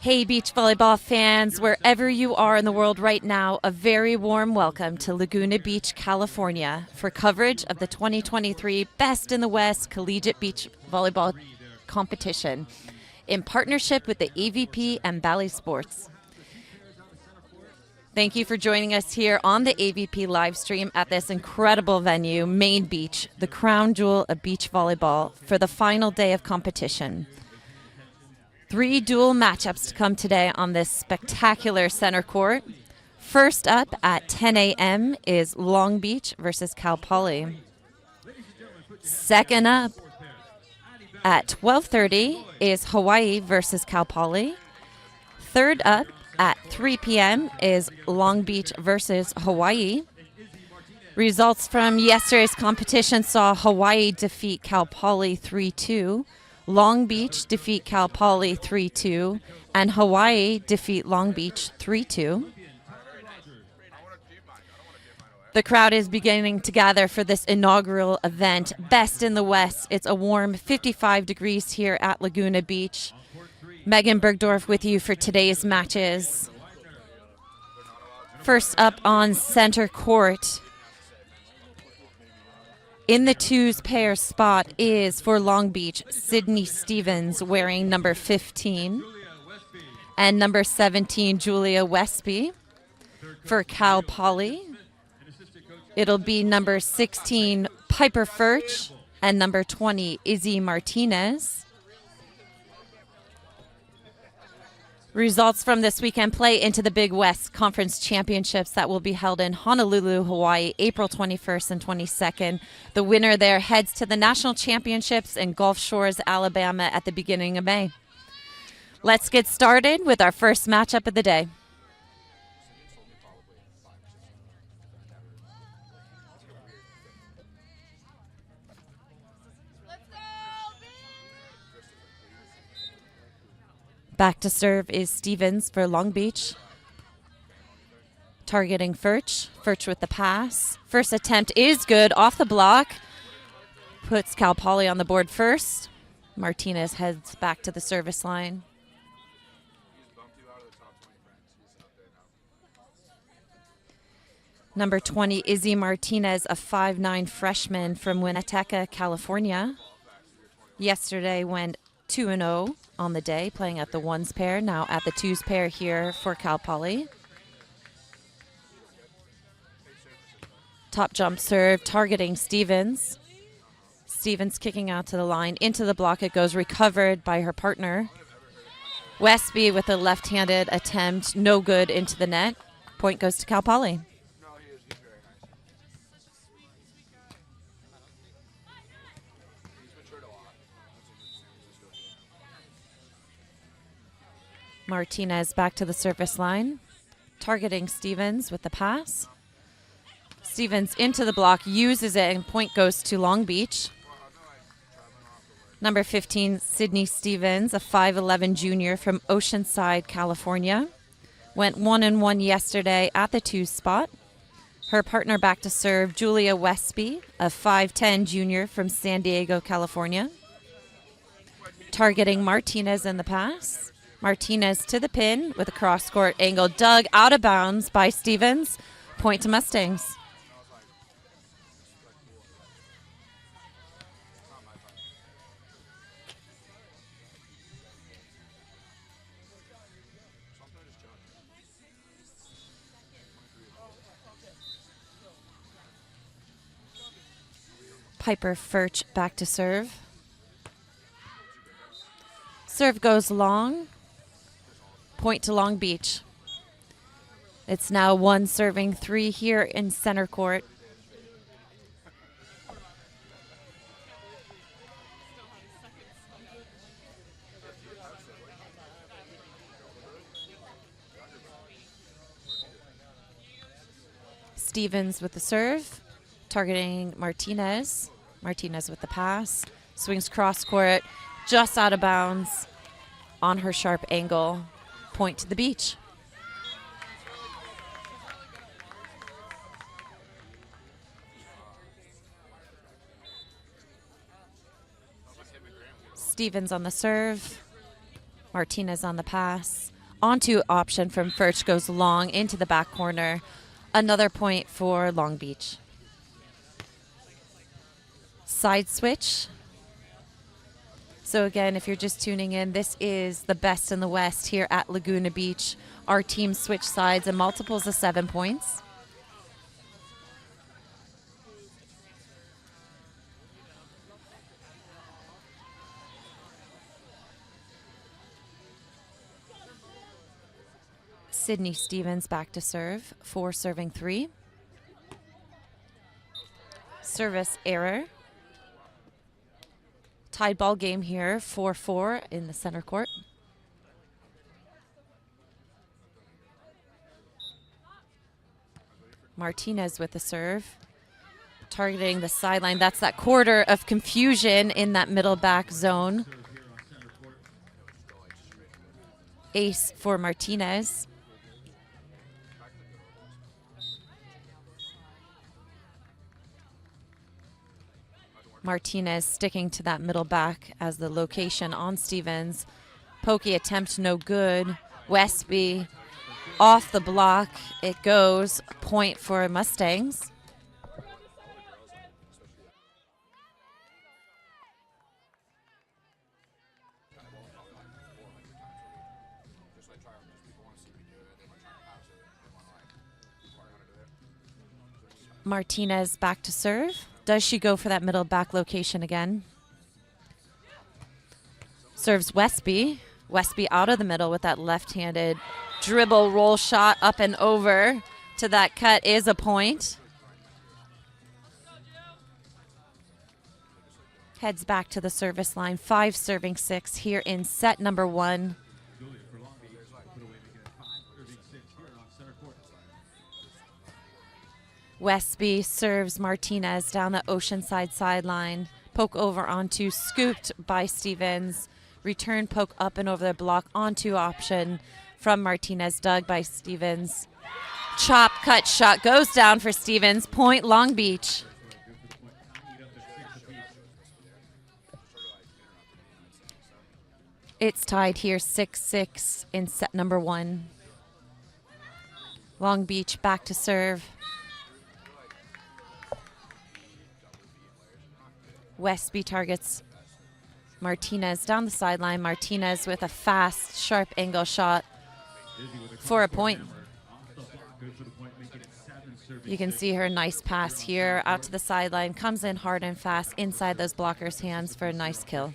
Hey, beach volleyball fans, wherever you are in the world right now, a very warm welcome to Laguna Beach, California for coverage of the 2023 Best in the West Collegiate Beach Volleyball Competition in partnership with the AVP and Bally Sports. Thank you for joining us here on the AVP live stream at this incredible venue, Main Beach, the crown jewel of beach volleyball, for the final day of competition. 3 dual matchups to come today on this spectacular center court. First up at 10 a.m. is Long Beach versus Cal Poly. Second up at 12:30 is Hawaii versus Cal Poly. Third up at 3 p.m. is Long Beach versus Hawaii. Results from yesterday's competition saw Hawaii defeat Cal Poly 3-2. Long Beach defeat Cal Poly 3-2, and Hawaii defeat Long Beach 3-2. The crowd is beginning to gather for this inaugural event, Best in the West. It's a warm 55 degrees here at Laguna Beach. Megan Bergdorf with you for today's matches. First up on center court, in the twos pair spot is for Long Beach, Sydney Stevens wearing number 15 and number 17, Julia Westby. For Cal Poly, it'll be number 16, Piper Furch, and number 20, Izzy Martinez. Results from this weekend play into the Big West Conference Championships that will be held in Honolulu, Hawaii, April 21st and 22nd. The winner there heads to the National Championships in Gulf Shores, Alabama at the beginning of May. Let's get started with our first matchup of the day. Back to serve is Stevens for Long Beach. Targeting Furch. Furch with the pass. First attempt is good, off the block. Puts Cal Poly on the board first. Martinez heads back to the service line. Number 20, Izzy Martinez, a 5'9" freshman from Winnetka, California. Yesterday went 2-0 on the day, playing at the ones pair, now at the twos pair here for Cal Poly. Top jump serve, targeting Stevens. Stevens kicking out to the line, into the block it goes, recovered by her partner. Westby with a left-handed attempt, no good, into the net. Point goes to Cal Poly. Martinez back to the service line, targeting Stevens with the pass. Stevens into the block, uses it, and point goes to Long Beach. Number 15, Sydney Stevens, a 5'11" junior from Oceanside, California. Went 1-1 yesterday at the twos spot. Her partner back to serve, Julia Westby, a 5'10" junior from San Diego, California. Targeting Martinez in the pass. Martinez to the pin with a cross-court angle, dug out of bounds by Stevens. Point to Mustangs. Piper Furch back to serve. Serve goes long. Point to Long Beach. It's now 1 serving 3 here in center court. Stevens with the serve, targeting Martinez. Martinez with the pass. Swings cross court, just out of bounds on her sharp angle. Point to the beach. Stevens on the serve. Martinez on the pass. Onto option from Furch, goes long into the back corner. Another point for Long Beach. Side switch. So again, if you're just tuning in, this is the best in the West here at Laguna Beach. Our teams switch sides and multiples of 7 points. Sydney Stevens back to serve, 4 serving 3. Service error. Tied ball game here, 4-4 in the center court. Martinez with the serve, targeting the sideline. That's that quarter of confusion in that middle back zone. Ace for Martinez. Martinez sticking to that middle back as the location on Stevens. Pokey attempt no good. Westby off the block. It goes. Point for Mustangs. Martinez back to serve. Does she go for that middle back location again? Serves Westby. Westby out of the middle with that left-handed dribble roll shot up and over to that cut is a point. Heads back to the service line. 5 serving 6 here in set number 1. Westby serves Martinez down the Oceanside sideline. Poke over onto, scooped by Stevens. Return poke up and over the block onto option from Martinez, dug by Stevens. Chop, cut, shot goes down for Stevens. Point Long Beach. It's tied here 6-6 in set number 1. Long Beach back to serve. Westby targets Martinez down the sideline. Martinez with a fast, sharp angle shot for a point. You can see her nice pass here out to the sideline. Comes in hard and fast inside those blockers' hands for a nice kill.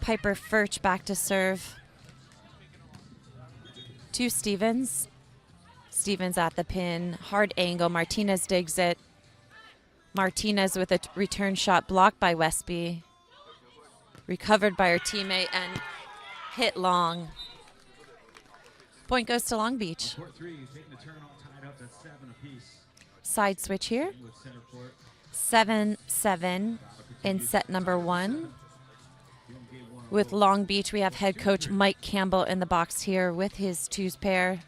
Piper Furch back to serve. To Stevens. Stevens at the pin. Hard angle. Martinez digs it. Martinez with a return shot blocked by Westby. Recovered by her teammate and hit long. Point goes to Long Beach. Side switch here. 7-7 in set number 1. With Long Beach, we have head coach Mike Campbell in the box here with his twos pair.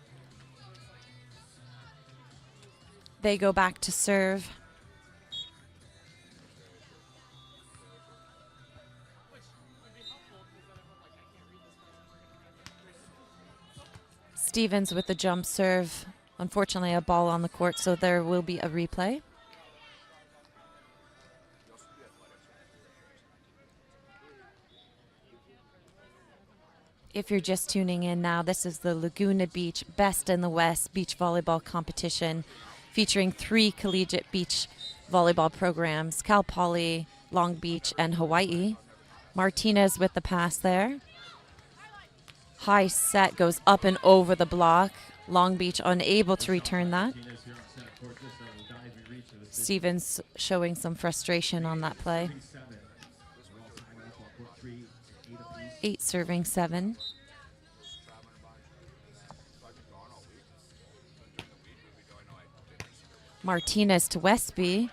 They go back to serve. Stevens with the jump serve. Unfortunately, a ball on the court, so there will be a replay. If you're just tuning in now, this is the Laguna Beach Best in the West beach volleyball competition featuring 3 collegiate beach volleyball programs, Cal Poly, Long Beach, and Hawaii. Martinez with the pass there. High set goes up and over the block. Long Beach unable to return that. Stevens showing some frustration on that play. 8 serving 7. Martinez to Westby.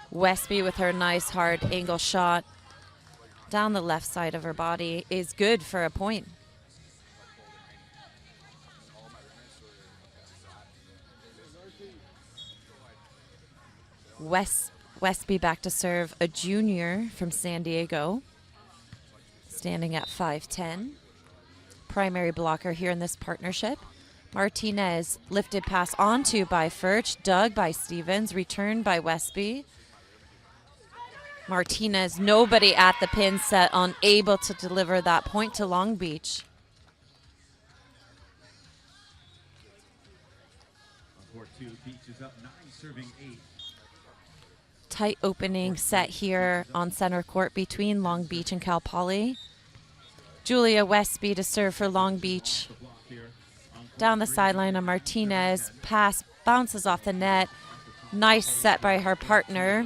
Westby with her nice hard angle shot down the left side of her body is good for a point. Westby back to serve, a junior from San Diego, standing at 5'10". Primary blocker here in this partnership. Martinez, lifted pass onto by Furch, dug by Stevens, returned by Westby. Martinez, nobody at the pin set, unable to deliver that point to Long Beach. Tight opening set here on center court between Long Beach and Cal Poly. Julia Westby to serve for Long Beach. Down the sideline on Martinez. Pass bounces off the net. Nice set by her partner.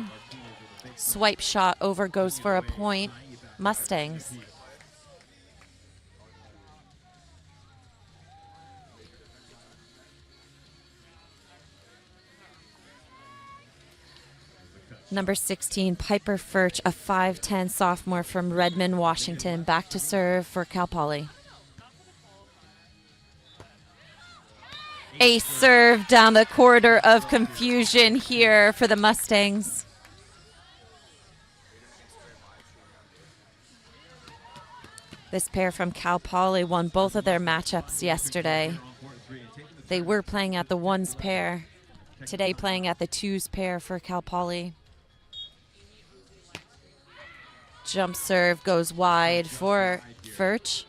Swipe shot over, goes for a point. Mustangs. Number 16, Piper Furch, a 5'10" sophomore from Redmond, Washington, back to serve for Cal Poly. A serve down the corridor of confusion here for the Mustangs. This pair from Cal Poly won both of their matchups yesterday. They were playing at the ones pair, today playing at the twos pair for Cal Poly. Jump serve goes wide for Furch.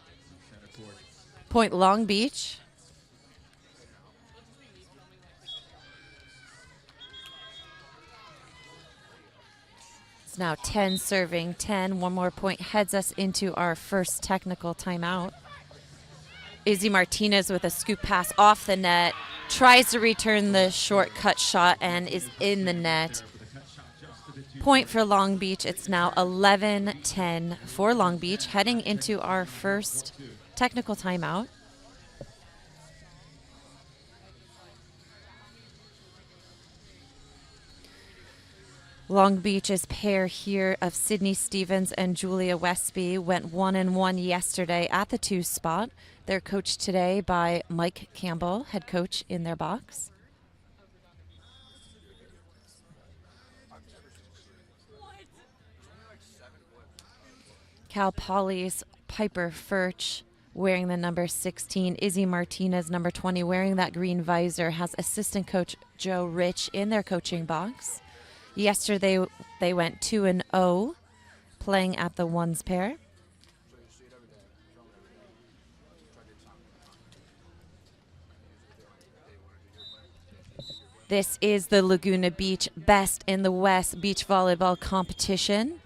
Point Long Beach. It's now 10 serving 10. One more point heads us into our first technical timeout. Izzy Martinez with a scoop pass off the net. Tries to return the short cut shot and is in the net. Point for Long Beach. It's now 11-10 for Long Beach, heading into our first technical timeout. Long Beach's pair here of Sydney Stevens and Julia Westby went 1-1 yesterday at the two spot. They're coached today by Mike Campbell, head coach in their box. Cal Poly's Piper Furch wearing the number 16. Izzy Martinez, number 20, wearing that green visor, has assistant coach Joe Rich in their coaching box. Yesterday, they went 2-0, playing at the ones pair. This is the Laguna Beach Best in the West beach volleyball competition.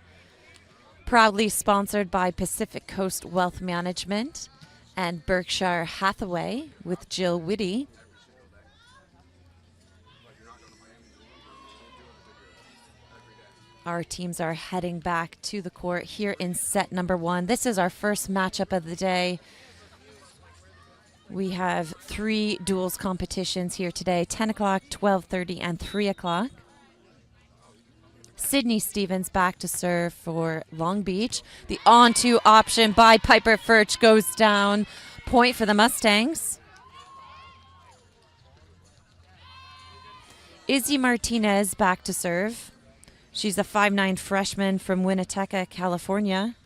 Proudly sponsored by Pacific Coast Wealth Management and Berkshire Hathaway with Jill Whitty. Our teams are heading back to the court here in set number 1. This is our first matchup of the day. We have 3 duels competitions here today, 10 o'clock, 12:30, and 3 o'clock. Sydney Stevens back to serve for Long Beach. The on-to option by Piper Furch goes down. Point for the Mustangs. Izzy Martinez back to serve. She's a 5'9" freshman from Winnetka, California.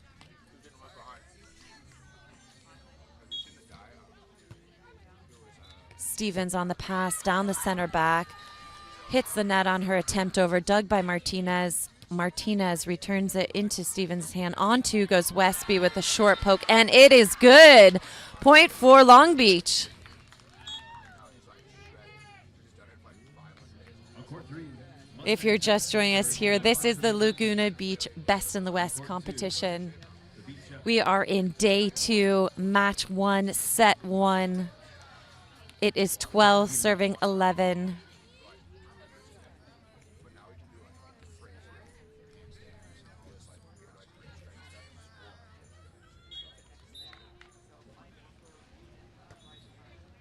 Stevens on the pass down the center back. Hits the net on her attempt over, dug by Martinez. Martinez returns it into Stevens' hand. On to goes Westby with a short poke, and it is good. Point for Long Beach. If you're just joining us here, this is the Laguna Beach Best in the West competition. We are in day 2, match 1, set 1. It is 12 serving 11.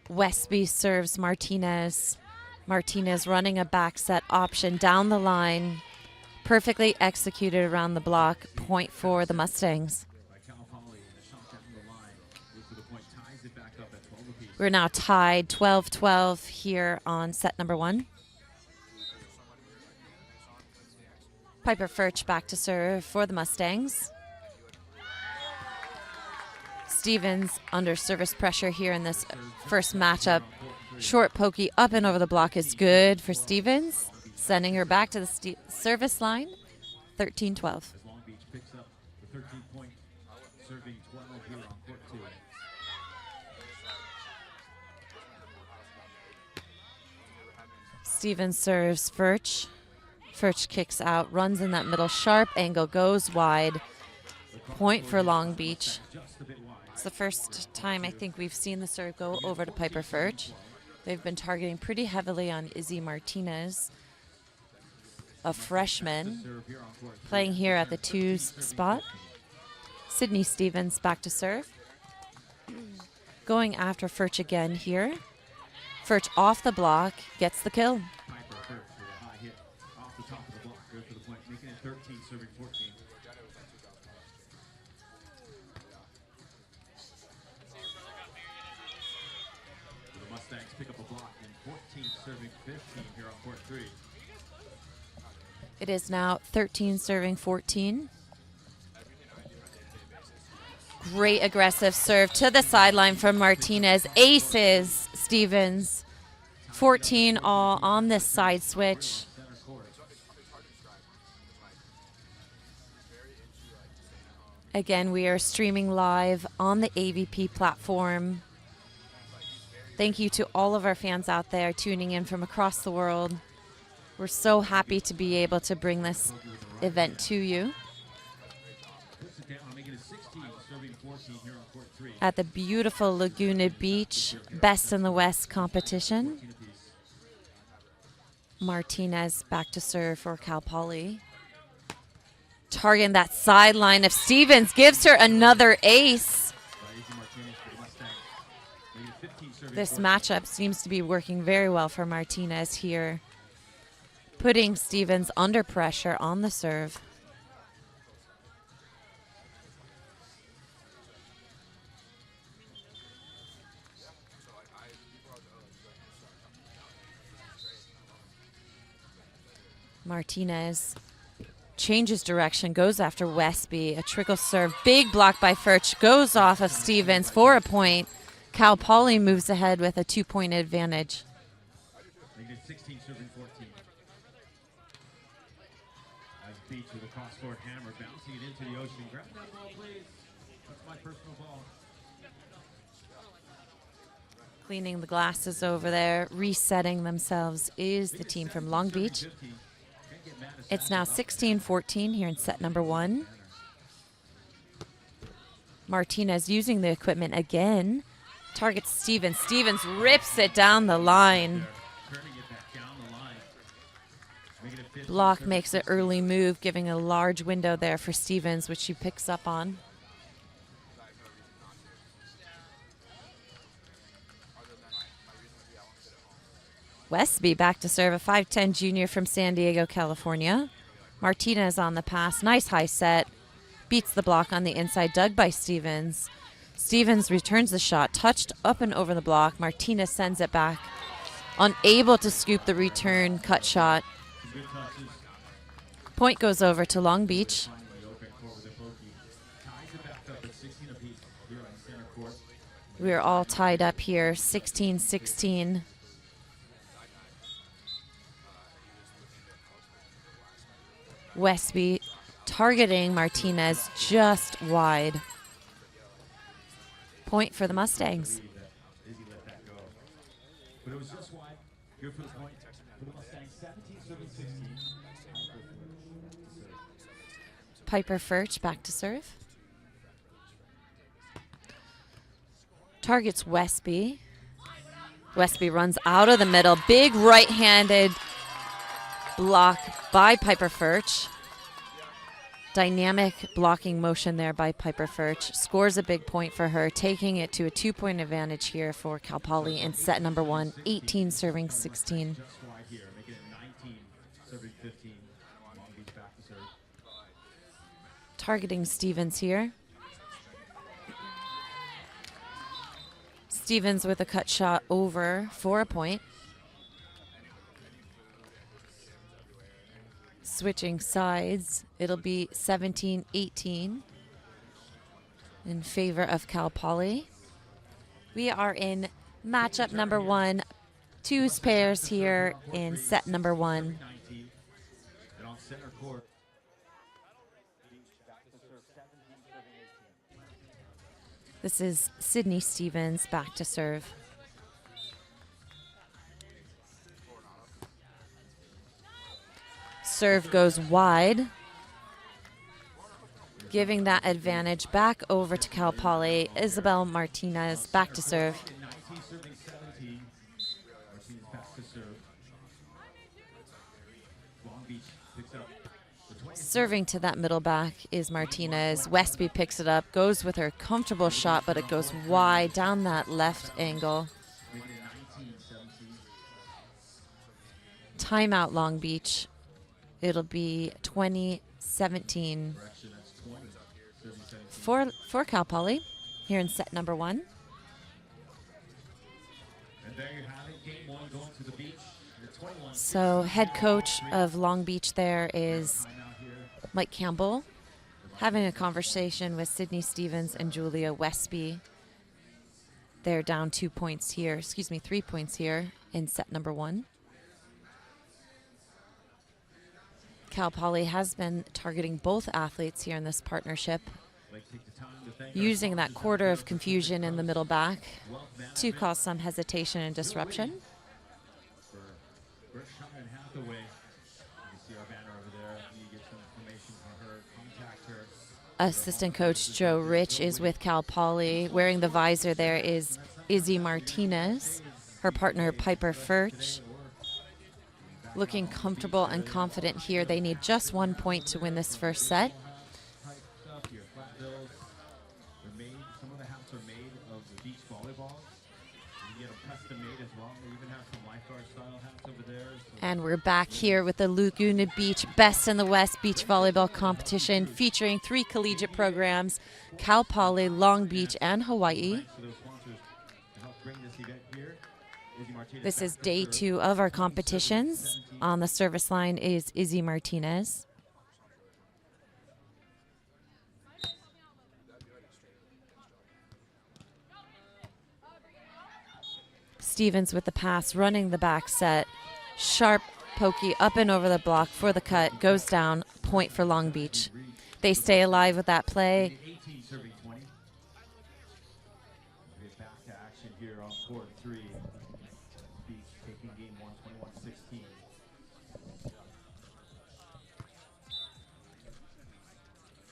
Westby serves Martinez. Martinez running a back set option down the line. Perfectly executed around the block. Point for the Mustangs. We're now tied 12-12 here on set number 1. Piper Furch back to serve for the Mustangs. Stevens under service pressure here in this first matchup. Short pokey up and over the block is good for Stevens, sending her back to the service line, 13-12. Stevens serves Furch. Furch kicks out, runs in that middle, sharp angle, goes wide. Point for Long Beach. It's the first time I think we've seen the serve go over to Piper Furch. They've been targeting pretty heavily on Izzy Martinez, a freshman, playing here at the twos spot. Sydney Stevens back to serve. Going after Furch again here. Furch off the block, gets the kill. Pick up a block and 14 serving 15 here on court 3. It is now 13 serving 14. Great aggressive serve to the sideline from Martinez. Aces Stevens. 14 all on this side switch. Again, we are streaming live on the AVP platform. Thank you to all of our fans out there tuning in from across the world. We're so happy to be able to bring this event to you at the beautiful Laguna Beach Best in the West competition. Martinez back to serve for Cal Poly. Targeting that sideline of Stevens, gives her another ace. This matchup seems to be working very well for Martinez here, putting Stevens under pressure on the serve. Martinez changes direction, goes after Westby. A trickle serve, big block by Furch, goes off of Stevens for a point. Cal Poly moves ahead with a 2-point advantage. 16 serving 14. As Beach with a cross-court hammer, bouncing it into the ocean. Grab that ball, please. That's my personal ball. Cleaning the glasses over there, resetting themselves is the team from Long Beach. It's now 16-14 here in set number 1. Martinez using the equipment again. Targets Stevens. Stevens rips it down the line. Block makes an early move, giving a large window there for Stevens, which she picks up on. Westby back to serve, a 5'10" junior from San Diego, California. Martinez on the pass. Nice high set. Beats the block on the inside, dug by Stevens. Stevens returns the shot, touched up and over the block. Martinez sends it back. Unable to scoop the return cut shot. Point goes over to Long Beach. We're all tied up here, 16-16. Westby targeting Martinez just wide. Point for the Mustangs. Piper Furch back to serve. Targets Westby. Westby runs out of the middle. Big right-handed block by Piper Furch. Dynamic blocking motion there by Piper Furch. Scores a big point for her, taking it to a 2-point advantage here for Cal Poly in set number 1, 18 serving 16. Targeting Stevens here. Stevens with a cut shot over for a point. Switching sides, it'll be 17-18 in favor of Cal Poly. We are in matchup number 1, twos pairs here in set number 1. And on center court, This is Sydney Stevens back to serve. Serve goes wide, giving that advantage back over to Cal Poly. Isabel Martinez back to serve. 19 serving 17. Martinez back to serve. Long Beach picks up the 20. Serving to that middle back is Martinez. Westby picks it up, goes with her comfortable shot, but it goes wide down that left angle. Making it 19-17. Timeout Long Beach. It'll be 20-17 Correction, that's 20. Serving 17. for Cal Poly here in set number 1. And there you have it. Game 1 going to the beach. The 21. So head coach of Long Beach there is Timeout here. Mike Campbell, having a conversation with Sydney Stevens and Julia Westby. They're down 3 points here in set number 1. Cal Poly has been targeting both athletes here in this partnership, Like, take the time to thank using that quarter of confusion in the middle back to cause some hesitation and disruption. for Berkshire and Hathaway. You can see our banner over there. You get some information from her. Contact her. Assistant coach Joe Rich is with Cal Poly. Wearing the visor there is Izzy Martinez, her partner Piper Furch. Looking comfortable and confident here. They need just 1 point to win this first set. Type stuff, your flat bills. They're made, some of the hats are made of the beach volleyball. You get them custom made as well. They even have some lifeguard style hats over there. So And we're back here with the Laguna Beach Best in the West beach volleyball competition featuring 3 collegiate programs, Cal Poly, Long Beach, and Hawaii. thanks to those sponsors to help bring this event here. Izzy Martinez This is back to day serve. 2 of our competitions. On the service line is Izzy Martinez. Stevens with the pass, running the back set. Sharp pokey up and over the block for the cut. Goes down, point for Long Beach. They stay alive with that play. 18 serving 20. We get back to action here on court 3. Beach taking game 1, 21-16.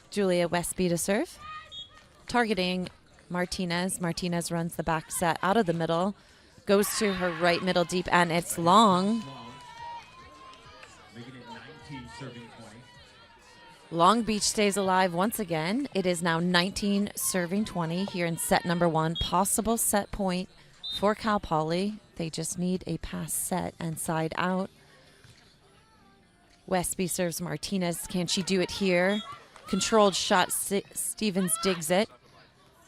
Julia Westby to serve. Targeting Martinez. Martinez runs the back set out of the middle. Goes to her right middle deep, and it's long. Long. Making it 19 serving 20. Long Beach stays alive once again. It is now 19 serving 20 here in set number 1. Possible set point for Cal Poly. They just need a pass set and side out. Westby serves Martinez. Can she do it here? Controlled shot. Stevens digs it.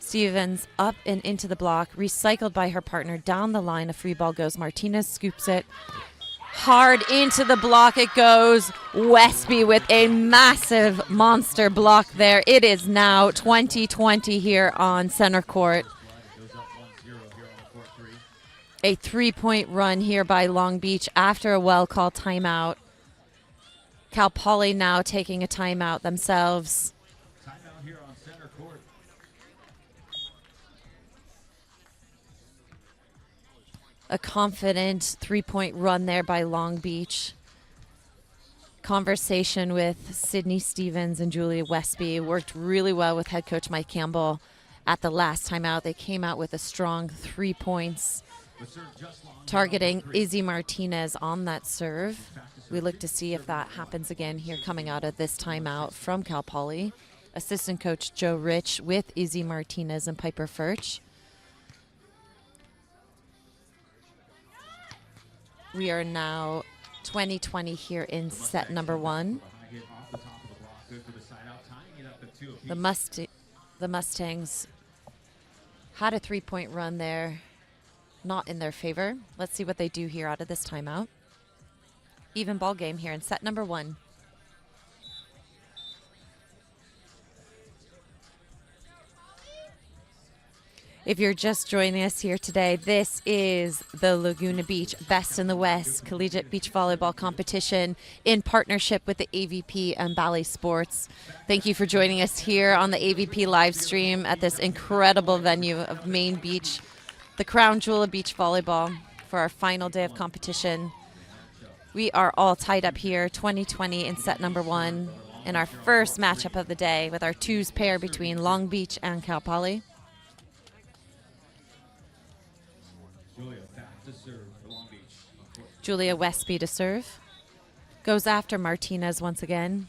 Stevens up and into the block. Recycled by her partner. Down the line, a free ball goes. Martinez scoops it. Hard into the block it goes. Westby with a massive monster block there. It is now 20-20 here on center court. It goes up 1-0 here on court 3. A 3-point run here by Long Beach after a well-called timeout. Cal Poly now taking a timeout themselves. Timeout here on center court. A confident 3-point run there by Long Beach. Conversation with Sydney Stevens and Julia Westby worked really well with head coach Mike Campbell at the last timeout. They came out with a strong 3 points, The serve just long. targeting Izzy Martinez on that serve. We look to see if that happens again here coming out of this timeout from Cal Poly. Assistant coach Joe Rich with Izzy Martinez and Piper Furch. We are now 20-20 here in set number 1. High hit off the top of the block. Good for the side out. Tying it up at 2 apiece. The Mustangs had a 3-point run there, not in their favor. Let's see what they do here out of this timeout. Even ball game here in set number 1. If you're just joining us here today, this is the Laguna Beach Best in the West Collegiate Beach Volleyball Competition in partnership with the AVP and Bally Sports. Thank you for joining us here on the AVP live stream at this incredible venue of Main Beach, the crown jewel of beach volleyball, for our final day of competition. We are all tied up here, 20-20 in set number 1, in our first matchup of the day with our twos pair between Long Beach and Cal Poly. Julia Westby to serve. Goes after Martinez once again.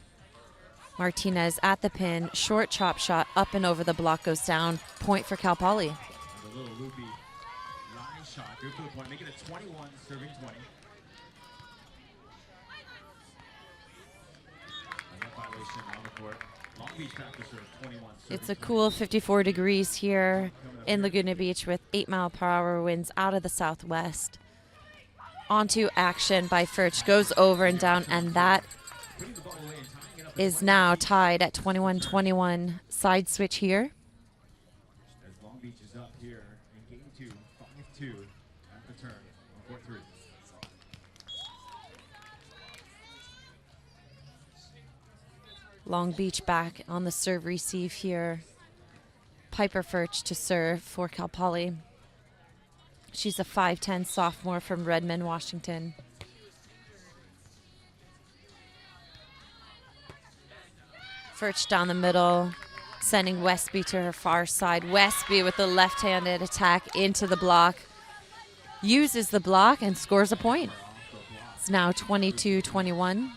Martinez at the pin. Short chop shot up and over the block goes down. Point for Cal Poly. A little loopy line shot. Good for the point. Making it 21, serving 20. Violation on the court. Long Beach back to serve 21. It's a cool 54 degrees here in Laguna Beach with 8-mile-per-hour winds out of the southwest. Onto action by Furch, goes over and down, and that is now tied at 21-21. Side switch here. As Long Beach is up here in game 2, 5-2 at the turn on court 3. Long Beach back on the serve receive here. Piper Furch to serve for Cal Poly. She's a 5'10" sophomore from Redmond, Washington. Furch down the middle, sending Westby to her far side. Westby with the left-handed attack into the block. Uses the block and scores a point. It's now 22-21.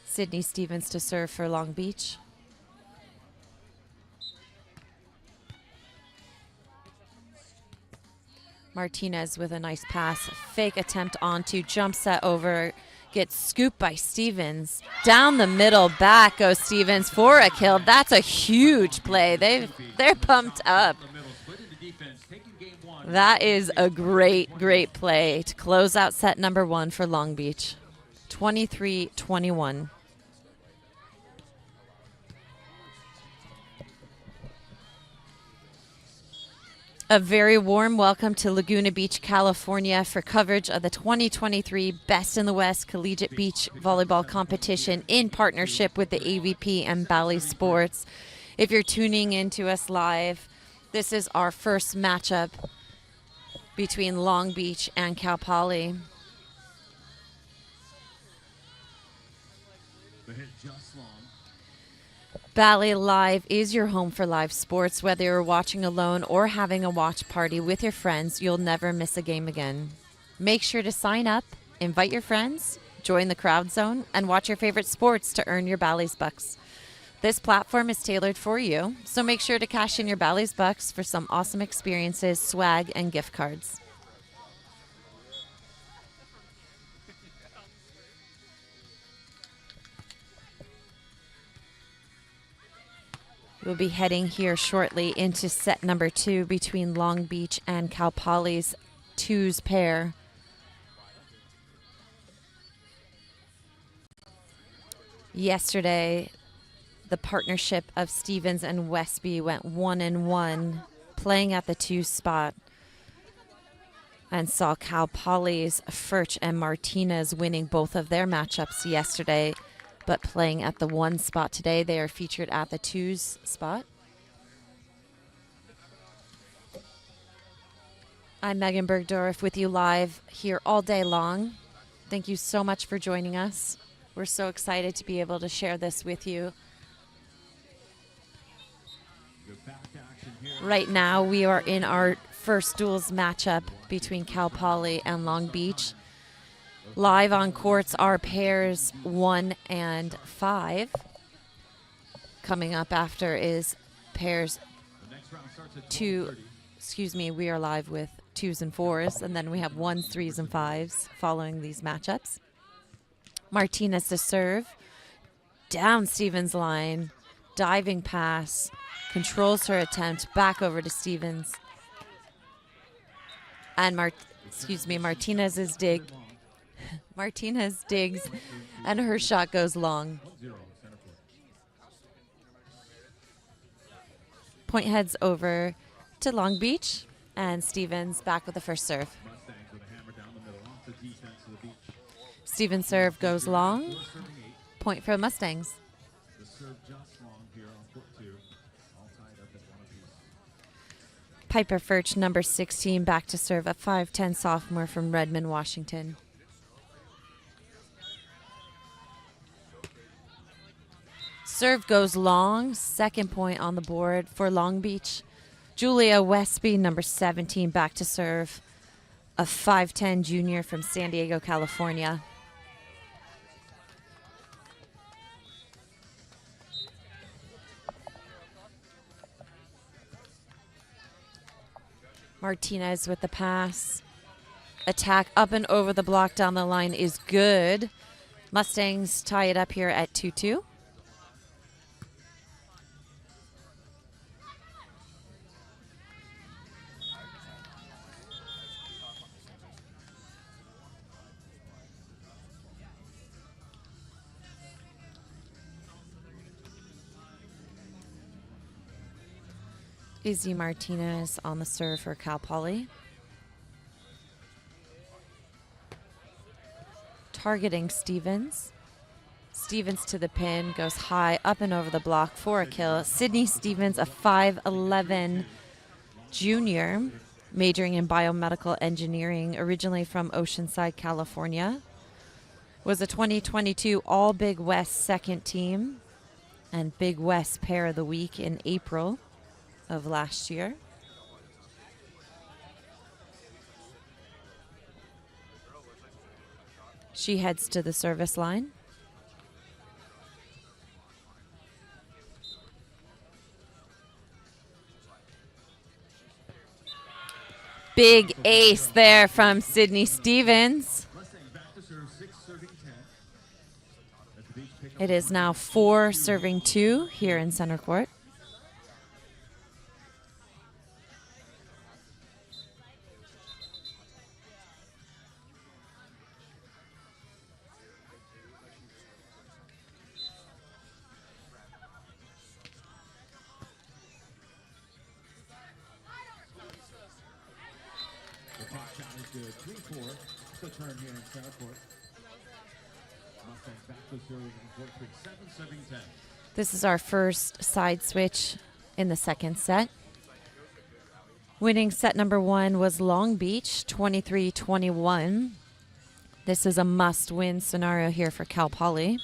Sydney Stevens to serve for Long Beach. Martinez with a nice pass. Fake attempt onto, jump set over, gets scooped by Stevens. Down the middle, back goes Stevens for a kill. That's a huge play. They're pumped up. That is a great, great play to close out set number 1 for Long Beach. 23-21. A very warm welcome to Laguna Beach, California for coverage of the 2023 Best in the West Collegiate Beach Volleyball Competition in partnership with the AVP and Bally Sports. If you're tuning in to us live, this is our first matchup between Long Beach and Cal Poly. The hit just long. Bally Live is your home for live sports. Whether you're watching alone or having a watch party with your friends, you'll never miss a game again. Make sure to sign up, invite your friends, join the crowd zone, and watch your favorite sports to earn your Bally's bucks. This platform is tailored for you, so make sure to cash in your Bally's bucks for some awesome experiences, swag, and gift cards. We'll be heading here shortly into set number 2 between Long Beach and Cal Poly's twos pair. Yesterday, the partnership of Stevens and Westby went 1-1, playing at the 2 spot, and saw Cal Poly's Furch and Martinez winning both of their matchups yesterday, but playing at the 1 spot today. They are featured at the 2s spot. I'm Megan Bergdorf with you live here all day long. Thank you so much for joining us. We're so excited to be able to share this with you. Right now, we are in our first duels matchup between Cal Poly and Long Beach. Live on courts are pairs 1 and 5. Coming up after is pairs 2. Excuse me, we are live with 2s and 4s, and then we have 1s, 3s, and 5s following these matchups. Martinez to serve. Down Stevens' line. Diving pass. Controls her attempt. Back over to Stevens. And Martinez's dig. Martinez digs, and her shot goes long. Point heads over to Long Beach, and Stevens back with the first serve. Mustangs with a hammer down the middle off the defense of the beach. Stevens' serve goes long. Four serving 8. Point for Mustangs. The serve just long here on court 2. All tied up at 1 apiece. Piper Furch, number 16, back to serve, a 5'10 sophomore from Redmond, Washington. Serve goes long. Second point on the board for Long Beach. Julia Westby, number 17, back to serve, a 5'10 junior from San Diego, California. Martinez with the pass. Attack up and over the block down the line is good. Mustangs tie it up here at 2-2. Izzy Martinez on the serve for Cal Poly. Targeting Stevens. Stevens to the pin, goes high, up and over the block for a kill. Sydney Stevens, a 5'11 junior, majoring in biomedical engineering, originally from Oceanside, California. Was a 2022 All Big West second team and Big West Pair of the Week in April of last year. She heads to the service line. Big ace there from Sydney Stevens. It is now 4-2 here in center court. Turn here in center court. Mustangs back to serve in court 3, 7-10. This is our first side switch in the second set. Winning set number 1 was Long Beach, 23-21. This is a must-win scenario here for Cal Poly.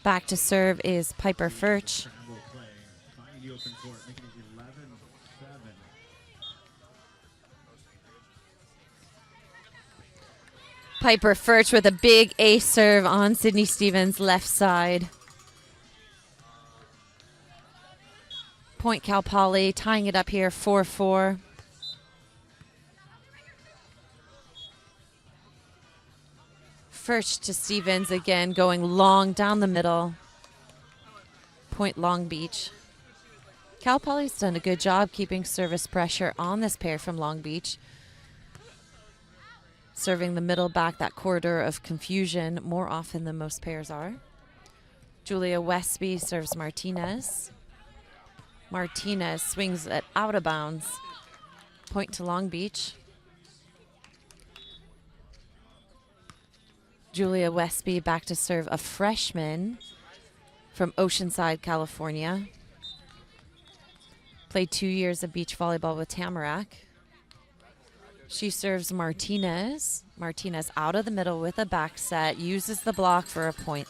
Back to serve is Piper Furch. Piper Furch with a big ace serve on Sydney Stevens' left side. Point Cal Poly, tying it up here 4-4. Furch to Stevens again, going long down the middle. Point Long Beach. Cal Poly's done a good job keeping service pressure on this pair from Long Beach. Serving the middle back, that corridor of confusion, more often than most pairs are. Julia Westby serves Martinez. Martinez swings it out of bounds. Point to Long Beach. Julia Westby back to serve a freshman from Oceanside, California. Played 2 years of beach volleyball with Tamarack. She serves Martinez. Martinez out of the middle with a back set, uses the block for a point.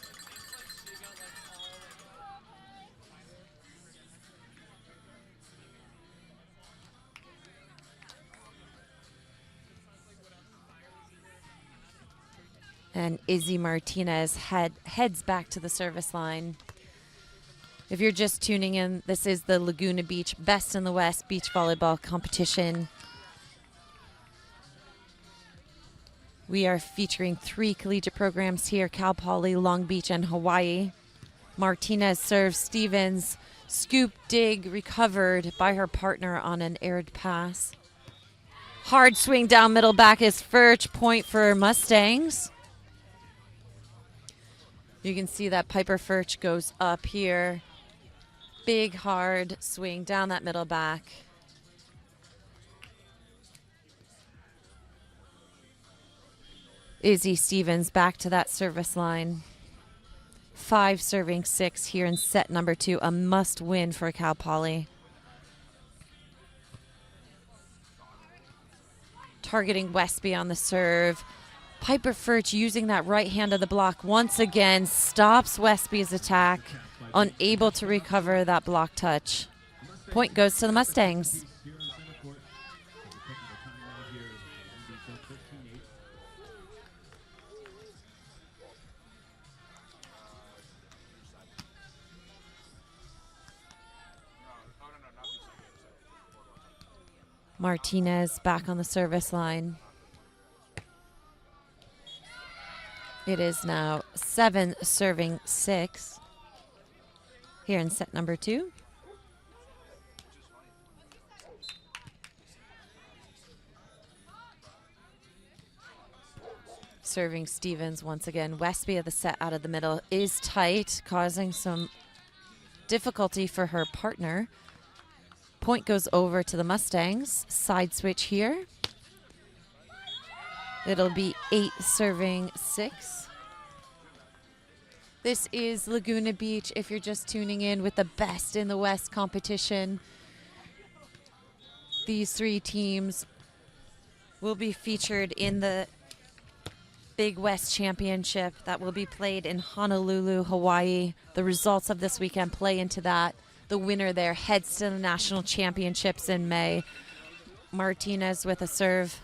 And Izzy Martinez heads back to the service line. If you're just tuning in, this is the Laguna Beach Best in the West beach volleyball competition. We are featuring 3 collegiate programs here, Cal Poly, Long Beach, and Hawaii. Martinez serves Stevens. Scoop dig recovered by her partner on an aired pass. Hard swing down middle back is Furch. Point for Mustangs. You can see that Piper Furch goes up here. Big, hard swing down that middle back. Izzy Stevens back to that service line. 5 serving 6 here in set number 2. A must win for Cal Poly. Targeting Westby on the serve. Piper Furch using that right hand of the block once again stops Westby's attack, unable to recover that block touch. Point goes to the Mustangs. Martinez back on the service line. It is now 7 serving 6 here in set number 2. Serving Stevens once again. Westby of the set out of the middle is tight, causing some difficulty for her partner. Point goes over to the Mustangs. Side switch here. It'll be 8 serving 6. This is Laguna Beach, if you're just tuning in, with the Best in the West competition. These 3 teams will be featured in the Big West Championship that will be played in Honolulu, Hawaii. The results of this weekend play into that. The winner there heads to the national championships in May. Martinez with a serve.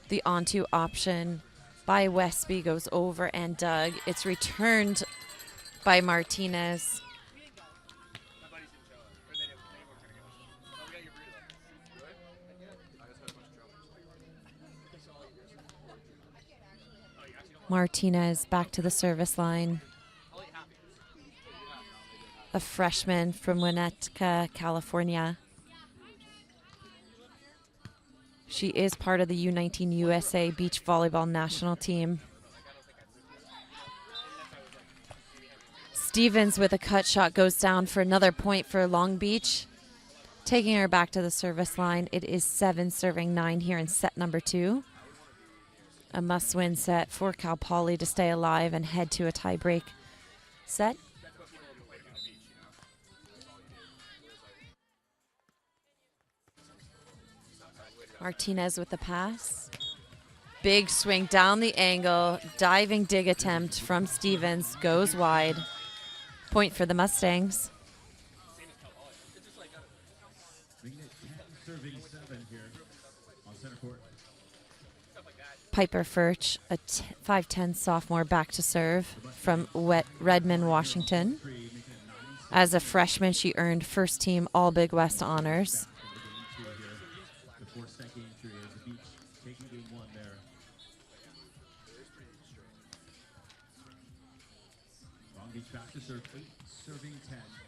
The on-to option by Westby goes over and dug. It's returned by Martinez. Martinez back to the service line. A freshman from Winnetka, California. She is part of the U19 USA Beach Volleyball national team. Stevens with a cut shot goes down for another point for Long Beach. Taking her back to the service line. It is 7 serving 9 here in set number 2. A must-win set for Cal Poly to stay alive and head to a tie-break set. Martinez with the pass. Big swing down the angle. Diving dig attempt from Stevens goes wide. Point for the Mustangs. Piper Furch, a 5'10" sophomore, back to serve from Redmond, Washington. As a freshman, she earned first team All Big West honors.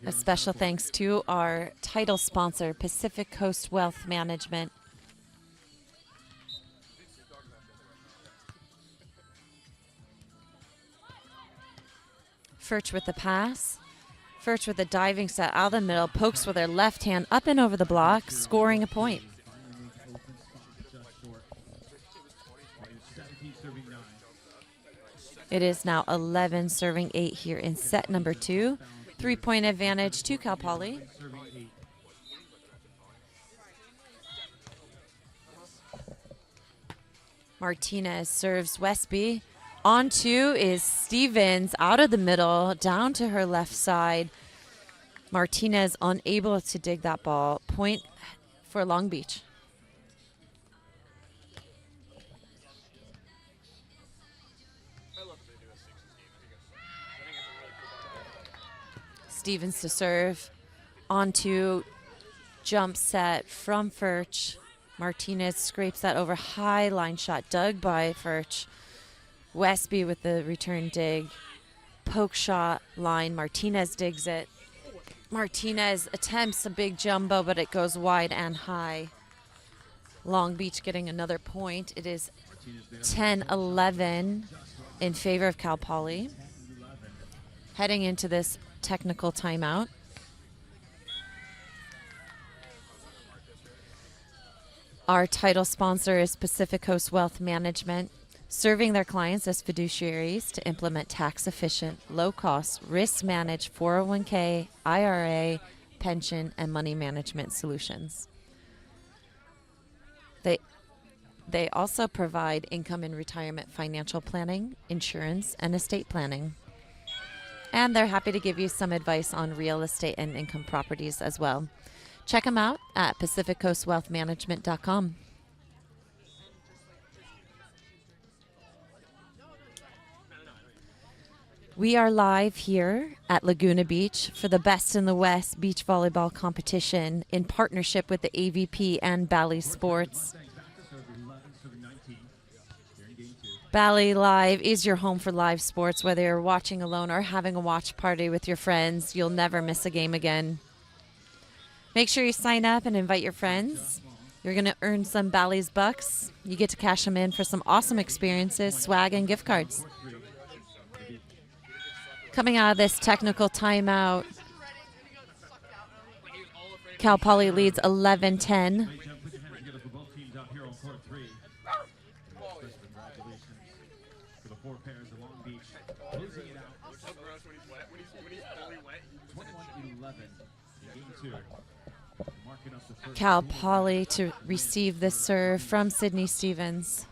A special thanks to our title sponsor, Pacific Coast Wealth Management. Furch with the pass. Furch with a diving set out of the middle, pokes with her left hand up and over the block, scoring a point. It is now 11 serving 8 here in set number 2. 3-point advantage to Cal Poly. Martinez serves Westby. On 2 is Stevens out of the middle, down to her left side. Martinez unable to dig that ball. Point for Long Beach. Stevens to serve. On 2, jump set from Furch. Martinez scrapes that over, high line shot dug by Furch. Westby with the return dig. Poke shot line. Martinez digs it. Martinez attempts a big jumbo, but it goes wide and high. Long Beach getting another point. It is 10-11 in favor of Cal Poly. Heading into this technical timeout. Our title sponsor is Pacific Coast Wealth Management, serving their clients as fiduciaries to implement tax-efficient, low-cost, risk-managed 401k, IRA, pension, and money management solutions. They also provide income and retirement financial planning, insurance, and estate planning. And they're happy to give you some advice on real estate and income properties as well. Check them out at PacificCoastWealthManagement.com. We are live here at Laguna Beach for the Best in the West beach volleyball competition in partnership with the AVP and Bally Sports. Bally Live is your home for live sports, whether you're watching alone or having a watch party with your friends. You'll never miss a game again. Make sure you sign up and invite your friends. You're going to earn some Bally's bucks. You get to cash them in for some awesome experiences, swag, and gift cards. Coming out of this technical timeout, Cal Poly leads 11-10. Cal Poly to receive the serve from Sydney Stevens.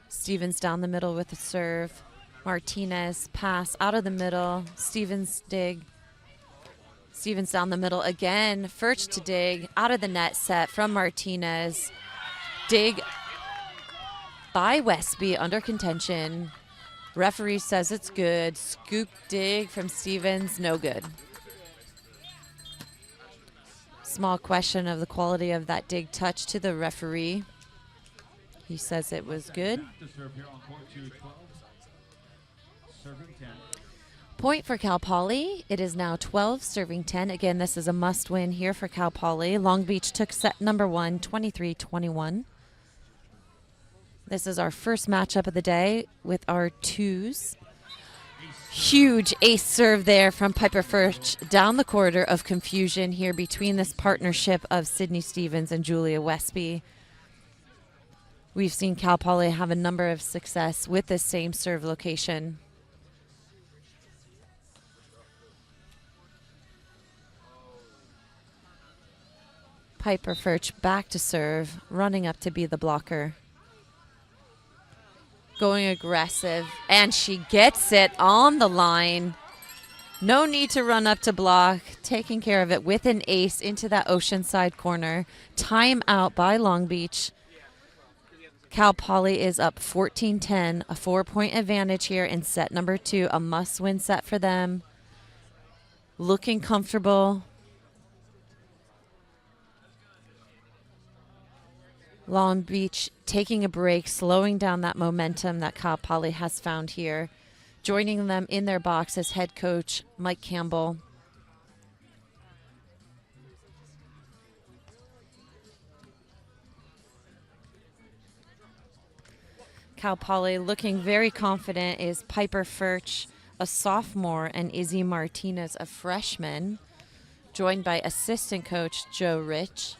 Stevens down the middle with the serve. Martinez pass out of the middle. Stevens dig. Stevens down the middle again. Furch to dig. Out of the net set from Martinez. Dig by Westby under contention. Referee says it's good. Scoop dig from Stevens. No good. Small question of the quality of that dig touch to the referee. He says it was good. Point for Cal Poly. It is now 12, serving 10. Again, this is a must-win here for Cal Poly. Long Beach took set number 1, 23-21. This is our first matchup of the day with our twos. Huge ace serve there from Piper Furch down the corridor of confusion here between this partnership of Sydney Stevens and Julia Westby. We've seen Cal Poly have a number of success with this same serve location. Piper Furch back to serve, running up to be the blocker. Going aggressive, and she gets it on the line. No need to run up to block, taking care of it with an ace into that Oceanside corner. Timeout by Long Beach. Cal Poly is up 14-10, a 4-point advantage here in set number 2, a must-win set for them. Looking comfortable. Long Beach taking a break, slowing down that momentum that Cal Poly has found here. Joining them in their box is head coach Mike Campbell. Cal Poly looking very confident is Piper Furch, a sophomore, and Izzy Martinez, a freshman, joined by assistant coach Joe Rich.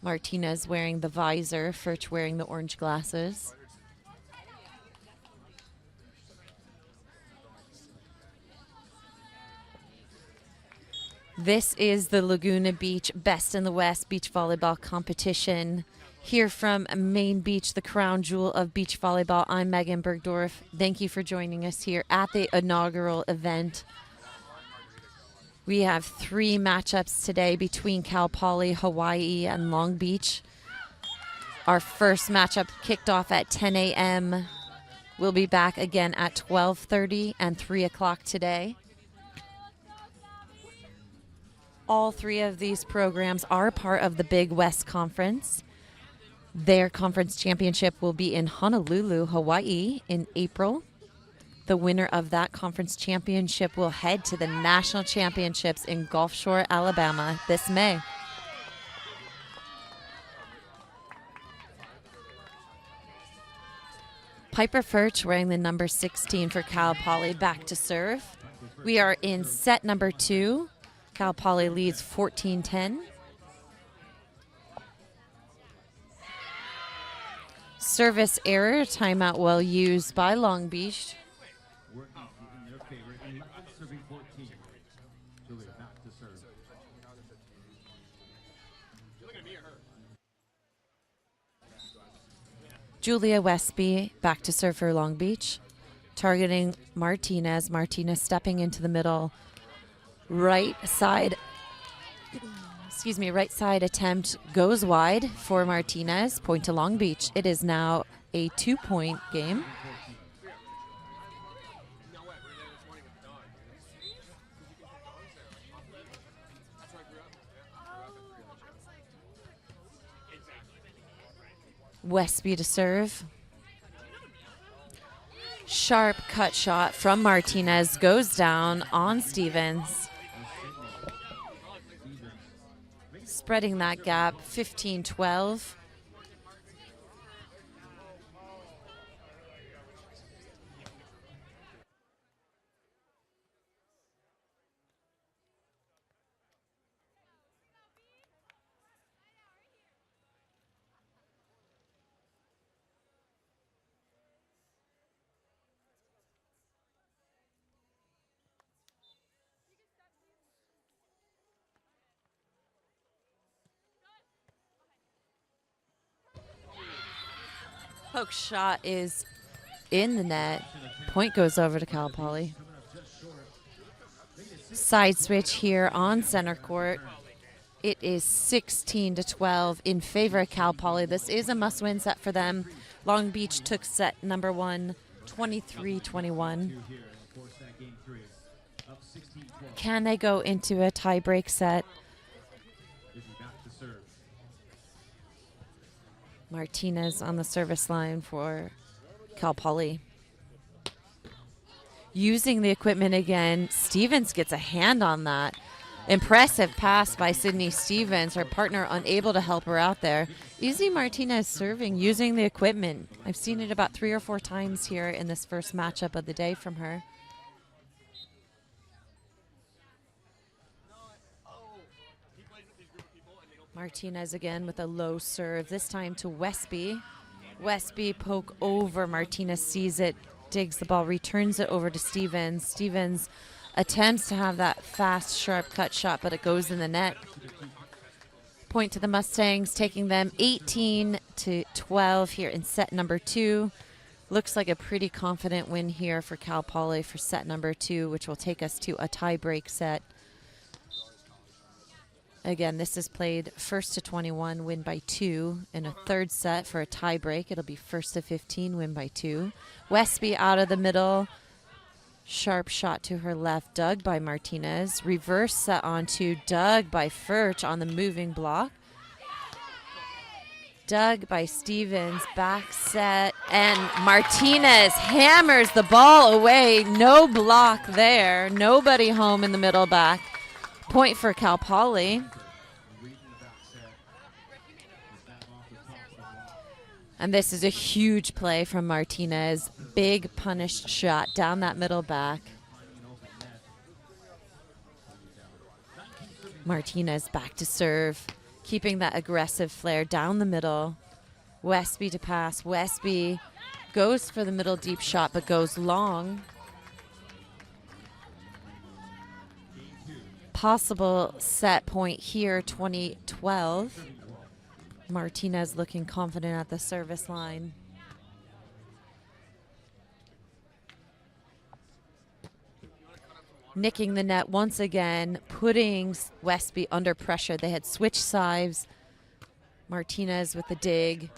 Martinez wearing the visor, Furch wearing the orange glasses. This is the Laguna Beach Best in the West beach volleyball competition. Here from Main Beach, the crown jewel of beach volleyball, I'm Megan Bergdorf. Thank you for joining us here at the inaugural event. We have 3 matchups today between Cal Poly, Hawaii, and Long Beach. Our first matchup kicked off at 10 a.m. We'll be back again at 12:30 and 3 o'clock today. All 3 of these programs are part of the Big West Conference. Their conference championship will be in Honolulu, Hawaii in April. The winner of that conference championship will head to the national championships in Gulf Shore, Alabama this May. Piper Furch wearing the number 16 for Cal Poly back to serve. We are in set number 2. Cal Poly leads 14-10. Service error, timeout well used by Long Beach. Working in their favor. 11 serving 14. Julia back to serve. Julia Westby back to serve for Long Beach. Targeting Martinez. Martinez stepping into the middle. Right side attempt goes wide for Martinez. Point to Long Beach. It is now a 2-point game. Westby to serve. Sharp cut shot from Martinez goes down on Stevens. Spreading that gap, 15-12. Poke shot is in the net. Point goes over to Cal Poly. Side switch here on center court. It is 16-12 in favor of Cal Poly. This is a must-win set for them. Long Beach took set number 1, 23-21. Can they go into a tie-break set? Martinez on the service line for Cal Poly. Using the equipment again. Stevens gets a hand on that. Impressive pass by Sydney Stevens, her partner unable to help her out there. Izzy Martinez serving, using the equipment. I've seen it about 3 or 4 times here in this first matchup of the day from her. Martinez again with a low serve, this time to Westby. Westby poke over, Martinez sees it, digs the ball, returns it over to Stevens. Stevens attempts to have that fast, sharp cut shot, but it goes in the net. Point to the Mustangs, taking them 18-12 here in set number 2. Looks like a pretty confident win here for Cal Poly for set number 2, which will take us to a tie-break set. Again, this is played 1st-21, win by 2. In a third set for a tie break, it'll be 1st-15, win by 2. Westby out of the middle. Sharp shot to her left, dug by Martinez. Reverse set onto, dug by Furch on the moving block. Dug by Stevens, back set, and Martinez hammers the ball away. No block there. Nobody home in the middle back. Point for Cal Poly. And this is a huge play from Martinez. Big punished shot down that middle back. Martinez back to serve, keeping that aggressive flair down the middle. Westby to pass. Westby goes for the middle deep shot, but goes long. Possible set point here, 20-12. Martinez looking confident at the service line. Nicking the net once again, putting Westby under pressure. They had switched sides. Martinez with the dig.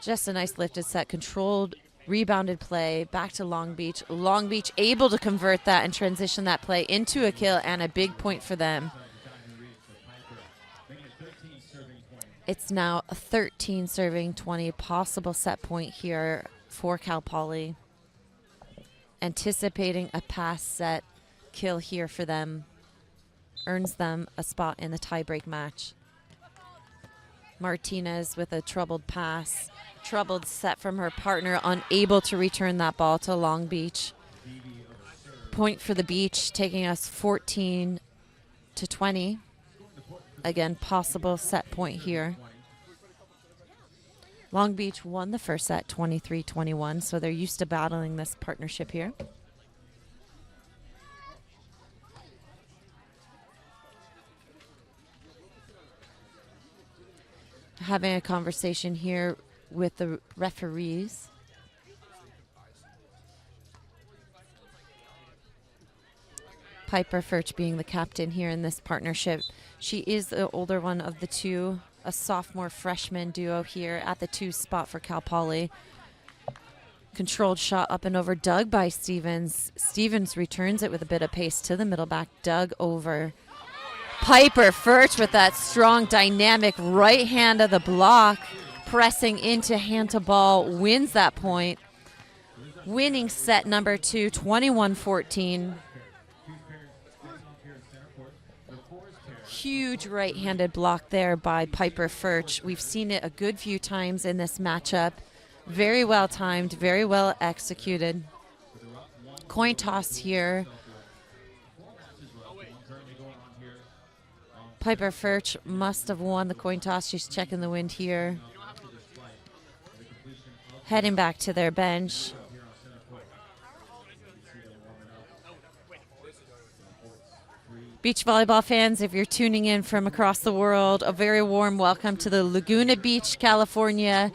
Just a nice lifted set, controlled, rebounded play. Back to Long Beach. Long Beach able to convert that and transition that play into a kill and a big point for them. It's now a 13 serving 20, possible set point here for Cal Poly. anticipating a pass set kill here for them. Earns them a spot in the tiebreak match. Martinez with a troubled pass. Troubled set from her partner, unable to return that ball to Long Beach. Point for the Beach, taking us 14-20. Again, possible set point here. Long Beach won the first set 23-21, so they're used to battling this partnership here. Having a conversation here with the referees. Piper Furch being the captain here in this partnership. She is the older one of the two, a sophomore freshman duo here at the 2 spot for Cal Poly. Controlled shot up and over, dug by Stevens. Stevens returns it with a bit of pace to the middle back, dug over. Piper Furch with that strong dynamic right hand of the block, pressing into hand to ball, wins that point. Winning set number 2, 21-14. Huge right-handed block there by Piper Furch. We've seen it a good few times in this matchup. Very well timed, very well executed. Coin toss here. Piper Furch must have won the coin toss. She's checking the wind here. Heading back to their bench. Beach volleyball fans, if you're tuning in from across the world, a very warm welcome to the Laguna Beach, California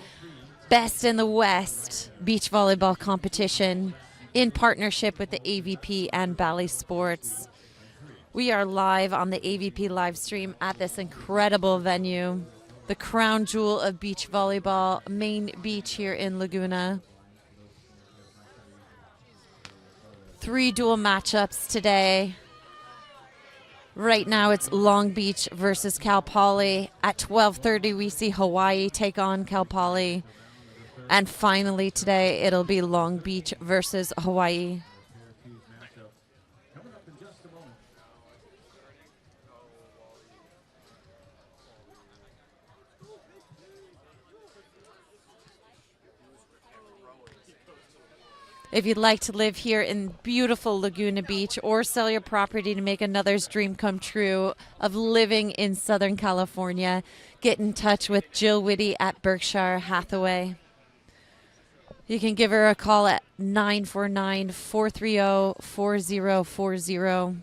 Best in the West beach volleyball competition in partnership with the AVP and Bally Sports. We are live on the AVP live stream at this incredible venue, the crown jewel of beach volleyball, main beach here in Laguna. 3 dual matchups today. Right now it's Long Beach versus Cal Poly. At 12:30 we see Hawaii take on Cal Poly. And finally today it'll be Long Beach versus Hawaii. If you'd like to live here in beautiful Laguna Beach or sell your property to make another's dream come true of living in Southern California, get in touch with Jill Whitty at Berkshire Hathaway. You can give her a call at 949-430-4040.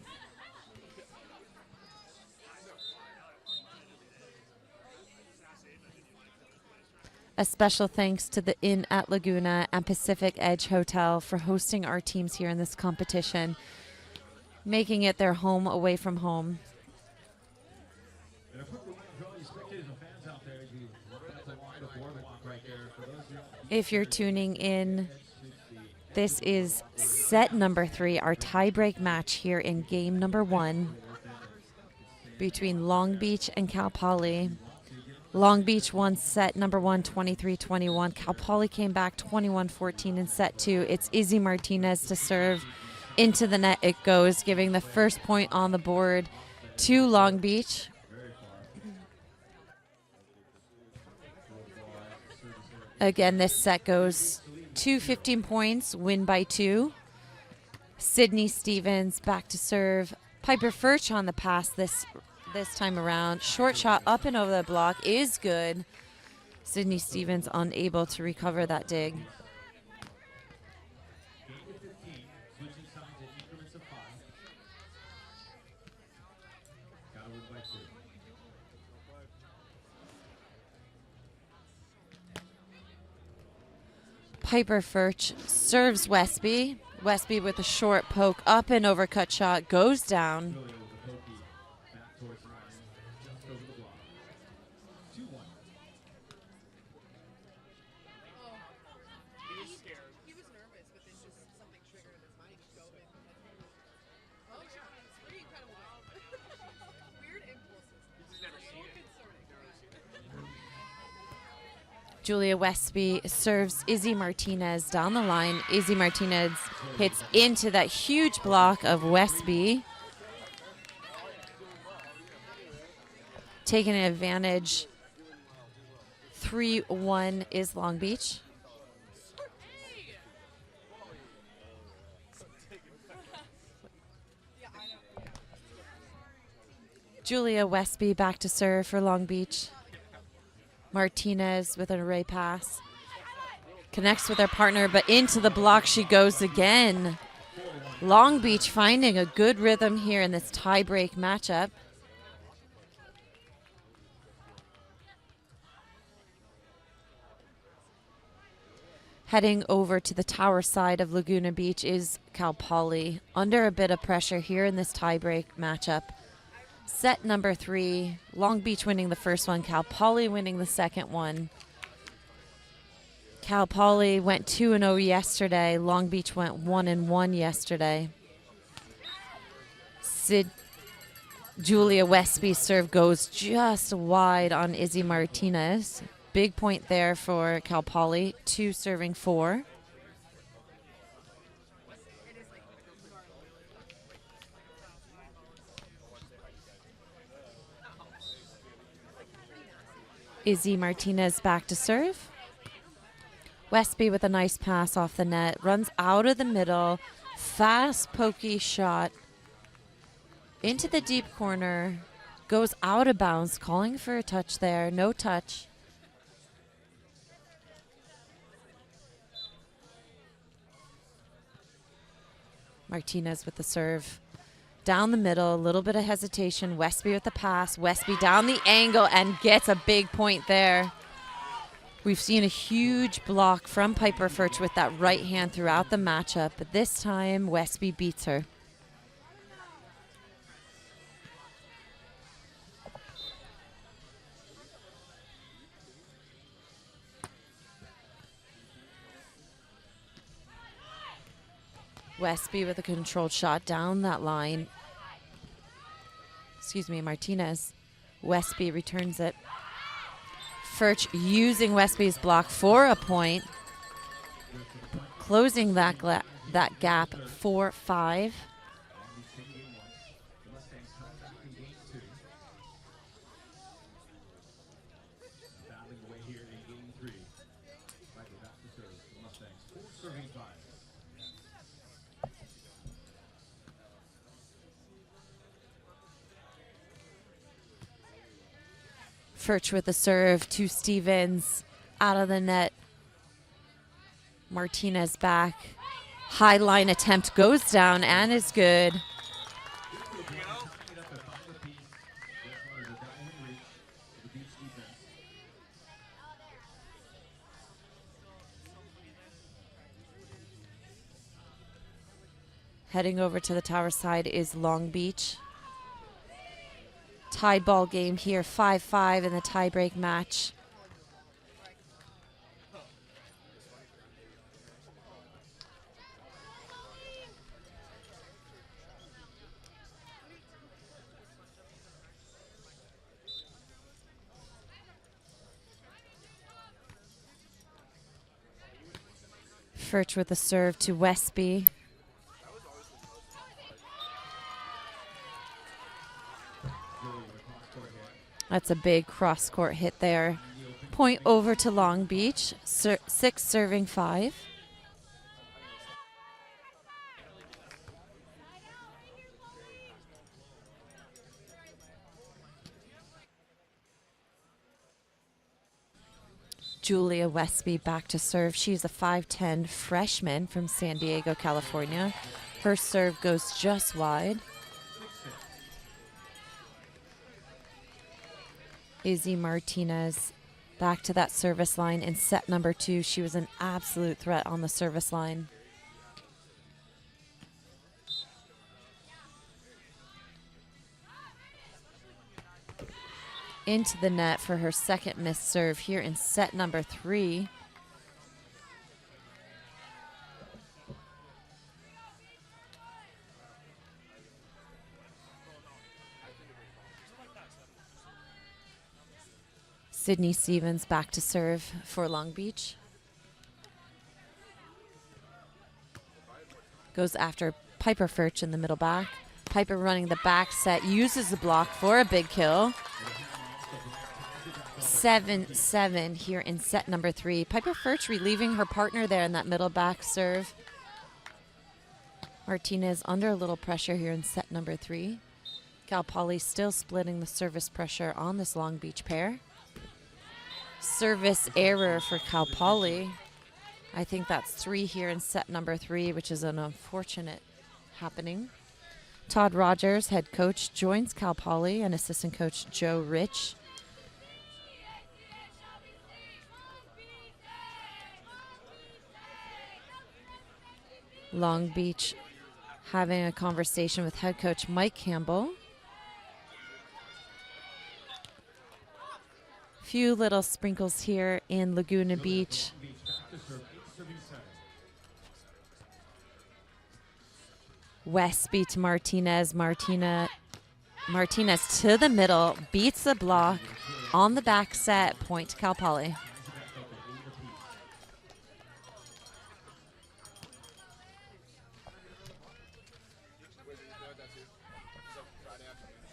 A special thanks to the Inn at Laguna and Pacific Edge Hotel for hosting our teams here in this competition, making it their home away from home. If you're tuning in, this is set number 3, our tiebreak match here in game number 1 between Long Beach and Cal Poly. Long Beach won set number 1, 23-21. Cal Poly came back 21-14 in set 2. It's Izzy Martinez to serve. Into the net it goes, giving the first point on the board to Long Beach. Again, this set goes to 15 points, win by 2. Sydney Stevens back to serve. Piper Furch on the pass this time around. Short shot up and over the block is good. Sydney Stevens unable to recover that dig. Piper Furch serves Westby. Westby with a short poke up and over cut shot goes down. Julia Westby serves Izzy Martinez down the line. Izzy Martinez hits into that huge block of Westby. Taking advantage. 3-1 is Long Beach. Julia Westby back to serve for Long Beach. Martinez with an array pass. Connects with her partner, but into the block she goes again. Long Beach finding a good rhythm here in this tie-break matchup. Heading over to the tower side of Laguna Beach is Cal Poly. Under a bit of pressure here in this tie-break matchup. Set number 3, Long Beach winning the first one, Cal Poly winning the second one. Cal Poly went 2-0 yesterday. Long Beach went 1-1 yesterday. Julia Westby's serve goes just wide on Izzy Martinez. Big point there for Cal Poly, 2 serving 4. Izzy Martinez back to serve. Westby with a nice pass off the net. Runs out of the middle. Fast, pokey shot. Into the deep corner. Goes out of bounds. Calling for a touch there. No touch. Martinez with the serve. Down the middle, a little bit of hesitation. Westby with the pass. Westby down the angle and gets a big point there. We've seen a huge block from Piper Furch with that right hand throughout the matchup, but this time Westby beats her. Westby with a controlled shot down that line. Martinez. Westby returns it. Furch using Westby's block for a point. Closing that gap 4-5. Furch with the serve to Stevens, out of the net. Martinez back. High line attempt goes down and is good. Heading over to the tower side is Long Beach. Tied ball game here, 5-5 in the tiebreak match. Furch with a serve to Westby. That's a big cross-court hit there. Point over to Long Beach, 6 serving 5. Julia Westby back to serve. She's a 5'10" freshman from San Diego, California. Her serve goes just wide. Izzy Martinez back to that service line in set number 2. She was an absolute threat on the service line. Into the net for her second missed serve here in set number 3. Sydney Stevens back to serve for Long Beach. Goes after Piper Furch in the middle back. Piper running the back set, uses the block for a big kill. 7-7 here in set number 3. Piper Furch relieving her partner there in that middle back serve. Martinez under a little pressure here in set number 3. Cal Poly still splitting the service pressure on this Long Beach pair. Service error for Cal Poly. I think that's 3 here in set number 3, which is an unfortunate happening. Todd Rogers, head coach, joins Cal Poly, and assistant coach Joe Rich. Long Beach having a conversation with head coach Mike Campbell. Few little sprinkles here in Laguna Beach. Westby to Martinez. Martinez to the middle, beats the block on the back set, point to Cal Poly.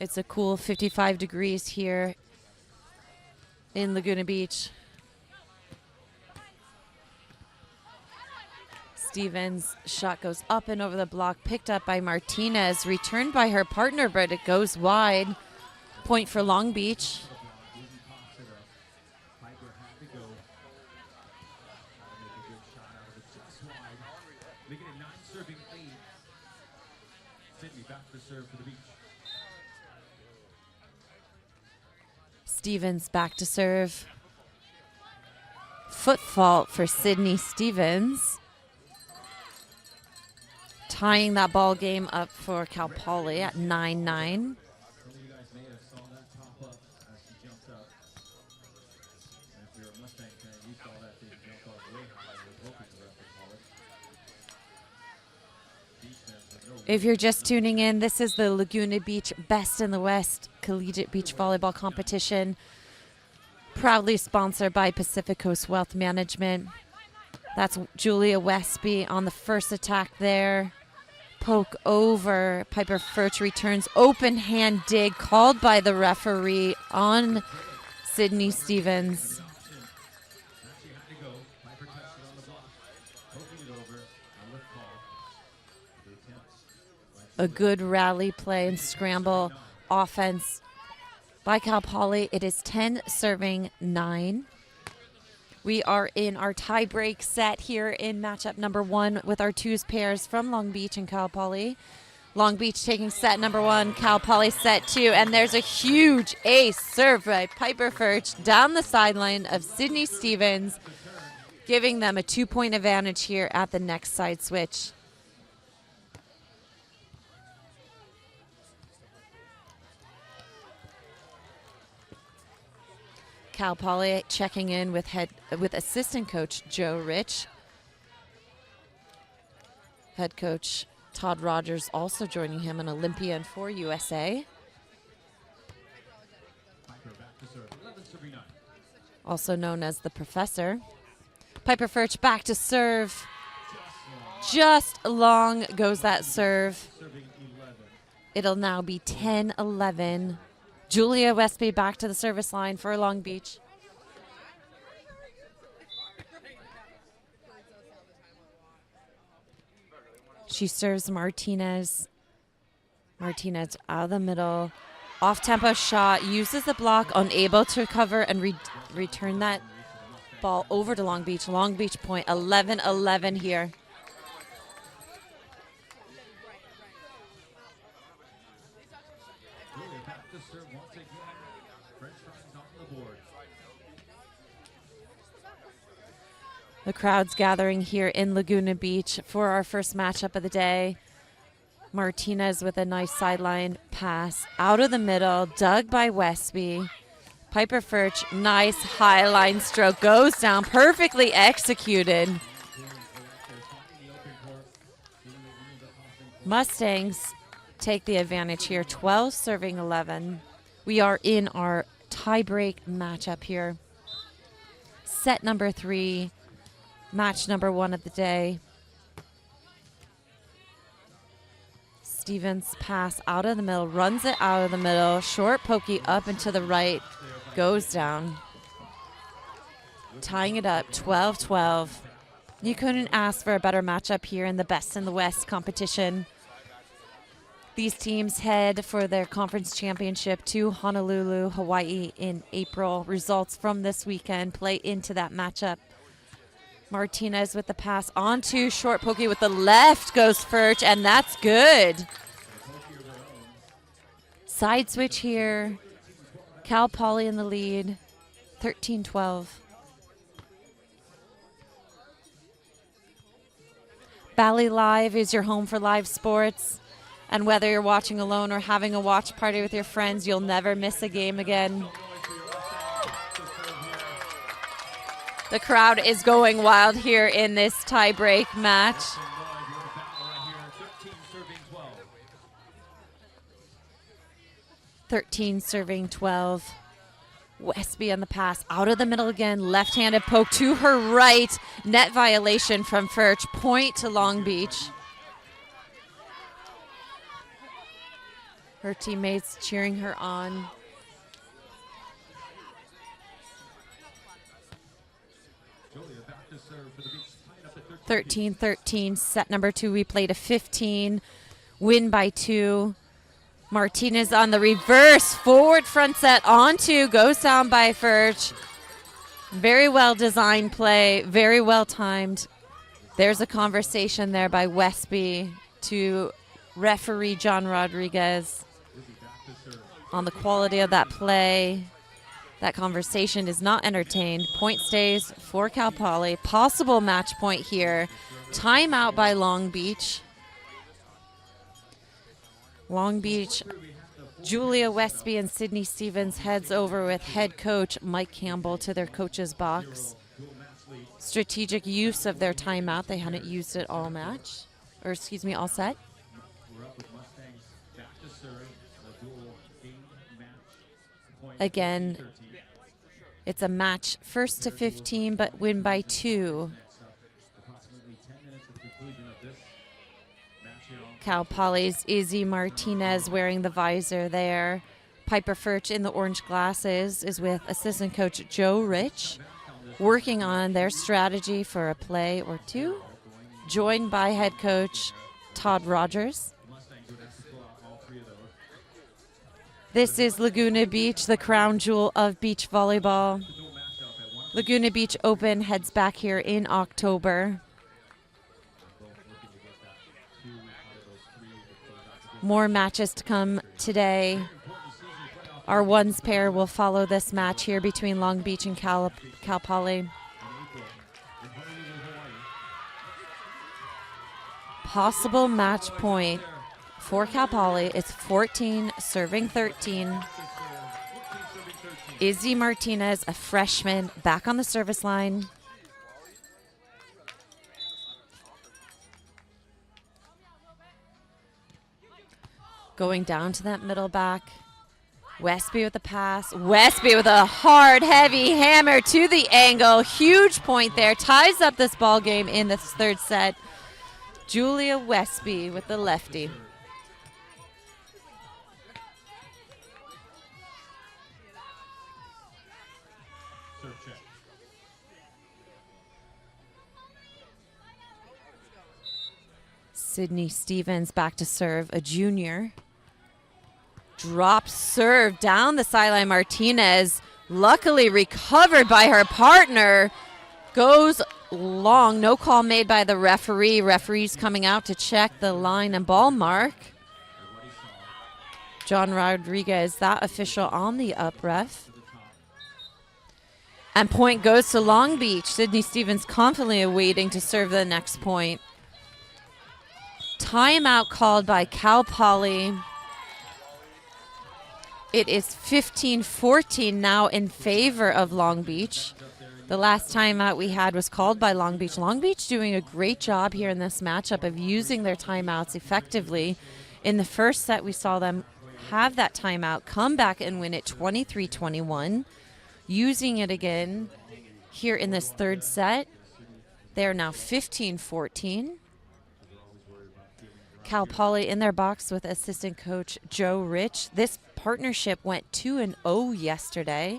It's a cool 55 degrees here in Laguna Beach. Stevens' shot goes up and over the block, picked up by Martinez, returned by her partner, but it goes wide. Point for Long Beach. Stevens back to serve. Foot fault for Sydney Stevens. Tying that ball game up for Cal Poly at 9-9. If you're just tuning in, this is the Laguna Beach Best in the West Collegiate Beach Volleyball Competition, proudly sponsored by Pacific Coast Wealth Management. That's Julia Westby on the first attack there. Poke over. Piper Furch returns. Open hand dig called by the referee on Sydney Stevens. A good rally play and scramble offense by Cal Poly. It is 10 serving 9. We are in our tie-break set here in matchup number 1 with our twos pairs from Long Beach and Cal Poly. Long Beach taking set number 1, Cal Poly set 2, and there's a huge ace serve by Piper Furch down the sideline of Sydney Stevens, giving them a 2-point advantage here at the next side switch. Cal Poly checking in with assistant coach Joe Rich. Head coach Todd Rogers also joining him, an Olympian for USA. Also known as the Professor. Piper Furch back to serve. Just long goes that serve. It'll now be 10-11. Julia Westby back to the service line for Long Beach. She serves Martinez. Martinez out of the middle. Off-tempo shot, uses the block, unable to recover and return that ball over to Long Beach. Long Beach point, 11-11 here. The crowd's gathering here in Laguna Beach for our first matchup of the day. Martinez with a nice sideline pass out of the middle, dug by Westby. Piper Furch, nice high line stroke, goes down, perfectly executed. Mustangs take the advantage here, 12 serving 11. We are in our tie-break matchup here set number 3, match number 1 of the day. Stevens pass out of the middle, runs it out of the middle, short pokey up and to the right, goes down. Tying it up, 12-12. You couldn't ask for a better matchup here in the Best in the West competition. These teams head for their conference championship to Honolulu, Hawaii in April. Results from this weekend play into that matchup. Martinez with the pass onto short pokey with the left goes Furch, and that's good. Side switch here. Cal Poly in the lead, 13-12. Bally Live is your home for live sports. And whether you're watching alone or having a watch party with your friends, you'll never miss a game again. The crowd is going wild here in this tie-break match. 13-12. Westby on the pass, out of the middle again, left-handed poke to her right. Net violation from Furch, point to Long Beach. Her teammates cheering her on. 13-13, set number 2. We played a 15, win by 2. Martinez on the reverse, forward front set onto, goes down by Furch. Very well designed play, very well timed. There's a conversation there by Westby to referee John Rodriguez on the quality of that play. That conversation is not entertained. Point stays for Cal Poly. Possible match point here. Timeout by Long Beach. Long Beach, Julia Westby and Sydney Stevens heads over with head coach Mike Campbell to their coach's box. Strategic use of their timeout. They hadn't used it all match, or excuse me, all set. Again, it's a match first to 15, but win by 2. Cal Poly's Izzy Martinez wearing the visor there. Piper Furch in the orange glasses is with assistant coach Joe Rich, working on their strategy for a play or two, joined by head coach Todd Rogers. This is Laguna Beach, the crown jewel of beach volleyball. Laguna Beach Open heads back here in October. More matches to come today. Our ones pair will follow this match here between Long Beach and Cal Poly. Possible match point for Cal Poly. It's 14 serving 13. Izzy Martinez, a freshman, back on the service line. Going down to that middle back. Westby with the pass. Westby with a hard, heavy hammer to the angle. Huge point there. Ties up this ball game in the third set. Julia Westby with the lefty. Sydney Stevens back to serve, a junior. Drop serve down the sideline. Martinez, luckily recovered by her partner, goes long. No call made by the referee. Referee's coming out to check the line and ball mark. John Rodriguez, that official on the up ref. And point goes to Long Beach. Sydney Stevens confidently awaiting to serve the next point. Timeout called by Cal Poly. It is 15-14 now in favor of Long Beach. The last timeout we had was called by Long Beach. Long Beach doing a great job here in this matchup of using their timeouts effectively. In the first set, we saw them have that timeout, come back and win it 23-21. Using it again here in this third set. They're now 15-14. Cal Poly in their box with assistant coach Joe Rich. This partnership went 2-0 yesterday,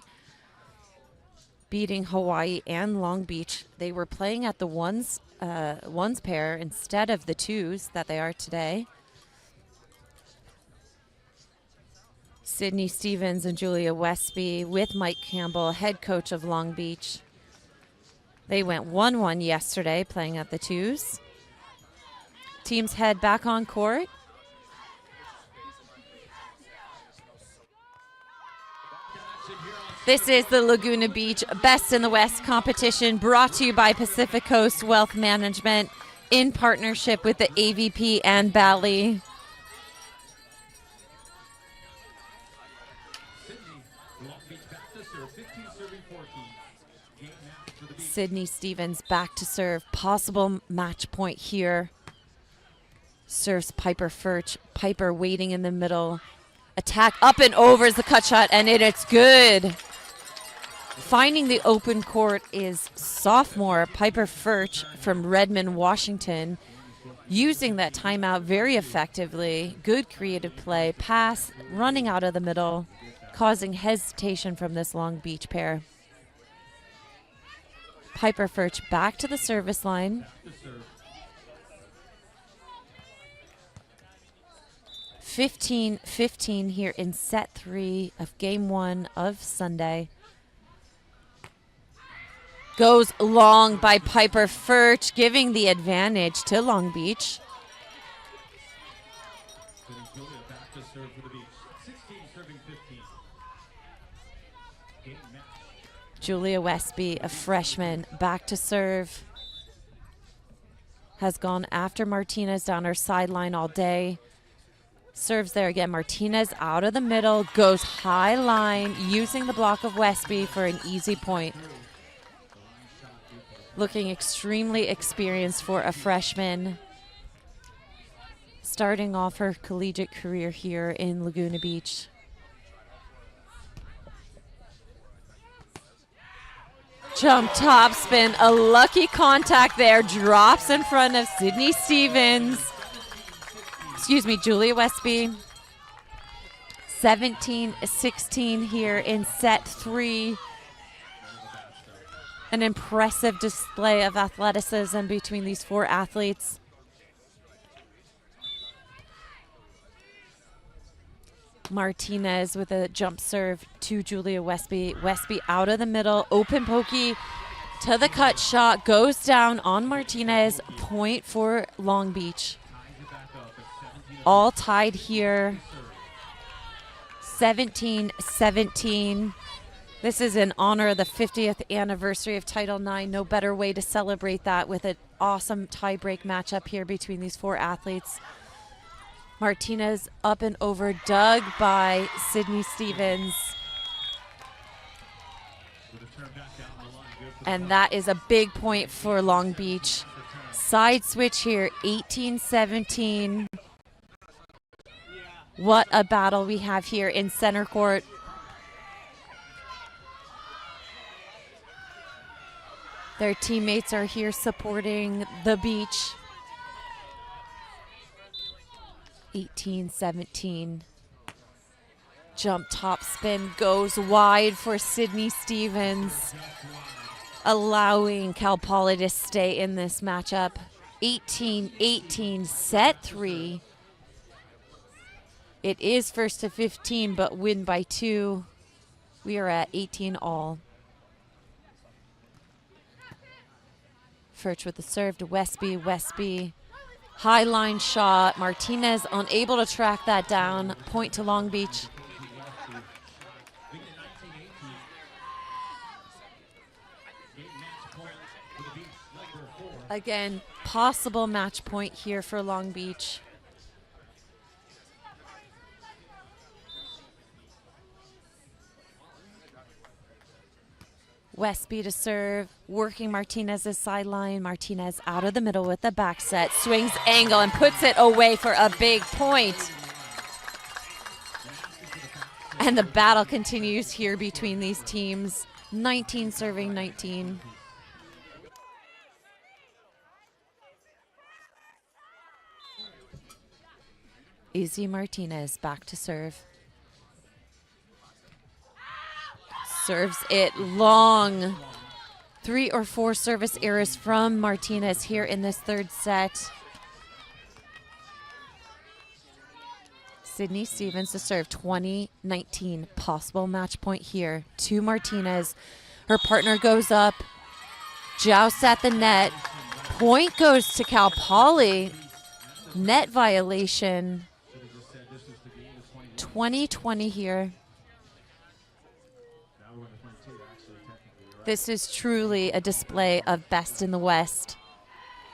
beating Hawaii and Long Beach. They were playing at the ones pair instead of the twos that they are today. Sydney Stevens and Julia Westby with Mike Campbell, head coach of Long Beach. They went 1-1 yesterday playing at the twos. Teams head back on court. This is the Laguna Beach Best in the West competition, brought to you by Pacific Coast Wealth Management in partnership with the AVP and Bally. Sydney Stevens back to serve. Possible match point here. Serves Piper Furch. Piper waiting in the middle. Attack up and over is the cut shot, and it's good. Finding the open court is sophomore Piper Furch from Redmond, Washington. Using that timeout very effectively. Good creative play. Pass running out of the middle, causing hesitation from this Long Beach pair. Piper Furch back to the service line. 15-15 here in set 3 of game 1 of Sunday. Goes long by Piper Furch, giving the advantage to Long Beach. Julia Westby, a freshman, back to serve. Has gone after Martinez down her sideline all day. Serves there again. Martinez out of the middle, goes high line, using the block of Westby for an easy point. Looking extremely experienced for a freshman. Starting off her collegiate career here in Laguna Beach. Jump top spin, a lucky contact there, drops in front of Sydney Stevens. Excuse me, Julia Westby. 17-16 here in set 3. An impressive display of athleticism between these 4 athletes. Martinez with a jump serve to Julia Westby. Westby out of the middle, open pokey to the cut shot, goes down on Martinez. Point for Long Beach. All tied here. 17-17. This is in honor of the 50th anniversary of Title IX. No better way to celebrate that with an awesome tie-break matchup here between these 4 athletes. Martinez up and over, dug by Sydney Stevens. And that is a big point for Long Beach. Side switch here, 18-17. What a battle we have here in center court. Their teammates are here supporting the Beach. 18-17. Jump top spin goes wide for Sydney Stevens, allowing Cal Poly to stay in this matchup. 18-18, set 3. It is first to 15, but win by 2. We are at 18 all. Furch with the serve to Westby. Westby. High line shot. Martinez unable to track that down. Point to Long Beach. Again, possible match point here for Long Beach. Westby to serve, working Martinez's sideline. Martinez out of the middle with the back set, swings angle and puts it away for a big point. And the battle continues here between these teams. 19 serving 19. Izzy Martinez back to serve. Serves it long. 3 or 4 service errors from Martinez here in this third set. Sydney Stevens to serve. 20-19. Possible match point here to Martinez. Her partner goes up. Jousts at the net. Point goes to Cal Poly. Net violation. 20-20 here. This is truly a display of best in the West.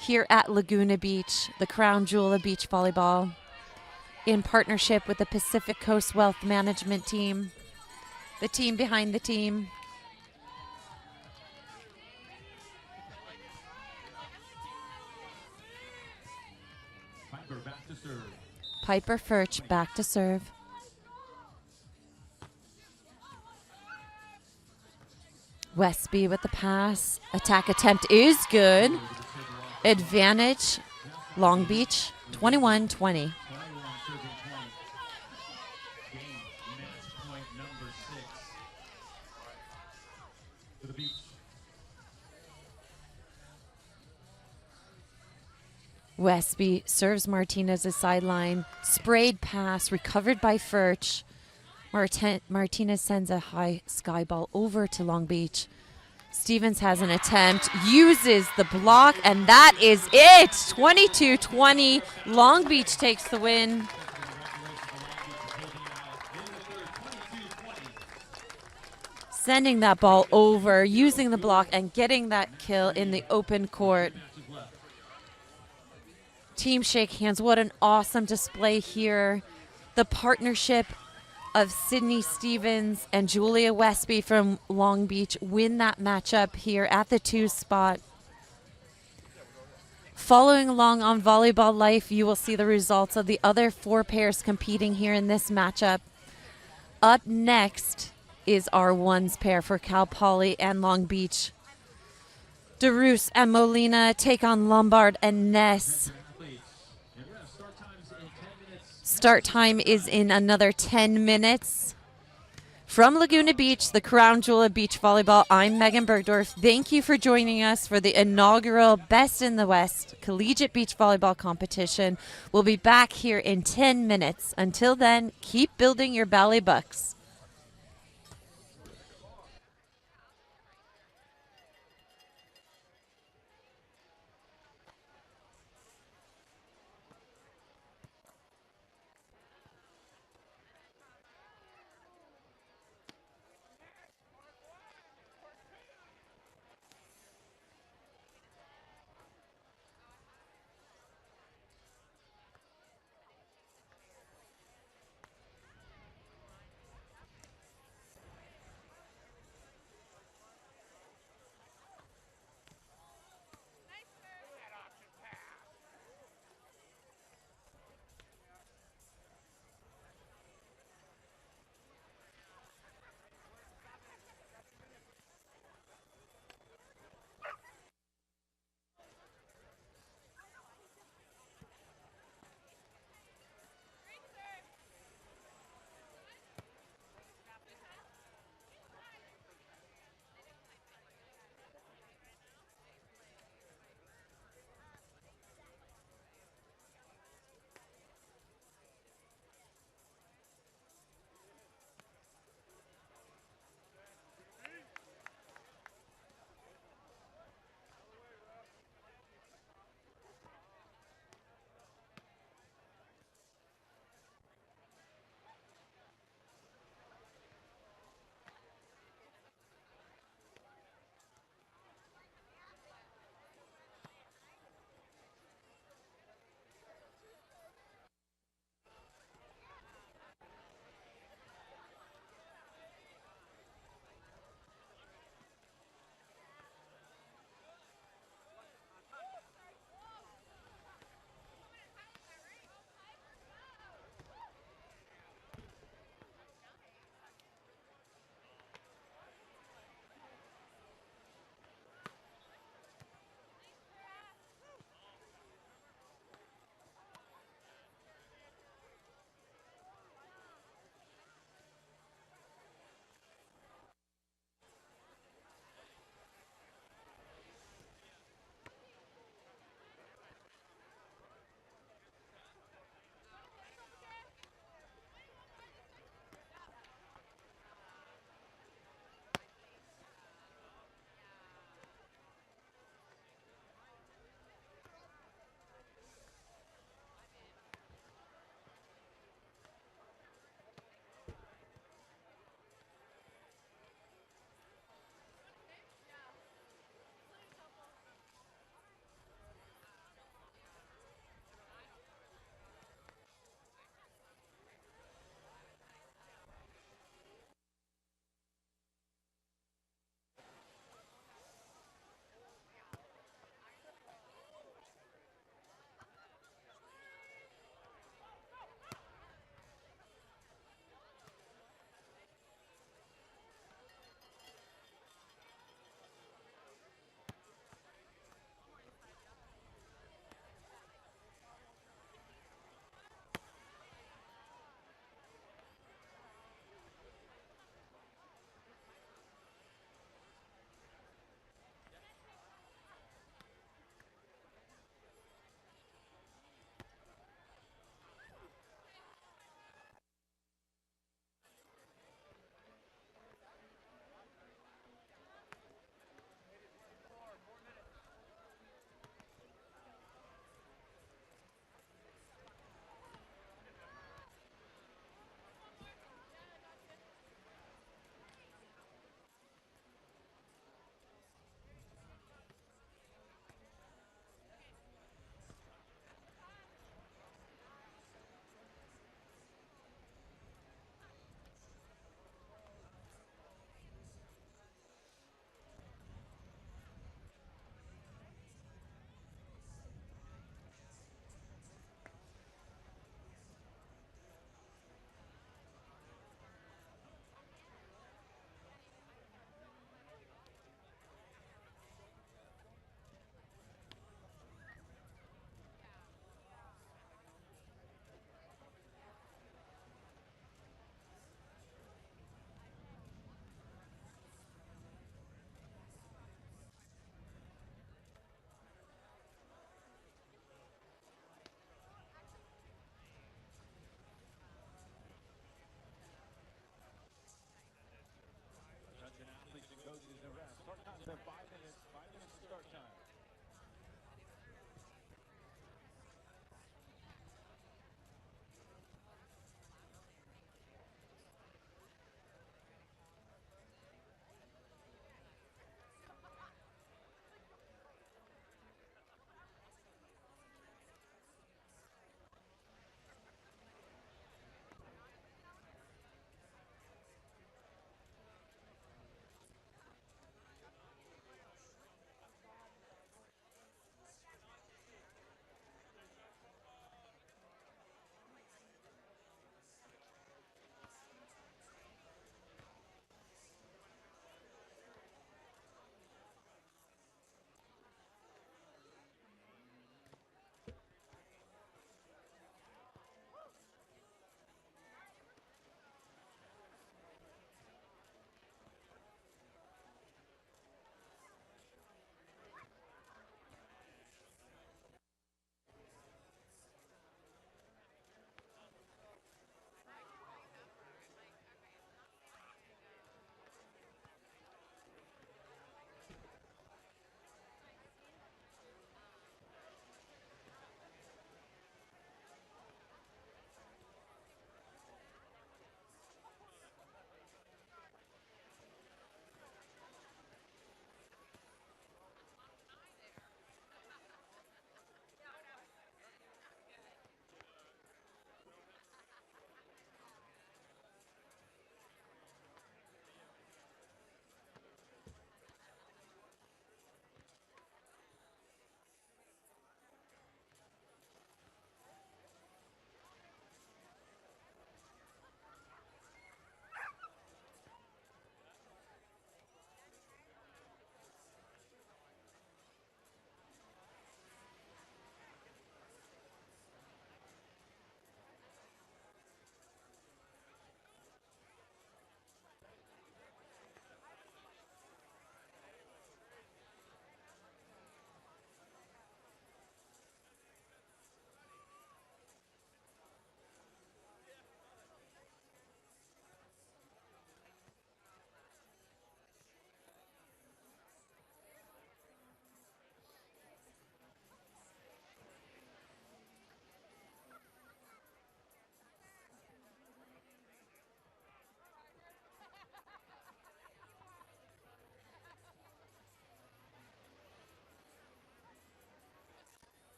Here at Laguna Beach, the crown jewel of beach volleyball, in partnership with the Pacific Coast Wealth Management Team, the team behind the team. Piper back to serve. Piper Furch back to serve. Westby with the pass. Attack attempt is good. Advantage, Long Beach, 21-20. 21 serving 20. Game match point number 6 for the Beach. Westby serves Martinez's sideline. Sprayed pass, recovered by Furch. Martinez sends a high sky ball over to Long Beach. Stevens has an attempt, uses the block, and that is it. 22-20. Long Beach takes the win. Sending that ball over, using the block, and getting that kill in the open court. Team shake hands. What an awesome display here. The partnership of Sydney Stevens and Julia Westby from Long Beach win that matchup here at the 2 spot. Following along on Volleyball Life, you will see the results of the other 4 pairs competing here in this matchup. Up next is our ones pair for Cal Poly and Long Beach. DeRoos and Molina take on Lombard and Ness. Start time is in another 10 minutes. From Laguna Beach, the crown jewel of beach volleyball, I'm Megan Bergdorf. Thank you for joining us for the inaugural Best in the West Collegiate Beach Volleyball Competition. We'll be back here in 10 minutes. Until then, keep building your Bally Bucks.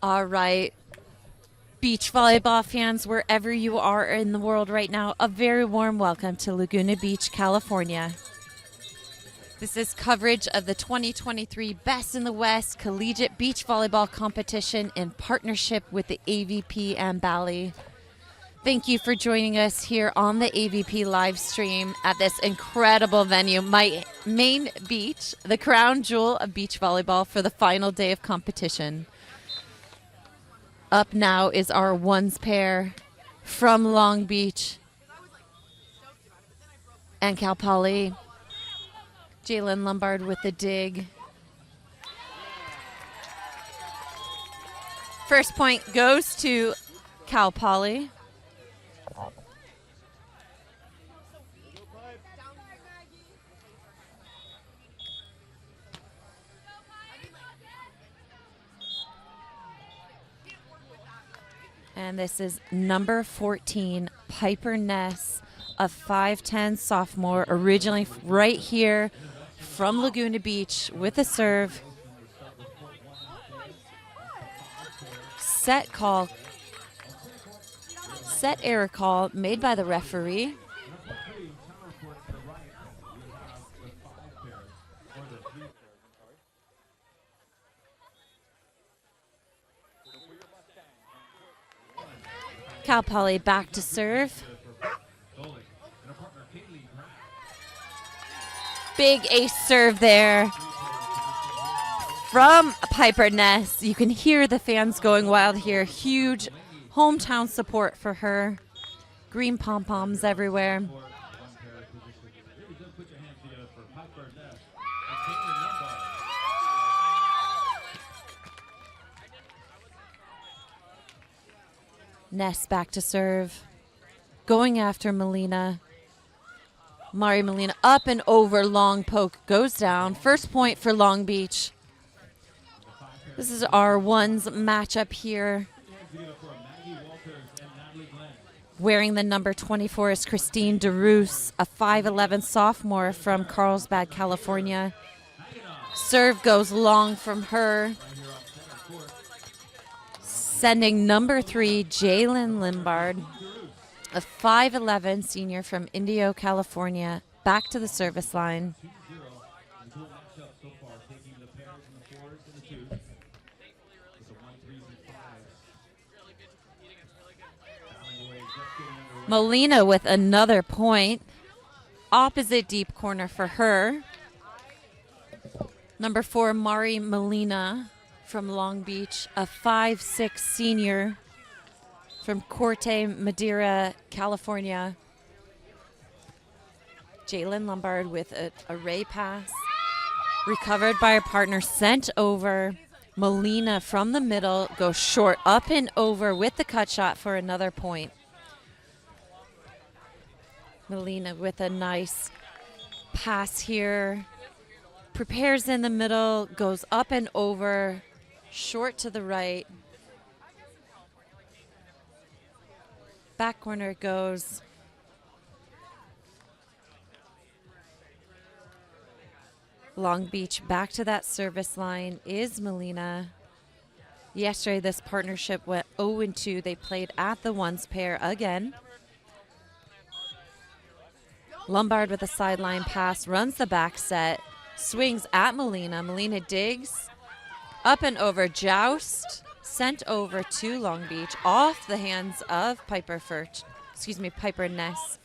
All right. Beach volleyball fans, wherever you are in the world right now, a very warm welcome to Laguna Beach, California. This is coverage of the 2023 Best in the West Collegiate Beach Volleyball Competition in partnership with the AVP and Bally. Thank you for joining us here on the AVP live stream at this incredible venue, my main beach, the crown jewel of beach volleyball for the final day of competition. Up now is our ones pair from Long Beach and Cal Poly. Jalen Lombard with the dig. First point goes to Cal Poly. And this is number 14, Piper Ness, a 5'10 sophomore, originally right here from Laguna Beach with a serve. Set error call made by the referee. Cal Poly back to serve. Big ace serve there from Piper Ness. You can hear the fans going wild here. Huge hometown support for her. Green pom-poms everywhere. Ness back to serve. Going after Molina. Mari Molina up and over, long poke goes down. First point for Long Beach. This is our ones matchup here. Wearing the number 24 is Christine DeRoos, a 5'11 sophomore from Carlsbad, California. Serve goes long from her. Sending number 3, Jalen Lombard, a 5'11 senior from Indio, California, back to the service line. Molina with another point. Opposite deep corner for her. Number 4, Mari Molina from Long Beach, a 5'6 senior from Corte Madera, California. Jalen Lombard with a ray pass. Recovered by her partner, sent over. Molina from the middle, goes short, up and over with the cut shot for another point. Molina with a nice pass here. Prepares in the middle, goes up and over, short to the right. Back corner it goes. Long Beach back to that service line is Molina. Yesterday this partnership went 0-2. They played at the ones pair again. Lombard with a sideline pass, runs the back set, swings at Molina. Molina digs, up and over, joust, sent over to Long Beach, off the hands of Piper Ness.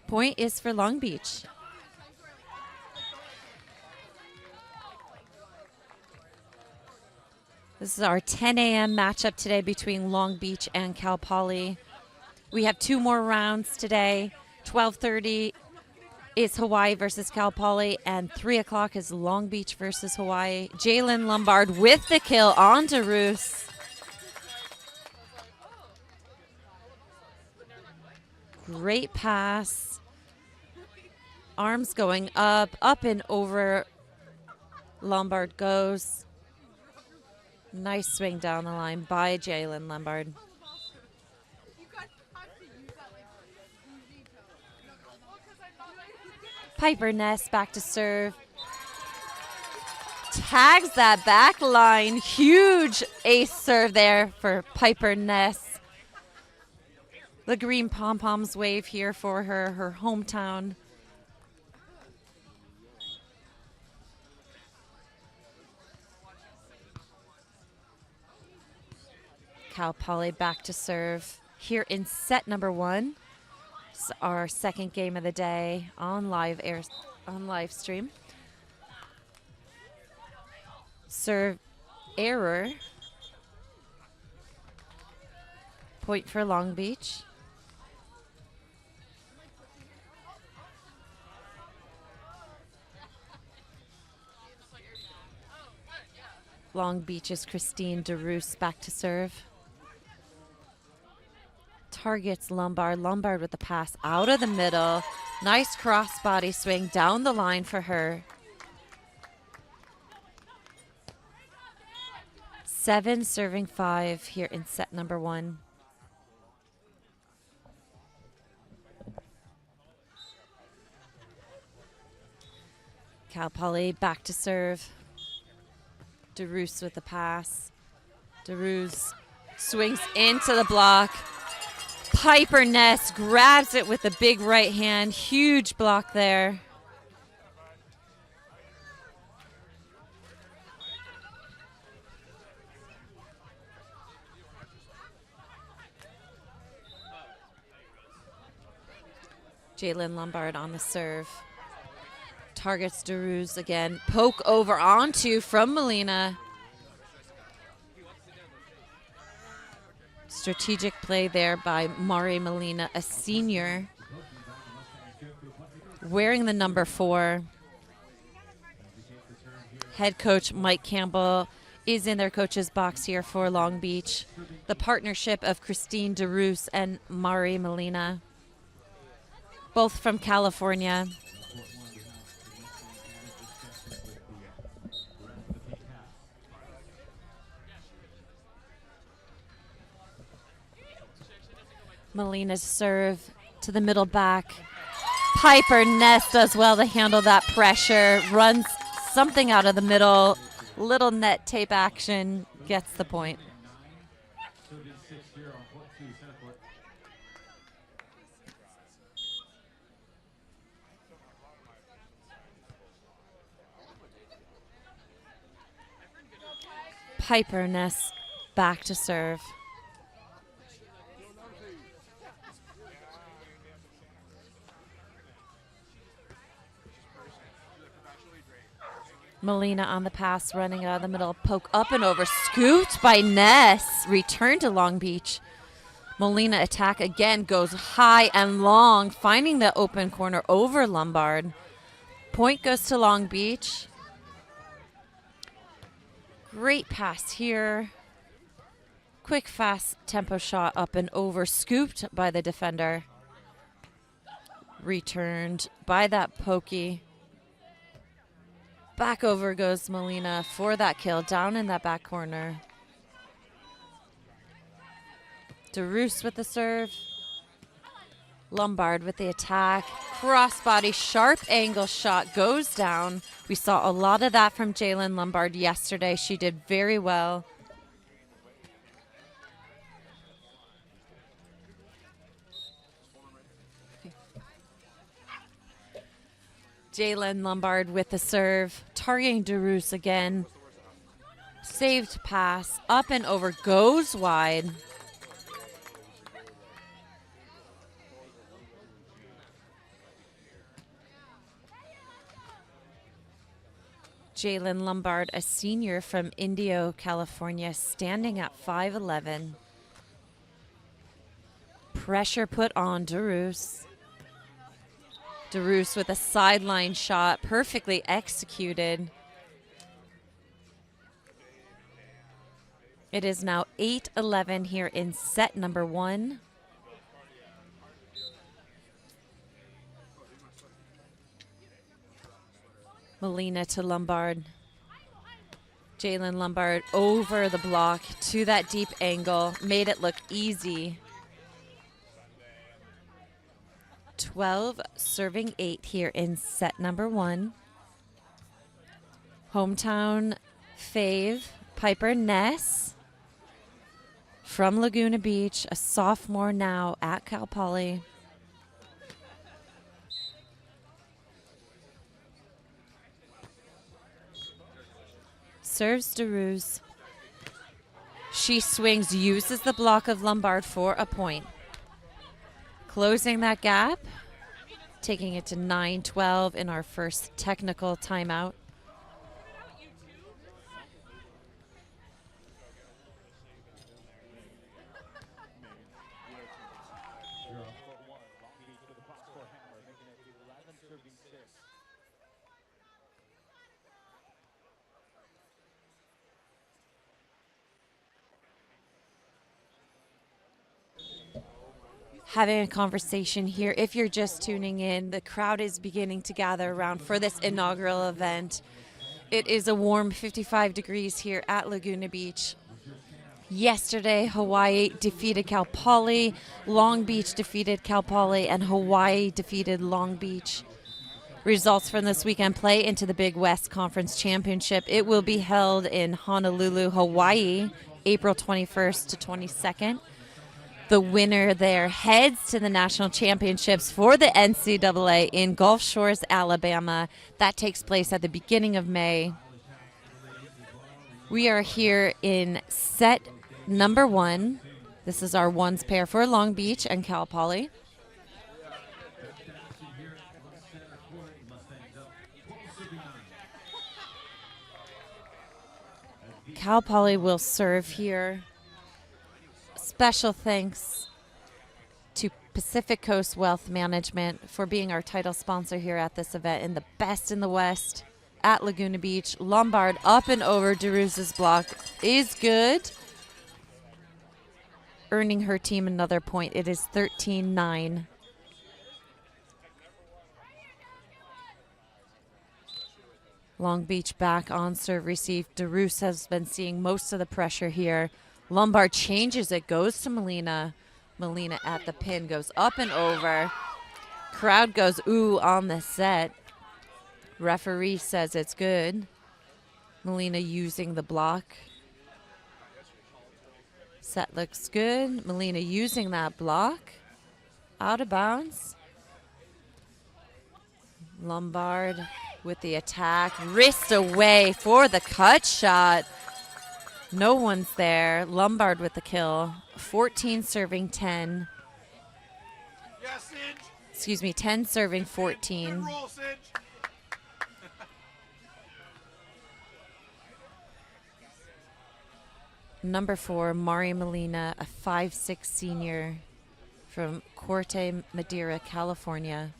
Point is for Long Beach. This is our 10 a.m. matchup today between Long Beach and Cal Poly. We have 2 more rounds today. 12:30 is Hawaii versus Cal Poly, and 3 o'clock is Long Beach versus Hawaii. Jalen Lombard with the kill on DeRoos. Great pass. Arms going up and over. Lombard goes. Nice swing down the line by Jalen Lombard. Piper Ness back to serve. tags that back line. Huge ace serve there for Piper Ness. The green pom-poms wave here for her hometown. Cal Poly back to serve here in set number 1. It's our second game of the day on live stream. Serve error. Point for Long Beach. Long Beach's Christine DeRoos back to serve. Targets Lombard. Lombard with the pass out of the middle. Nice crossbody swing down the line for her. 7 serving 5 here in set number 1. Cal Poly back to serve. DeRoos with the pass. DeRoos swings into the block. Piper Ness grabs it with a big right hand. Huge block there. Jalen Lombard on the serve. Targets DeRoos again. Poke over onto from Molina. Strategic play there by Mari Molina, a senior, wearing the number 4. Head coach Mike Campbell is in their coach's box here for Long Beach. The partnership of Christine DeRoos and Mari Molina, both from California. Molina's serve to the middle back. Piper Ness does well to handle that pressure. Runs something out of the middle. Little net tape action. Gets the point. Piper Ness back to serve. Molina on the pass, running out of the middle, poke up and over, scooped by Ness, return to Long Beach. Molina attack again, goes high and long, finding the open corner over Lombard. Point goes to Long Beach. Great pass here. Quick, fast tempo shot up and over, scooped by the defender. Returned by that pokey. Back over goes Molina for that kill, down in that back corner. DeRoos with the serve. Lombard with the attack. Crossbody, sharp angle shot goes down. We saw a lot of that from Jalen Lombard yesterday. She did very well. Jalen Lombard with the serve, targeting DeRoos again. Saved pass, up and over, goes wide. Jalen Lombard, a senior from Indio, California, standing at 5'11". Pressure put on DeRoos. DeRoos with a sideline shot, perfectly executed. It is now 8-11 here in set number 1. Molina to Lombard. Jalen Lombard over the block to that deep angle, made it look easy. 12 serving 8 here in set number 1. Hometown fave, Piper Ness from Laguna Beach, a sophomore now at Cal Poly. Serves DeRuse. She swings, uses the block of Lombard for a point. Closing that gap, taking it to 9-12 in our first technical timeout. Having a conversation here. If you're just tuning in, the crowd is beginning to gather around for this inaugural event. It is a warm 55 degrees here at Laguna Beach. Yesterday, Hawaii defeated Cal Poly, Long Beach defeated Cal Poly, and Hawaii defeated Long Beach. Results from this weekend play into the Big West Conference Championship. It will be held in Honolulu, Hawaii, April 21st to 22nd. The winner there heads to the national championships for the NCAA in Gulf Shores, Alabama. That takes place at the beginning of May. We are here in set number 1. This is our ones pair for Long Beach and Cal Poly. Cal Poly will serve here. Special thanks to Pacific Coast Wealth Management for being our title sponsor here at this event, and the best in the West at Laguna Beach. Lombard up and over DeRuse's block is good, earning her team another point. It is 13-9. Long Beach back on serve receive. DeRuse has been seeing most of the pressure here. Lombard changes it, goes to Molina. Molina at the pin, goes up and over. Crowd goes ooh on the set. Referee says it's good. Molina using the block. Set looks good. Molina using that block. Out of bounds. Lombard with the attack. Wrist away for the cut shot. No one's there. Lombard with the kill. 14 serving 10. Excuse me, 10 serving 14. Number 4, Mari Molina, a 5'6" senior from Corte Madera, California.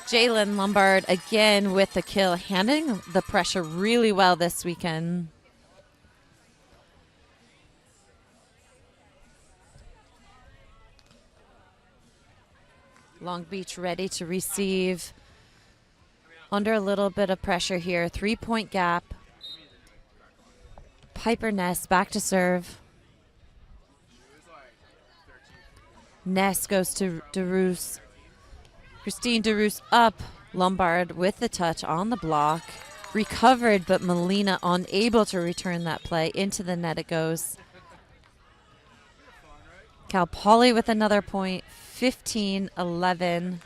Jalen Lombard again with the kill, handling the pressure really well this weekend. Long Beach ready to receive. Under a little bit of pressure here. 3-point gap. Piper Ness back to serve. Ness goes to DeRuse. Christine DeRuse up. Lombard with the touch on the block. Recovered, but Molina unable to return that play. Into the net it goes. Cal Poly with another point. 15-11.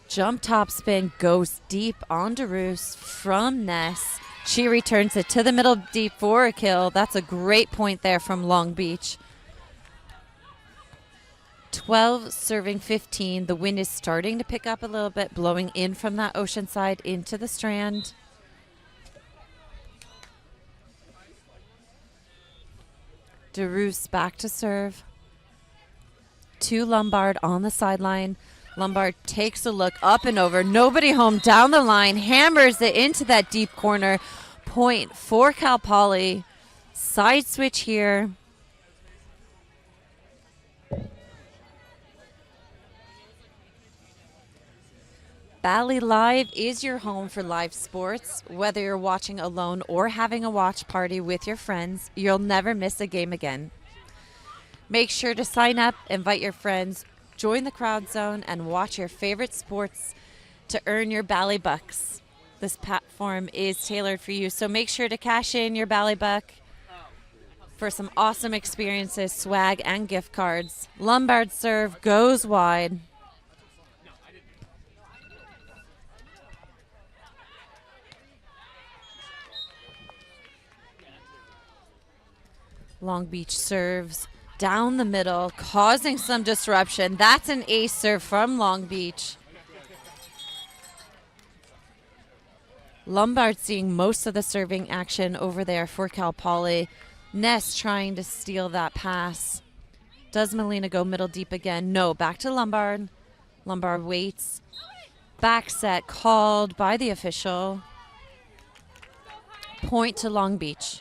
Jump top spin goes deep on DeRuse from Ness. She returns it to the middle deep for a kill. That's a great point there from Long Beach. 12 serving 15. The wind is starting to pick up a little bit, blowing in from that ocean side into the Strand. DeRuse back to serve. To Lombard on the sideline. Lombard takes a look up and over. Nobody home down the line. Hammers it into that deep corner. Point for Cal Poly. Side switch here. Bally Live is your home for live sports. Whether you're watching alone or having a watch party with your friends, you'll never miss a game again. Make sure to sign up, invite your friends, join the crowd zone, and watch your favorite sports to earn your Bally Bucks. This platform is tailored for you, so make sure to cash in your Bally Buck for some awesome experiences, swag, and gift cards. Lombard serve goes wide. Long Beach serves down the middle, causing some disruption. That's an ace serve from Long Beach. Lombard seeing most of the serving action over there for Cal Poly. Ness trying to steal that pass. Does Melina go middle deep again? No, back to Lombard. Lombard waits. Back set called by the official. Point to Long Beach.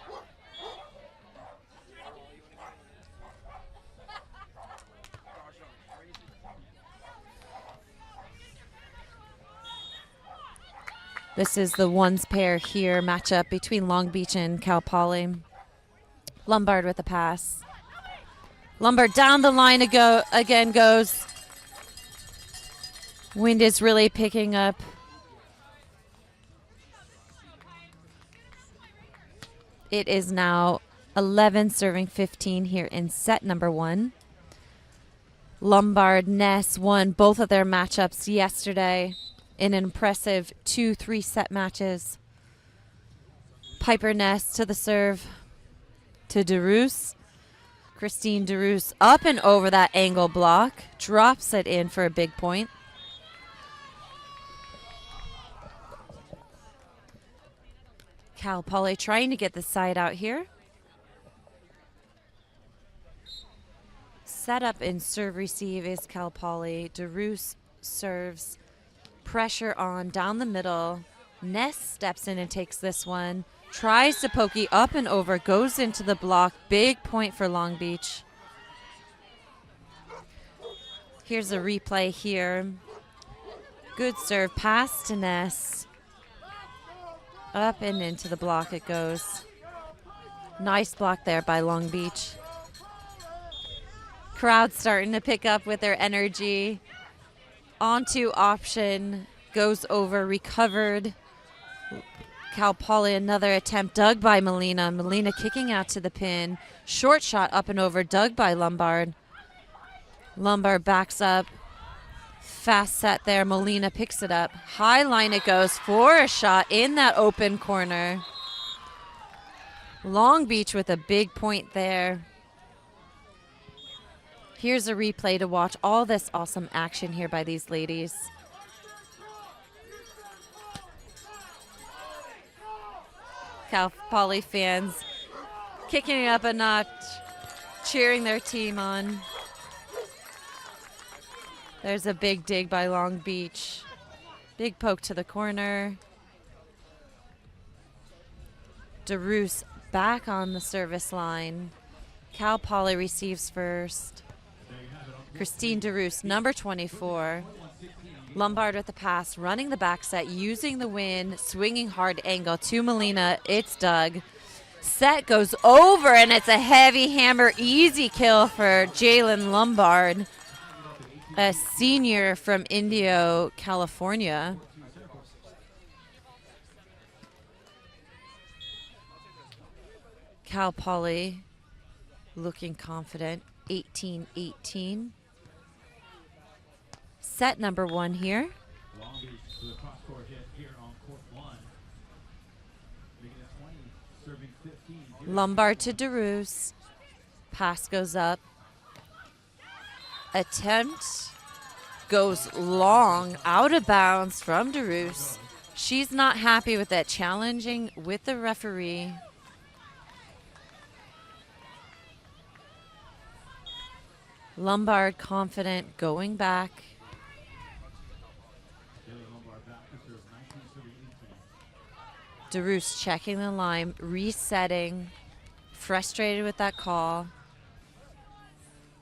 This is the ones pair here matchup between Long Beach and Cal Poly. Lombard with the pass. Lombard down the line again goes. Wind is really picking up. It is now 11 serving 15 here in set number 1. Lombard, Ness won both of their matchups yesterday in an impressive 2-3 set matches. Piper Ness to the serve to DeRoos. Christine DeRoos up and over that angle block. Drops it in for a big point. Cal Poly trying to get the side out here. Set up in serve receive is Cal Poly. DeRoos serves. Pressure on down the middle. Ness steps in and takes this one. Tries to pokey up and over. Goes into the block. Big point for Long Beach. Here's a replay here. Good serve. Pass to Ness. Up and into the block it goes. Nice block there by Long Beach. Crowd starting to pick up with their energy. Onto option, goes over, recovered. Cal Poly, another attempt, dug by Melina. Melina kicking out to the pin. Short shot up and over, dug by Lombard. Lombard backs up. Fast set there, Melina picks it up. High line it goes for a shot in that open corner. Long Beach with a big point there. Here's a replay to watch all this awesome action here by these ladies. Cal Poly fans kicking it up a notch, cheering their team on. There's a big dig by Long Beach. Big poke to the corner. DeRoos back on the service line. Cal Poly receives first. Christine DeRoos, number 24. Lombard with the pass, running the back set, using the wind, swinging hard angle to Melina. It's dug. Set goes over, and it's a heavy hammer. Easy kill for Jalen Lombard, a senior from Indio, California. Cal Poly looking confident, 18-18. Set number 1 here. Long Beach with a cross-court hit here on court 1. Making it 20, serving 15. Lombard to DeRoos. Pass goes up. Attempt goes long, out of bounds from DeRoos. She's not happy with that, challenging with the referee. Lombard confident, going back. DeRoos checking the line, resetting, frustrated with that call.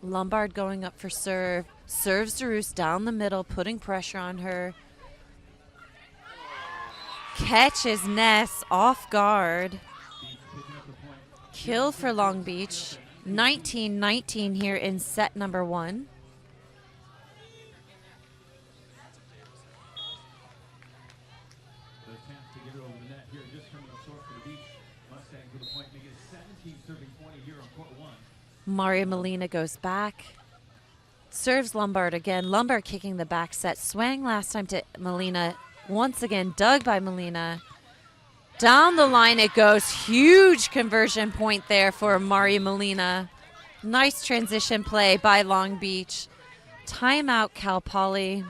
Lombard going up for serve. Serves DeRoos down the middle, putting pressure on her. catches Ness off guard. Kill for Long Beach. 19-19 here in set number 1. The attempt to get it over the net here, just coming up short for the Beach Mustangs with a point, making it 17-20 here on court 1. Mario Molina goes back. Serves Lombard again. Lombard kicking the back set. Swang last time to Molina. Once again, dug by Molina. Down the line it goes. Huge conversion point there for Mario Molina. Nice transition play by Long Beach. Timeout Cal Poly.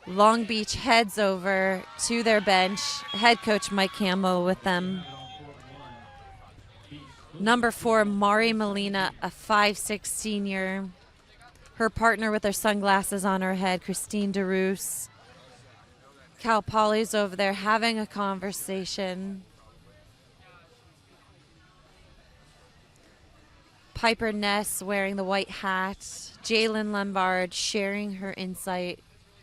Long Beach heads over to their bench. Head coach Mike Campbell with them. Number 4, Mari Molina, a 5'6" senior. Her partner with her sunglasses on her head, Christine DeRoos. Cal Poly's over there having a conversation. Piper Ness wearing the white hat. Jalen Lombard sharing her insight,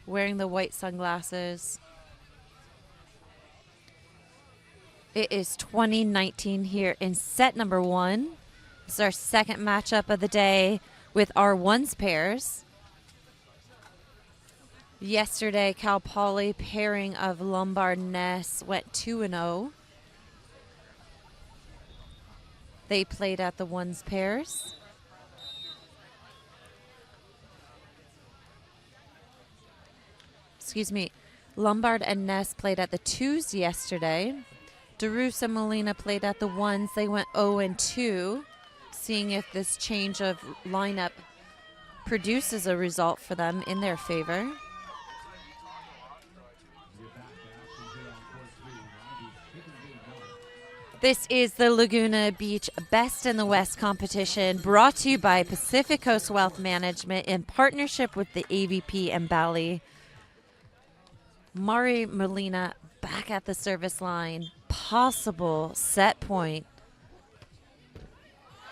wearing the white sunglasses. It is 20-19 here in set number 1. This is our second matchup of the day with our ones pairs. Yesterday, Cal Poly pairing of Lombard Ness went 2-0. They played at the ones pairs. Excuse me. Lombard and Ness played at the twos yesterday. DeRoos and Molina played at the ones. They went 0-2, seeing if this change of lineup produces a result for them in their favor. This is the Laguna Beach Best in the West competition, brought to you by Pacific Coast Wealth Management in partnership with the AVP and Bally. Mari Molina back at the service line. Possible set point.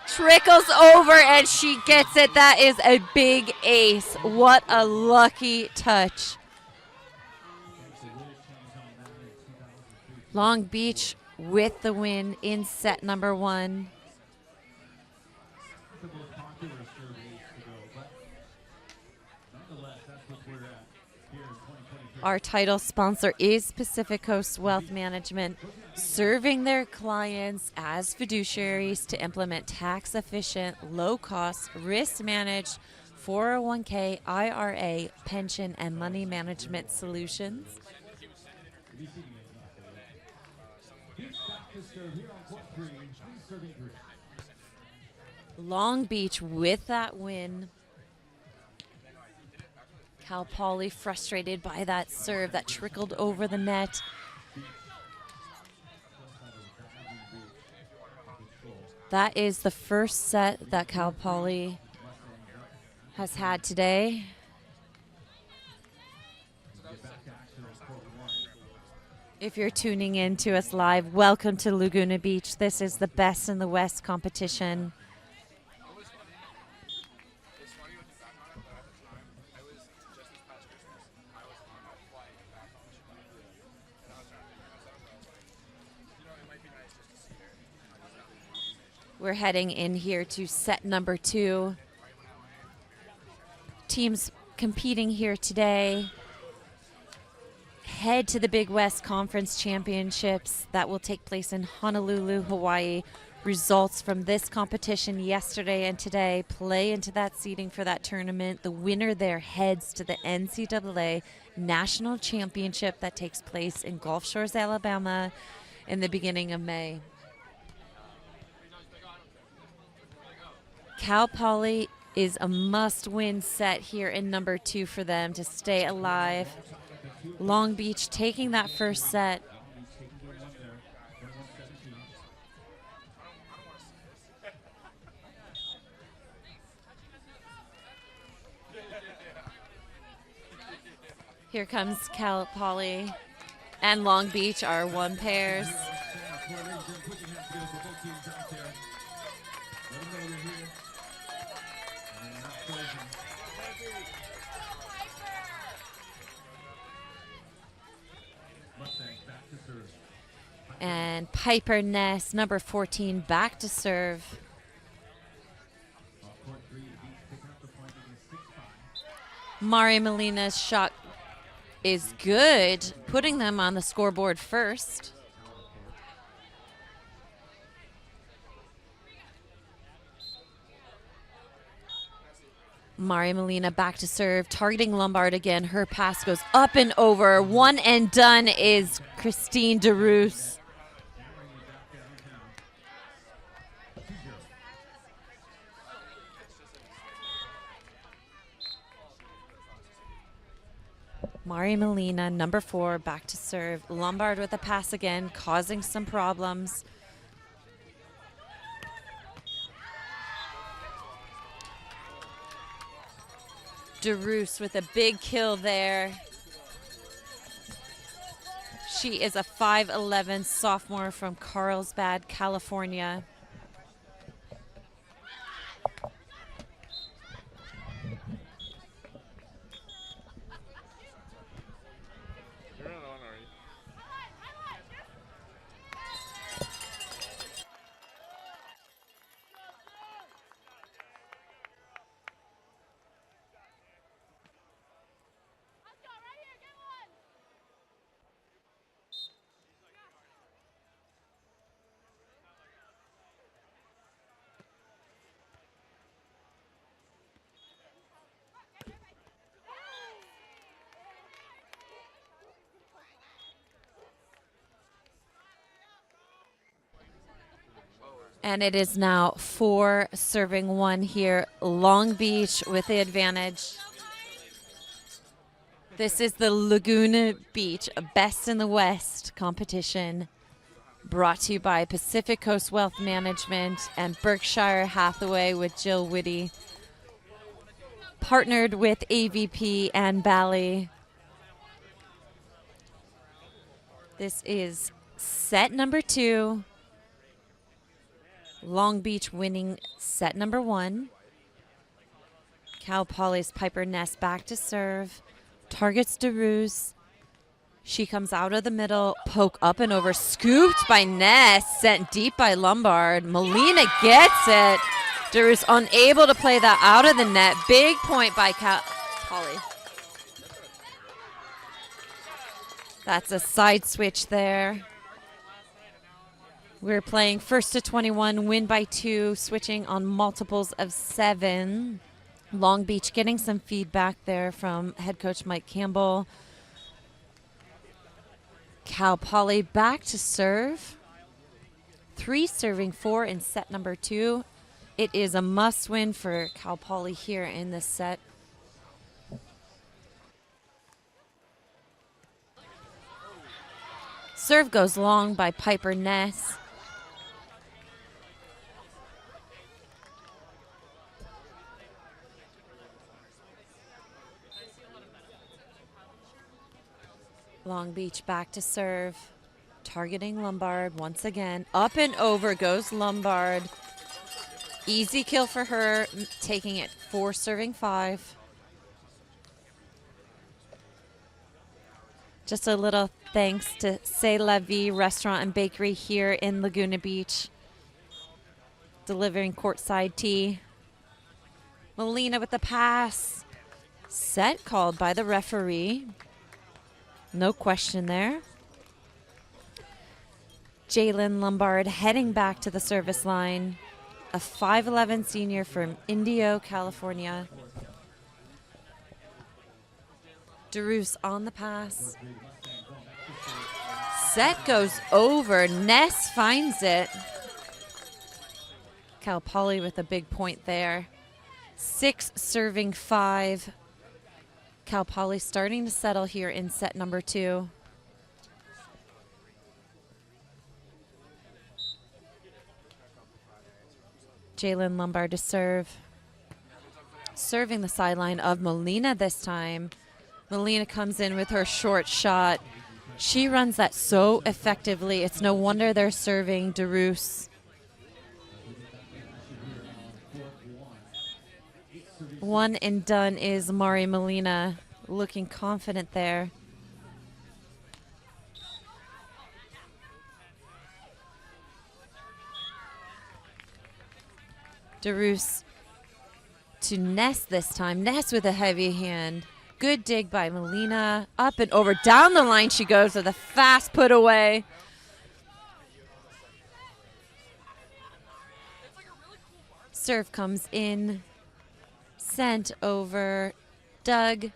Trickles over and she gets it. That is a big ace. What a lucky touch. Long Beach with the win in set number 1. Our title sponsor is Pacific Coast Wealth Management, serving their clients as fiduciaries to implement tax-efficient, low-cost, risk-managed 401k, IRA, pension, and money management solutions. Long Beach with that win. Cal Poly frustrated by that serve that trickled over the net. That is the first set that Cal Poly has had today. If you're tuning in to us live, welcome to Laguna Beach. This is the Best in the West competition. We're heading in here to set number 2. Teams competing here today head to the Big West Conference Championships that will take place in Honolulu, Hawaii. Results from this competition yesterday and today play into that seeding for that tournament. The winner there heads to the NCAA National Championship that takes place in Gulf Shores, Alabama in the beginning of May. Cal Poly is a must-win set here in number 2 for them to stay alive. Long Beach taking that first set. Here comes Cal Poly and Long Beach, our one pairs. And Piper Ness, number 14, back to serve. Mari Molina's shot is good, putting them on the scoreboard first. Mari Molina back to serve, targeting Lombard again. Her pass goes up and over. One and done is Christine DeRoos. Mari Molina, number 4, back to serve. Lombard with a pass again, causing some problems. DeRoos with a big kill there. She is a 5'11" sophomore from Carlsbad, California. And it is now 4 serving 1 here. Long Beach with the advantage. This is the Laguna Beach Best in the West competition, brought to you by Pacific Coast Wealth Management and Berkshire Hathaway with Jill Whitty. Partnered with AVP and Bally. This is set number 2. Long Beach winning set number 1. Cal Poly's Piper Ness back to serve. Targets DeRoos. She comes out of the middle. Poke up and over. Scooped by Ness. Sent deep by Lombard. Molina gets it. DeRoos unable to play that out of the net. Big point by Cal Poly. That's a side switch there. We're playing first to 21, win by 2, switching on multiples of 7. Long Beach getting some feedback there from head coach Mike Campbell. Cal Poly back to serve. 3 serving 4 in set number 2. It is a must win for Cal Poly here in this set. Serve goes long by Piper Ness. Long Beach back to serve, targeting Lombard once again. Up and over goes Lombard. Easy kill for her, taking it 4 serving 5. Just a little thanks to C'est La Vie Restaurant and Bakery here in Laguna Beach, delivering courtside tea. Molina with the pass. Set called by the referee. No question there. Jalen Lombard heading back to the service line. A 5'11" senior from Indio, California. DeRoos on the pass. Set goes over. Ness finds it. Cal Poly with a big point there. 6 serving 5. Cal Poly starting to settle here in set number 2. Jalen Lombard to serve. Serving the sideline of Molina this time. Molina comes in with her short shot. She runs that so effectively. It's no wonder they're serving DeRoos. One and done is Mari Molina, looking confident there. DeRoos to Ness this time. Ness with a heavy hand. Good dig by Melina. Up and over. Down the line she goes with a fast put away. Serve comes in. Sent over. Doug.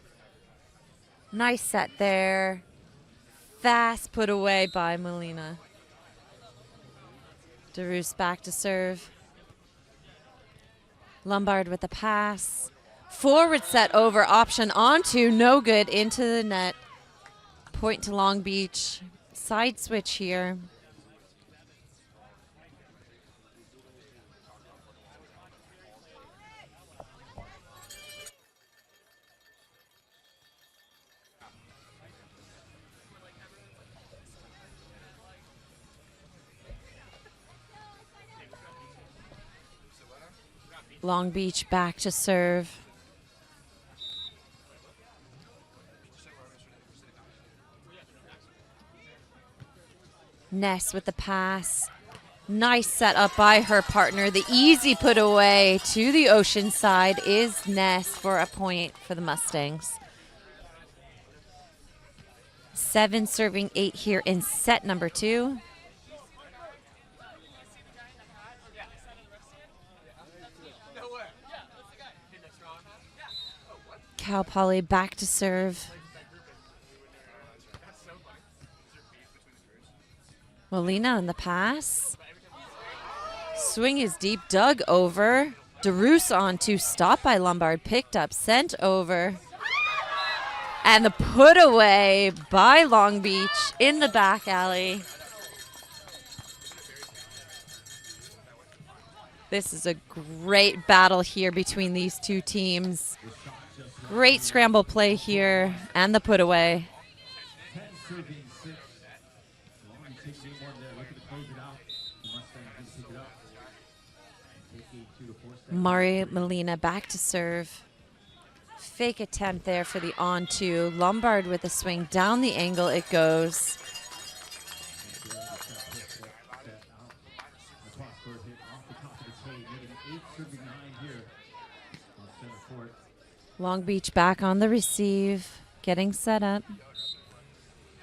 Nice set there. Fast put away by Melina. DeRoos back to serve. Lombard with the pass. Forward set over, option onto, no good, into the net. Point to Long Beach. Side switch here. Long Beach back to serve. Ness with the pass. Nice set up by her partner. The easy put away to the ocean side is Ness for a point for the Mustangs. 7 serving 8 here in set number 2. Cal Poly back to serve. Molina on the pass. Swing is deep. Dug over. DeRoos on to stop by Lombard. Picked up. Sent over. And the put away by Long Beach in the back alley. This is a great battle here between these two teams. Great scramble play here and the put away. Mari Molina back to serve. Fake attempt there for the on-two. Lombard with a swing down the angle. It goes. Long Beach back on the receive. Getting set up.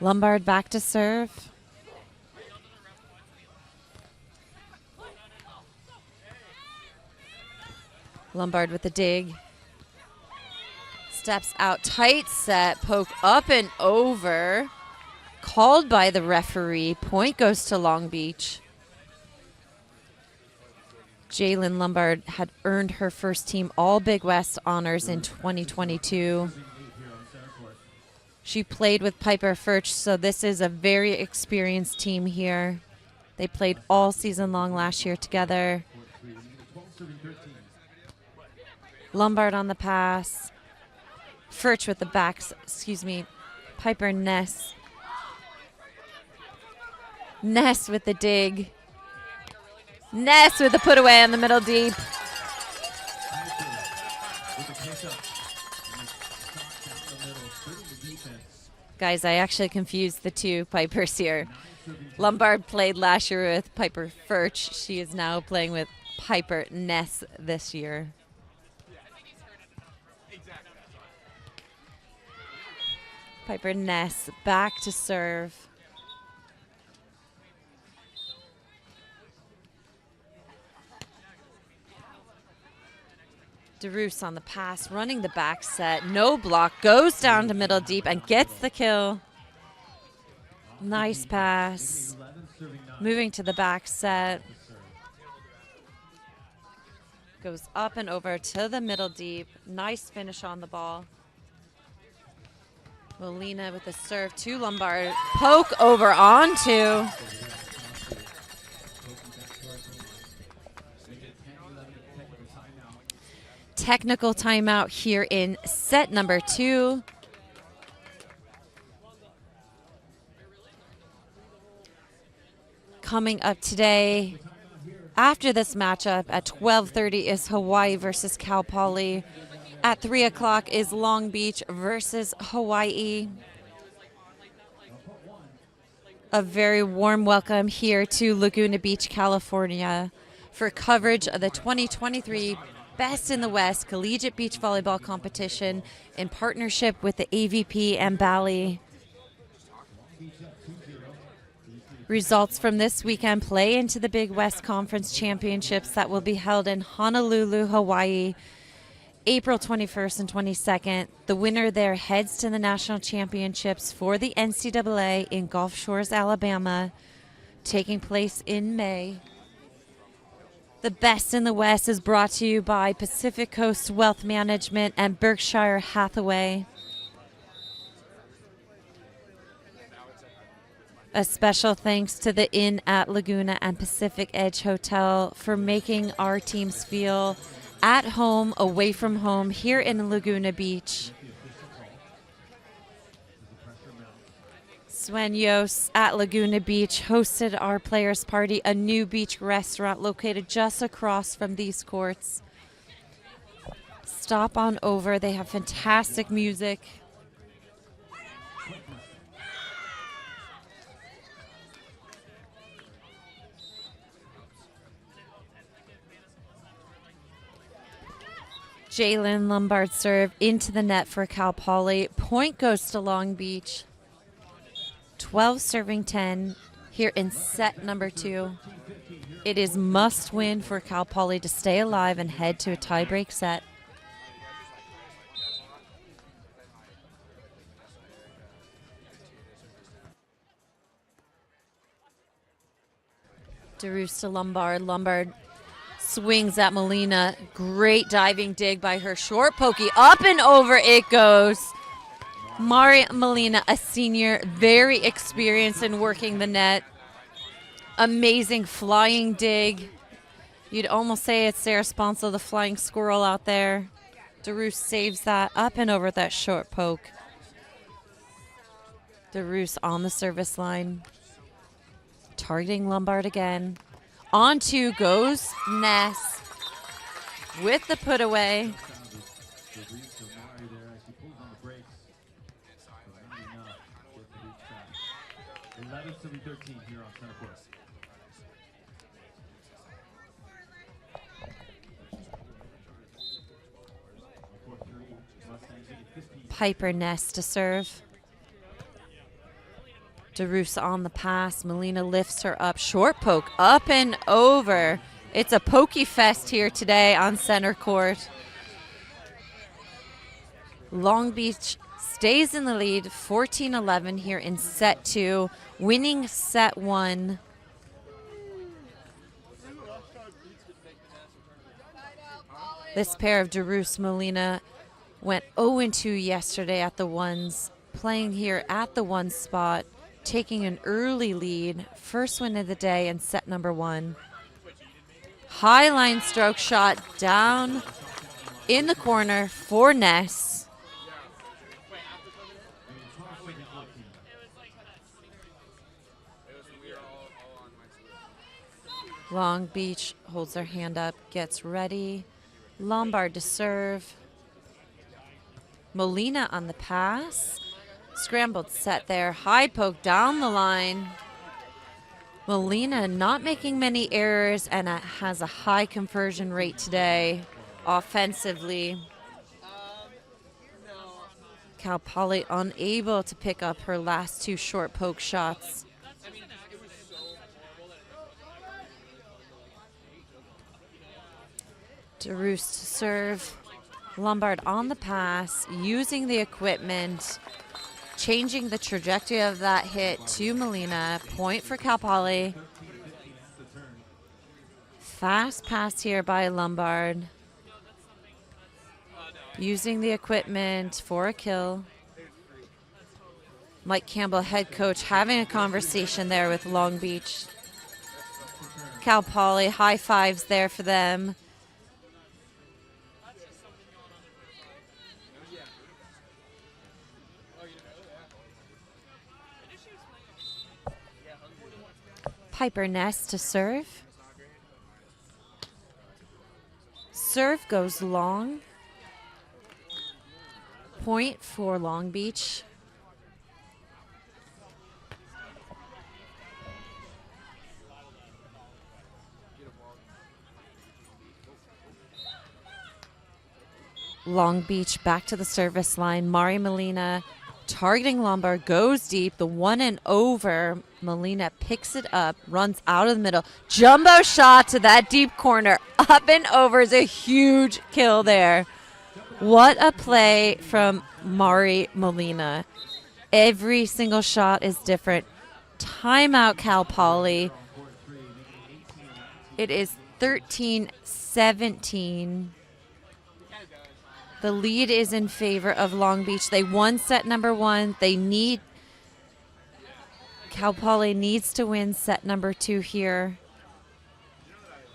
Lombard back to serve. Lombard with the dig. Steps out, tight set, poke up and over. Called by the referee. Point goes to Long Beach. Jalen Lombard had earned her first team All Big West honors in 2022. She played with Piper Furch, so this is a very experienced team here. They played all season long last year together. Lombard on the pass. Furch with the backs, Piper Ness. Ness with the dig. Ness with the put away on the middle deep. Guys, I actually confused the two Pipers here. Lombard played last year with Piper Furch. She is now playing with Piper Ness this year. Piper Ness back to serve. DeRoos on the pass, running the back set. No block, goes down to middle deep and gets the kill. Nice pass. Moving to the back set. Goes up and over to the middle deep. Nice finish on the ball. Molina with the serve to Lombard. Poke over onto. Technical timeout here in set number 2. Coming up today, after this matchup at 12:30 is Hawaii versus Cal Poly. At 3 o'clock is Long Beach versus Hawaii. A very warm welcome here to Laguna Beach, California for coverage of the 2023 Best in the West Collegiate Beach Volleyball Competition in partnership with the AVP and Bally. Results from this weekend play into the Big West Conference Championships that will be held in Honolulu, Hawaii, April 21st and 22nd. The winner there heads to the national championships for the NCAA in Gulf Shores, Alabama, taking place in May. The Best in the West is brought to you by Pacific Coast Wealth Management and Berkshire Hathaway. A special thanks to the Inn at Laguna and Pacific Edge Hotel for making our teams feel at home, away from home, here in Laguna Beach. Sueños at Laguna Beach hosted our players' party, a new beach restaurant located just across from these courts. Stop on over. They have fantastic music. Jalen Lombard serve into the net for Cal Poly. Point goes to Long Beach. 12 serving 10 here in set number 2. It is must win for Cal Poly to stay alive and head to a tiebreak set. DeRoos to Lombard. Lombard swings at Molina. Great diving dig by her. Short pokey. Up and over it goes. Mari Molina, a senior, very experienced in working the net. Amazing flying dig. You'd almost say it's Sarah Sponsel, the flying squirrel out there. DeRoos saves that up and over that short poke. DeRoos on the service line. Targeting Lombard again. On to goes Ness with the put away. 11-13 here on center court. Piper Ness to serve. DeRoos on the pass. Molina lifts her up. Short poke up and over. It's a pokey fest here today on center court. Long Beach stays in the lead 14-11 here in set 2, winning set 1. This pair of DeRoos Molina went 0-2 yesterday at the ones, playing here at the 1 spot, taking an early lead. First win of the day in set number 1. High line stroke shot down in the corner for Ness. Long Beach holds their hand up, gets ready. Lombard to serve. Molina on the pass. Scrambled set there. High poke down the line. Molina not making many errors and has a high conversion rate today offensively. Cal Poly unable to pick up her last 2 short poke shots. DeRoos to serve. Lombard on the pass, using the equipment, changing the trajectory of that hit to Molina. Point for Cal Poly. Fast pass here by Lombard. Using the equipment for a kill. Mike Campbell, head coach, having a conversation there with Long Beach. Cal Poly, high fives there for them. Piper Ness to serve. Serve goes long. Point for Long Beach. Long Beach back to the service line. Mari Molina targeting Lombard, goes deep. The one and over. Molina picks it up, runs out of the middle. Jumbo shot to that deep corner. Up and over is a huge kill there. What a play from Mari Molina. Every single shot is different. Timeout, Cal Poly. It is 13-17. The lead is in favor of Long Beach. They won set number one. Cal Poly needs to win set number two here.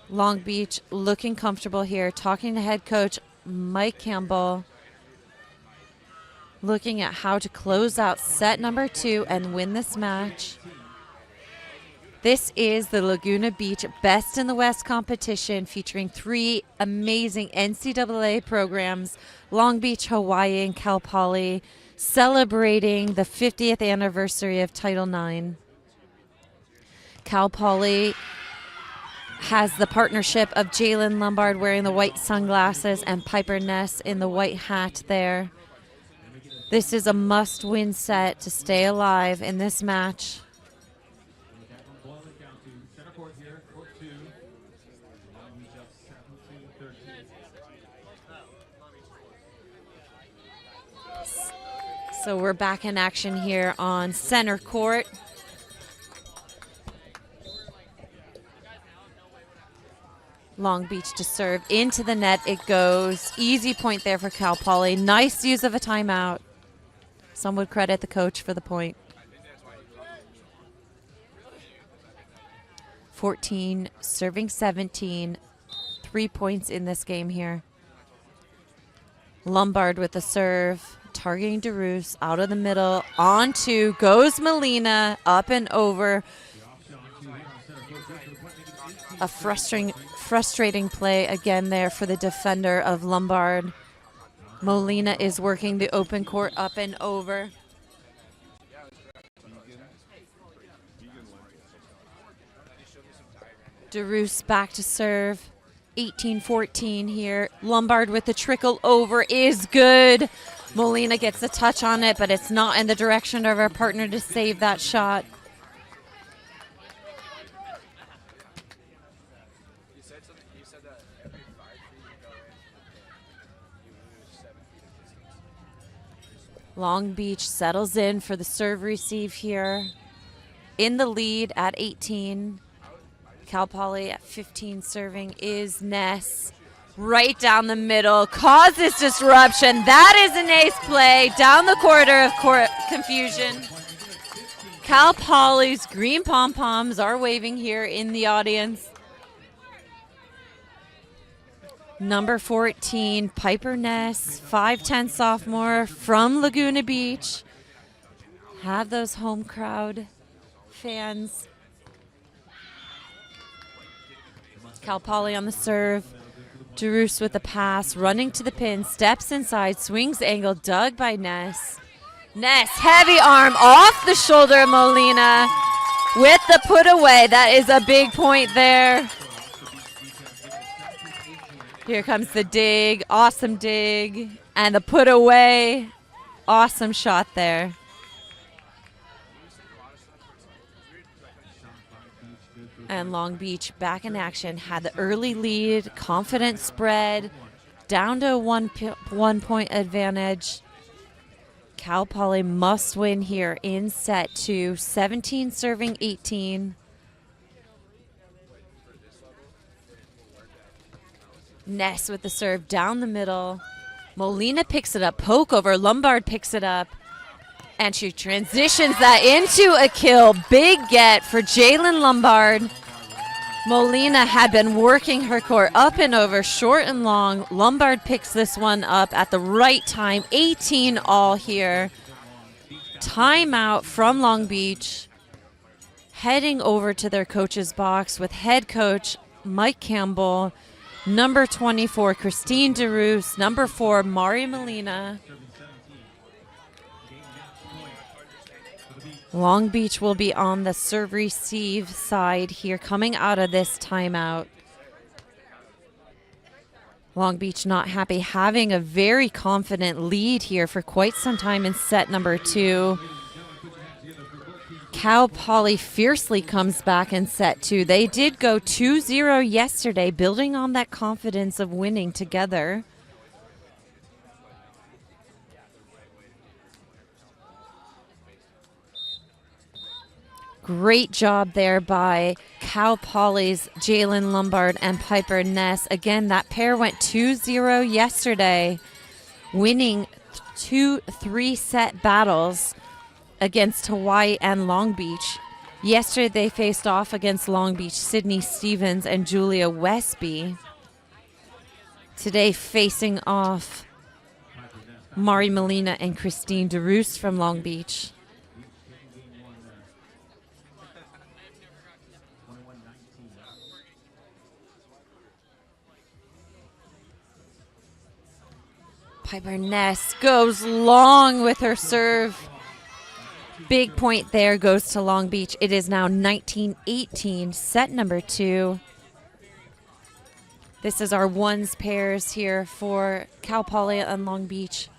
Long Beach looking comfortable here. Talking to head coach Mike Campbell. Looking at how to close out set number two and win this match. This is the Laguna Beach Best in the West competition featuring three amazing NCAA programs, Long Beach, Hawaii, and Cal Poly, celebrating the 50th anniversary of Title IX. Cal Poly has the partnership of Jalen Lombard wearing the white sunglasses and Piper Ness in the white hat there. This is a must-win set to stay alive in this match. So we're back in action here on center court. Long Beach to serve into the net. It goes. Easy point there for Cal Poly. Nice use of a timeout. Some would credit the coach for the point. 14 serving 17. 3 points in this game here. Lombard with the serve. Targeting DeRoos, out of the middle, on two, goes Molina, up and over. A frustrating play again there for the defender of Lombard. Molina is working the open court up and over. DeRoos back to serve. 18-14 here. Lombard with the trickle over is good. Molina gets a touch on it, but it's not in the direction of our partner to save that shot. Long Beach settles in for the serve receive here. In the lead at 18. Cal Poly at 15 serving is Ness. Right down the middle, causes disruption. That is an ace play. Down the corridor of court confusion. Cal Poly's green pom-poms are waving here in the audience. Number 14, Piper Ness, 5'10" sophomore from Laguna Beach. Have those home crowd fans. Cal Poly on the serve. DeRoos with the pass, running to the pin, steps inside, swings angle, dug by Ness. Ness, heavy arm off the shoulder of Molina with the put away. That is a big point there. Here comes the dig, awesome dig, and the put away. Awesome shot there. And Long Beach back in action, had the early lead, confident spread, down to a one point advantage. Cal Poly must win here in set two, 17 serving 18. Ness with the serve down the middle. Molina picks it up, poke over, Lombard picks it up. And she transitions that into a kill. Big get for Jalen Lombard. Molina had been working her court up and over, short and long. Lombard picks this one up at the right time. 18 all here. Timeout from Long Beach. Heading over to their coach's box with head coach Mike Campbell. Number 24, Christine DeRoos. Number 4, Mari Molina. Long Beach will be on the serve receive side here coming out of this timeout. Long Beach not happy, having a very confident lead here for quite some time in set number 2. Cal Poly fiercely comes back in set 2. They did go 2-0 yesterday, building on that confidence of winning together. Great job there by Cal Poly's Jalen Lombard and Piper Ness. Again, that pair went 2-0 yesterday, winning 2 3-set battles against Hawaii and Long Beach. Yesterday, they faced off against Long Beach, Sydney Stevens and Julia Westby. Today, facing off Mari Molina and Christine DeRoos from Long Beach. Piper Ness goes long with her serve. Big point there goes to Long Beach. It is now 19-18, set number 2. This is our ones pairs here for Cal Poly and Long Beach.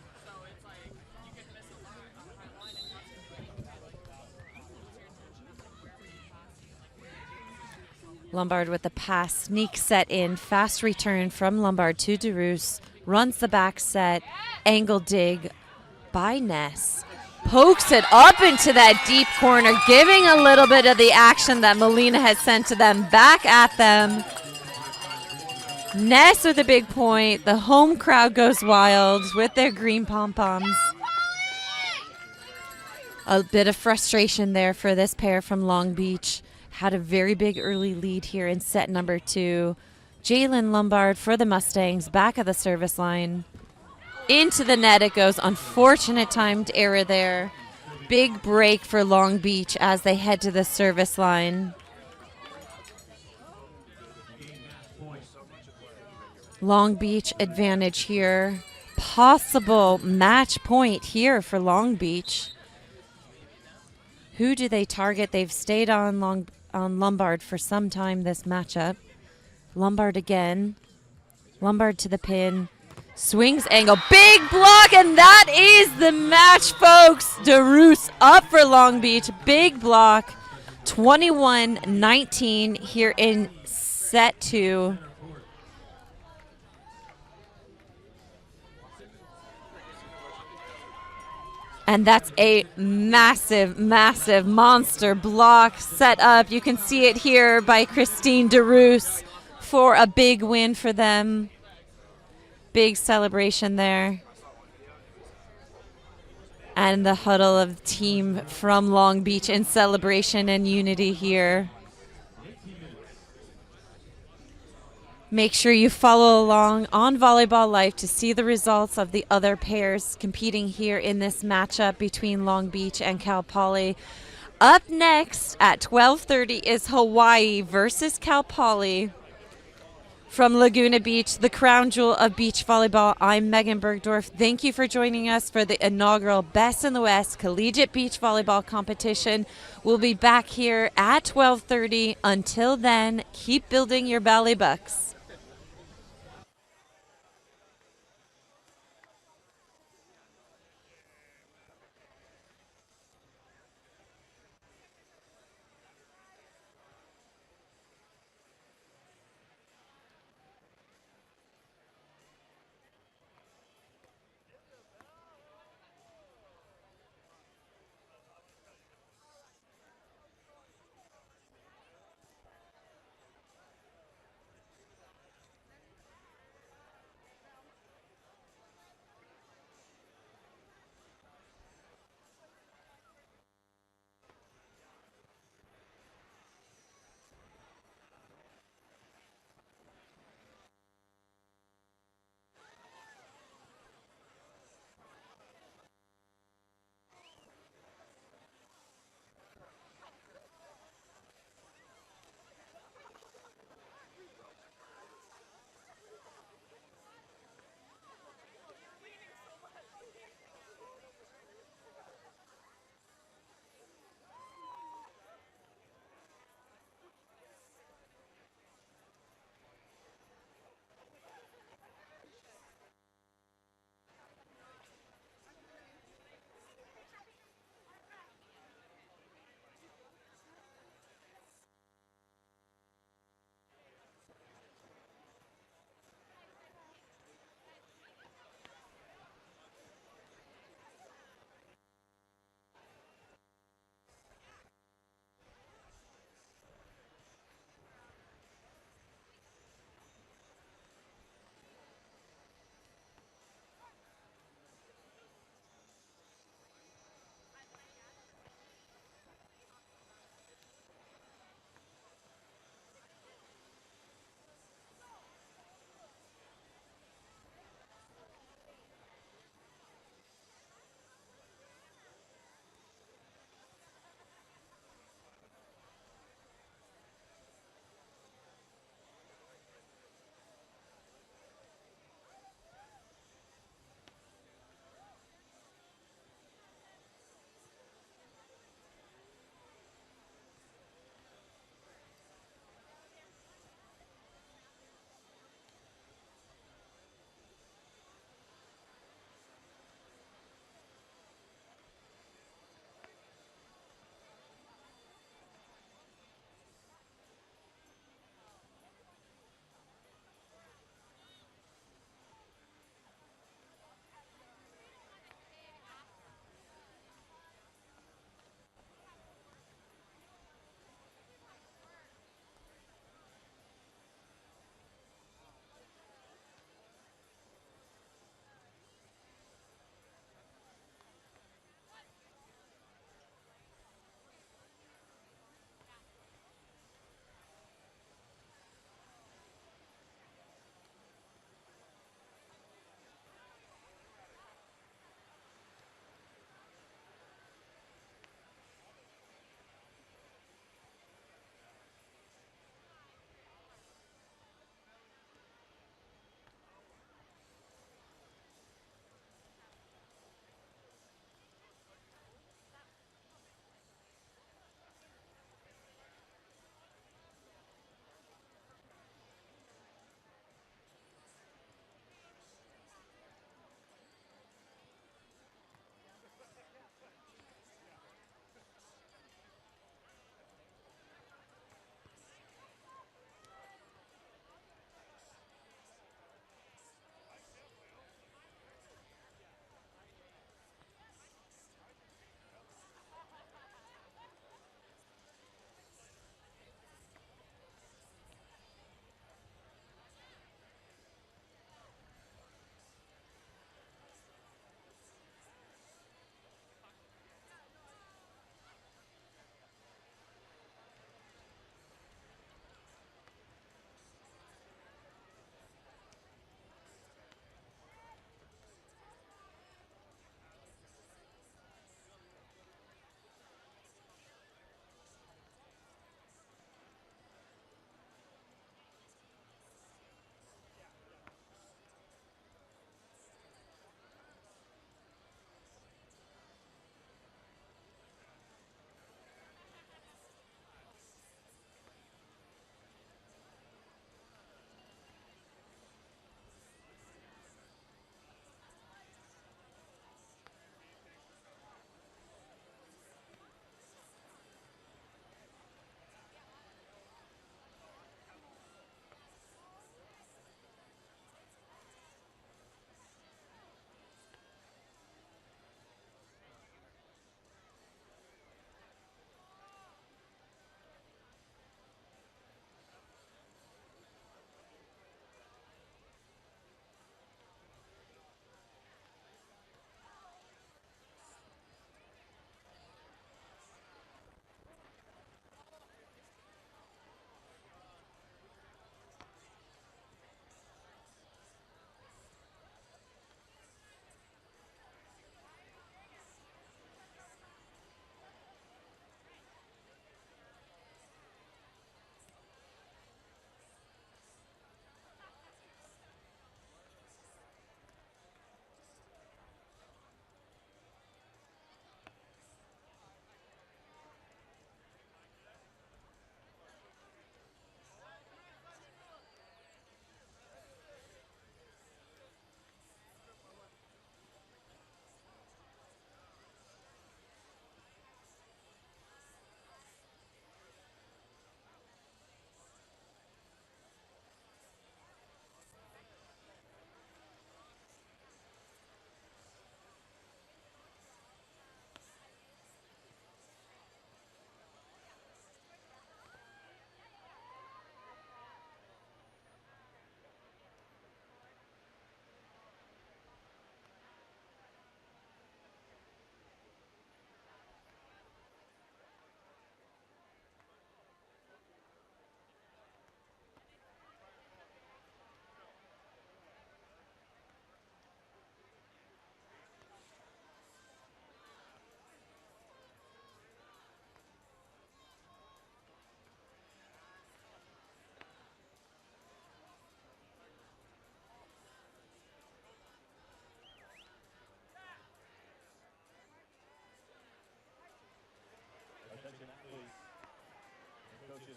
Lombard with the pass, sneak set in, fast return from Lombard to DeRoos, runs the back set, angle dig by Ness. Pokes it up into that deep corner, giving a little bit of the action that Molina has sent to them back at them. Ness with a big point. The home crowd goes wild with their green pom-poms. A bit of frustration there for this pair from Long Beach. Had a very big early lead here in set number 2. Jalen Lombard for the Mustangs, back of the service line. Into the net it goes. Unfortunate timed error there. Big break for Long Beach as they head to the service line. Long Beach advantage here. Possible match point here for Long Beach. Who do they target? They've stayed on Lombard for some time this matchup. Lombard again. Lombard to the pin. Swings angle. Big block, and that is the match, folks. DeRoos up for Long Beach. Big block. 21-19 here in set 2. And that's a massive, massive monster block set up. You can see it here by Christine DeRoos for a big win for them. Big celebration there. And the huddle of the team from Long Beach in celebration and unity here. Make sure you follow along on Volleyball Life to see the results of the other pairs competing here in this matchup between Long Beach and Cal Poly. Up next at 12:30 is Hawaii versus Cal Poly. From Laguna Beach, the crown jewel of beach volleyball, I'm Megan Bergdorf. Thank you for joining us for the inaugural Best in the West Collegiate Beach Volleyball Competition. We'll be back here at 12:30. Until then, keep building your Bally Bucks.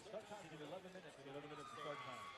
Start time is 11 minutes. 11 minutes to start time.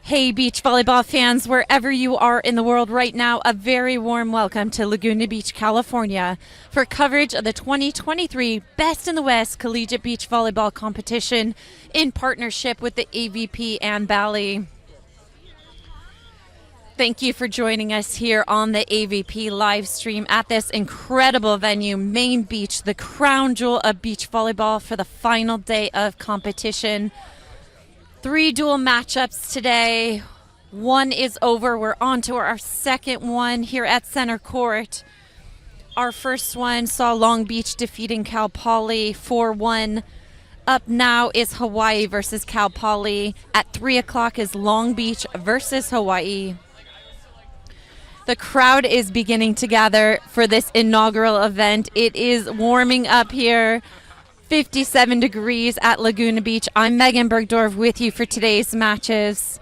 Hey, beach volleyball fans, wherever you are in the world right now, a very warm welcome to Laguna Beach, California for coverage of the 2023 Best in the West Collegiate Beach Volleyball Competition in partnership with the AVP and Bally. Thank you for joining us here on the AVP live stream at this incredible venue, Main Beach, the crown jewel of beach volleyball for the final day of competition. 3 dual matchups today. One is over. We're on to our second one here at center court. Our first one saw Long Beach defeating Cal Poly 4-1. Up now is Hawaii versus Cal Poly. At 3 o'clock is Long Beach versus Hawaii. The crowd is beginning to gather for this inaugural event. It is warming up here. 57 degrees at Laguna Beach. I'm Megan Bergdorf with you for today's matches.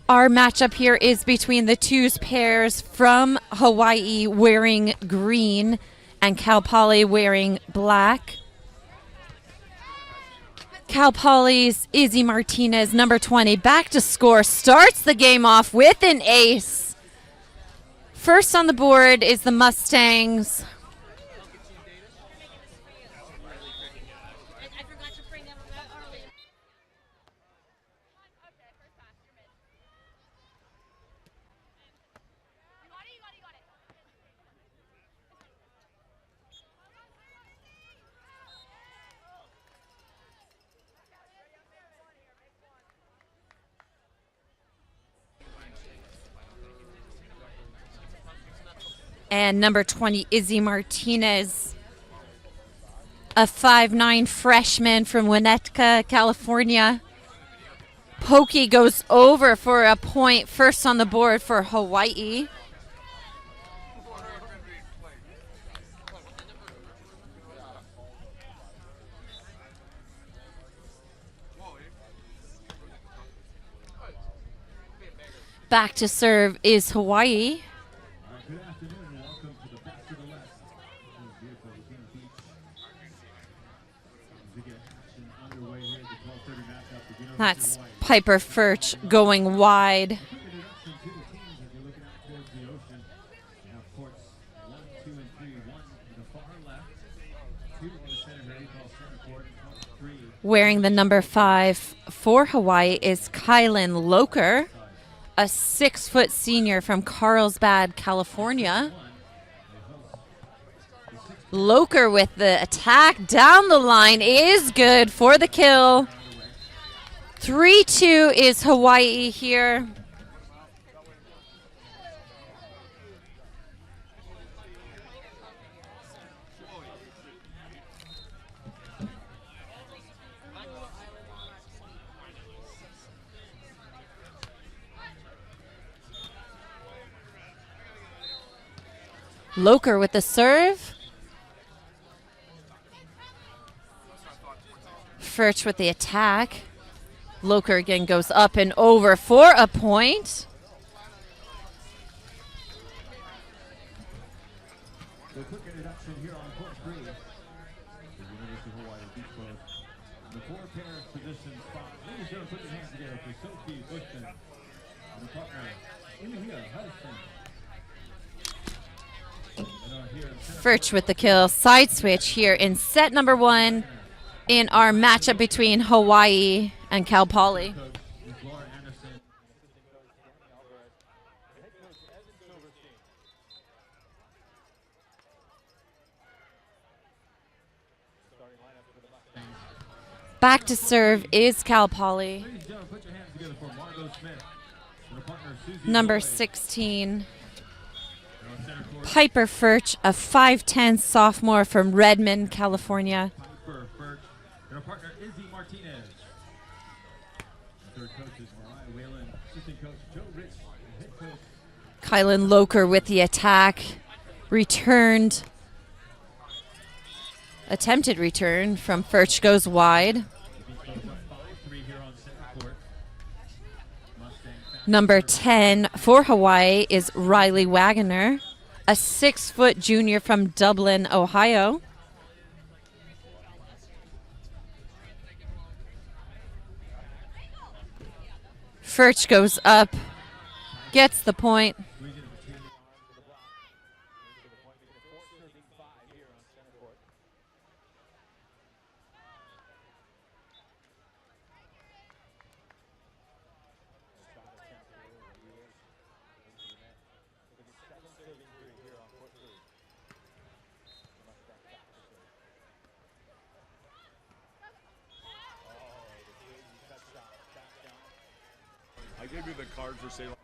Our matchup here is between the twos pairs from Hawaii wearing green and Cal Poly wearing black. Cal Poly's Izzy Martinez, number 20, back to score, starts the game off with an ace. First on the board is the Mustangs. And number 20, Izzy Martinez, a 5'9" freshman from Winnetka, California. Pokey goes over for a point, first on the board for Hawaii. Back to serve is Hawaii. Good afternoon and welcome to the Best of the West. This is beautiful Laguna Beach. As we get action underway here at the 12:30 matchup, Laguna That's versus Hawaii. Piper Furch going wide. Quick introduction to the teams as you're looking out towards the ocean. You have courts 1, 2, and 3. 1 to the far left, 2 on the center here, we call center court, 3. Wearing the number 5 for Hawaii is Kylan Loker, a 6-foot senior from Carlsbad, California. Loker with the attack down the line is good for the kill. 3-2 is Hawaii here. Loker with the serve. Furch with the attack. Loker again goes up and over for a point. The quick introduction here on court 3. The University of Hawaii Beach Club. The 4 pairs position spot. Ladies and gentlemen, put your hands together for Sophie Bushman and the partner, Inahia Hudson. Furch with the kill. Side switch here in set number 1 in our matchup between Hawaii and Cal Poly. Back to serve is Cal Poly. Number 16. Piper Furch, a 5'10" sophomore from Redmond, California. Piper Furch and her partner Izzy Martinez. Third coach is Mariah Whalen, assistant coach Joe Rich, and head coach Kylan Loker with the attack. Returned. Attempted return from Furch goes wide. 5-3 here on center court. Number 10 for Hawaii is Riley Wagoner, a 6-foot junior from Dublin, Ohio. Furch goes up, gets the point. I gave you the card for sale.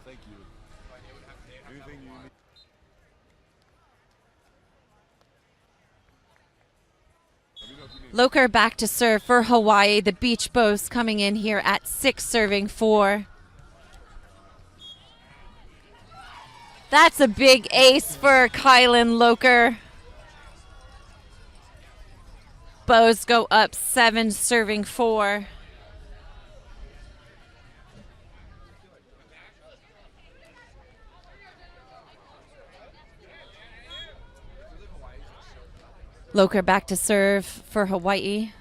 Thank you. Anything you need. Let me know if you need. Loker back to serve for Hawaii. The Beach Bows coming in here at 6 serving 4. That's a big ace for Kylan Loker. Bows go up 7 serving 4. Loker back to serve for Hawaii.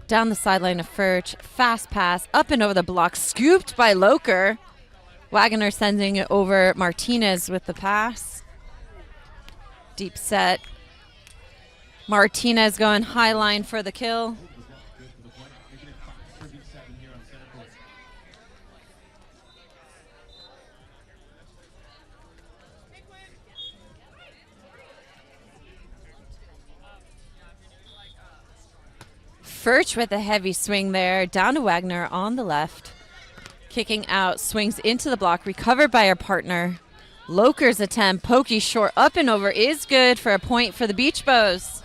Down the sideline of Furch. Fast pass up and over the block. Scooped by Loker. Wagner sending it over. Martinez with the pass. Deep set. Martinez going high line for the kill. Furch with a heavy swing there. Down to Wagner on the left. Kicking out. Swings into the block. Recovered by our partner. Loker's attempt. Pokey short up and over is good for a point for the Beach Bows.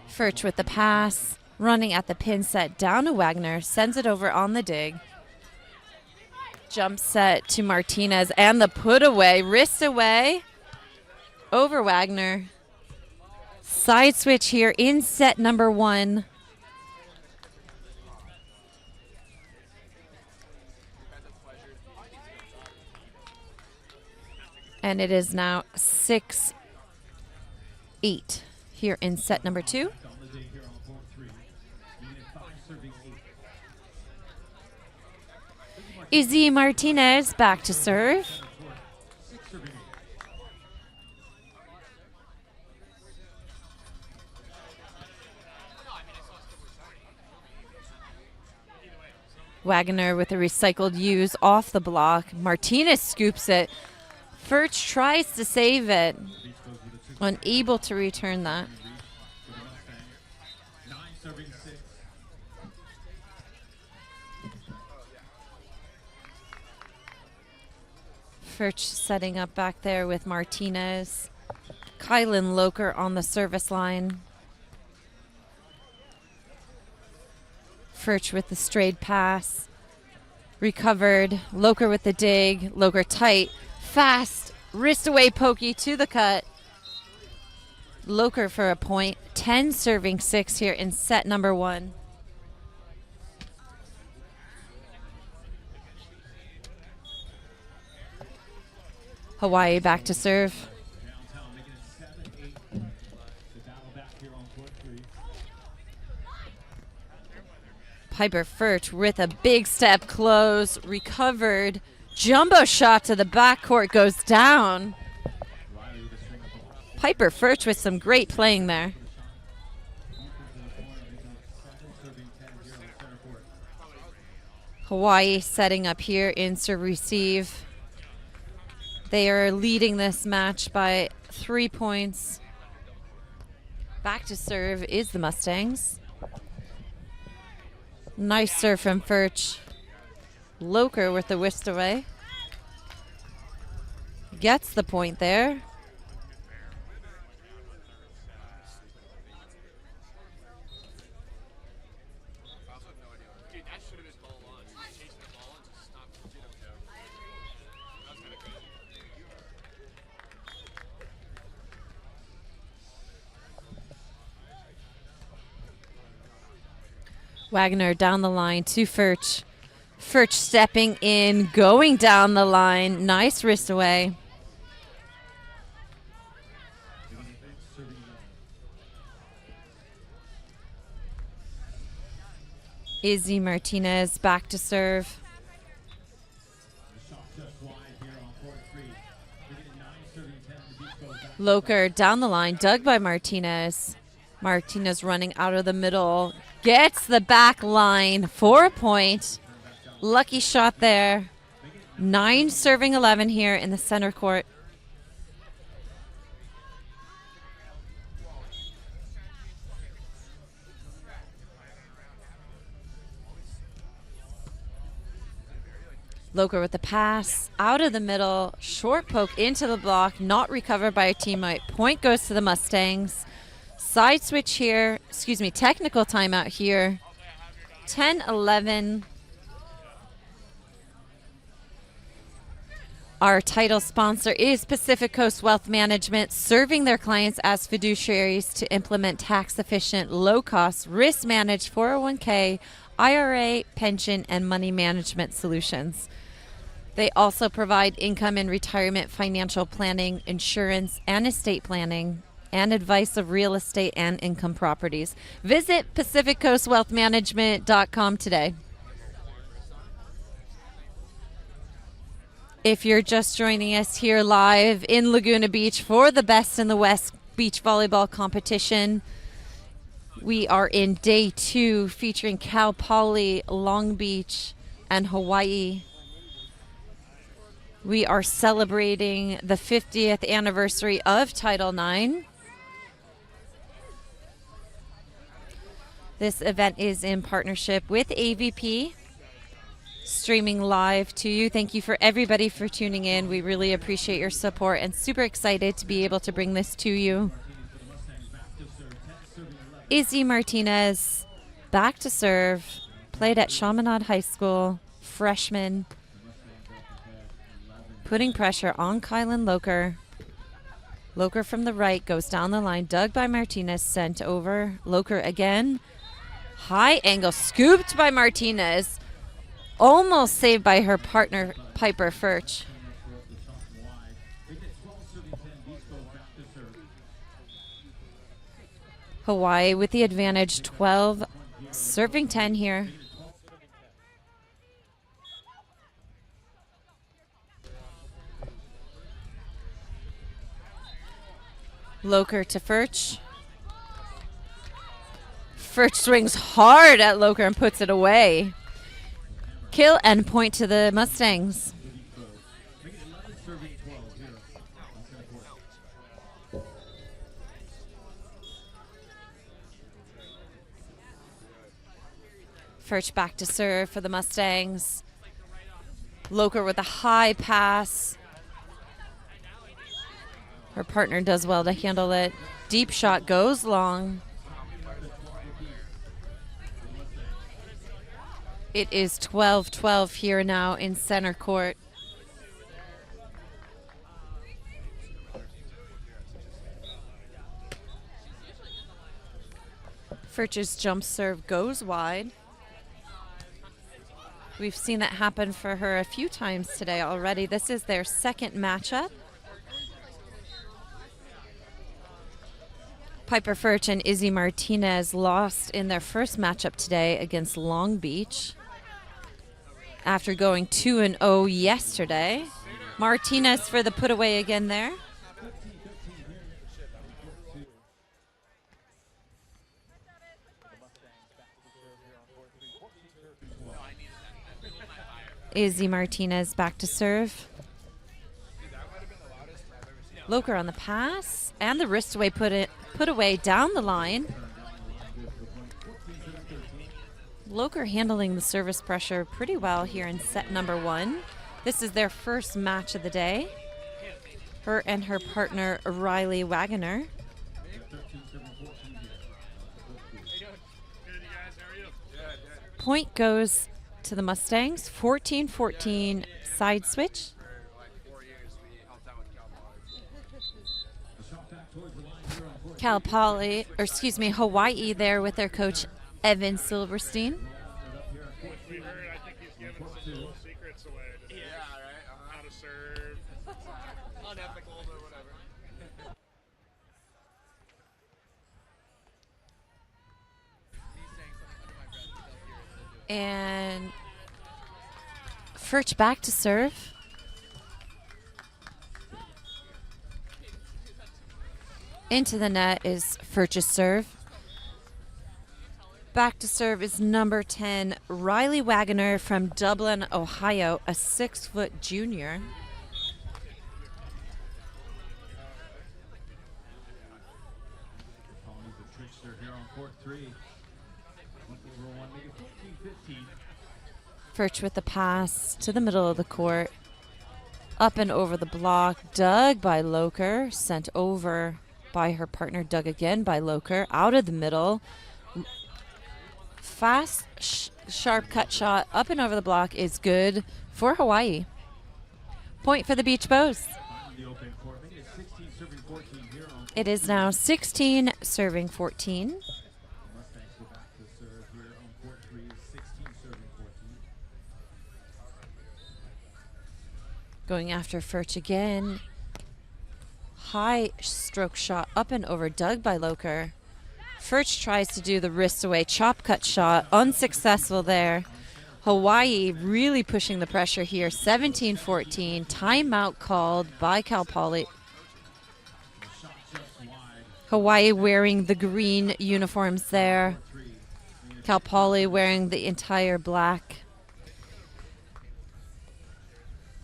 Furch with the pass, running at the pin set down to Wagner, sends it over on the dig. Jump set to Martinez and the put away, wrist away over Wagner. Side switch here in set number 1. And it is now 6-8 here in set number 2. Izzy Martinez back to serve. Wagner with a recycled use off the block. Martinez scoops it. Furch tries to save it. Unable to return that. Furch setting up back there with Martinez. Kylan Loker on the service line. Furch with the straight pass. Recovered. Loker with the dig. Loker tight. Fast. Wrist away pokey to the cut. Loker for a point. 10 serving 6 here in set number 1. Hawaii back to serve. Piper Furch with a big step close. Recovered. Jumbo shot to the backcourt goes down. Piper Furch with some great playing there. Hawaii setting up here in serve receive. They are leading this match by 3 points. Back to serve is the Mustangs. Nice serve from Furch. Loker with the whisk away. Gets the point there. Wagner down the line to Furch. Furch stepping in, going down the line. Nice wrist away. Izzy Martinez back to serve. Loker down the line, dug by Martinez. Martinez running out of the middle. Gets the back line for a point. Lucky shot there. 9 serving 11 here in the center court. Loker with the pass, out of the middle, short poke into the block, not recovered by a teammate. Point goes to the Mustangs. Side switch here, technical timeout here. 10-11. Our title sponsor is Pacific Coast Wealth Management, serving their clients as fiduciaries to implement tax-efficient, low-cost, risk-managed 401k, IRA, pension, and money management solutions. They also provide income and retirement financial planning, insurance, and estate planning, and advice of real estate and income properties. Visit PacificCoastWealthManagement.com today. If you're just joining us here live in Laguna Beach for the Best in the West beach volleyball competition, we are in day 2 featuring Cal Poly, Long Beach, and Hawaii. We are celebrating the 50th anniversary of Title IX. This event is in partnership with AVP, streaming live to you. Thank you for everybody for tuning in. We really appreciate your support and super excited to be able to bring this to you. Izzy Martinez back to serve, played at Chaminade High School, freshman, putting pressure on Kylan Loker. Loker from the right goes down the line, dug by Martinez, sent over. Loker again, high angle, scooped by Martinez, almost saved by her partner Piper Furch. Hawaii with the advantage, 12, serving 10 here. Loker to Furch. Furch swings hard at Loker and puts it away. Kill and point to the Mustangs. Furch back to serve for the Mustangs. Loker with a high pass. Her partner does well to handle it. Deep shot goes long. It is 12-12 here now in center court. Furch's jump serve goes wide. We've seen that happen for her a few times today already. This is their second matchup. Piper Furch and Izzy Martinez lost in their first matchup today against Long Beach after going 2-0 yesterday. Martinez for the put away again there. Izzy Martinez back to serve. Loker on the pass and the wrist away put away down the line. Loker handling the service pressure pretty well here in set number 1. This is their first match of the day. Her and her partner Riley Wagner. Point goes to the Mustangs, 14-14 side switch. Hawaii there with their coach Evan Silverstein. We heard, I think he's giving some little secrets away today. Yeah, right. How to serve. Unethical or whatever. And Furch back to serve. Into the net is Furch's serve. Back to serve is number 10, Riley Wagner from Dublin, Ohio, a 6-foot junior. Colony's a trickster here on court 3. 1 over 1, make it 14-15. Furch with the pass to the middle of the court. Up and over the block, dug by Loker, sent over by her partner, dug again by Loker, out of the middle. Fast, sharp cut shot up and over the block is good for Hawaii. Point for the Beach Bows. The open court, make it 16 serving 14 here on It is now 16 serving 14. Mustangs go back to serve here on court 3, 16 serving 14. Going after Furch again. High stroke shot up and over, dug by Loker. Furch tries to do the wrist away chop cut shot, unsuccessful there. Hawaii really pushing the pressure here, 17-14. Timeout called by Cal Poly. Hawaii wearing the green uniforms there. Cal Poly wearing the entire black.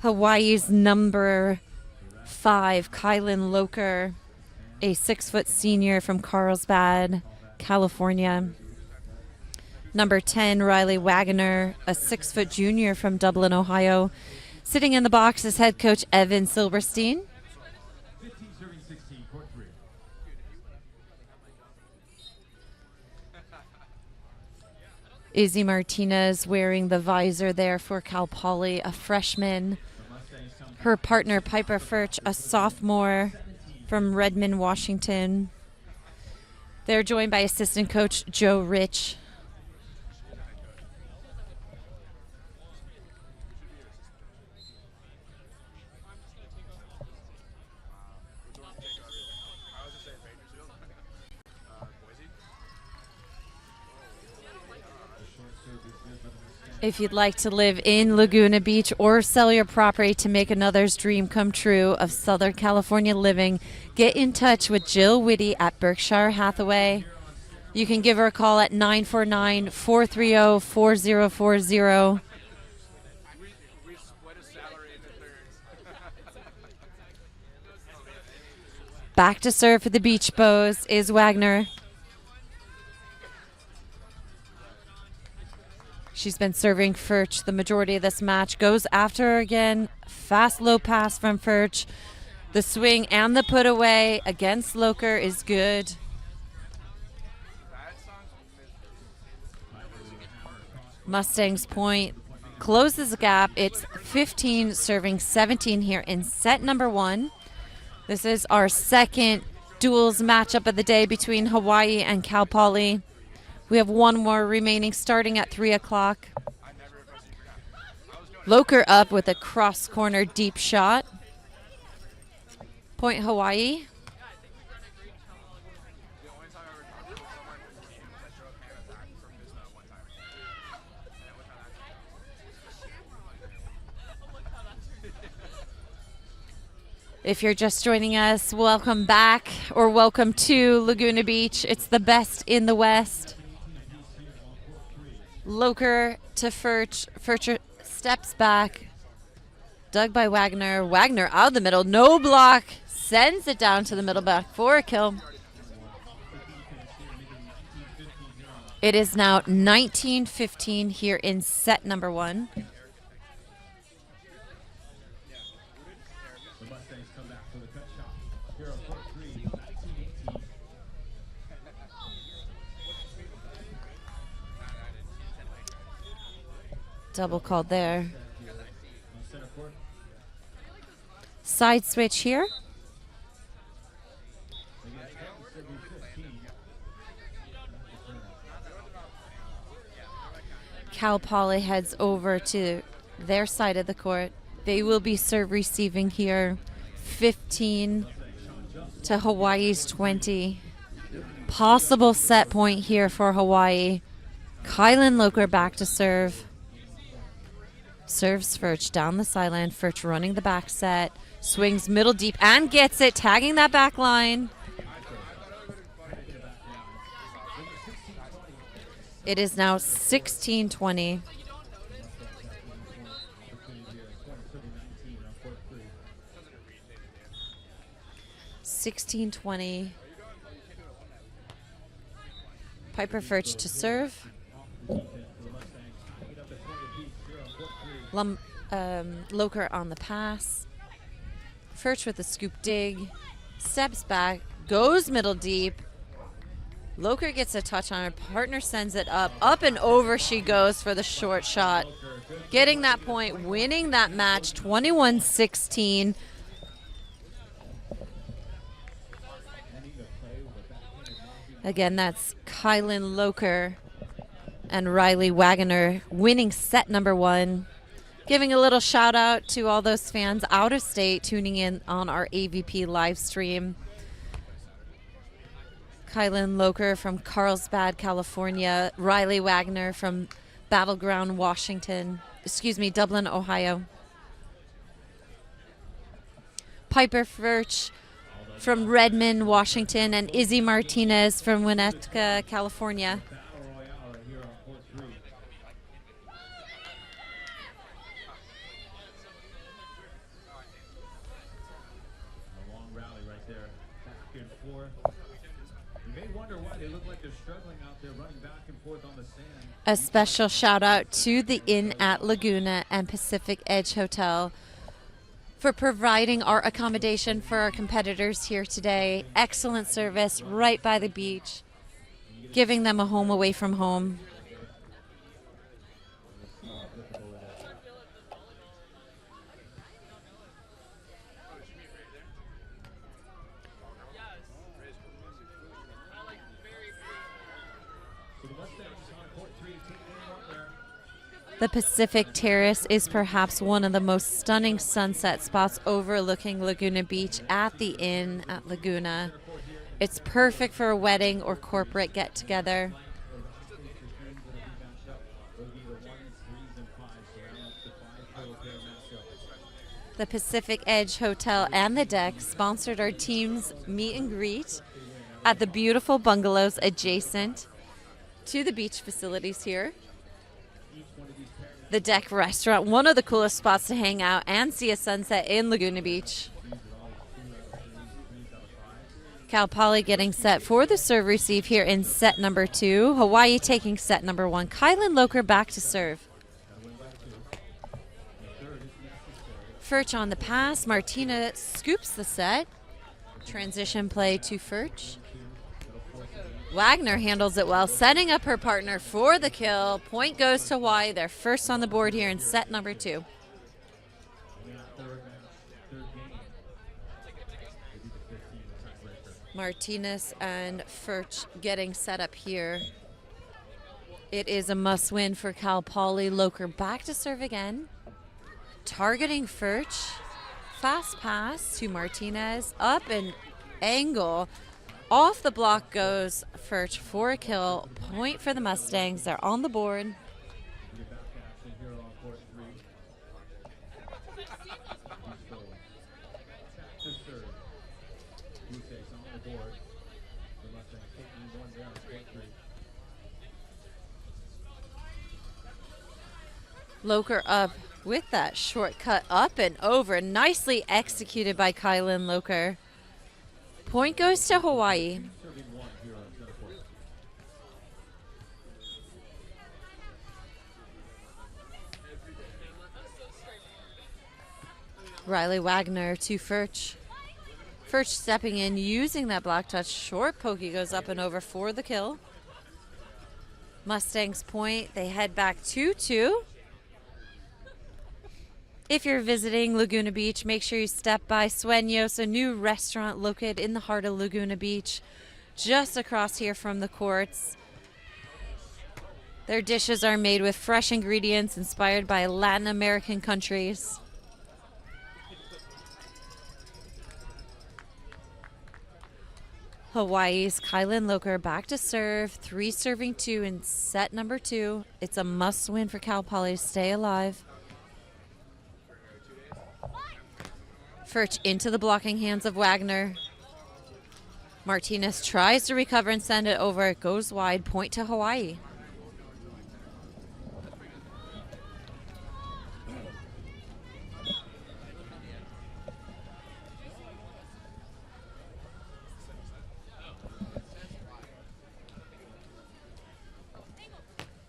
Hawaii's number 5, Kylan Loker, a 6-foot senior from Carlsbad, California. Number 10, Riley Wagner, a 6-foot junior from Dublin, Ohio. Sitting in the box is head coach Evan Silverstein. 15 serving 16, court 3. Izzy Martinez wearing the visor there for Cal Poly, a freshman. Her partner Piper Furch, a sophomore from Redmond, Washington. They're joined by assistant coach Joe Rich. If you'd like to live in Laguna Beach or sell your property to make another's dream come true of Southern California living, get in touch with Jill Whitty at Berkshire Hathaway. You can give her a call at 949-430-4040. We split a salary into thirds. Back to serve for the Beach Bows is Wagner. She's been serving Furch the majority of this match. Goes after her again. Fast low pass from Furch. The swing and the put away against Loker is good. Mustangs point closes the gap. It's 15 serving 17 here in set number 1. This is our second duels matchup of the day between Hawaii and Cal Poly. We have one more remaining starting at 3 o'clock. Loker up with a cross corner deep shot. Point Hawaii. If you're just joining us, welcome back or welcome to Laguna Beach. It's the best in the West. Loker to Furch. Furch steps back. Dug by Wagner. Wagner out of the middle. No block. Sends it down to the middle back for a kill. It is now 19-15 here in set number 1. The Mustangs come back for the cut shot. Here on court 3, 19-18. Double called there. Center court. Side switch here. Cal Poly heads over to their side of the court. They will be serve receiving here, 15 to Hawaii's 20. Possible set point here for Hawaii. Kylan Loker back to serve. Serves Furch down the sideline. Furch running the back set. Swings middle deep and gets it, tagging that back line. It is now 16-20. 16-20. Piper Furch to serve. Loker on the pass. Furch with a scoop dig. Steps back. Goes middle deep. Loker gets a touch on her. Partner sends it up. Up and over she goes for the short shot. Getting that point. Winning that match. 21-16. Again, that's Kylan Loker and Riley Wagner winning set number 1. Giving a little shout out to all those fans out of state tuning in on our AVP live stream. Kylan Loker from Carlsbad, California. Riley Wagner from Battleground, Dublin, Ohio. Piper Furch from Redmond, Washington, and Izzy Martinez from Winnetka, California. A long rally right there, back and forth. You may wonder why they look like they're struggling out there, running back and forth on the sand. A special shout out to the Inn at Laguna and Pacific Edge Hotel for providing our accommodation for our competitors here today. Excellent service right by the beach, giving them a home away from home. The Pacific Terrace is perhaps one of the most stunning sunset spots overlooking Laguna Beach at the Inn at Laguna. It's perfect for a wedding or corporate get-together. The Pacific Edge Hotel and the Deck sponsored our team's meet and greet at the beautiful bungalows adjacent to the beach facilities here. The Deck Restaurant, one of the coolest spots to hang out and see a sunset in Laguna Beach. Cal Poly getting set for the serve receive here in set number 2. Hawaii taking set number 1. Kylan Loker back to serve. Furch on the pass. Martina scoops the set. Transition play to Furch. Wagner handles it well, setting up her partner for the kill. Point goes to Hawaii. They're first on the board here in set number 2. Martinez and Furch getting set up here. It is a must-win for Cal Poly. Loker back to serve again. Targeting Furch. Fast pass to Martinez. Up and angle. Off the block goes Furch for a kill. Point for the Mustangs. They're on the board. Loker up with that shortcut up and over. Nicely executed by Kylan Loker. Point goes to Hawaii. Riley Wagner to Furch. Furch stepping in, using that block touch. Short pokey goes up and over for the kill. Mustangs point. They head back 2-2. If you're visiting Laguna Beach, make sure you step by Sueños, a new restaurant located in the heart of Laguna Beach, just across here from the courts. Their dishes are made with fresh ingredients inspired by Latin American countries. Hawaii's Kylan Loker back to serve, 3 serving 2 in set number 2. It's a must win for Cal Poly to stay alive. Furch into the blocking hands of Wagner. Martinez tries to recover and send it over. It goes wide, point to Hawaii.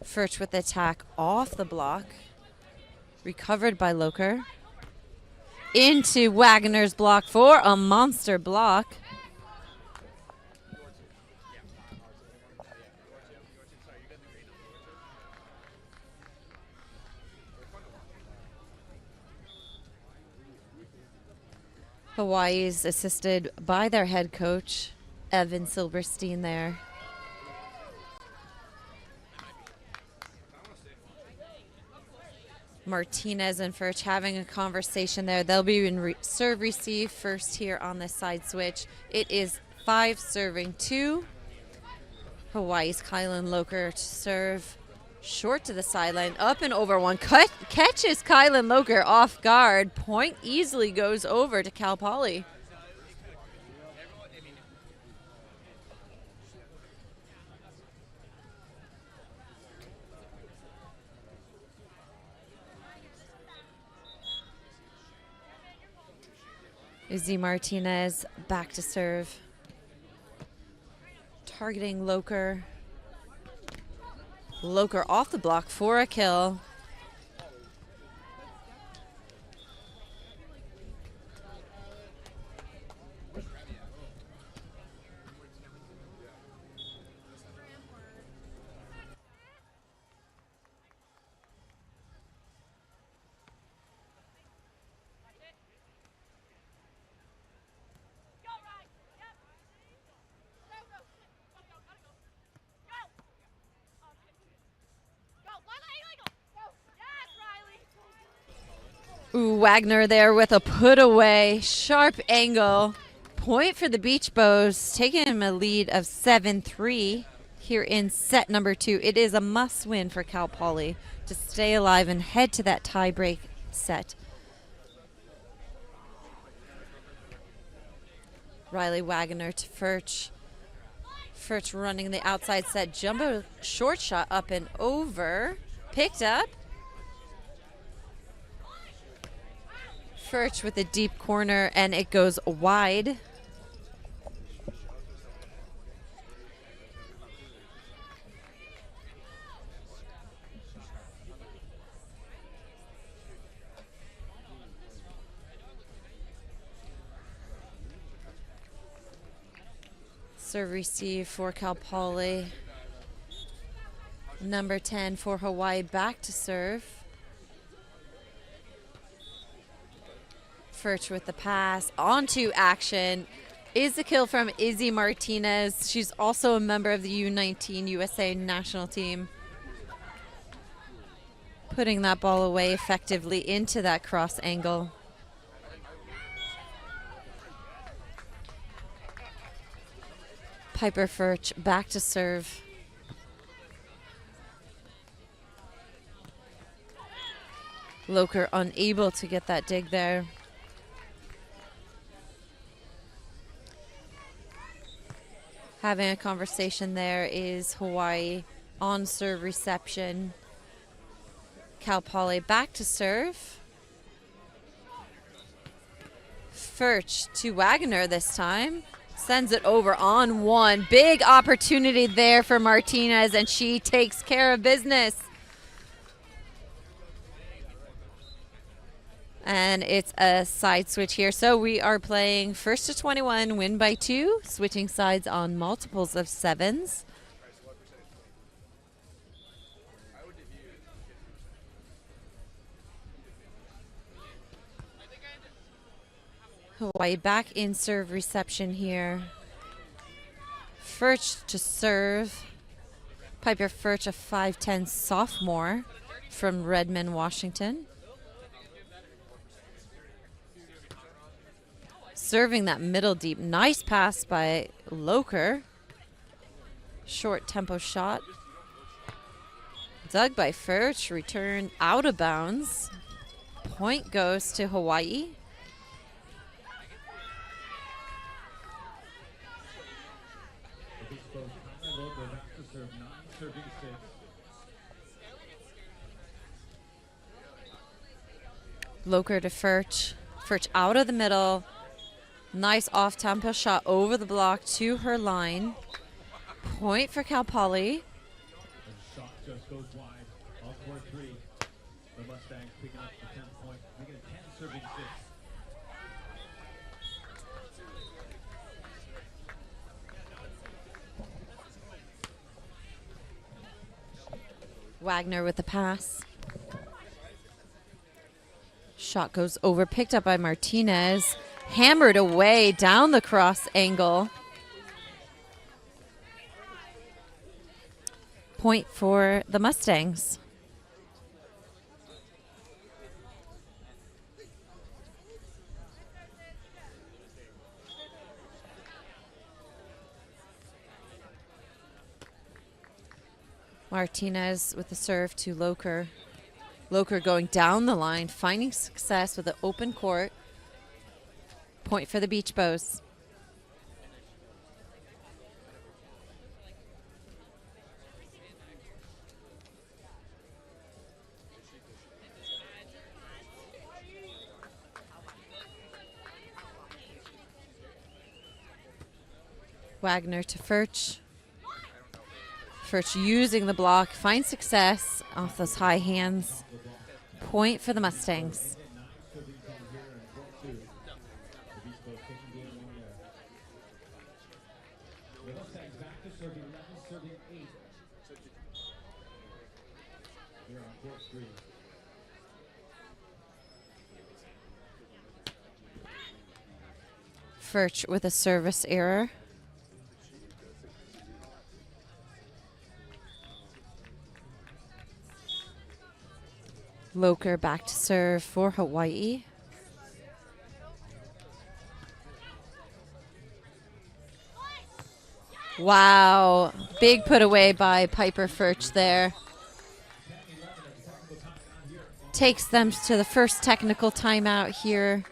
Furch with the attack off the block. Recovered by Loker. Into Wagner's block for a monster block. Hawaii's assisted by their head coach, Evan Silverstein there. Martinez and Furch having a conversation there. They'll be in serve receive first here on this side switch. It is 5 serving 2. Hawaii's Kylan Loker to serve. Short to the sideline, up and over one. Catches Kylan Loker off guard. Point easily goes over to Cal Poly. Izzy Martinez back to serve. Targeting Loker. Loker off the block for a kill. Ooh, Wagner there with a put away. Sharp angle. Point for the Beach Bows, taking him a lead of 7-3 here in set number 2. It is a must win for Cal Poly to stay alive and head to that tie break set. Riley Wagner to Furch. Furch running the outside set. Jumbo short shot up and over. Picked up. Furch with a deep corner, and it goes wide. Serve receive for Cal Poly. Number 10 for Hawaii back to serve. Furch with the pass, onto action is the kill from Izzy Martinez. She's also a member of the U19 USA national team. Putting that ball away effectively into that cross angle. Piper Furch back to serve. Loker unable to get that dig there. Having a conversation there is Hawaii on serve reception. Cal Poly back to serve. Furch to Wagner this time. Sends it over on one. Big opportunity there for Martinez, and she takes care of business. And it's a side switch here. So we are playing first to 21, win by 2, switching sides on multiples of 7s. Hawaii back in serve reception here. Furch to serve. Piper Furch, a 5'10 sophomore from Redmond, Washington. Serving that middle deep. Nice pass by Loker. Short tempo shot. Dug by Furch. Return out of bounds. Point goes to Hawaii. Loker to Furch. Furch out of the middle. Nice off-tempo shot over the block to her line. Point for Cal Poly. Shot just goes wide. All court 3. The Mustangs picking up the 10th point. Making it 10 serving 6. Wagner with the pass. Shot goes over, picked up by Martinez. Hammered away down the cross angle. Point for the Mustangs. Martinez with the serve to Loker. Loker going down the line, finding success with an open court. Point for the Beach Bows. Wagner to Furch. Furch using the block, finds success off those high hands. Point for the Mustangs. Furch with a service error. Loker back to serve for Hawaii. Wow, big put away by Piper Furch there. Takes them to the first technical timeout here.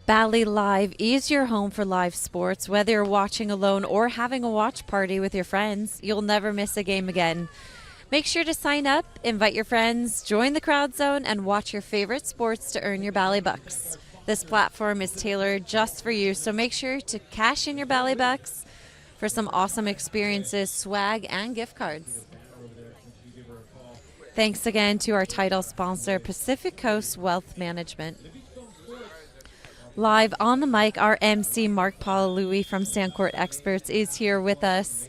Bally Live is your home for live sports. Whether you're watching alone or having a watch party with your friends, you'll never miss a game again. Make sure to sign up, invite your friends, join the crowd zone, and watch your favorite sports to earn your Bally Bucks. This platform is tailored just for you, so make sure to cash in your Bally Bucks for some awesome experiences, swag, and gift cards. Thanks again to our title sponsor, Pacific Coast Wealth Management. Live on the mic, our MC, Mark Paul Louis from Sandcourt Experts, is here with us.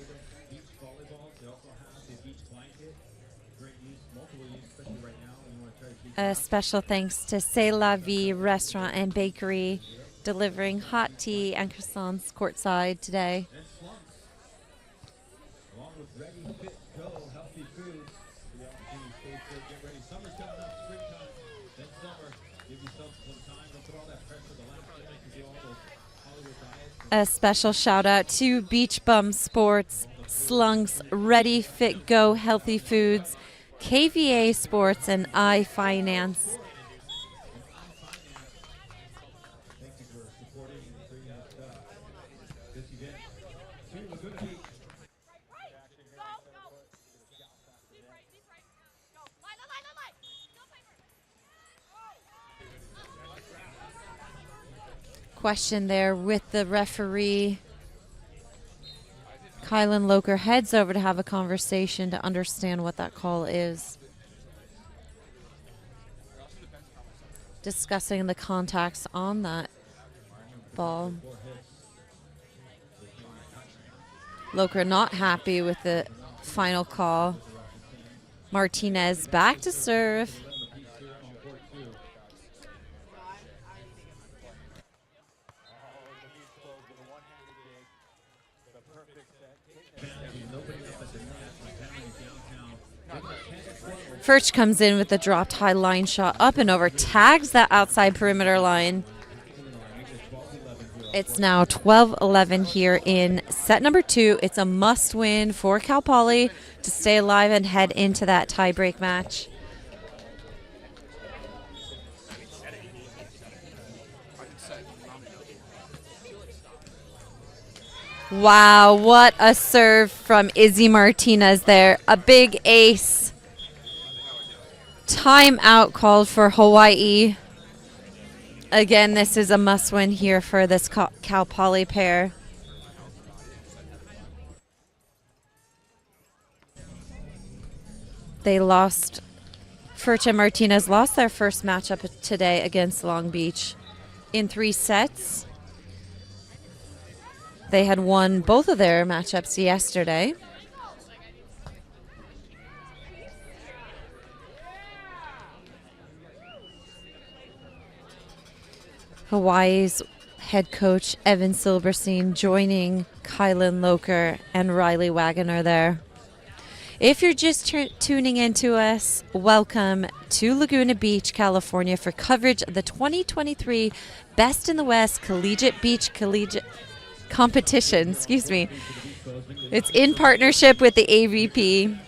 A special thanks to C'est La Vie Restaurant and Bakery, delivering hot tea and croissants courtside today. A special shout out to Beach Bum Sports, Slunks, Ready, Fit, Go, Healthy Foods, KVA Sports, and iFinance. Question there with the referee. Kylan Loker heads over to have a conversation to understand what that call is. Discussing the contacts on that ball. Loker not happy with the final call. Martinez back to serve. Furch comes in with the dropped high line shot up and over, tags that outside perimeter line. It's now 12-11 here in set number 2. It's a must-win for Cal Poly to stay alive and head into that tie-break match. Wow, what a serve from Izzy Martinez there. A big ace. Timeout called for Hawaii. Again, this is a must-win here for this Cal Poly pair. They lost. Furch and Martinez lost their first matchup today against Long Beach in 3 sets. They had won both of their matchups yesterday. Hawaii's head coach Evan Silberstein joining Kylan Loker and Riley Wagoner there. If you're just tuning in to us, welcome to Laguna Beach, California for coverage of the 2023 Best in the West Collegiate Beach Competition. Excuse me. It's in partnership with the AVP.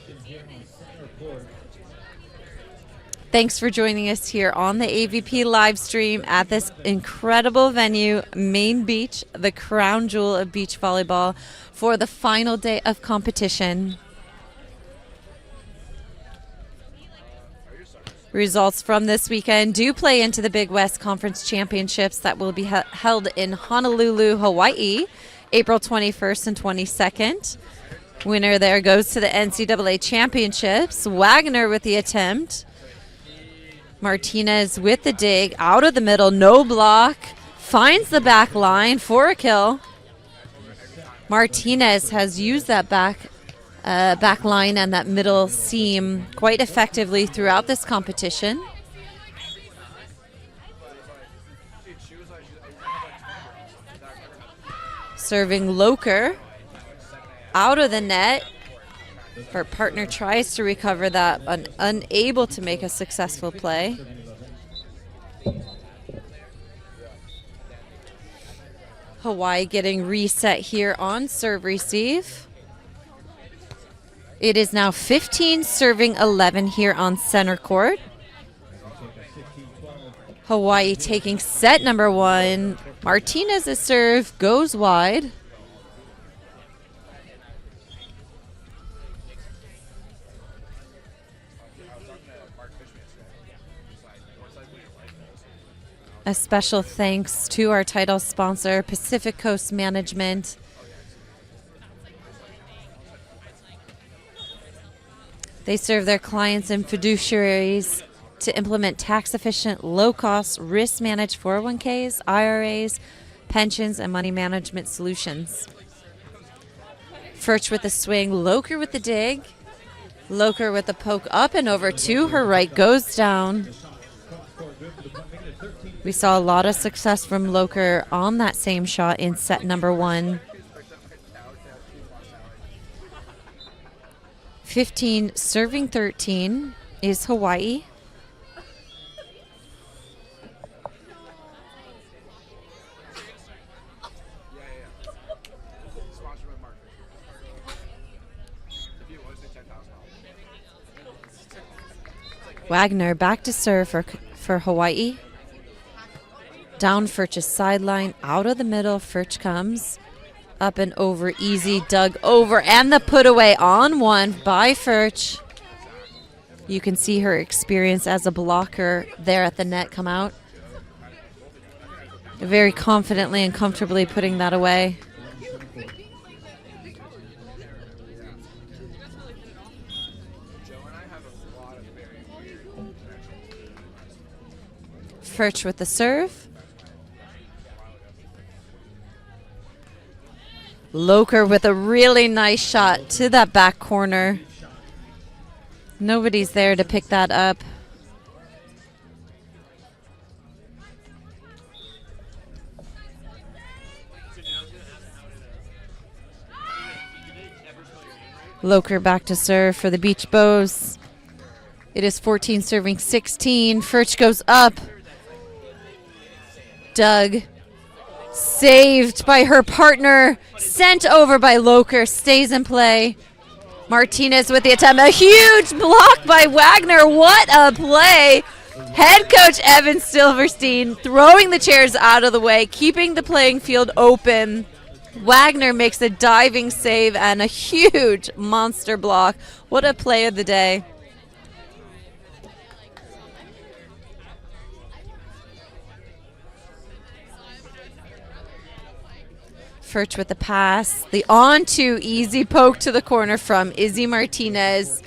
Thanks for joining us here on the AVP live stream at this incredible venue, Main Beach, the crown jewel of beach volleyball, for the final day of competition. Results from this weekend do play into the Big West Conference Championships that will be held in Honolulu, Hawaii, April 21st and 22nd. Winner there goes to the NCAA Championships. Wagner with the attempt. Martinez with the dig, out of the middle, no block, finds the back line for a kill. Martinez has used that back line and that middle seam quite effectively throughout this competition. Serving Loker, out of the net. Her partner tries to recover that, unable to make a successful play. Hawaii getting reset here on serve receive. It is now 15 serving 11 here on center court. Hawaii taking set number 1. Martinez's serve goes wide. A special thanks to our title sponsor, Pacific Coast Management. They serve their clients and fiduciaries to implement tax-efficient, low-cost, risk-managed 401ks, IRAs, pensions, and money management solutions. Furch with the swing, Loker with the dig. Loker with the poke up and over to her right, goes down. We saw a lot of success from Loker on that same shot in set number 1. 15 serving 13 is Hawaii. Wagner back to serve for Hawaii. Down Furch's sideline, out of the middle. Furch comes up and over, easy, dug over, and the put away on 1 by Furch. You can see her experience as a blocker there at the net come out. Very confidently and comfortably putting that away. Furch with the serve. Loker with a really nice shot to that back corner. Nobody's there to pick that up. Loker back to serve for the Beach Bows. It is 14 serving 16. Furch goes up. Doug saved by her partner. Sent over by Loker. Stays in play. Martinez with the attempt. A huge block by Wagner. What a play. Head coach Evan Silverstein throwing the chairs out of the way, keeping the playing field open. Wagner makes a diving save and a huge monster block. What a play of the day. Furch with the pass. The on-to easy poke to the corner from Izzy Martinez.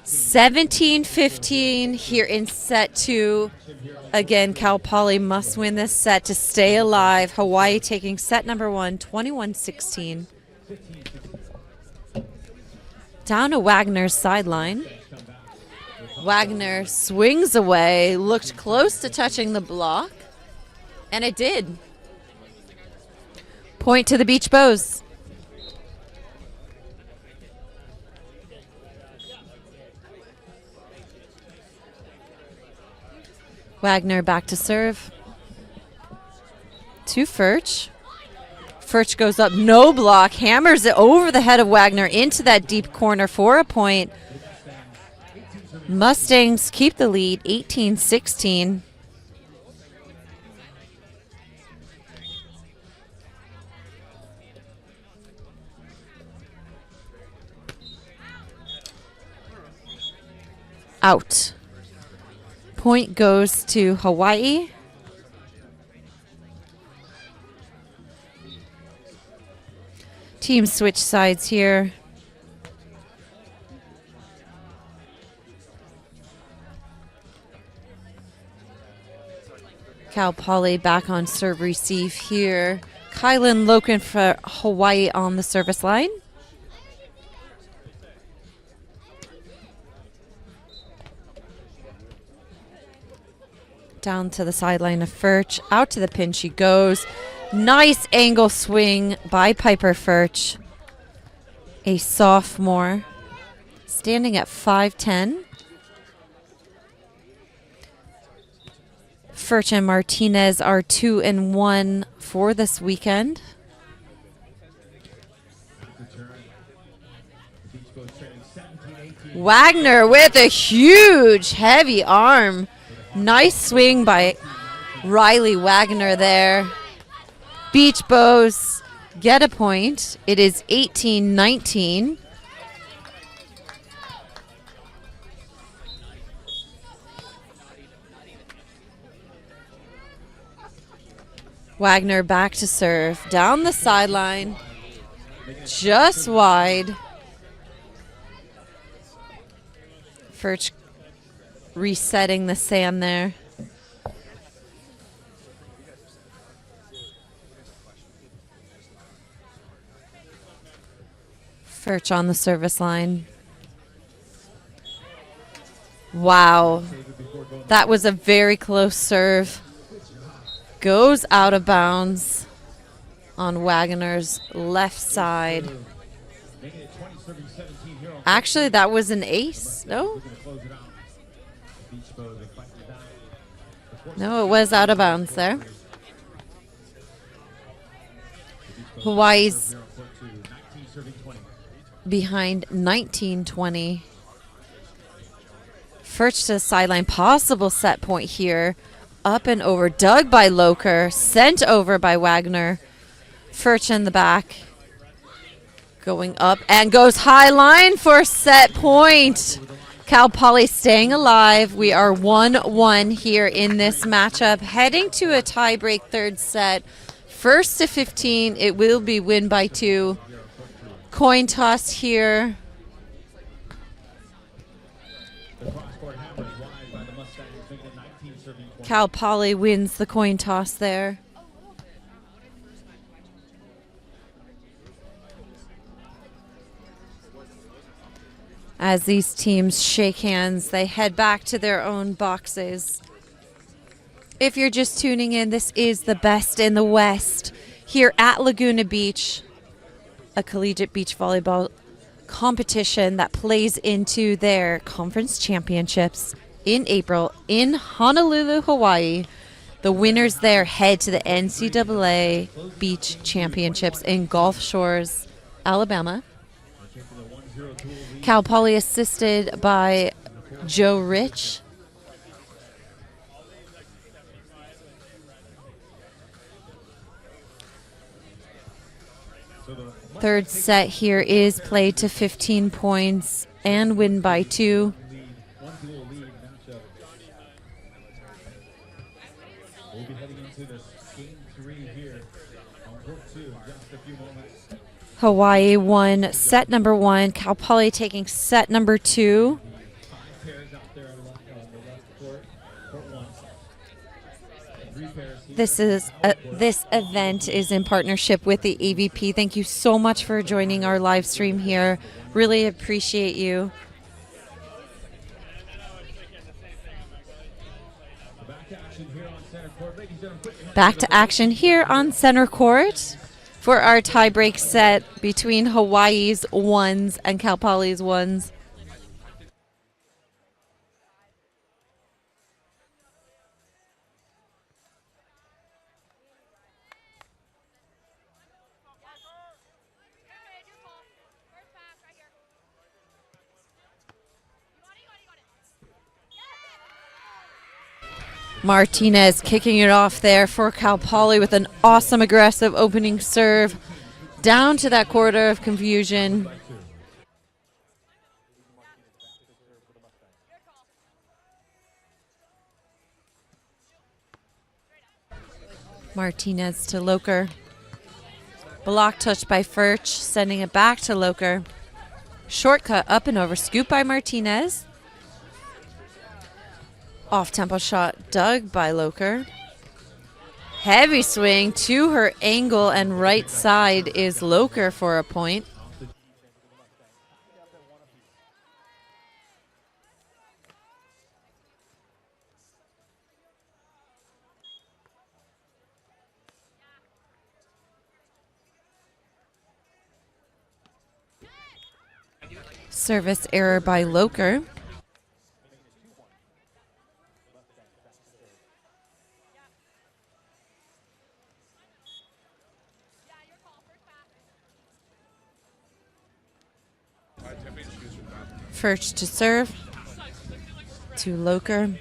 17-15 here in set 2. Again, Cal Poly must win this set to stay alive. Hawaii taking set number 1, 21-16. Down to Wagner's sideline. Wagner swings away, looked close to touching the block, and it did. Point to the Beach Bows. Wagner back to serve. To Furch. Furch goes up, no block, hammers it over the head of Wagner into that deep corner for a point. Mustangs keep the lead, 18-16. Out. Point goes to Hawaii. Teams switch sides here. Cal Poly back on serve receive here. Kylan Loken for Hawaii on the service line. Down to the sideline of Furch. Out to the pin she goes. Nice angle swing by Piper Furch. A sophomore. Standing at 5'10". Furch and Martinez are 2-1 for this weekend. Wagner with a huge heavy arm. Nice swing by Riley Wagner there. Beach Bows get a point. It is 18-19. Wagner back to serve. Down the sideline. Just wide. Furch resetting the sand there. Furch on the service line. Wow. That was a very close serve. Goes out of bounds on Wagner's left side. Actually, that was an ace. No? No, it was out of bounds there. Hawaii's behind 19-20. Furch to the sideline. Possible set point here. Up and over. Dug by Loker. Sent over by Wagner. Furch in the back. Going up and goes high line for set point. Cal Poly staying alive. We are 1-1 here in this matchup. Heading to a tiebreak third set. First to 15. It will be win by 2. Coin toss here. Cal Poly wins the coin toss there. As these teams shake hands, they head back to their own boxes. If you're just tuning in, this is the Best in the West here at Laguna Beach, a collegiate beach volleyball competition that plays into their conference championships in April in Honolulu, Hawaii. The winners there head to the NCAA Beach Championships in Gulf Shores, Alabama. Cal Poly assisted by Joe Rich. Third set here is played to 15 points and win by 2. One duel lead matchup. We'll be heading into this game 3 here on court 2 in just a few moments. Hawaii won set number 1. Cal Poly taking set number 2. 5 pairs out there on the left court, court 1. 3 pairs here. This event is in partnership with the AVP. Thank you so much for joining our live stream here. Really appreciate you. Back to action here on center court for our tiebreak set between Hawaii's 1s and Cal Poly's 1s. Martinez kicking it off there for Cal Poly with an awesome aggressive opening serve down to that quarter of confusion. Martinez to Loker. Block touch by Furch, sending it back to Loker. Shortcut up and over, scoop by Martinez. Off-tempo shot dug by Loker. Heavy swing to her angle and right side is Loker for a point. Service error by Loker. Furch to serve. To Loker.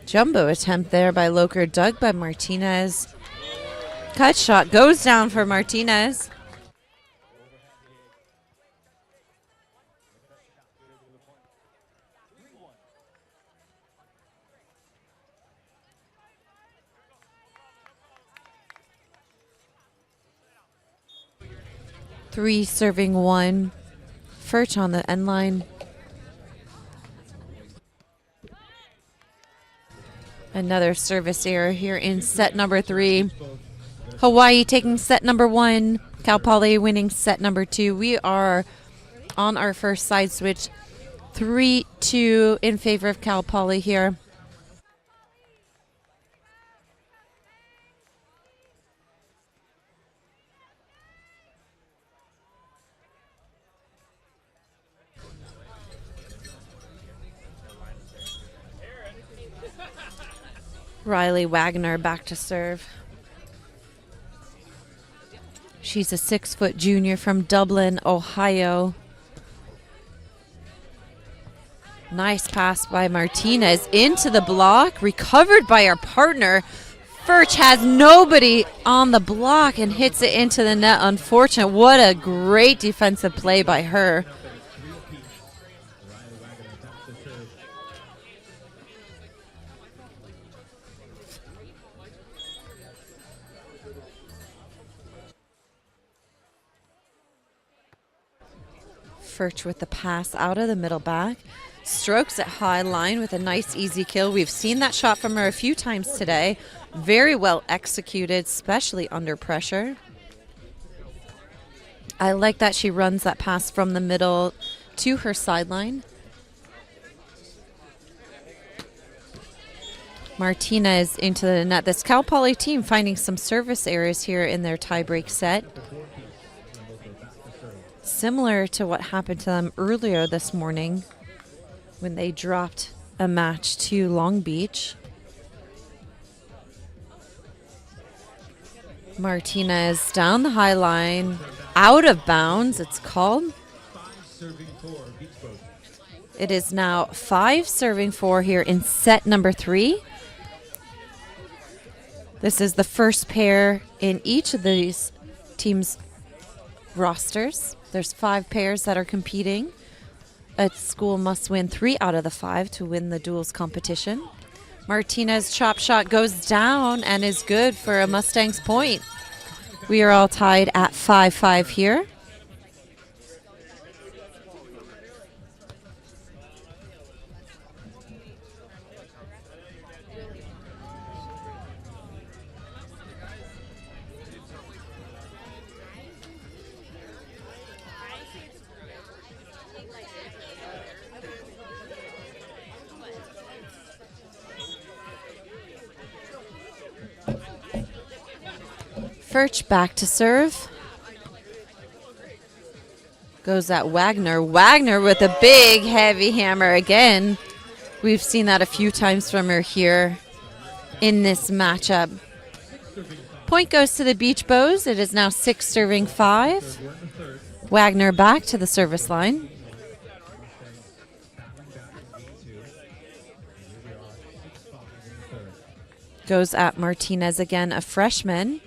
Jumbo attempt there by Loker, dug by Martinez. Cut shot goes down for Martinez. Three serving 1. Furch on the end line. Another service error here in set number 3. Hawaii taking set number 1. Cal Poly winning set number 2. We are on our first side switch. 3-2 in favor of Cal Poly here. Riley Wagner back to serve. She's a 6-foot junior from Dublin, Ohio. Nice pass by Martinez into the block, recovered by our partner. Furch has nobody on the block and hits it into the net. Unfortunate. What a great defensive play by her. Furch with the pass out of the middle back. Strokes it high line with a nice easy kill. We've seen that shot from her a few times today. Very well executed, especially under pressure. I like that she runs that pass from the middle to her sideline. Martinez into the net. This Cal Poly team finding some service errors here in their tiebreak set. Similar to what happened to them earlier this morning when they dropped a match to Long Beach. Martinez down the high line, out of bounds, it's called. It is now 5 serving 4 here in set number 3. This is the first pair in each of these teams' rosters. There's 5 pairs that are competing. A school must win 3 out of the 5 to win the duels competition. Martinez chop shot goes down and is good for a Mustangs point. We are all tied at 5-5 here. Furch back to serve. Goes at Wagner. Wagner with a big heavy hammer again. We've seen that a few times from her here in this matchup. Point goes to the Beach Bows. It is now 6 serving 5. Wagner back to the service line. Goes at Martinez again, a freshman.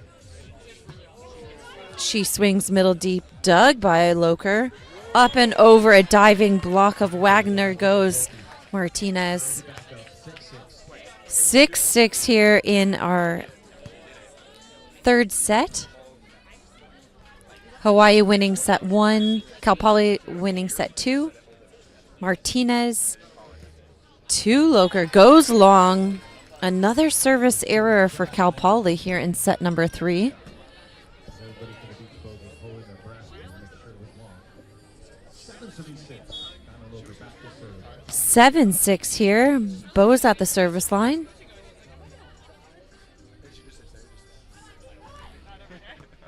She swings middle deep, dug by Loker. Up and over a diving block of Wagner goes Martinez. 6-6 here in our third set. Hawaii winning set 1, Cal Poly winning set 2. Martinez to Loker, goes long. Another service error for Cal Poly here in set number 3. 7-6 here. Bo's at the service line.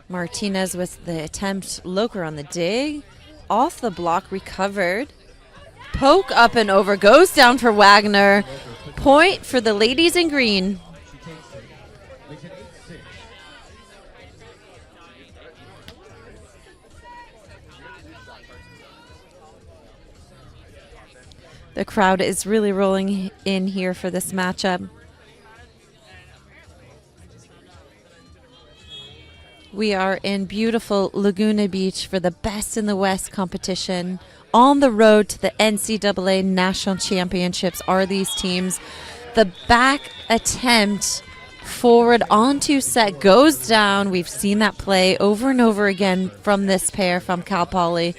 Martinez with the attempt. Loker on the dig. Off the block, recovered. Poke up and over. Goes down for Wagner. Point for the ladies in green. The crowd is really rolling in here for this matchup. We are in beautiful Laguna Beach for the Best in the West competition. On the road to the NCAA National Championships are these teams. The back attempt forward onto set goes down. We've seen that play over and over again from this pair from Cal Poly.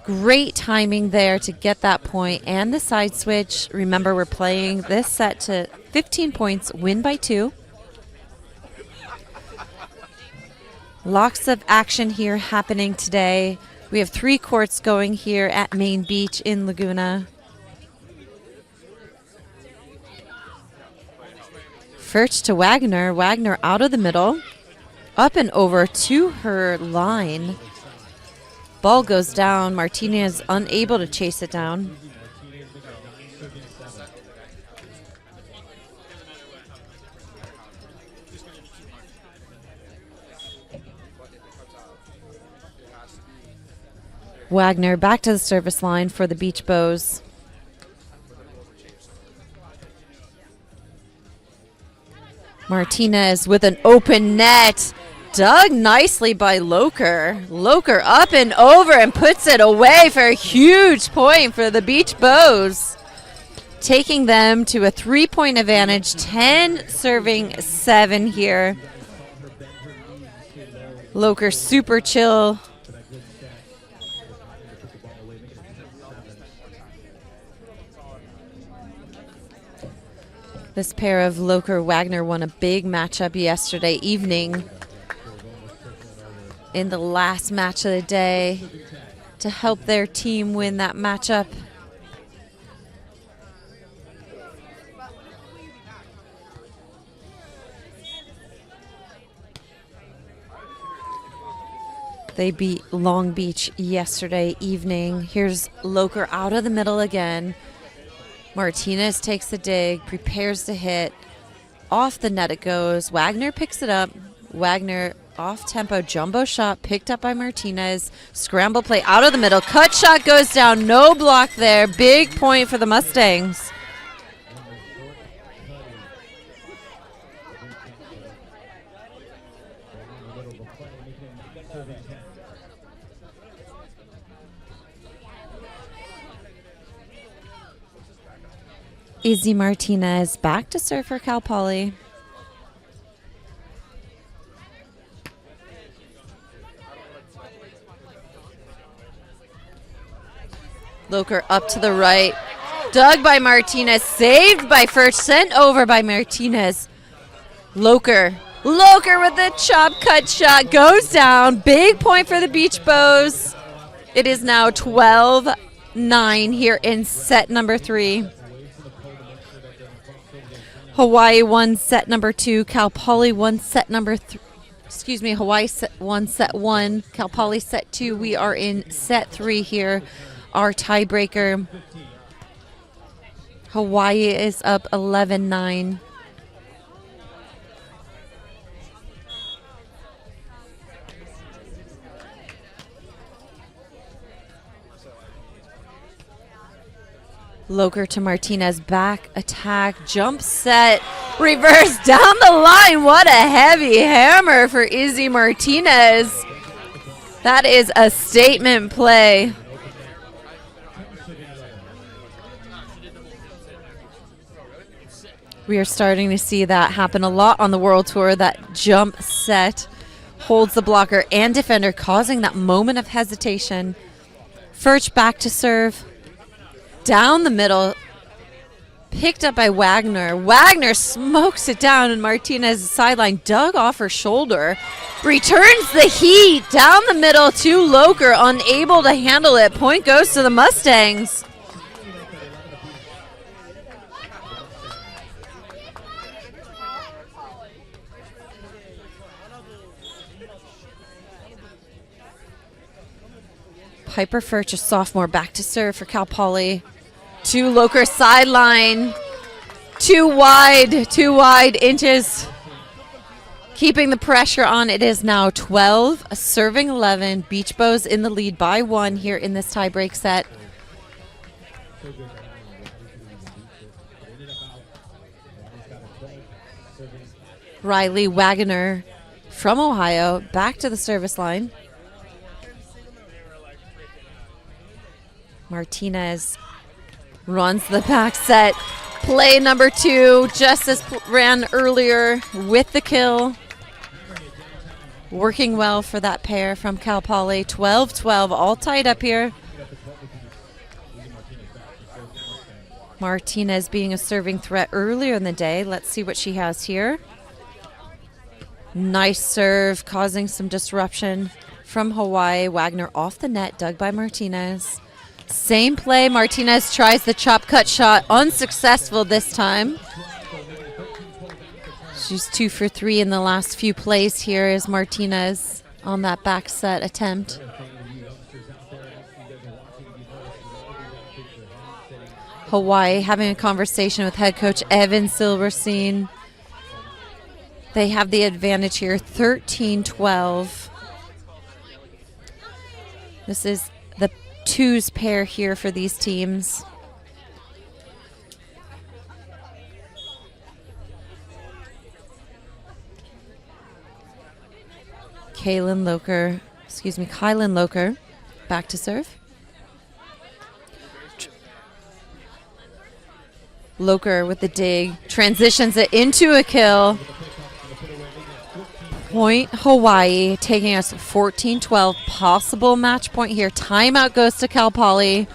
Great timing there to get that point and the side switch. Remember, we're playing this set to 15 points, win by 2. Lots of action here happening today. We have 3 courts going here at Main Beach in Laguna. Furch to Wagner. Wagner out of the middle. Up and over to her line. Ball goes down. Martinez unable to chase it down. Wagner back to the service line for the Beach Bows. Martinez with an open net. Dug nicely by Loker. Loker up and over and puts it away for a huge point for the Beach Bows. Taking them to a 3-point advantage, 10 serving 7 here. Loker super chill. This pair of Loker-Wagner won a big matchup yesterday evening. in the last match of the day to help their team win that matchup. They beat Long Beach yesterday evening. Here's Loker out of the middle again. Martinez takes the dig, prepares to hit. Off the net it goes. Wagner picks it up. Wagner off tempo, jumbo shot picked up by Martinez. Scramble play out of the middle. Cut shot goes down. No block there. Big point for the Mustangs. Izzy Martinez back to serve for Cal Poly. Loker up to the right. Dug by Martinez. Saved by Furch. Sent over by Martinez. Loker with the chop cut shot. Goes down. Big point for the Beach Bows. It is now 12-9 here in set number 3. Hawaii won set number 2. Cal Poly won set number 3. Hawaii won set 1. Cal Poly set 2. We are in set 3 here. Our tiebreaker. Hawaii is up 11-9. Loker to Martinez, back attack, jump set, reverse down the line. What a heavy hammer for Izzy Martinez. That is a statement play. We are starting to see that happen a lot on the World Tour. That jump set holds the blocker and defender, causing that moment of hesitation. Furch back to serve. Down the middle, picked up by Wagner. Wagner smokes it down, and Martinez's sideline dug off her shoulder. Returns the heat down the middle to Loker, unable to handle it. Point goes to the Mustangs. Piper Furch, a sophomore, back to serve for Cal Poly. To Loker sideline. Too wide inches. Keeping the pressure on. It is now 12, serving 11. Beach Bows in the lead by 1 here in this tiebreak set. Riley Wagner from Ohio, back to the service line. Martinez runs the back set. Play number 2, just as ran earlier with the kill. Working well for that pair from Cal Poly. 12-12, all tied up here. Martinez being a serving threat earlier in the day. Let's see what she has here. Nice serve, causing some disruption from Hawaii. Wagner off the net, dug by Martinez. Same play. Martinez tries the chop cut shot. Unsuccessful this time. She's 2 for 3 in the last few plays here is Martinez on that back set attempt. Hawaii having a conversation with head coach Evan Silverstein. They have the advantage here, 13-12. This is the twos pair here for these teams. Kylan Loker, back to serve. Loker with the dig, transitions it into a kill. Point Hawaii, taking us 14-12, possible match point here. Timeout goes to Cal Poly.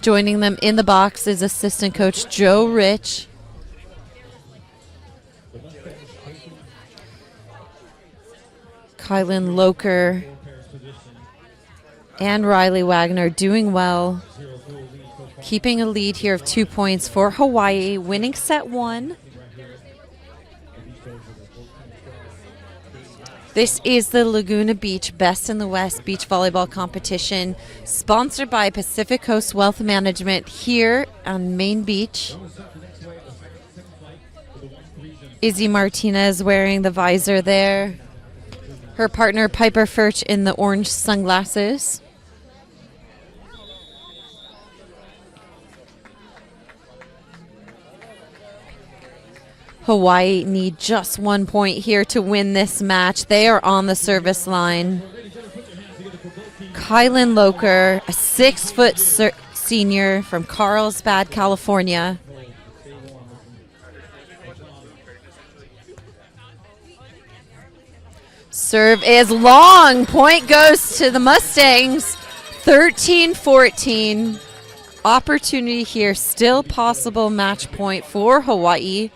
Joining them in the box is assistant coach Joe Rich. Kylan Loker and Riley Wagner doing well, keeping a lead here of 2 points for Hawaii, winning set 1. This is the Laguna Beach Best in the West beach volleyball competition, sponsored by Pacific Coast Wealth Management here on Main Beach. Izzy Martinez wearing the visor there. Her partner Piper Furch in the orange sunglasses. Hawaii need just 1 point here to win this match. They are on the service line. Kylan Loker, a 6-foot senior from Carlsbad, California. Serve is long. Point goes to the Mustangs. 13-14. Opportunity here. Still possible match point for Hawaii.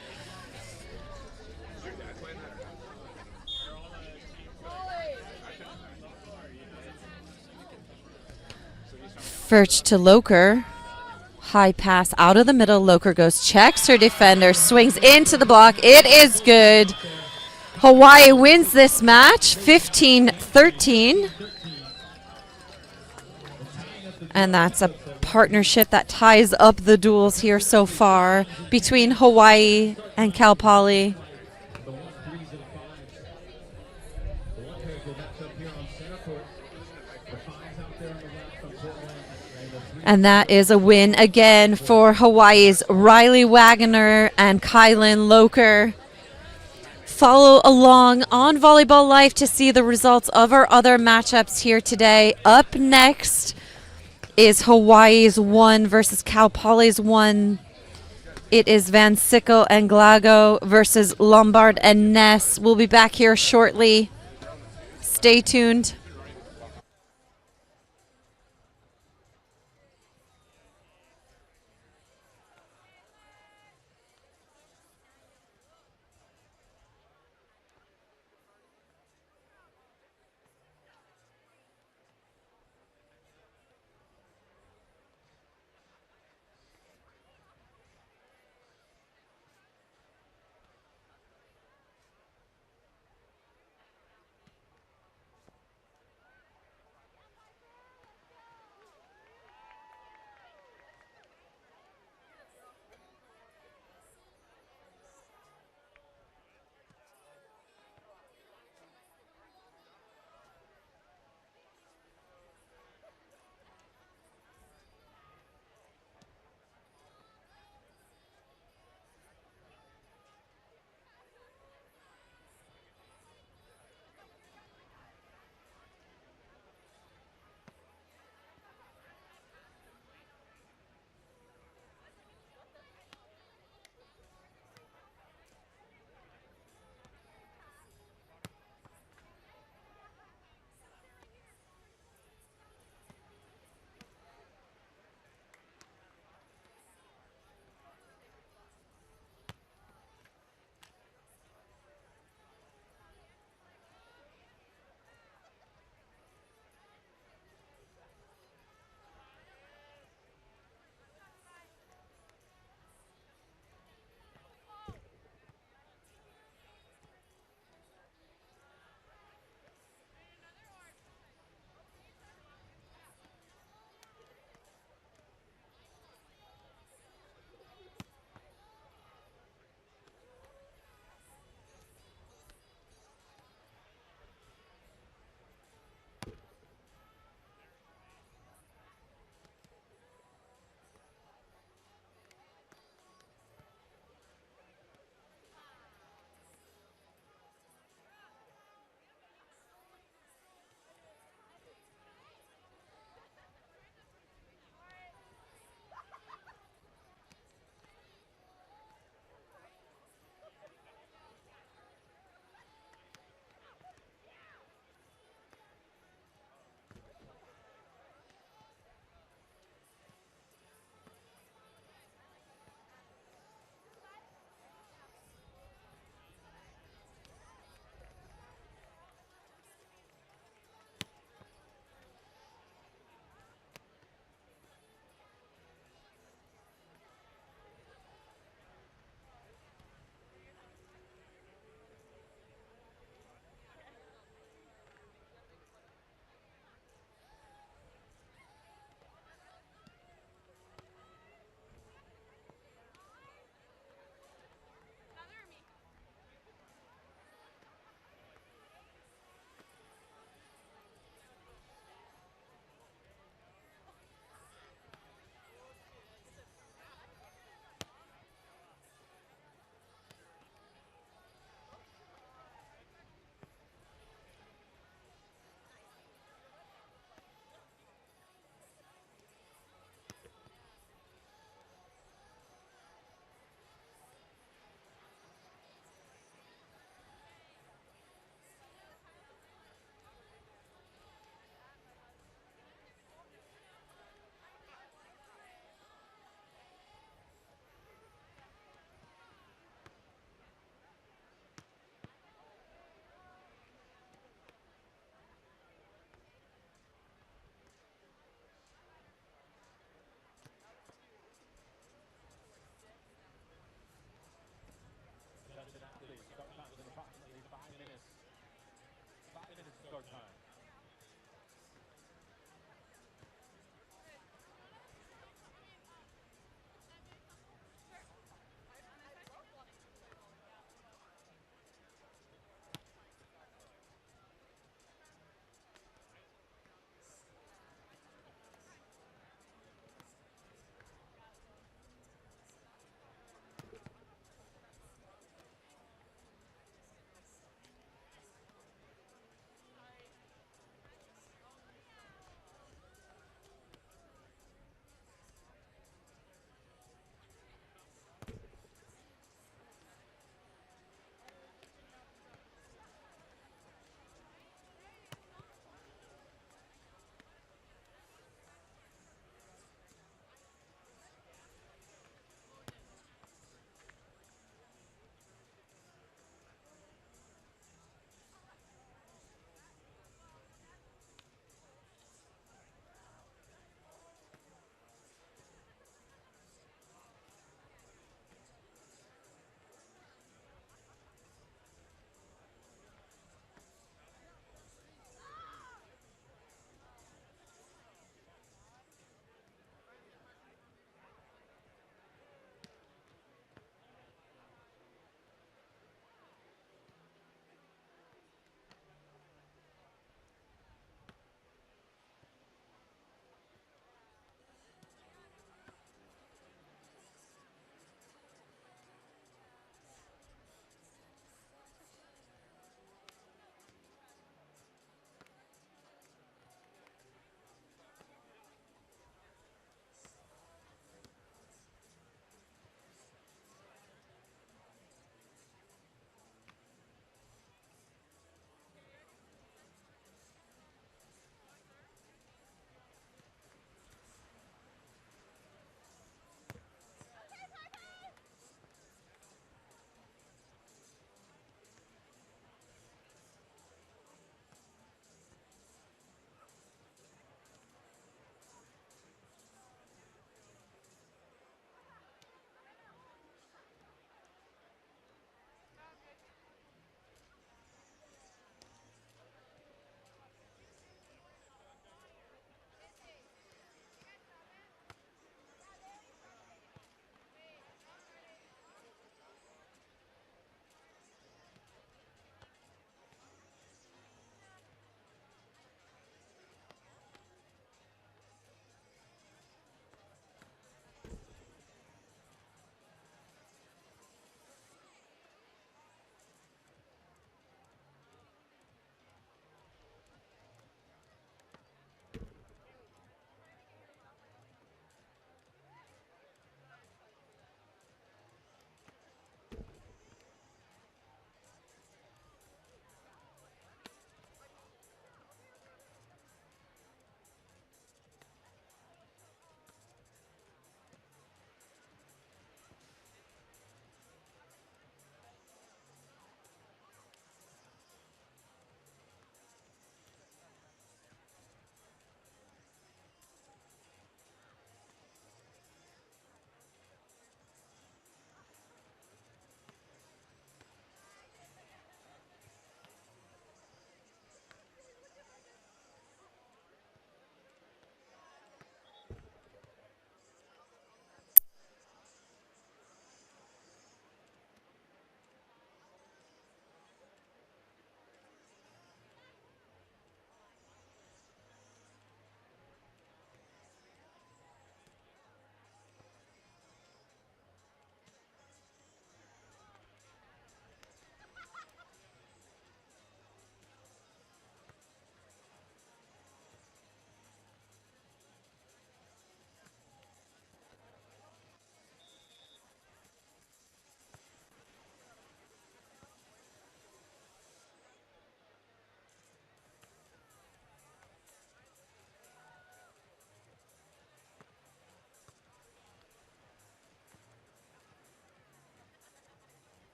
Furch to Loker. High pass out of the middle. Loker goes, checks her defender, swings into the block. It is good. Hawaii wins this match 15-13. And that's a partnership that ties up the duels here so far between Hawaii and Cal Poly. And that is a win again for Hawaii's Riley Wagner and Kylan Loker. Follow along on Volleyball Life to see the results of our other matchups here today. Up next is Hawaii's 1 versus Cal Poly's 1. It is Van Sickle and Glago versus Lombard and Ness. We'll be back here shortly. Stay tuned.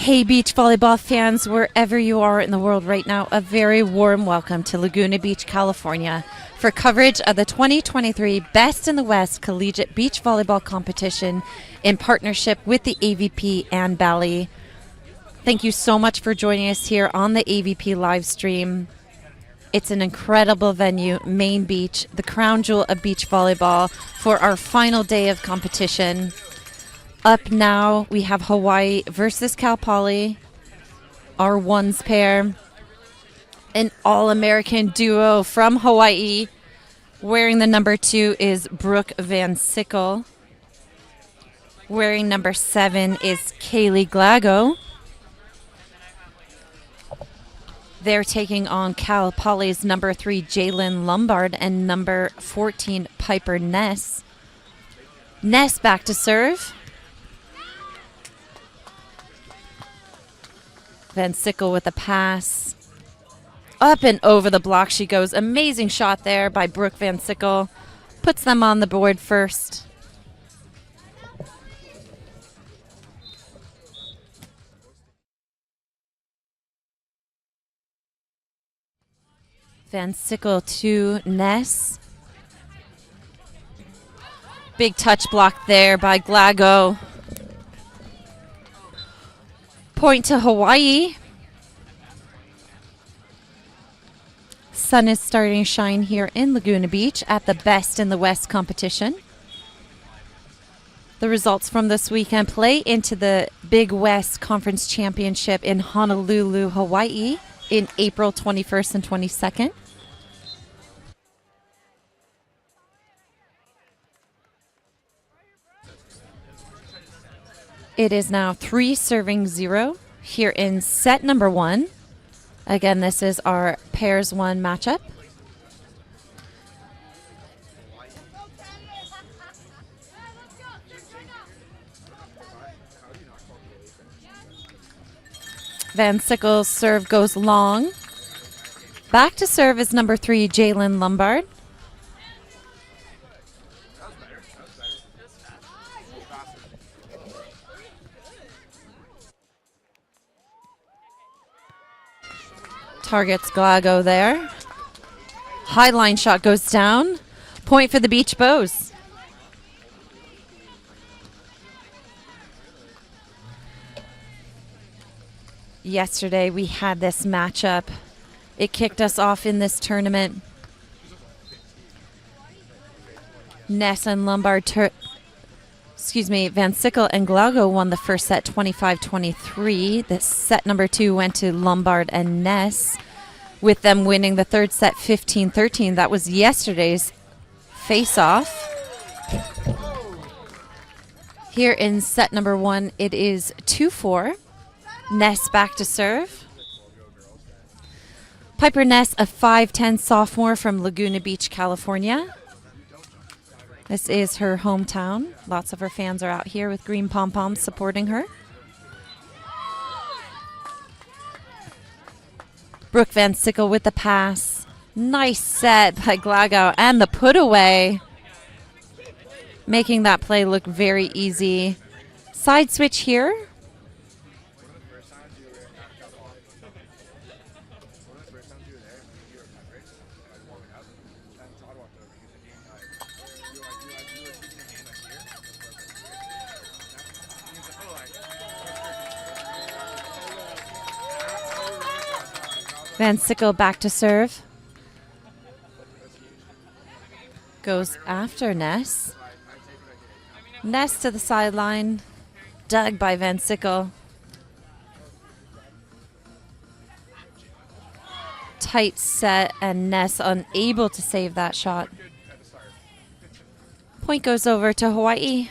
Hey, beach volleyball fans, wherever you are in the world right now, a very warm welcome to Laguna Beach, California for coverage of the 2023 Best in the West Collegiate Beach Volleyball Competition in partnership with the AVP and Bally. Thank you so much for joining us here on the AVP live stream. It's an incredible venue, Main Beach, the crown jewel of beach volleyball for our final day of competition. Up now, we have Hawaii versus Cal Poly, our ones pair, an all-American duo from Hawaii. Wearing the number 2 is Brooke Van Sickle. Wearing number 7 is Kaylee Glago. They're taking on Cal Poly's number 3, Jalen Lombard, and number 14, Piper Ness. Ness back to serve. Van Sickle with a pass. Up and over the block she goes. Amazing shot there by Brooke Van Sickle. Puts them on the board first. Van Sickle to Ness. Big touch block there by Glago. Point to Hawaii. Sun is starting to shine here in Laguna Beach at the Best in the West competition. The results from this weekend play into the Big West Conference Championship in Honolulu, Hawaii in April 21st and 22nd. It is now 3-0 here in set number 1. Again, this is our pairs 1 matchup. Van Sickle's serve goes long. Back to serve is number 3, Jalen Lombard. Targets Glago there. High line shot goes down. Point for the Beach Bows. Yesterday we had this matchup. It kicked us off in this tournament. Ness and Lombard, Van Sickle and Glago won the first set 25-23. The set number 2 went to Lombard and Ness, with them winning the third set 15-13. That was yesterday's face-off. Here in set number 1, it is 2-4. Ness back to serve. Piper Ness, a 5'10" sophomore from Laguna Beach, California. This is her hometown. Lots of her fans are out here with green pom-poms supporting her. Brooke Van Sickle with the pass. Nice set by Glago and the put away. Making that play look very easy. Side switch here. Van Sickle back to serve. Goes after Ness. Ness to the sideline. Dug by Van Sickle. Tight set and Ness unable to save that shot. Point goes over to Hawaii.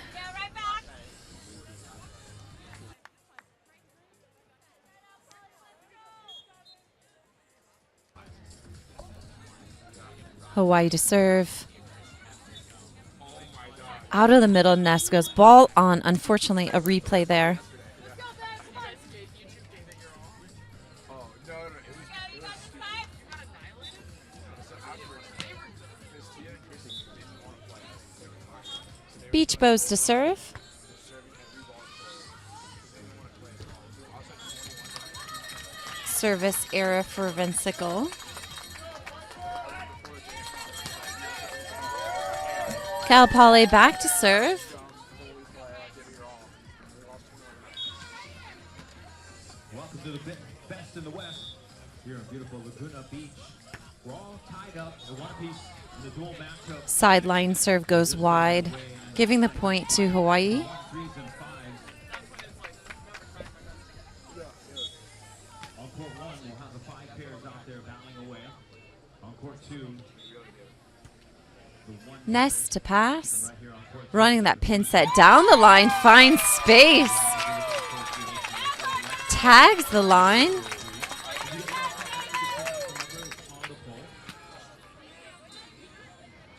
Hawaii to serve. Out of the middle, Ness goes ball on. Unfortunately, a replay there. Beach Bows to serve. service error for Vensicle. Cal Poly back to serve. Welcome to the best in the West here in beautiful Laguna Beach. We're all tied up in one piece in the dual matchup. Sideline serve goes wide, giving the point to Hawaii. 3s and 5s. On court 1, we'll have the 5 pairs out there battling away. On court 2, the 1 Ness to pass. right here on court Running that pin set down the line, finds space. Tags the line.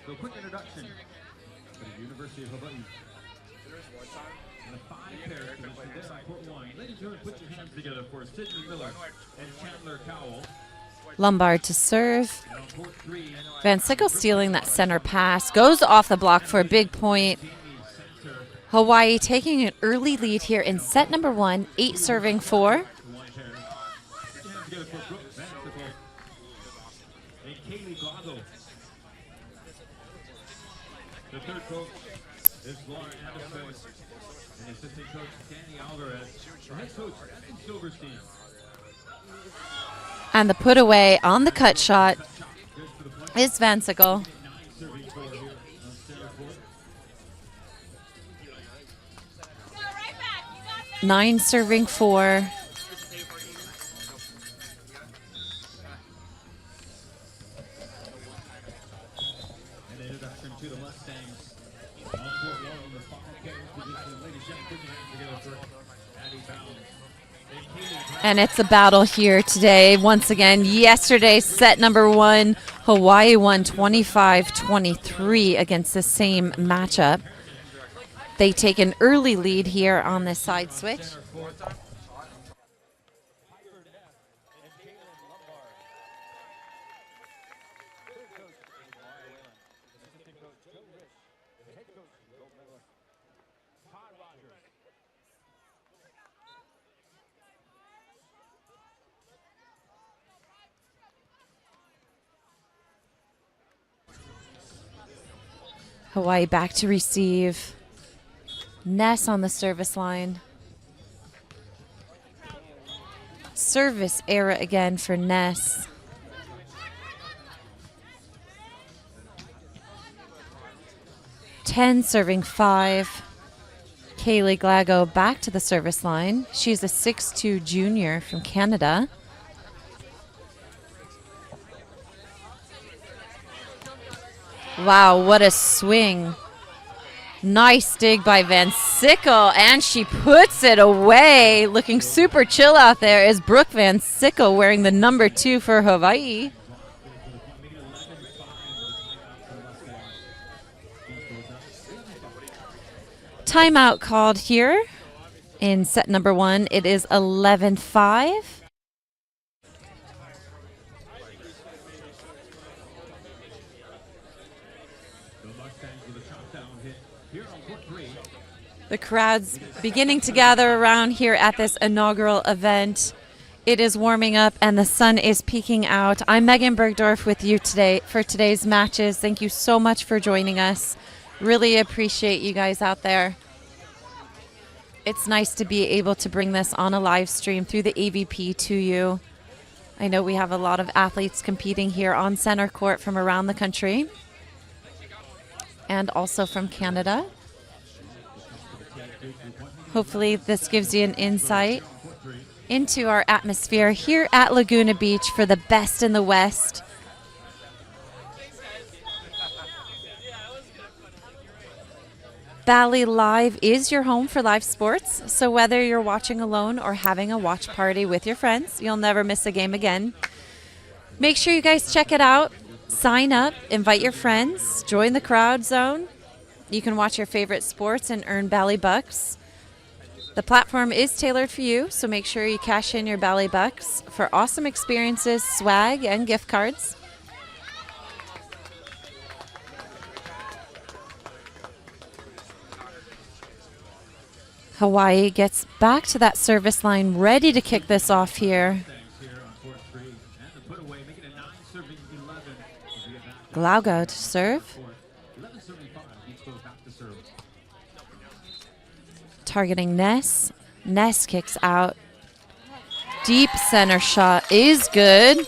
So quick introduction to the University of Hawaii. And the 5 pairs position there on court 1. Ladies and gentlemen, put your hands together for Sidney Miller and Chandler Cowell. Lombard to serve. And on court 3, Van Sickle stealing that center pass. Goes off the block for a big point. Hawaii taking an early lead here in set number 1, 8 serving 4. one pair. Put your hands together for Brooke Vansickle and Kaylee Glago. The third coach is Laura Anderson and assistant coach Danny Alvarez. The head coach Evan Silverstein. And the put away on the cut shot is Van Sickle. 9 serving 4 here on center court. 9 serving 4. An introduction to the Mustangs. On court 1, the 5 pairs position. Ladies and gentlemen, put your hands together for Addie Bounds and Kaylee. And it's a battle here today. Once again, yesterday, set number 1, Hawaii won 25-23 against the same matchup. They take an early lead here on this side switch. Hawaii back to receive. Ness on the service line. Service error again for Ness. Ten serving 5. Kaylee Glago back to the service line. She's a 6'2" junior from Canada. Wow, what a swing. Nice dig by Van Sickle, and she puts it away. Looking super chill out there is Brooke Van Sickle wearing the number 2 for Hawaii. Timeout called here in set number 1. It is 11-5. The Mustangs with a shot down hit here on court 3. The crowd's beginning to gather around here at this inaugural event. It is warming up and the sun is peeking out. I'm Megan Bergdorf with you today for today's matches. Thank you so much for joining us. Really appreciate you guys out there. It's nice to be able to bring this on a live stream through the AVP to you. I know we have a lot of athletes competing here on center court from around the country and also from Canada. Hopefully this gives you an insight into our atmosphere here at Laguna Beach for the best in the West. Bally Live is your home for live sports, so whether you're watching alone or having a watch party with your friends, you'll never miss a game again. Make sure you guys check it out. Sign up, invite your friends, join the crowd zone. You can watch your favorite sports and earn Bally Bucks. The platform is tailored for you, so make sure you cash in your Bally Bucks for awesome experiences, swag, and gift cards. Hawaii gets back to that service line, ready to kick this off here. Mustangs here on Glaugo to serve. 11:75. Beach goes back to serve. Targeting Ness. Ness kicks out. Deep center shot is good.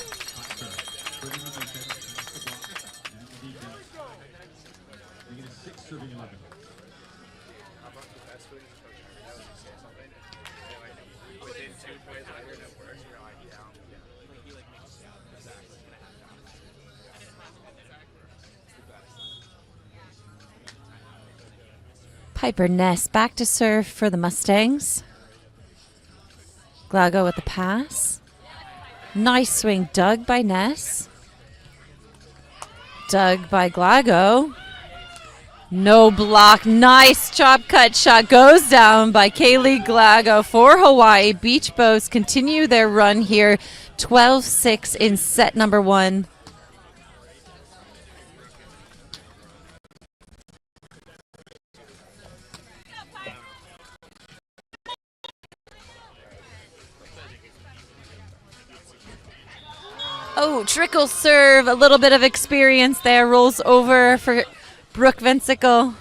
Piper Ness back to serve for the Mustangs. Glaugo with the pass. Nice swing dug by Ness. Dug by Glaugo. No block. Nice chop cut shot goes down by Kaylee Glaugo for Hawaii. Beach Bows continue their run here. 12-6 in set number 1. Oh, trickle serve. A little bit of experience there. Rolls over for Brooke Vensicle.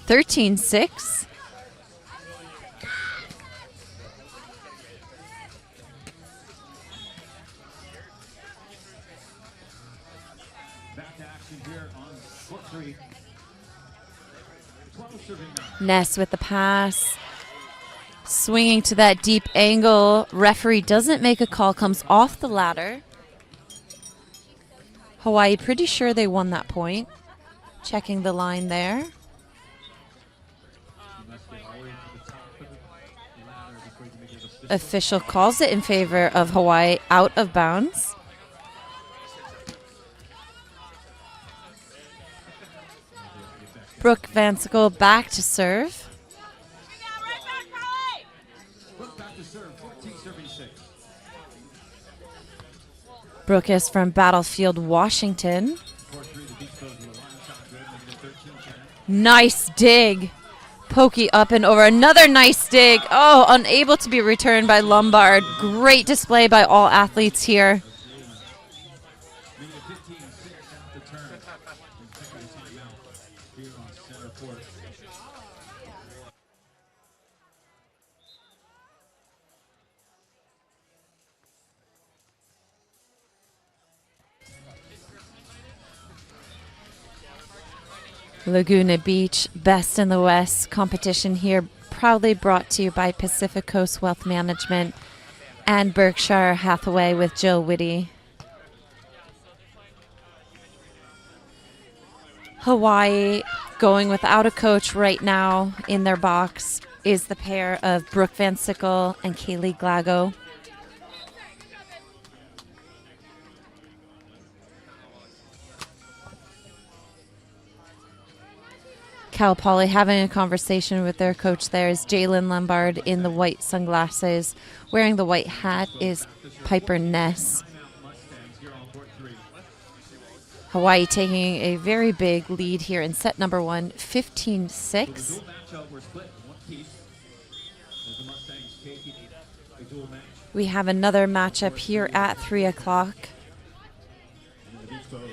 13-6. Back to action here on court 3. 12 serving now. Ness with the pass. Swinging to that deep angle. Referee doesn't make a call, comes off the ladder. Hawaii pretty sure they won that point. Checking the line there. You must get all the way to the top of the ladder before you can make it a fist. Official calls it in favor of Hawaii, out of bounds. Brooke Vansicle back to serve. Brooke back to serve. 14 serving 6. Brooke is from Battlefield, Washington. Court 3, the beach goes with a line shot good, making it 13-10. Nice dig. Pokey up and over. Another nice dig. Oh, unable to be returned by Lombard. Great display by all athletes here. Making it 15-6 at the turn. And taking a timeout here on center court. Laguna Beach, Best in the West competition here, proudly brought to you by Pacific Coast Wealth Management and Berkshire Hathaway with Jill Whitty. Hawaii going without a coach right now in their box is the pair of Brooke Van Sickle and Kaylee Glaugo. Cal Poly having a conversation with their coach there is Jalen Lombard in the white sunglasses. Wearing the white hat is Piper Ness. Mustangs here on court 3. Hawaii taking a very big lead here in set number 1, 15-6. Dual matchup, we're split one piece. As the Mustangs take a dual match. We have another matchup here at 3 o'clock. And then the beach goes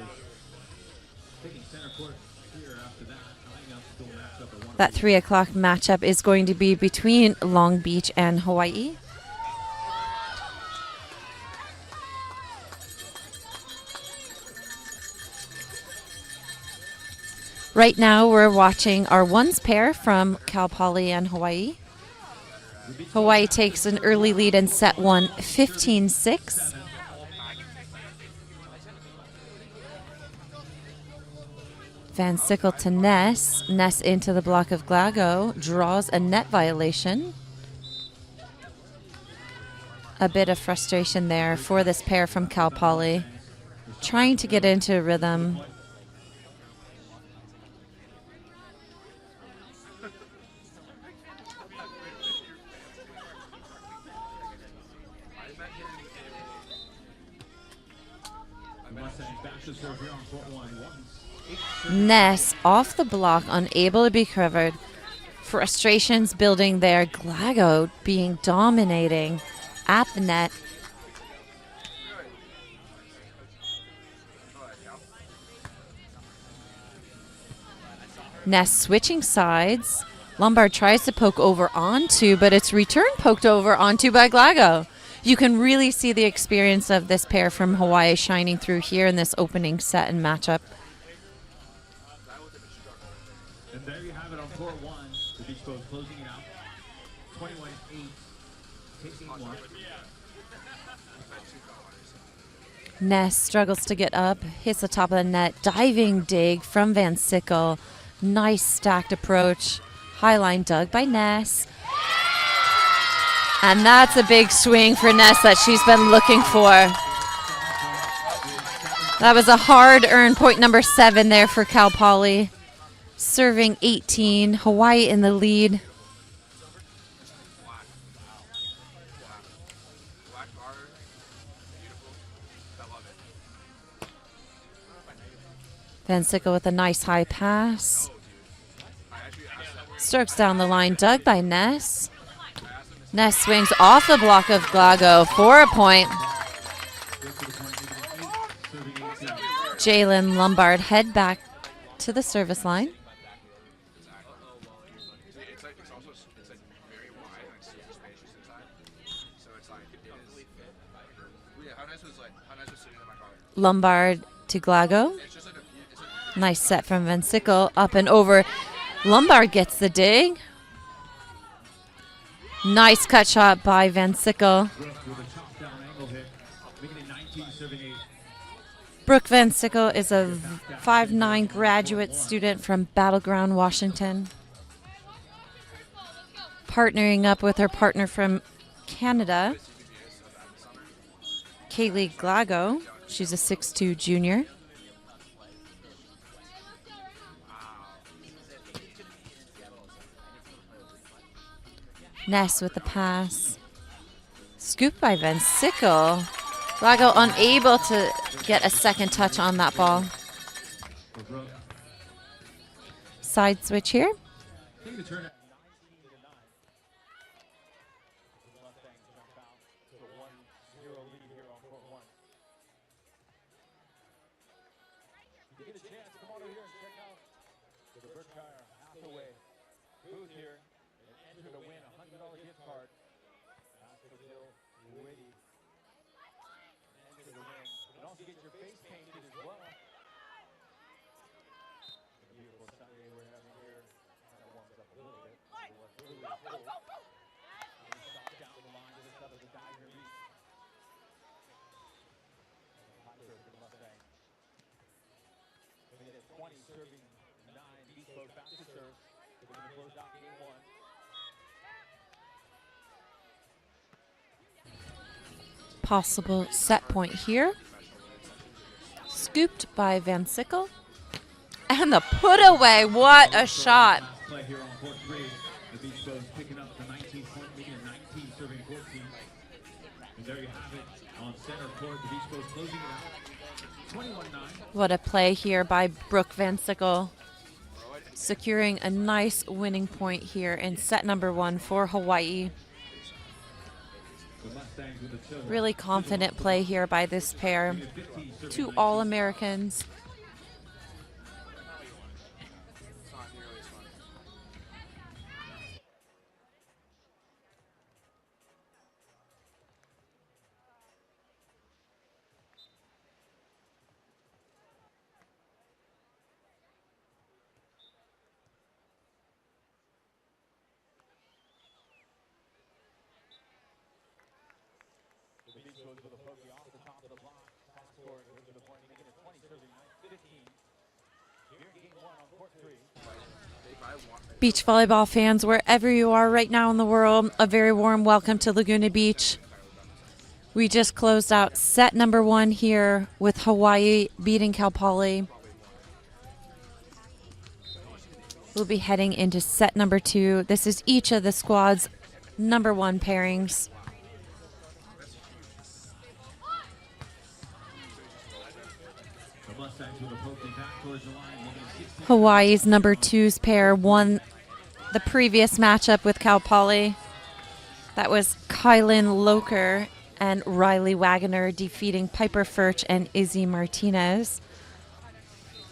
taking center court here after that. Tying up the dual matchup at 1. That 3 o'clock matchup is going to be between Long Beach and Hawaii. Right now we're watching our ones pair from Cal Poly and Hawaii. Hawaii takes an early lead in set 1, 15-6. Van Sickle to Ness. Ness into the block of Glaugo. Draws a net violation. A bit of frustration there for this pair from Cal Poly. Trying to get into a rhythm. The Mustangs back to serve here on court 1. Ness off the block, unable to be covered. Frustrations building there. Glaugo being dominating at the net. Ness switching sides. Lombard tries to poke over onto, but it's return poked over onto by Glago. You can really see the experience of this pair from Hawaii shining through here in this opening set and matchup. And there you have it on court one. The Beach Boys closing it out. 21-8. Taking one. Ness struggles to get up, hits the top of the net, diving dig from Van Sickle. Nice stacked approach. High line dug by Ness. And that's a big swing for Ness that she's been looking for. That was a hard-earned point number 7 there for Cal Poly. Serving 18, Hawaii in the lead. Black bar, beautiful. I love it. Van Sickle with a nice high pass. I actually asked that. Strokes down the line, dug by Ness. Ness swings off the block of Glago for a point. Jalen Lombard head back to the service line. It's also very wide and super spacious inside. So it's like yeah, how nice was sitting in my car. Lombard to Glago. It's just like a Nice set from Van Sickle, up and over. Lombard gets the dig. Nice cut shot by Van Sickle. Brooke with a chop down angle hit. Making it 19-8. Brooke Van Sickle is a 5'9" graduate student from Battleground, Washington. Partnering up with her partner from Canada, Kaylee Glago. She's a 6'2" junior. Ness with the pass. Scoop by Van Sickle. Glago unable to get a second touch on that ball. Side switch here. Take the turn. Possible set point here. Scooped by Van Sickle. And the put away. What a shot. Play here on court 3. The Beach Boys picking up the 19-point lead and 19 serving 14. And there you have it on center court. The Beach Boys closing it out. 21-9. What a play here by Brooke Van Sickle. Securing a nice winning point here in set number 1 for Hawaii. The Mustangs with the silver. Really confident play here by this pair. 2 All-Americans. It's not nearly as fun. Beach volleyball fans, wherever you are right now in the world, a very warm welcome to Laguna Beach. We just closed out set number 1 here with Hawaii beating Cal Poly. We'll be heading into set number 2. This is each of the squad's number 1 pairings. The Mustangs with a poking back towards the line. Making it 16. Hawaii's number 2's pair won the previous matchup with Cal Poly. That was Kylan Loker and Riley Wagoner defeating Piper Furch and Izzy Martinez.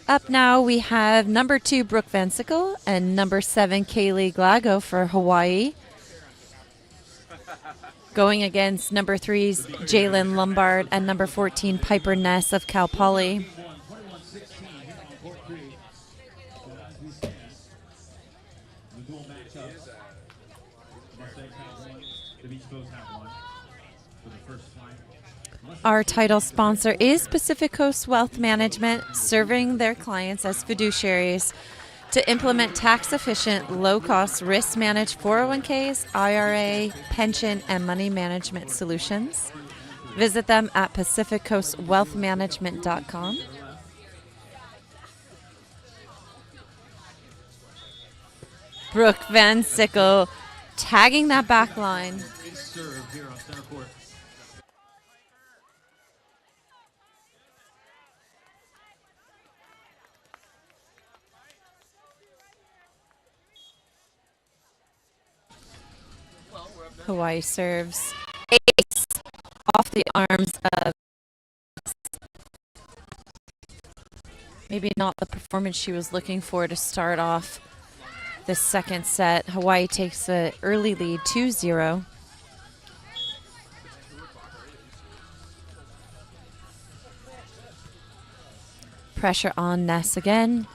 Up now, we have number 2, Brooke Van Sickle, and number 7, Kaylee Glago for Hawaii. Going against number 3's Jalen Lombard and number 14, Piper Ness of Cal Poly. 21-16 here on court 3. So as we stand, the dual matchup. Mustangs have one. The Beach Bows have one for the first time. Our title sponsor is Pacific Coast Wealth Management, serving their clients as fiduciaries to implement tax-efficient, low-cost, risk-managed 401ks, IRA, pension, and money management solutions. Visit them at pacificcoastwealthmanagement.com. Brooke Van Sickle tagging that back line. Serve here on center court. Hawaii serves ace off the arms of maybe not the performance she was looking for to start off the second set. Hawaii takes the early lead 2-0. Pressure on Ness again.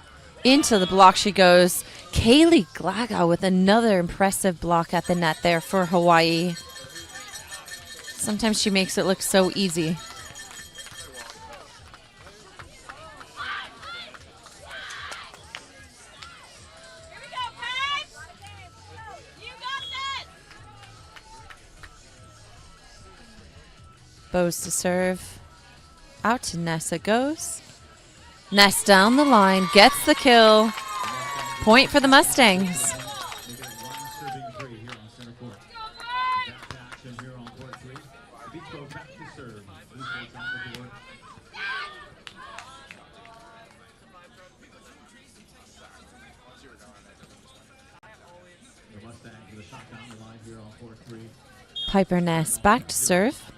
Into the block she goes. Kaylee Glago with another impressive block at the net there for Hawaii. Sometimes she makes it look so easy. Bows to serve. Out to Ness it goes. Ness down the line, gets the kill. Point for the Mustangs. They got one serving three here on center court. Back to action here on court 3. The Beach Bows back to serve. Blue Jays on the board. The Mustangs with a shot down the line here on court 3. Piper Ness back to serve.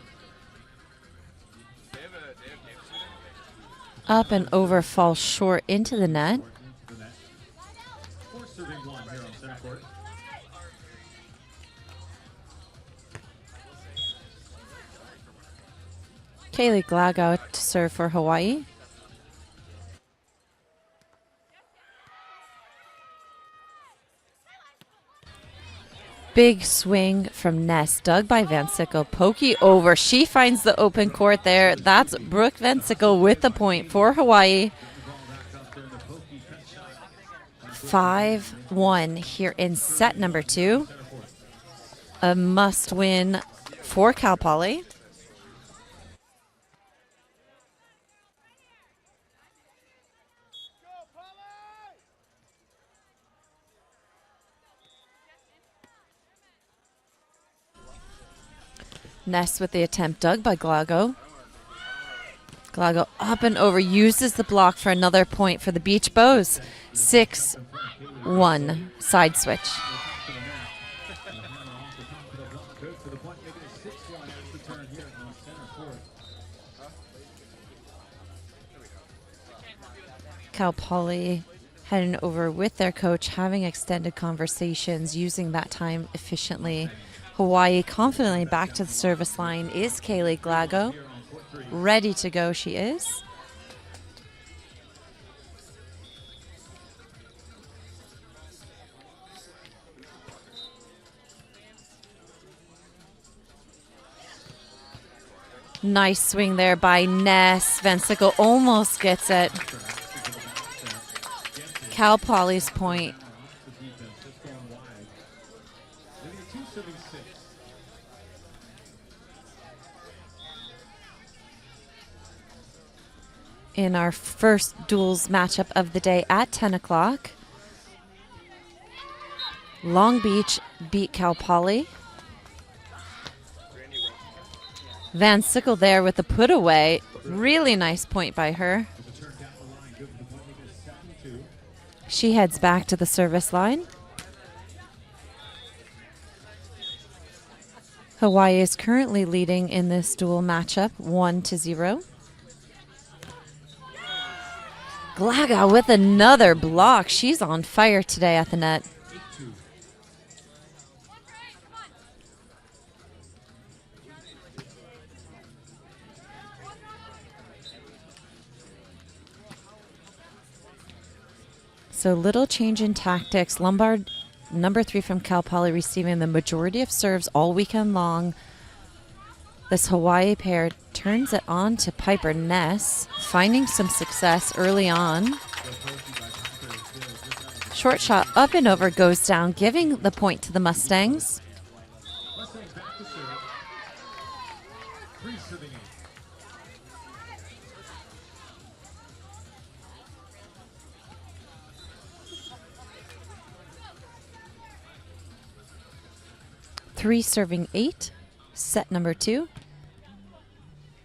Up and over, falls short into the net. Into the net. Four serving one here on center court. Kaylee Glago to serve for Hawaii. Big swing from Ness, dug by Van Sickle. Pokey over. She finds the open court there. That's Brooke Van Sickle with the point for Hawaii. 5-1 here in set number 2. A must win for Cal Poly. Ness with the attempt, dug by Glago. Glago up and over, uses the block for another point for the Beach Bows. 6-1 side switch. Good for the point, making it 6-1 as the turn here on center court. Cal Poly heading over with their coach, having extended conversations, using that time efficiently. Hawaii confidently back to the service line is Kaylee Glago. Ready to go she is. Nice swing there by Ness. Van Sickle almost gets it. Cal Poly's point. In our first duels matchup of the day at 10 o'clock. Long Beach beat Cal Poly. Van Sickle there with the put away. Really nice point by her. She heads back to the service line. Hawaii is currently leading in this duel matchup 1-0. Glaga with another block. She's on fire today at the net. 8-2. So little change in tactics. Lombard, number 3 from Cal Poly, receiving the majority of serves all weekend long. This Hawaii pair turns it on to Piper Ness, finding some success early on. Short shot up and over goes down, giving the point to the Mustangs. Mustangs back to serve. 3 serving 8. Three serving 8, set number 2.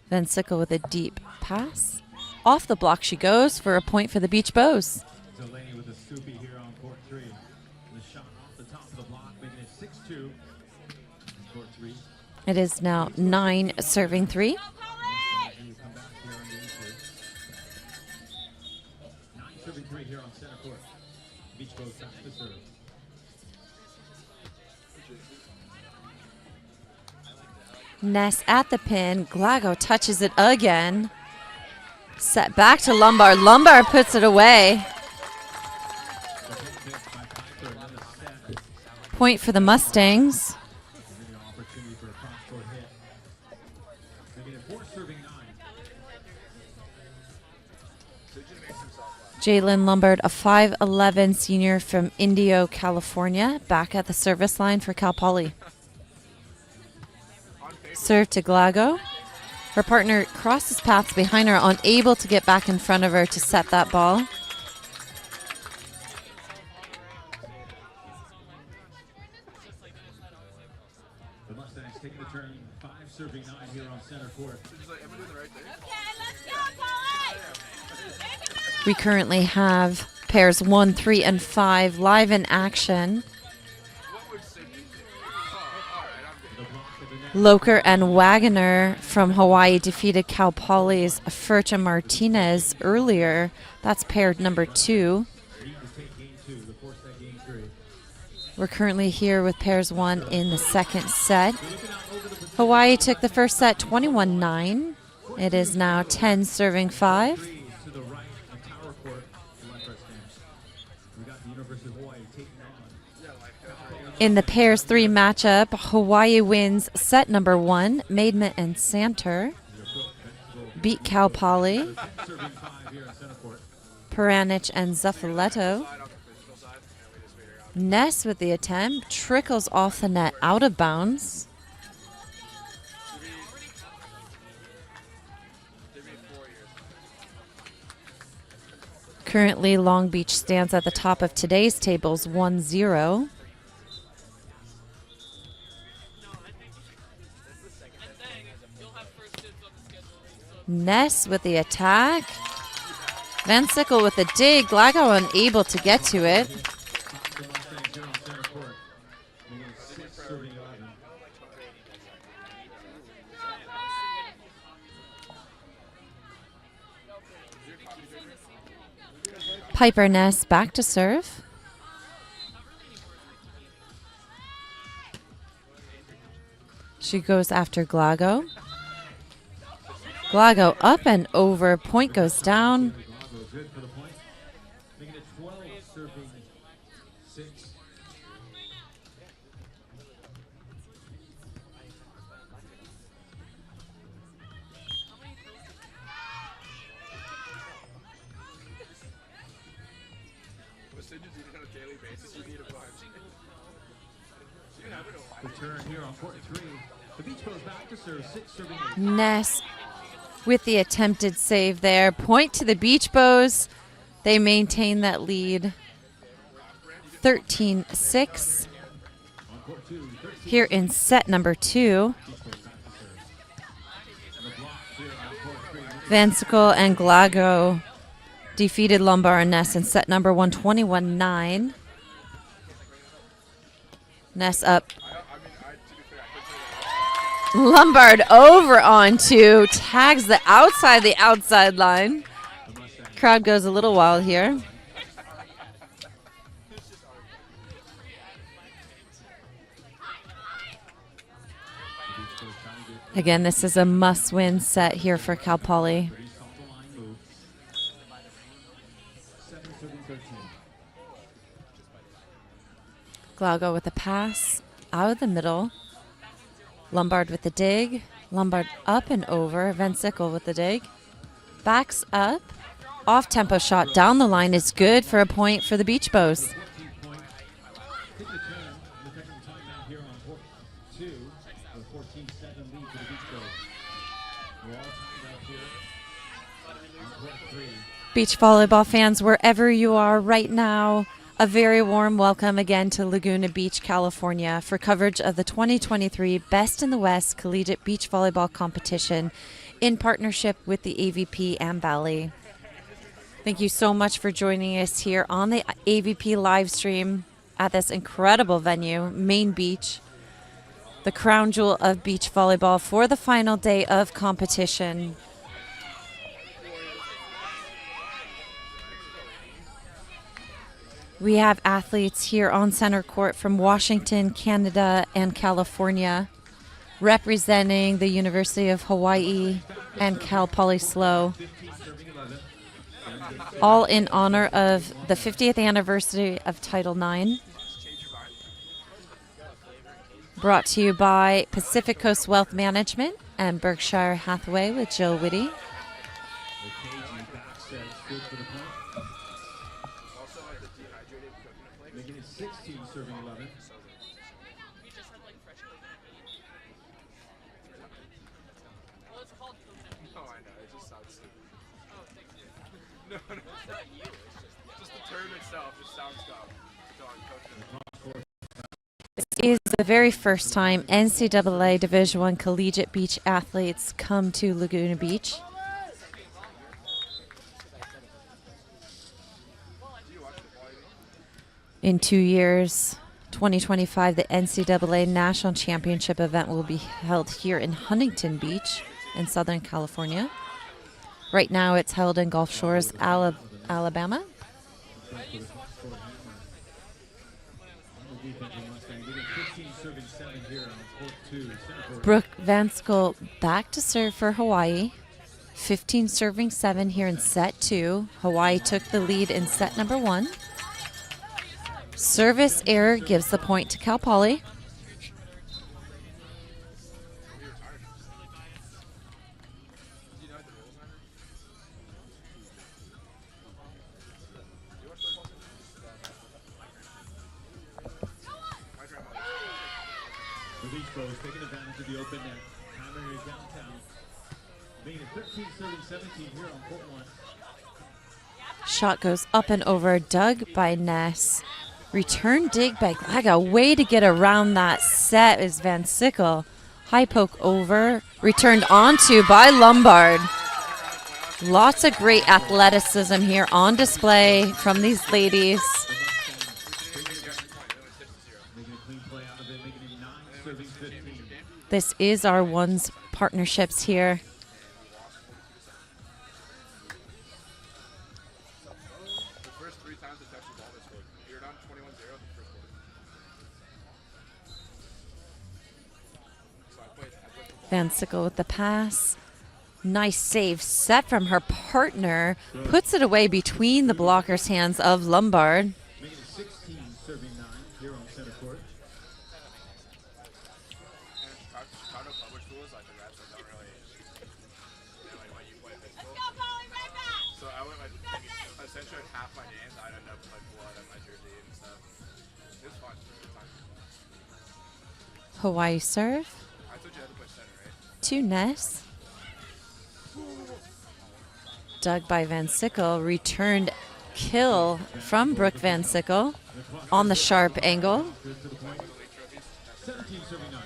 Van Sickle with a deep pass. Off the block she goes for a point for the Beach Bows. Delaney with a scoopy here on court 3. The shot off the top of the block, making it 6-2. Court 3. It is now 9 serving 3. Come back here on the insert. 9 serving 3 here on center court. Beach Bows back to serve. Ness at the pin. Glago touches it again. Set back to Lombard. Lombard puts it away. Point for the Mustangs. Opportunity for a cross-court hit. Making it 4 serving 9. Jalen Lombard, a 5'11 senior from Indio, California, back at the service line for Cal Poly. Serve to Glago. Her partner crosses paths behind her, unable to get back in front of her to set that ball. The Mustangs taking the turn, 5 serving 9 here on center court. We currently have pairs 1, 3, and 5 live in action. Loker and Wagoner from Hawaii defeated Cal Poly's Furcha Martinez earlier. That's paired number 2. Need to take game 2, the force that game 3. We're currently here with pairs 1 in the second set. Hawaii took the first set 21-9. It is now 10 serving 5. To the right, the tower court, left our stands. We got the University of Hawaii taking on. In the pairs 3 matchup, Hawaii wins set number 1. Maidment and Santer beat Cal Poly. 10 serving 5 here on center court. Peranich and Zuffaletto. Ness with the attempt, trickles off the net out of bounds. Currently, Long Beach stands at the top of today's tables 1-0. Ness with the attack. Van Sickle with the dig. Glago unable to get to it. The Mustangs here on center court. Making it 6 serving 11. Piper Ness back to serve. She goes after Glago. Glago up and over. Point goes down. Glago good for the point. Making it 12 serving 6. The turn here on court 3. The Beach goes back to serve 6 serving 8. Ness with the attempted save there. Point to the Beach Bows. They maintain that lead 13-6 On court 2, 13. here in set number 2. Beach goes back to serve. And the block here on court 3. Van Sickle and Glago defeated Lombard and Ness in set number 1, 21-9. Ness up. Lombard over on 2, tags the outside line. crowd goes a little wild here. Again, this is a must-win set here for Cal Poly. Pretty off the line move. 7-13. Glauco with the pass out of the middle. Lombard with the dig. Lombard up and over. Van Sickle with the dig. Backs up. Off-tempo shot down the line is good for a point for the Beach Bows. 14 points. Take the turn in the technical timeout here on court 2. A 14-7 lead for the Beach Boys. We're all timed up here on court 3. Beach volleyball fans, wherever you are right now, a very warm welcome again to Laguna Beach, California for coverage of the 2023 Best in the West Collegiate Beach Volleyball Competition in partnership with the AVP and Valley. Thank you so much for joining us here on the AVP live stream at this incredible venue, Main Beach, the crown jewel of beach volleyball for the final day of competition. We have athletes here on center court from Washington, Canada, and California, representing the University of Hawaii and Cal Poly SLO, all in honor of the 50th anniversary of Title IX. Brought to you by Pacific Coast Wealth Management and Berkshire Hathaway with Jill Whitty. The KG back set is good for the point. Making it 16, serving 11. Oh, I know. It just sounds stupid. No, it's not you. It's just the term itself. It sounds dumb. This is the very first time NCAA Division I collegiate beach athletes come to Laguna Beach. In 2 years, 2025, the NCAA National Championship event will be held here in Huntington Beach in Southern California. Right now, it's held in Gulf Shores, Alabama. Brooke Van Sickle back to serve for Hawaii. 15 serving 7 here in set 2. Hawaii took the lead in set number 1. Service error gives the point to Cal Poly. The Beach Boys taking advantage of the open net. Hammering it downtown. Making it 13, serving 17 here on court 1. Shot goes up and over, dug by Ness. Return dig by Glaga. Way to get around that set is Van Sickle. High poke over, returned onto by Lombard. Lots of great athleticism here on display from these ladies. Making a clean play out of it. Making it 9, serving 15. This is our ones partnerships here. The first 3 times they touched the ball, they scored. You're down 21-0 in the first quarter. So I played football. Van Sickle with the pass. Nice save set from her partner. Puts it away between the blocker's hands of Lombard. Making it 16, serving 9 here on center court. And Chicago public schools, like the refs, like, don't really, when you play physical. So I went like essentially half my games, I'd end up with like blood on my jersey and stuff. It was fun. It was fun. Hawaii serve I told you I had to play center, right? to Ness. Dug by Van Sickle. Returned kill from Brooke Van Sickle on the sharp angle. Good for the point. 17, serving 9.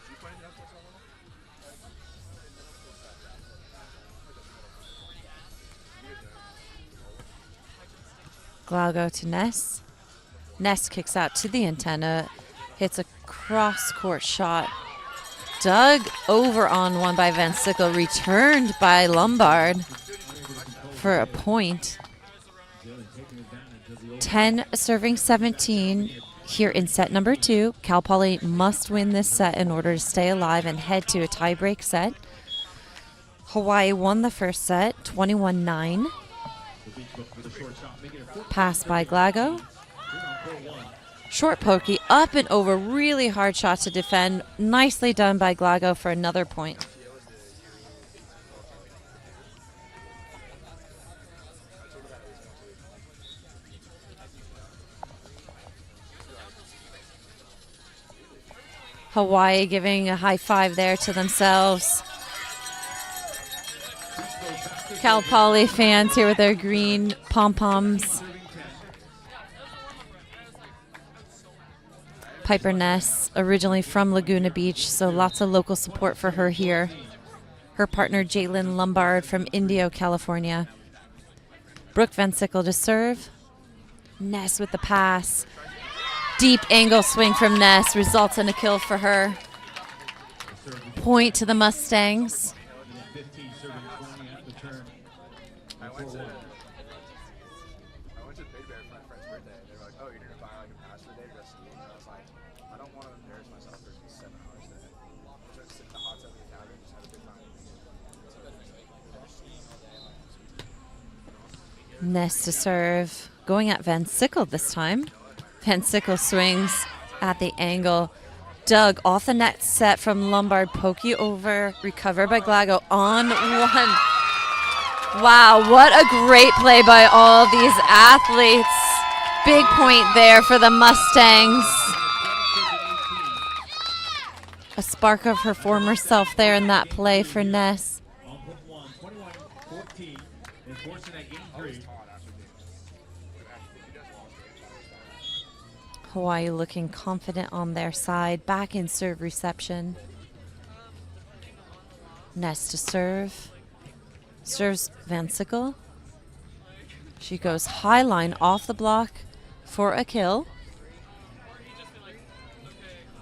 You playing the outdoor level? Glauco to Ness. Ness kicks out to the antenna. Hits a cross-court shot. Dug over on one by Van Sickle, returned by Lombard for a point. 10 serving 17 here in set number 2. Cal Poly must win this set in order to stay alive and head to a tie-break set. Hawaii won the first set, 21-9. Pass by Glago. Short pokey, up and over, really hard shot to defend. Nicely done by Glago for another point. Hawaii giving a high five there to themselves. Cal Poly fans here with their green pom-poms. Piper Ness, originally from Laguna Beach, so lots of local support for her here. Her partner, Jalen Lombard from Indio, California. Brooke Van Sickle to serve. Ness with the pass. Deep angle swing from Ness results in a kill for her. Point to the Mustangs. I went to Big Bear for my friend's birthday, and they were like, "Oh, you're gonna buy like a pass for a day to go skiing?" And I was like, "I don't want to embarrass myself for 7 hours today." So I just sit in the hot tub in the cabin, just had a good time. Ness to serve. Going at Van Sickle this time. Van Sickle swings at the angle. Dug off the net set from Lombard. Pokey over. Recovered by Glago on one. Wow, what a great play by all these athletes. Big point there for the Mustangs. A spark of her former self there in that play for Ness. On put 1, 21-14. Enforcing that game 3. Hawaii looking confident on their side. Back in serve reception. Ness to serve. Serves Van Sickle. She goes high line off the block for a kill.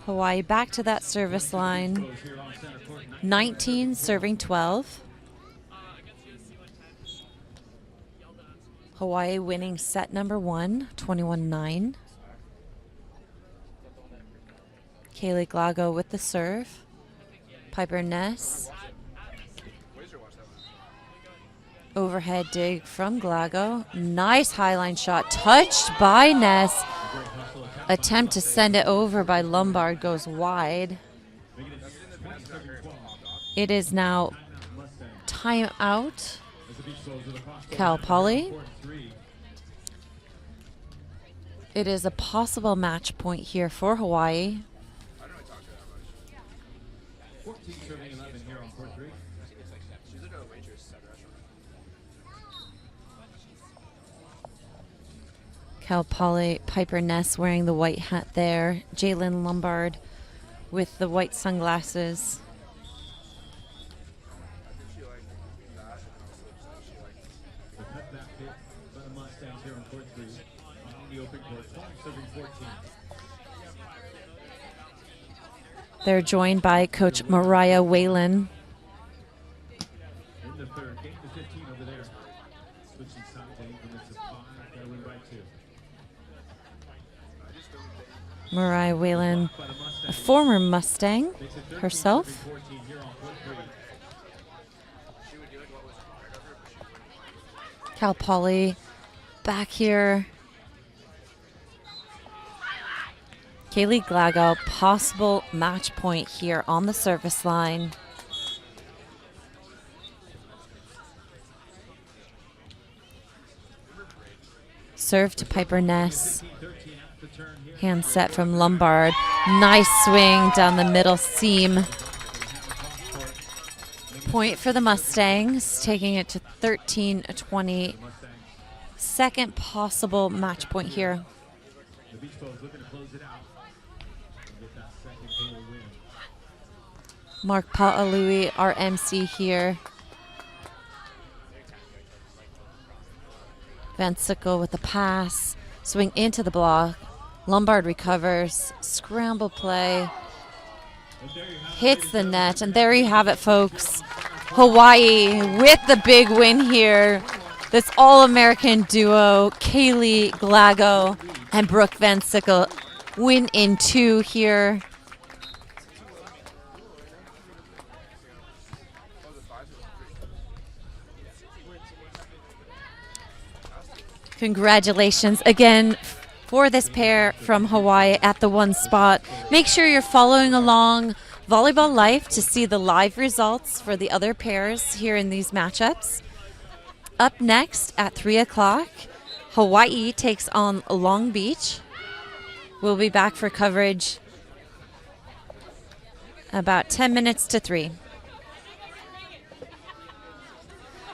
Hawaii back to that service line. 19 serving 12. Hawaii winning set number 1, 21-9. Kaylee Glago with the serve. Piper Ness. Overhead dig from Glago. Nice highline shot. Touched by Ness. Attempt to send it over by Lombard goes wide. It is now timeout. Cal Poly. It is a possible match point here for Hawaii. 14 serving 11 here on court 3. She's like a waitress at a restaurant. Cal Poly, Piper Ness wearing the white hat there. Jalen Lombard with the white sunglasses. The cutback hit by the Mustangs here on court 3. On the open court, 20 serving 14. They're joined by Coach Mariah Whalen. In the third, game to 15 over there. Switching sides, increments of 5. Gotta win by 2. Mariah Whalen, By the a Mustangs. former Mustang Makes it 13 herself. serving 14 here on court 3. Cal Poly back here. Kaylee Glago, possible match point here on the service line. Serve to Piper Ness. 13 out the turn here. Hand set from Lombard. Nice swing down the middle seam. Point for the Mustangs, taking it to 13-20. Second possible match point here. The Beach Boys looking to close it out and get that second goal win. Mark Pa'alui, our MC here. Van Sickle with the pass. Swing into the block. Lombard recovers, scramble play, hits the net, and there you have it, folks. Hawaii with the big win here. This All-American duo, Kaylee Glago and Brooke Van Sickle, win in 2 here. Congratulations again for this pair from Hawaii at the 1 spot. Make sure you're following along Volleyball Life to see the live results for the other pairs here in these matchups. Up next at 3 o'clock, Hawaii takes on Long Beach. We'll be back for coverage about 10 minutes to 3.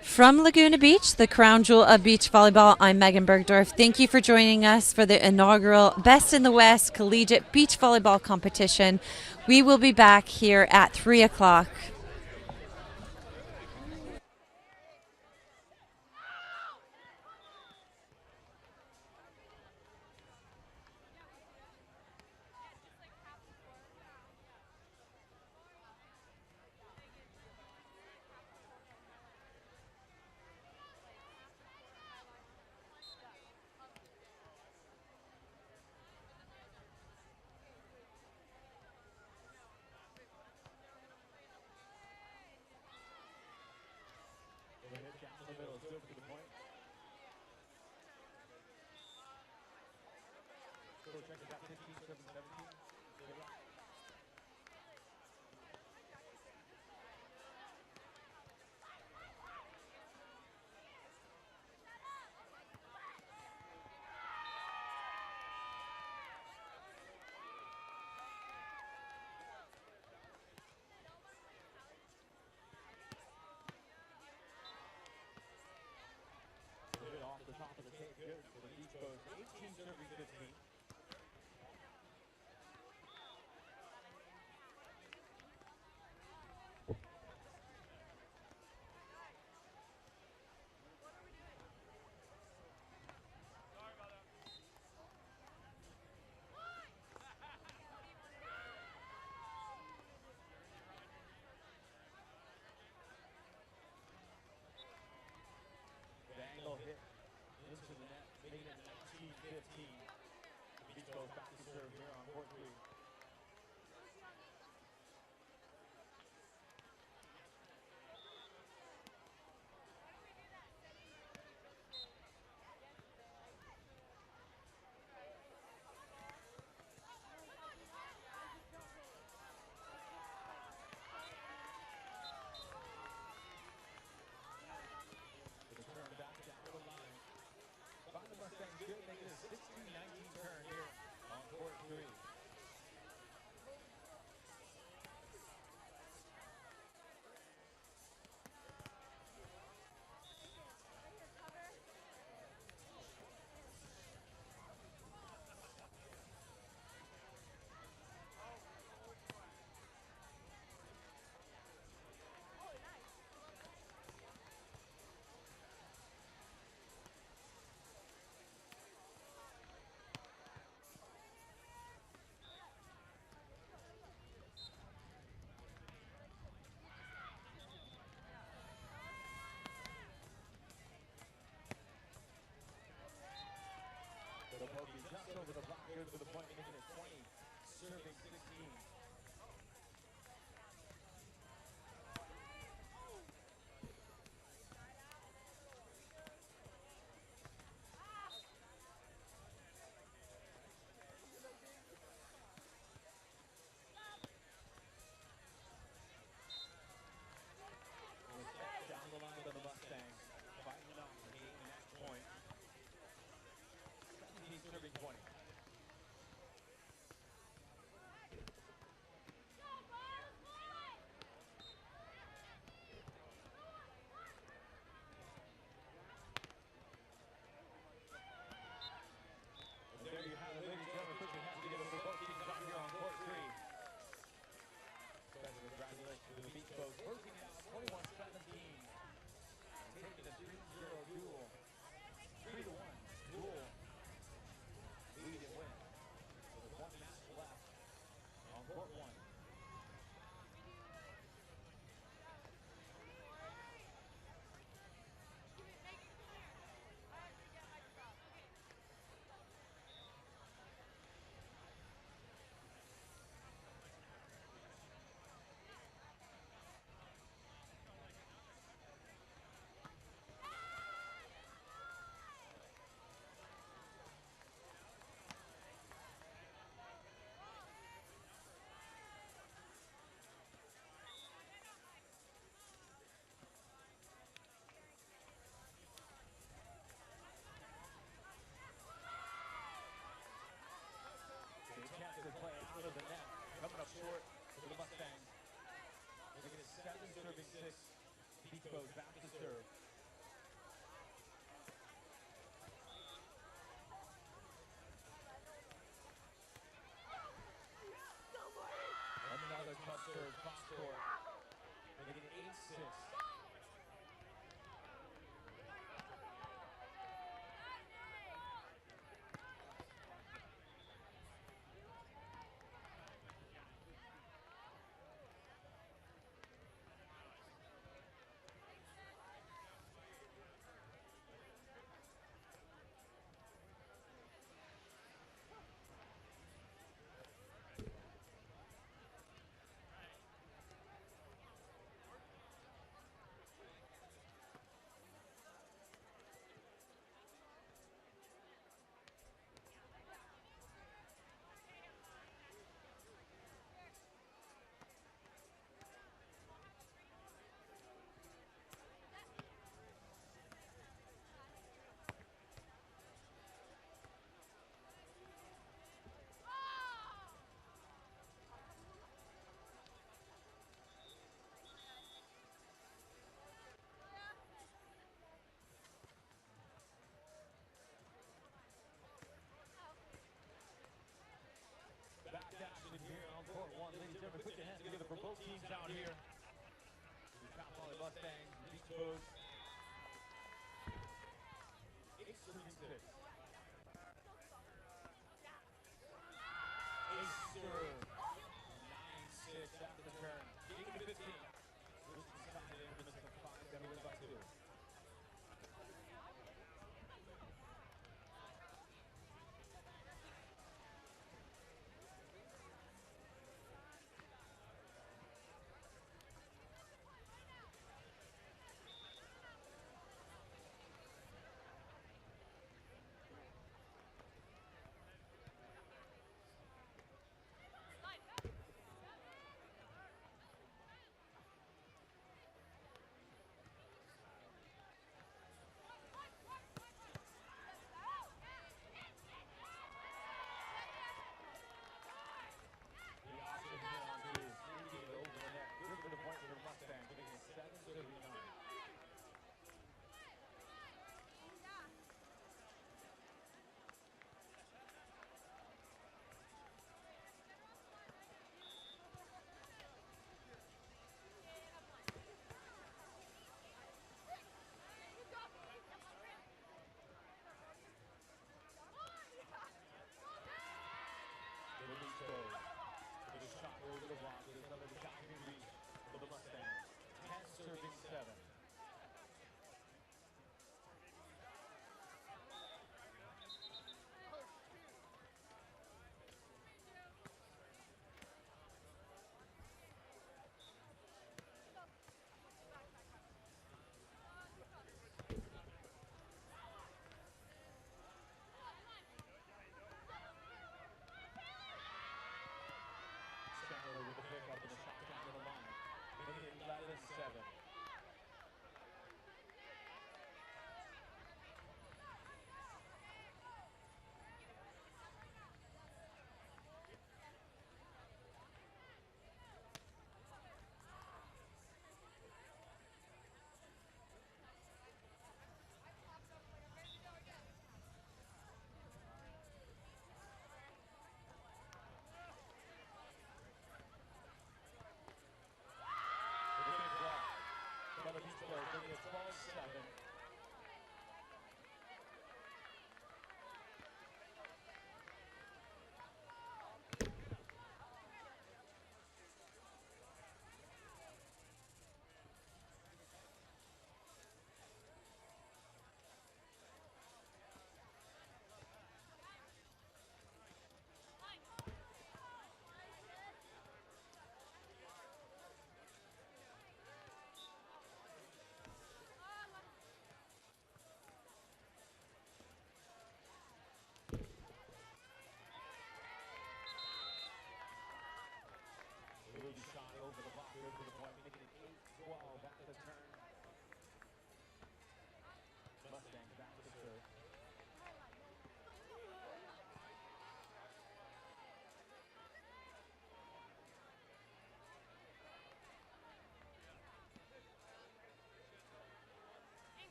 From Laguna Beach, the crown jewel of beach volleyball, I'm Megan Bergdorf. Thank you for joining us for the inaugural Best in the West Collegiate Beach Volleyball Competition. We will be back here at 3 o'clock. Exposed back to serve. Another tough serve, cross court. Making it 8-6. Back action here on court one. Ladies and gentlemen, put your hands together for both teams out here. The Cal Poly Mustangs, Beach Boys. 8-6. Ace serve. 9-6 after the turn. 8-15. Switch inside into Mr. Fox. Got to win by 2.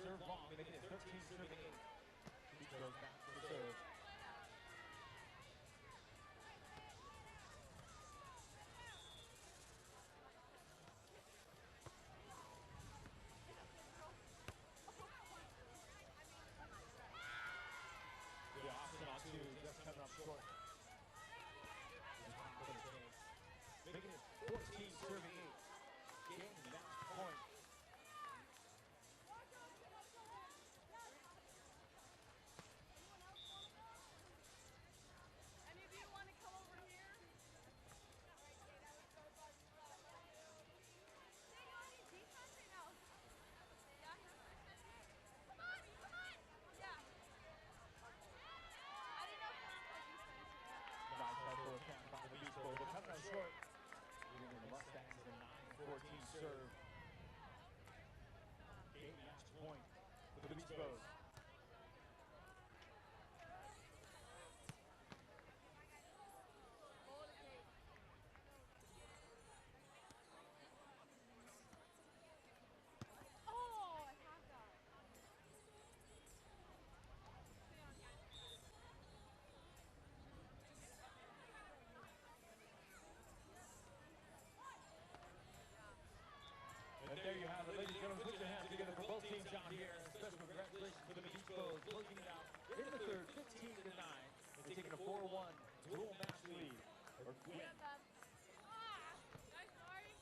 serve long, making it 13 serving 8. Beach goes back to serve. The option on 2, just coming up short. Making it 14 serving 8. Gaining that point. Any of you want to come over here? Stay on your defense right now. Yeah. Come on, come on. Yeah. I didn't know if you wanted to defense. Nice hustle attempt by the Beach Boys. They're coming up short. Giving the Mustangs a 9-14 serve. Game match point for the Beach Boys. Oh, I have that. And there you have it, ladies and gentlemen. Put your hands together for both teams out here. Special congratulations for the Beach Boys, closing it out in the third, 15-9. They're taking a 4-1 dual match lead. Or win. Nice, Mari.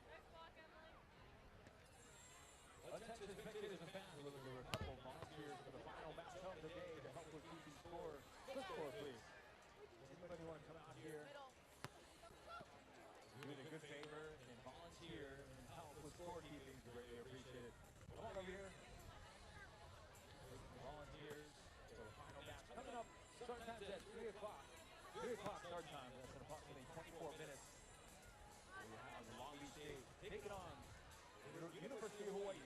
Nice block, Emily. Attention spectators and fans, we're looking for a couple volunteers for the final match of the day to help with keeping score. The score, please. Anybody want to come out here? Middle. Doing a good favor and volunteer and help with scorekeeping. Greatly appreciated. Come on over here. Volunteers for the final match. Coming up, start time's at 3 o'clock. 3 o'clock start time. That's in approximately 24 minutes. We have Long Beach State taking on the University of Hawaii.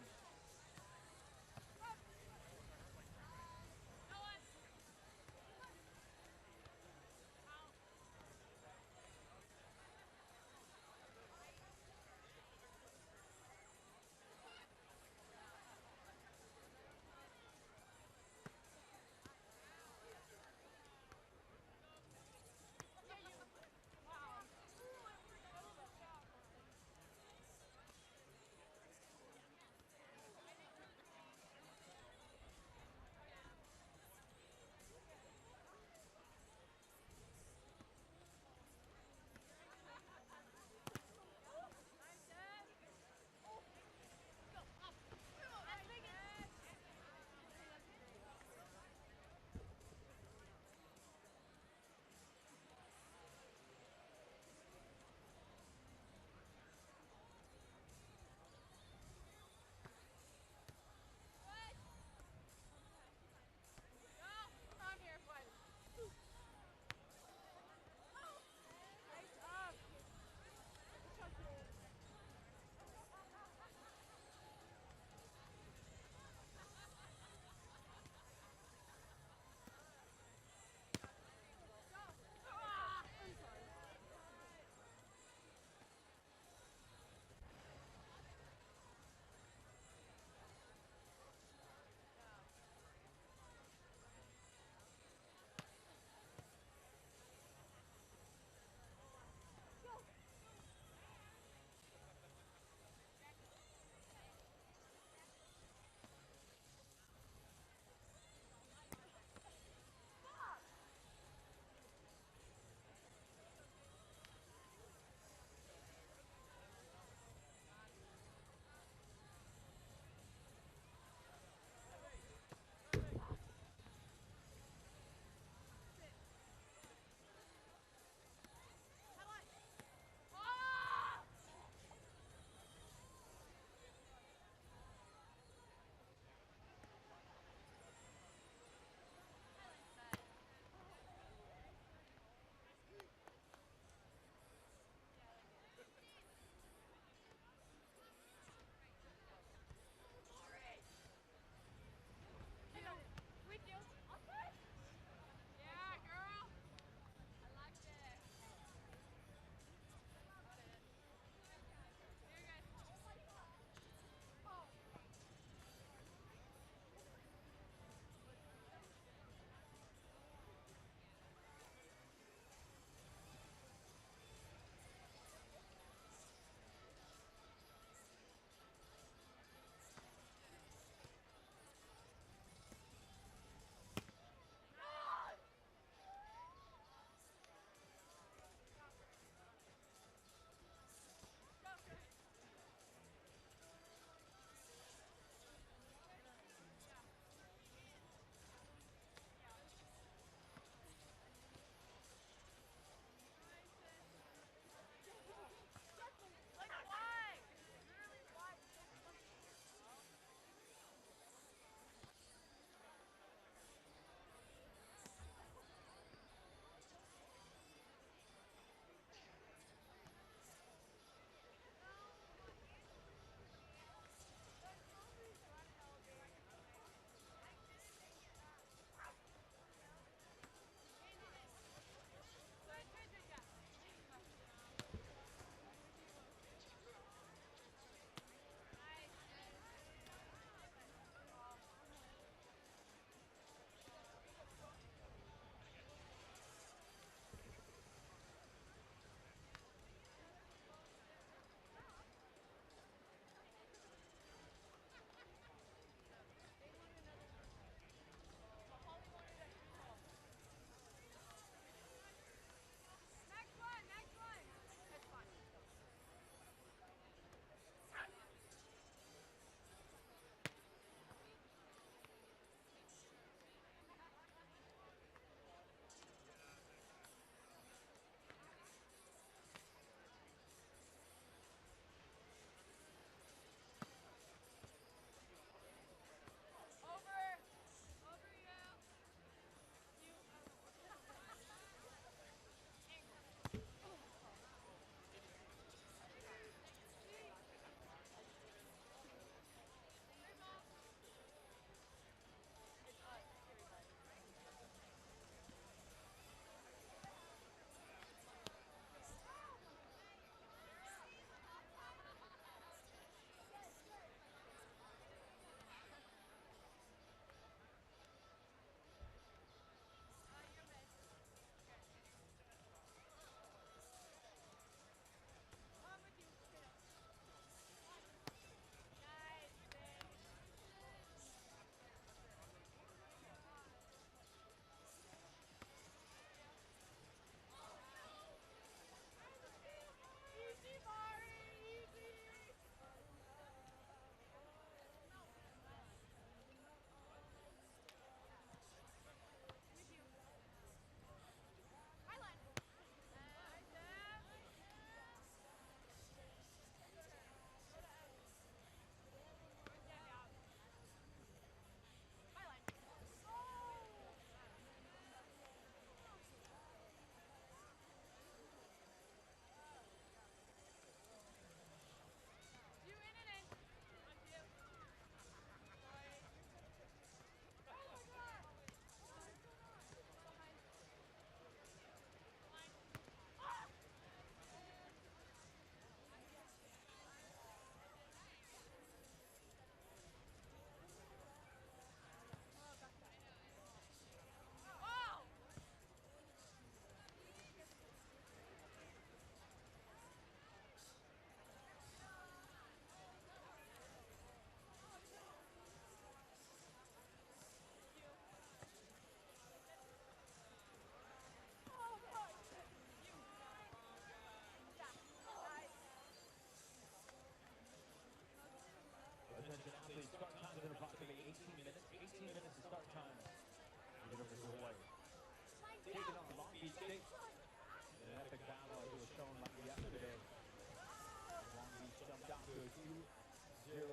7-0.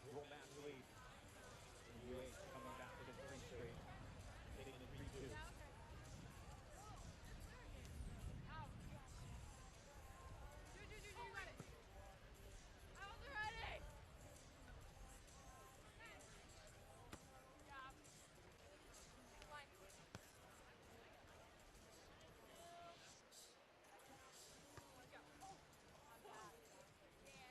Dual match lead. UH coming back to the 3 straight. Taking it 3-2. You got it. I wasn't ready. Yeah. Line. Let's go. On that. Yeah.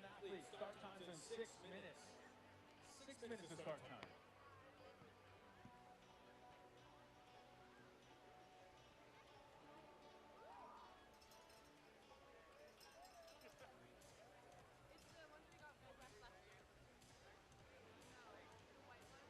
7 athletes. Start times in 6 minutes. 6 minutes to start time. It's the ones we got red back last year. No, the white one.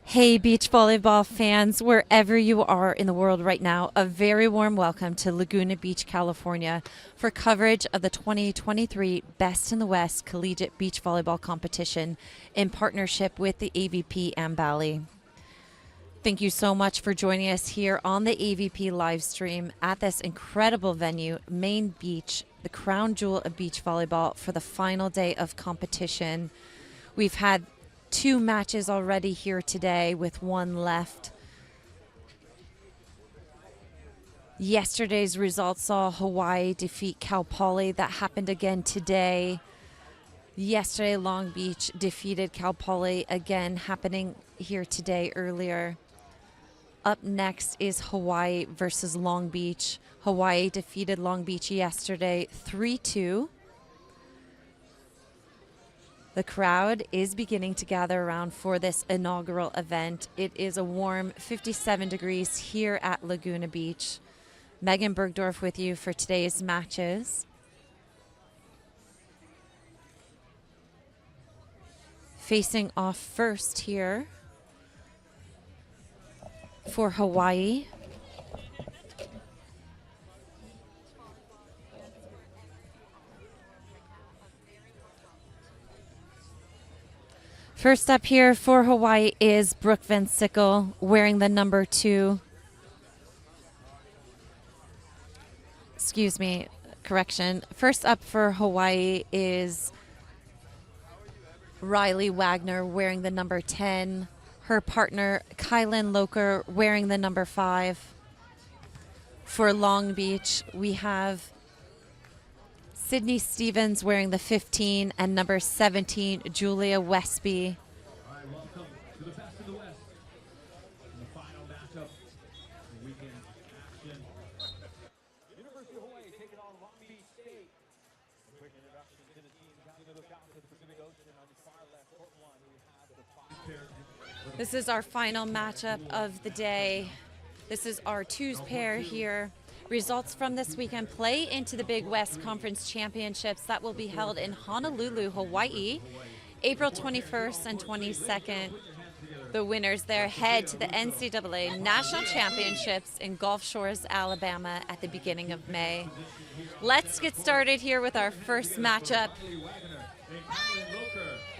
Hey, beach volleyball fans, wherever you are in the world right now, a very warm welcome to Laguna Beach, California for coverage of the 2023 Best in the West Collegiate Beach Volleyball Competition in partnership with the AVP and Bally. Thank you so much for joining us here on the AVP live stream at this incredible venue, Main Beach, the crown jewel of beach volleyball for the final day of competition. We've had 2 matches already here today with 1 left. Yesterday's results saw Hawaii defeat Cal Poly. That happened again today. Yesterday, Long Beach defeated Cal Poly, again happening here today earlier. Up next is Hawaii versus Long Beach. Hawaii defeated Long Beach yesterday 3-2. The crowd is beginning to gather around for this inaugural event. It is a warm 57 degrees here at Laguna Beach. Megan Bergdorf with you for today's matches. Facing off first here for Hawaii. First up here for Hawaii is Brooke Van Sickle wearing the number 2. Excuse me, correction. First up for Hawaii is Riley Wagner wearing the number 10. Her partner, Kylan Loker, wearing the number 5. For Long Beach, we have Sydney Stevens wearing the 15 and number 17, Julia Westby. All right, welcome to the Best of the West. In the final matchup, the weekend action. University of Hawaii taking on Long Beach State. A quick introduction to the teams out to look out to the Pacific Ocean. On the far left, court one, we have the 5 This is our final matchup of the day. This is our twos pair here. Results from this weekend play into the Big West Conference Championships that will be held in Honolulu, Hawaii, April 21st and 22nd. The winners there head to the NCAA National Championships in Gulf Shores, Alabama at the beginning of May. Let's get started here with our first matchup.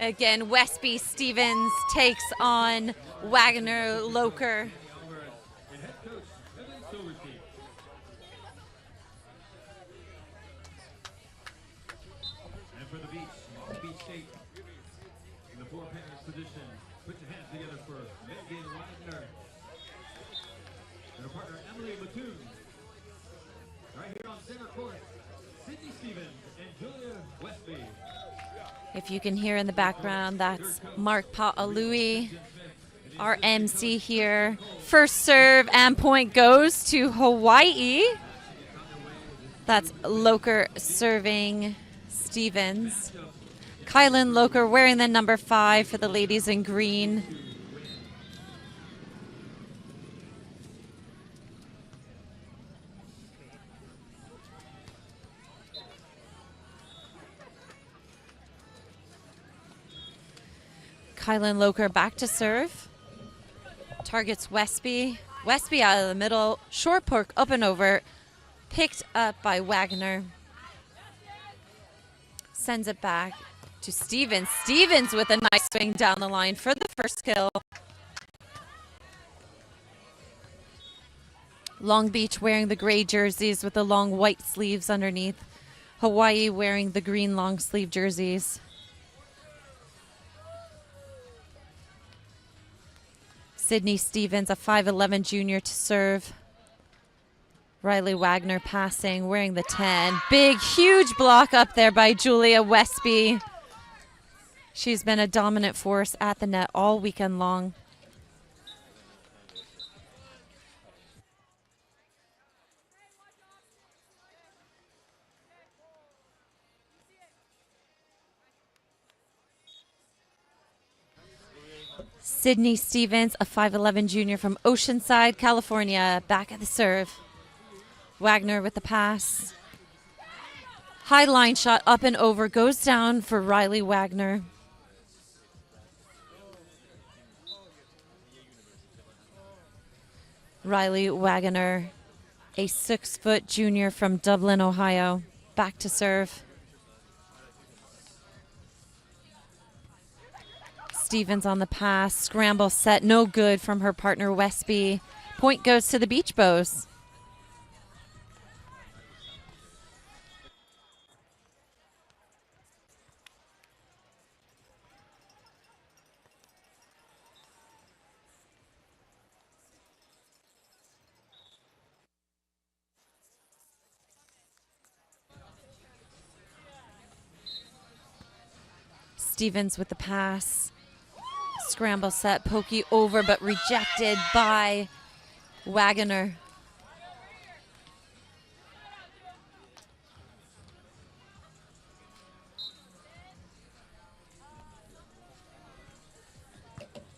Again, Westby Stevens takes on Wagner Loker. And for the Beach, Long Beach State, in the 4 pennant position, put your hands together for Megan Wagner and her partner Emily Mattoon. Right here on center court, Sydney Stevens and Julia Westby. If you can hear in the background, that's Mark Pa'alui, our MC here. First serve and point goes to Hawaii. That's Loker serving Stevens. Kylan Loker wearing the number 5 for the ladies in green. Kylan Loker back to serve. Targets Westby. Westby out of the middle. Short poke up and over. Picked up by Wagner. Sends it back to Stevens. Stevens with a nice swing down the line for the first kill. Long Beach wearing the gray jerseys with the long white sleeves underneath. Hawaii wearing the green long sleeve jerseys. Sydney Stevens, a 5'11 junior to serve. Riley Wagner passing, wearing the 10. Big, huge block up there by Julia Westby. She's been a dominant force at the net all weekend long. Sydney Stevens, a 5'11 junior from Oceanside, California, back at the serve. Wagner with the pass. High line shot up and over, goes down for Riley Wagner. Riley Wagner, a 6-foot junior from Dublin, Ohio, back to serve. Stevens on the pass, scramble set, no good from her partner Westby. Point goes to the Beach Bows. Stevens with the pass. Scramble set, pokey over, but rejected by Wagner.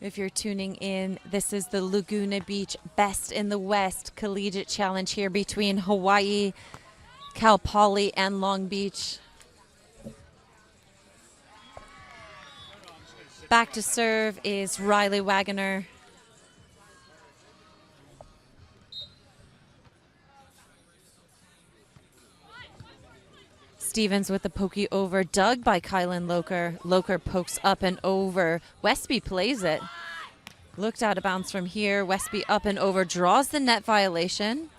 If you're tuning in, this is the Laguna Beach Best in the West Collegiate Challenge here between Hawaii, Cal Poly, and Long Beach. Back to serve is Riley Wagoner. Stevens with the pokey over, dug by Kylan Loker. Loker pokes up and over. Westby plays it. Looked out of bounds from here. Westby up and over, draws the net violation.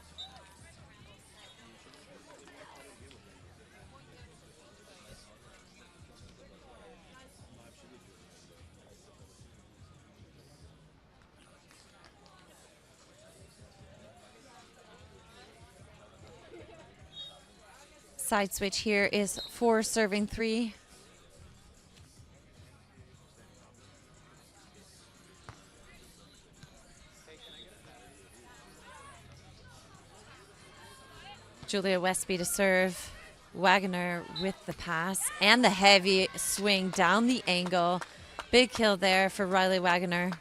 Side switch here is 4 serving 3. Julia Westby to serve. Wagoner with the pass and the heavy swing down the angle. Big kill there for Riley Wagoner.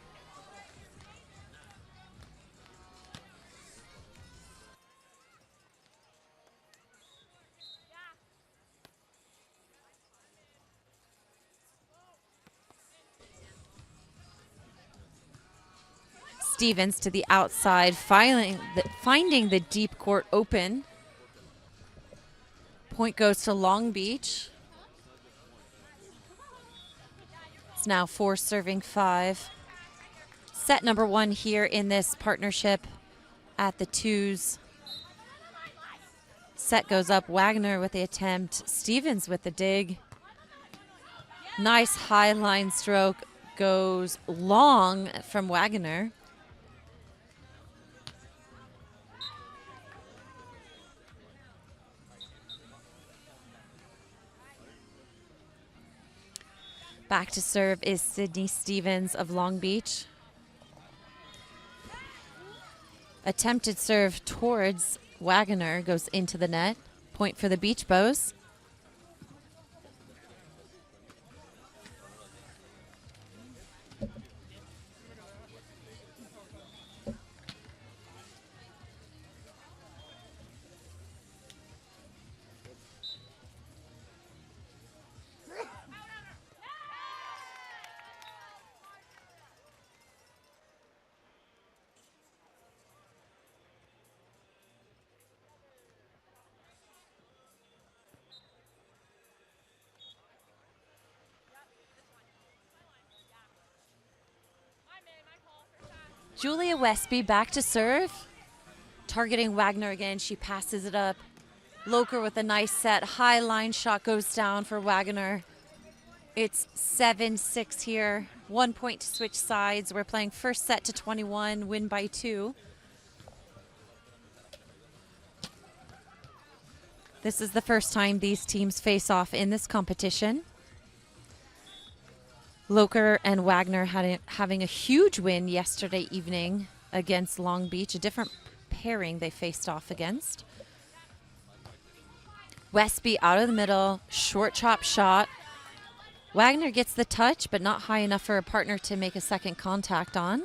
Stevens to the outside, finding the deep court open. Point goes to Long Beach. It's now 4 serving 5. Set number 1 here in this partnership at the 2s. Set goes up, Wagner with the attempt, Stevens with the dig. Nice high line stroke, goes long from Wagner. Back to serve is Sydney Stevens of Long Beach. Attempted serve towards Wagoner goes into the net. Point for the Beach Bows. Julia Westby back to serve. Targeting Wagner again. She passes it up. Loker with a nice set. High line shot goes down for Wagner. It's 7-6 here. 1 point to switch sides. We're playing first set to 21, win by 2. This is the first time these teams face off in this competition. Loker and Wagner having a huge win yesterday evening against Long Beach, a different pairing they faced off against. Westby out of the middle, short chop shot. Wagner gets the touch, but not high enough for a partner to make a second contact on.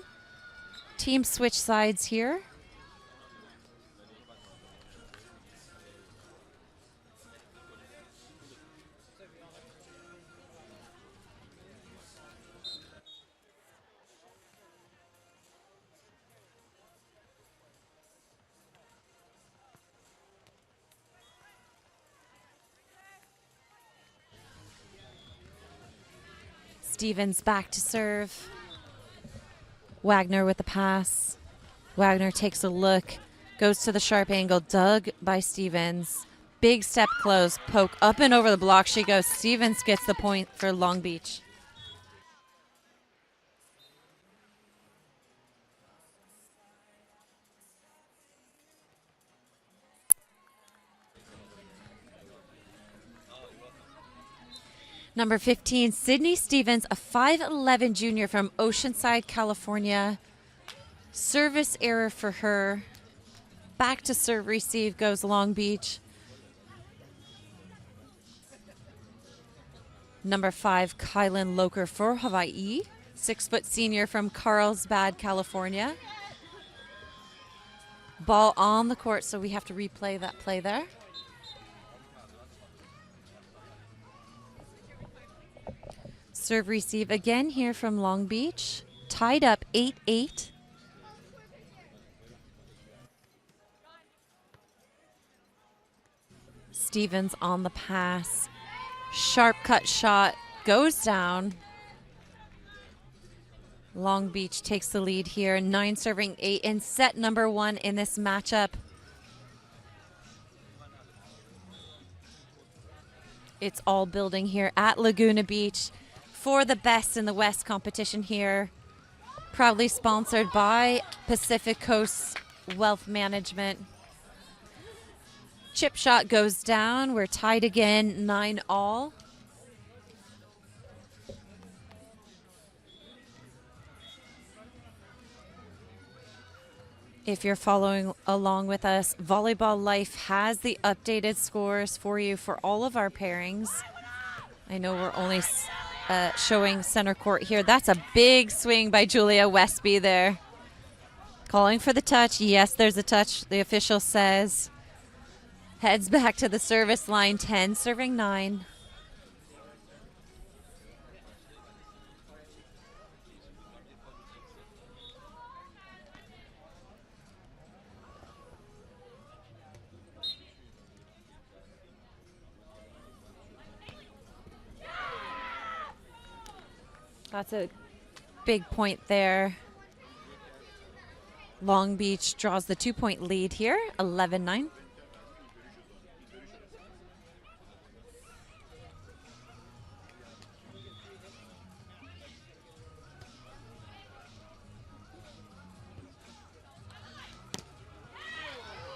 Team switch sides here. Stevens back to serve. Wagner with the pass. Wagner takes a look, goes to the sharp angle, dug by Stevens. Big step close, poke up and over the block she goes. Stevens gets the point for Long Beach. Number 15, Sydney Stevens, a 5'11 junior from Oceanside, California. Service error for her. Back to serve receive goes Long Beach. Number 5, Kylan Loker for Hawaii. 6-foot senior from Carlsbad, California. Ball on the court, so we have to replay that play there. Serve receive again here from Long Beach. Tied up 8-8. Stevens on the pass. Sharp cut shot goes down. Long Beach takes the lead here. 9 serving 8 in set number 1 in this matchup. It's all building here at Laguna Beach for the Best in the West competition here. Proudly sponsored by Pacific Coast Wealth Management. Chip shot goes down. We're tied again, 9-all. If you're following along with us, Volleyball Life has the updated scores for you for all of our pairings. I know we're only showing center court here. That's a big swing by Julia Westby there. Calling for the touch. Yes, there's a touch, the official says. Heads back to the service line, 10 serving 9. That's a big point there. Long Beach draws the 2-point lead here, 11-9.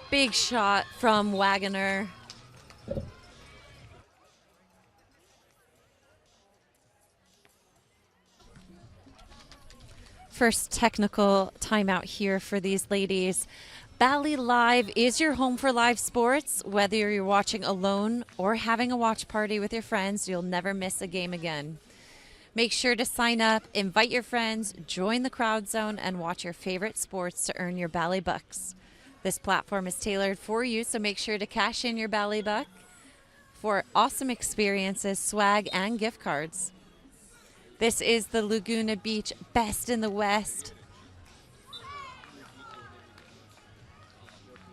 Big shot from Wagner. First technical timeout here for these ladies. Bally Live is your home for live sports. Whether you're watching alone or having a watch party with your friends, you'll never miss a game again. Make sure to sign up, invite your friends, join the crowd zone, and watch your favorite sports to earn your Bally Bucks. This platform is tailored for you, so make sure to cash in your Bally Buck for awesome experiences, swag, and gift cards. This is the Laguna Beach Best in the West.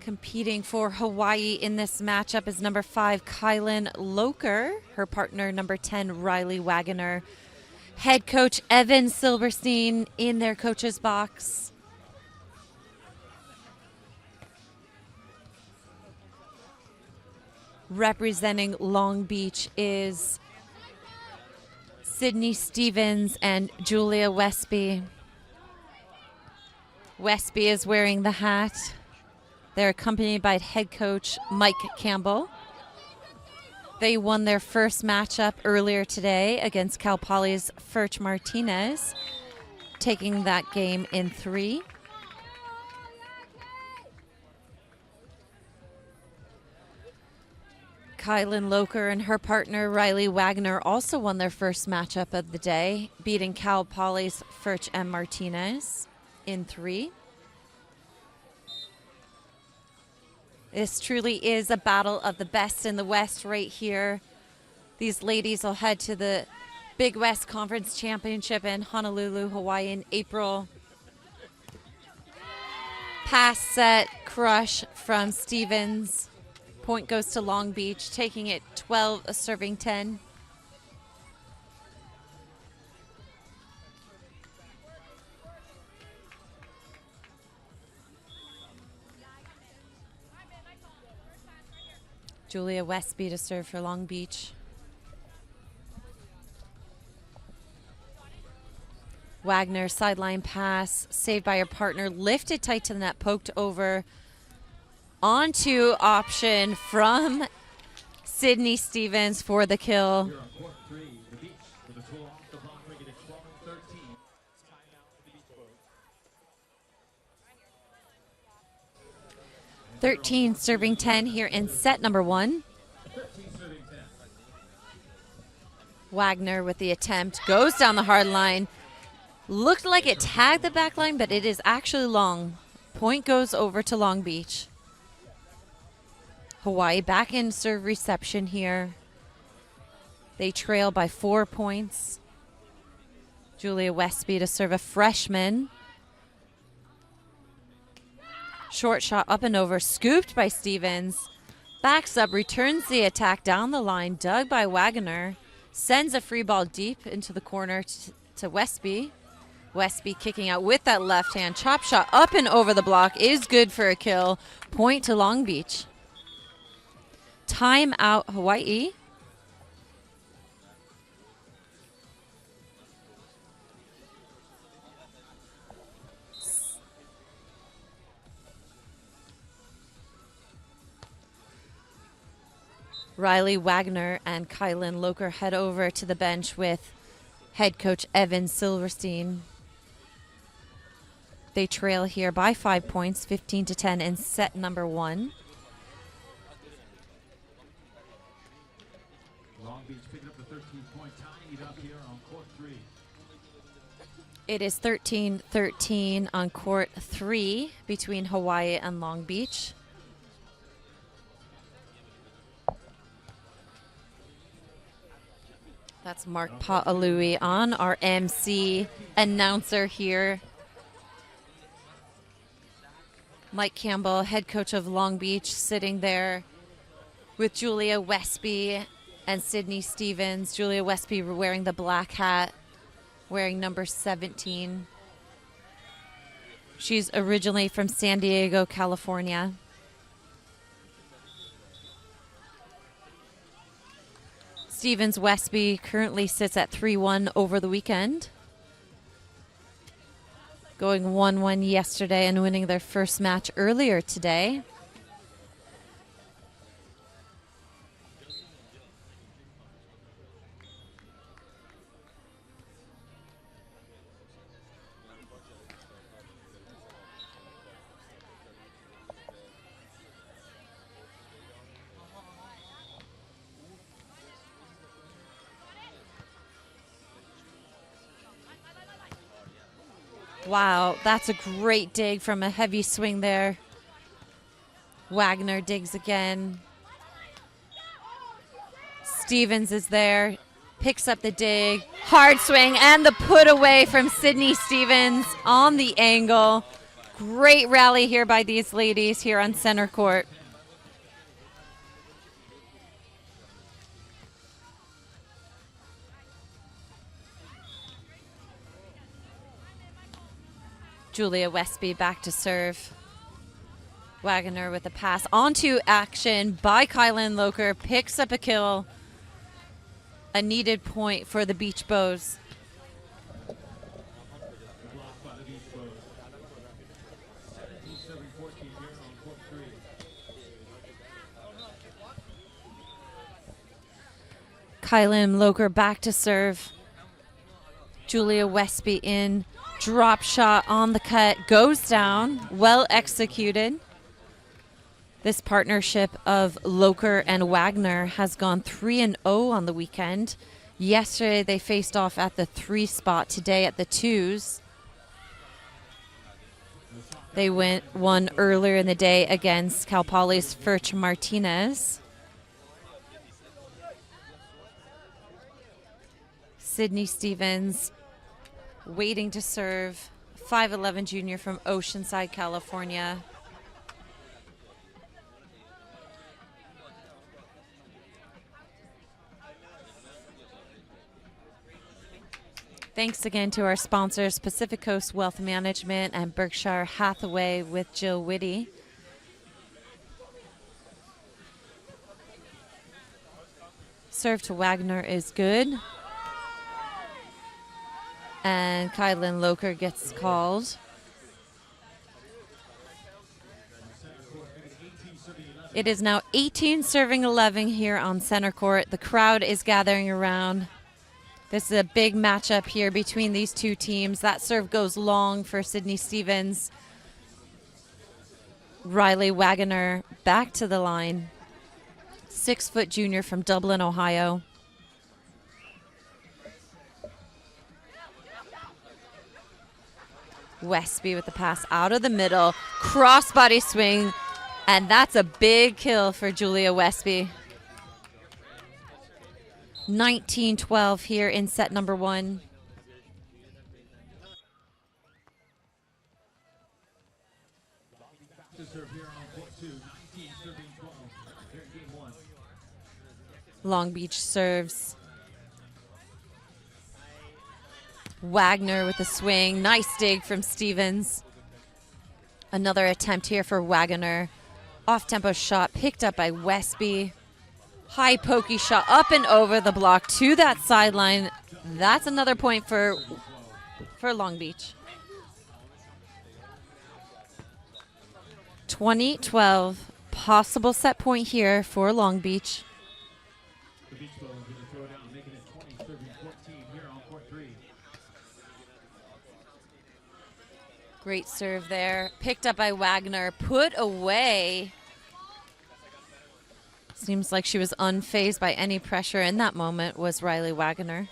Competing for Hawaii in this matchup is number 5, Kylan Loker. Her partner, number 10, Riley Wagner. Head coach Evan Silverstein in their coach's box. Representing Long Beach is Sydney Stevens and Julia Westby. Westby is wearing the hat. They're accompanied by head coach Mike Campbell. They won their first matchup earlier today against Cal Poly's Furch Martinez, taking that game in 3. Kylan Loker and her partner Riley Wagner also won their first matchup of the day, beating Cal Poly's Furch M. Martinez in 3. This truly is a battle of the best in the West right here. These ladies will head to the Big West Conference Championship in Honolulu, Hawaii in April. Pass set crush from Stevens. Point goes to Long Beach, taking it 12, serving 10. Julia Westby to serve for Long Beach. Wagner, sideline pass, saved by her partner, lifted tight to the net, poked over. Onto option from Sydney Stevens for the kill. Here on court 3, the Beach with a score off the block, making it 12-13. Timeout for the Beach Boys. 13 serving 10 here in set number 1. 13 serving 10. Wagner with the attempt, goes down the hard line. Looked like it tagged the back line, but it is actually long. Point goes over to Long Beach. Hawaii back in serve reception here. They trail by 4 points. Julia Westby to serve, a freshman. Short shot up and over, scooped by Stevens. Backs up, returns the attack down the line, dug by Wagner. Sends a free ball deep into the corner to Westby. Westby kicking out with that left hand. Chop shot up and over the block is good for a kill. Point to Long Beach. Time out Hawaii. Riley Wagner and Kylan Loker head over to the bench with head coach Evan Silverstein. They trail here by 5 points, 15-10 in set number 1. Long Beach picking up the 13-point, tying it up here on court 3. It is 13-13 on court 3 between Hawaii and Long Beach. That's Mark Pa'alui on, our MC announcer here. Mike Campbell, head coach of Long Beach, sitting there with Julia Westby and Sydney Stevens. Julia Westby wearing the black hat, wearing number 17. She's originally from San Diego, California. Stevens Westby currently sits at 3-1 over the weekend. Going 1-1 yesterday and winning their first match earlier today. Wow, that's a great dig from a heavy swing there. Wagner digs again. Stevens is there, picks up the dig. Hard swing and the put away from Sydney Stevens on the angle. Great rally here by these ladies here on center court. Julia Westby back to serve. Wagner with a pass onto action by Kylan Loker. Picks up a kill. A needed point for the Beach Bows. Blocked by the Beach Bows. 17-14 here on court 3. Kylan Loker back to serve. Julia Westby in. Drop shot on the cut. Goes down. Well executed. This partnership of Loker and Wagner has gone 3-0 on the weekend. Yesterday they faced off at the 3 spot. Today at the 2s. They won earlier in the day against Cal Poly's Furch Martinez. Sydney Stevens waiting to serve. 5'11" junior from Oceanside, California. Thanks again to our sponsors, Pacific Coast Wealth Management and Berkshire Hathaway with Jill Whitty. Serve to Wagner is good. And Kylan Loker gets called. It is now 18 serving 11 here on center court. The crowd is gathering around. This is a big matchup here between these two teams. That serve goes long for Sydney Stevens. Riley Wagner back to the line. 6-foot junior from Dublin, Ohio. Westby with the pass out of the middle. Crossbody swing. And that's a big kill for Julia Westby. 19-12 here in set number 1. To serve here on court 2, 19-13-12. Here in game 1. Long Beach serves. Wagner with the swing. Nice dig from Stevens. Another attempt here for Wagner. Off-tempo shot picked up by Westby. High pokey shot up and over the block to that sideline. That's another point for Long Beach. 20-12. Possible set point here for Long Beach. The Beach Bows going to throw down, making it 20-13-14 here on court 3. Great serve there. Picked up by Wagner. Put away. Seems like she was unfazed by any pressure in that moment was Riley Wagner.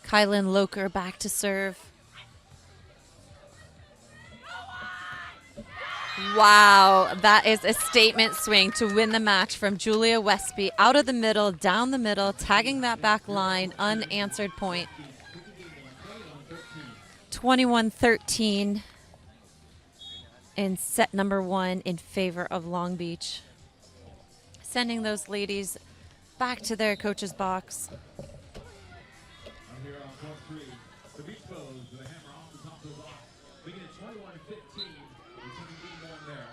Kylan Loker back to serve. Wow, that is a statement swing to win the match from Julia Westby. Out of the middle, down the middle, tagging that back line, unanswered point. 21-13 in set number 1 in favor of Long Beach. Sending those ladies back to their coach's box. I'm here on court 3. The Beach Bows with a hammer off the top of the box. Making it 21-15. It's in game 1 there.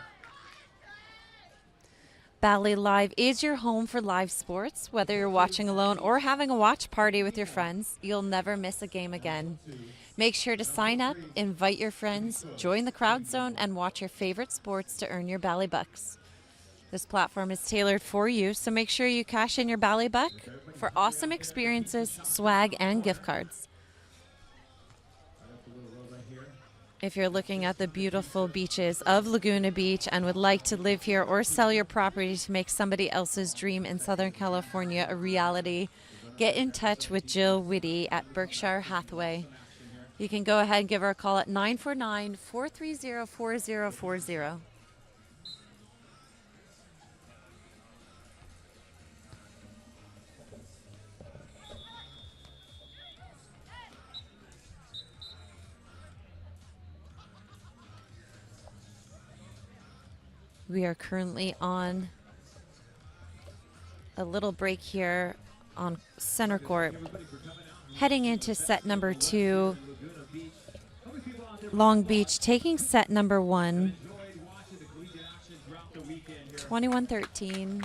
Ballet Live is your home for live sports. Whether you're watching alone or having a watch party with your friends, you'll never miss a game again. Make sure to sign up, invite your friends, join the crowd zone, and watch your favorite sports to earn your Ballet Bucks. This platform is tailored for you, so make sure you cash in your Ballet Buck for awesome experiences, swag, and gift cards. If you're looking at the beautiful beaches of Laguna Beach and would like to live here or sell your property to make somebody else's dream in Southern California a reality, get in touch with Jill Whitty at Berkshire Hathaway. You can go ahead and give her a call at 949-430-4040. We are currently on a little break here on center court. Heading into set number 2. Long Beach taking set number 1. 21-13.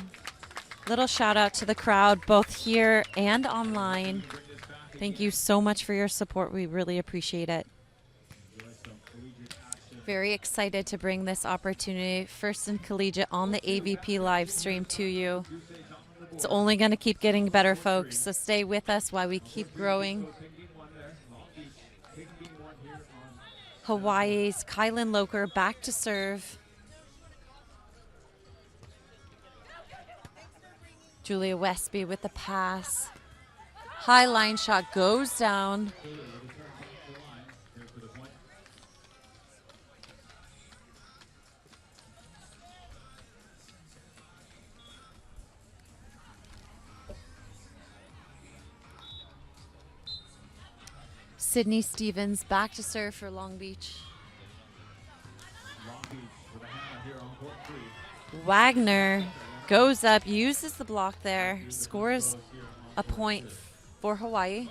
Little shout out to the crowd both here and online. Thank you so much for your support. We really appreciate it. Very excited to bring this opportunity, First and Collegiate, on the AVP live stream to you. It's only going to keep getting better, folks, so stay with us while we keep growing. Hawaii's Kylan Loker back to serve. Julia Westby with the pass. High line shot goes down. Sydney Stevens back to serve for Long Beach. Long Beach with a hammer here on court 3. Wagner goes up, uses the block there, scores a point for Hawaii.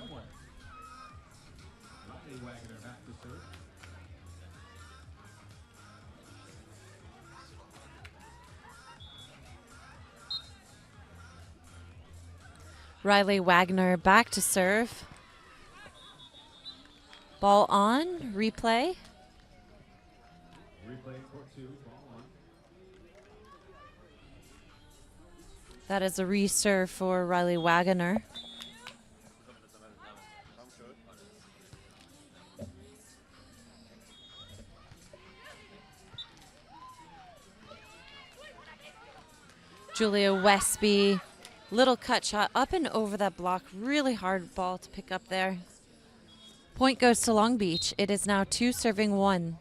Wagner back to serve. Riley Wagner back to serve. Ball on, replay. Replay court 2, ball on. That is a reserve for Riley Wagner. Julia Westby Little cut shot up and over that block. Really hard ball to pick up there. Point goes to Long Beach. It is now 2 serving 1.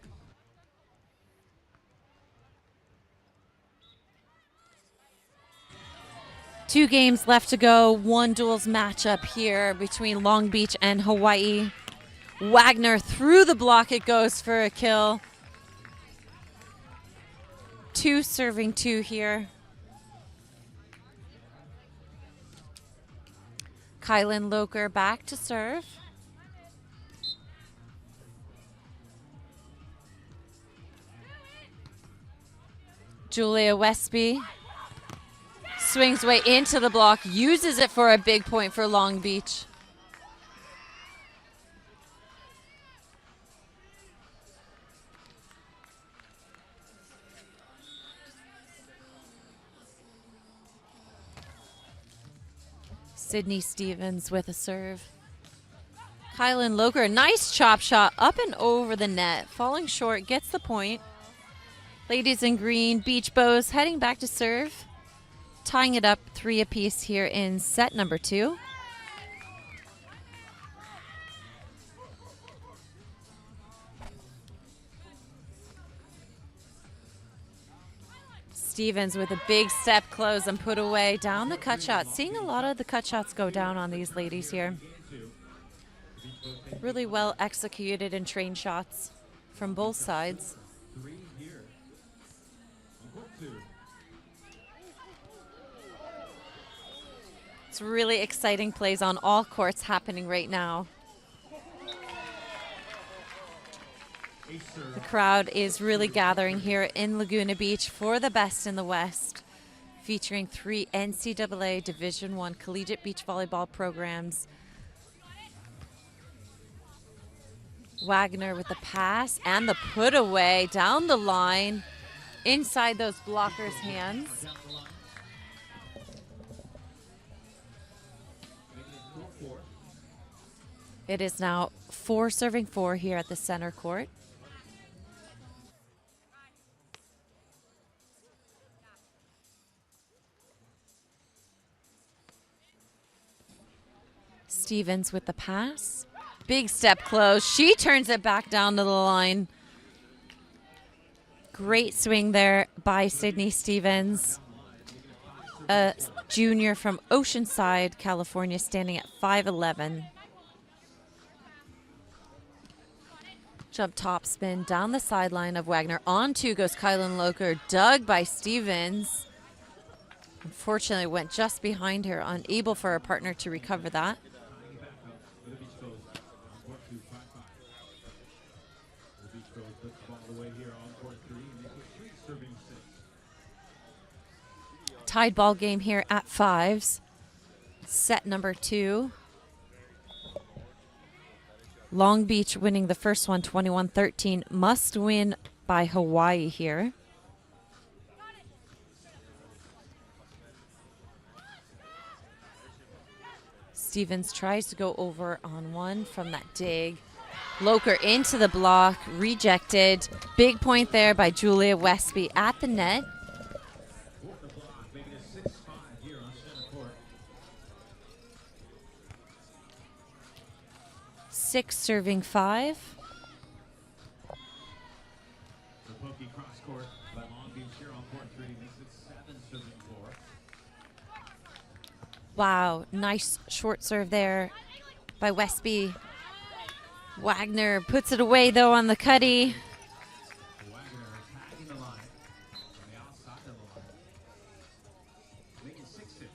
Two games left to go. One duels matchup here between Long Beach and Hawaii. Wagner through the block. It goes for a kill. 2 serving 2 here. Kylan Loker back to serve. Julia Westby swings way into the block, uses it for a big point for Long Beach. Sydney Stevens with a serve. Kylan Loker, nice chop shot up and over the net. Falling short, gets the point. Ladies in green, Beach Bows heading back to serve. Tying it up 3 apiece here in set number 2. Stevens with a big step close and put away down the cut shot. Seeing a lot of the cut shots go down on these ladies here. Really well executed and trained shots from both sides. It's really exciting plays on all courts happening right now. The crowd is really gathering here in Laguna Beach for the best in the West, featuring 3 NCAA Division I collegiate beach volleyball programs. Wagner with the pass and the put away down the line inside those blockers' hands. It is now 4 serving 4 here at the center court. Stevens with the pass. Big step close. She turns it back down to the line. Great swing there by Sydney Stevens. A junior from Oceanside, California, standing at 5'11". Jump top spin down the sideline of Wagner. On 2 goes Kylan Loker, dug by Stevens. Unfortunately, went just behind her, unable for her partner to recover that. Tied ball game here at 5s. Set number 2. Long Beach winning the first one 21-13. Must win by Hawaii here. Stevens tries to go over on 1 from that dig. Loker into the block, rejected. Big point there by Julia Westby at the net. 6 serving 5. The pokey cross court by Long Beach here on court 3 makes it 7 serving 4. Wow, nice short serve there by Westby. Wagner puts it away though on the cutty. Wagner attacking the line on the outside of the line. Make it 6-6.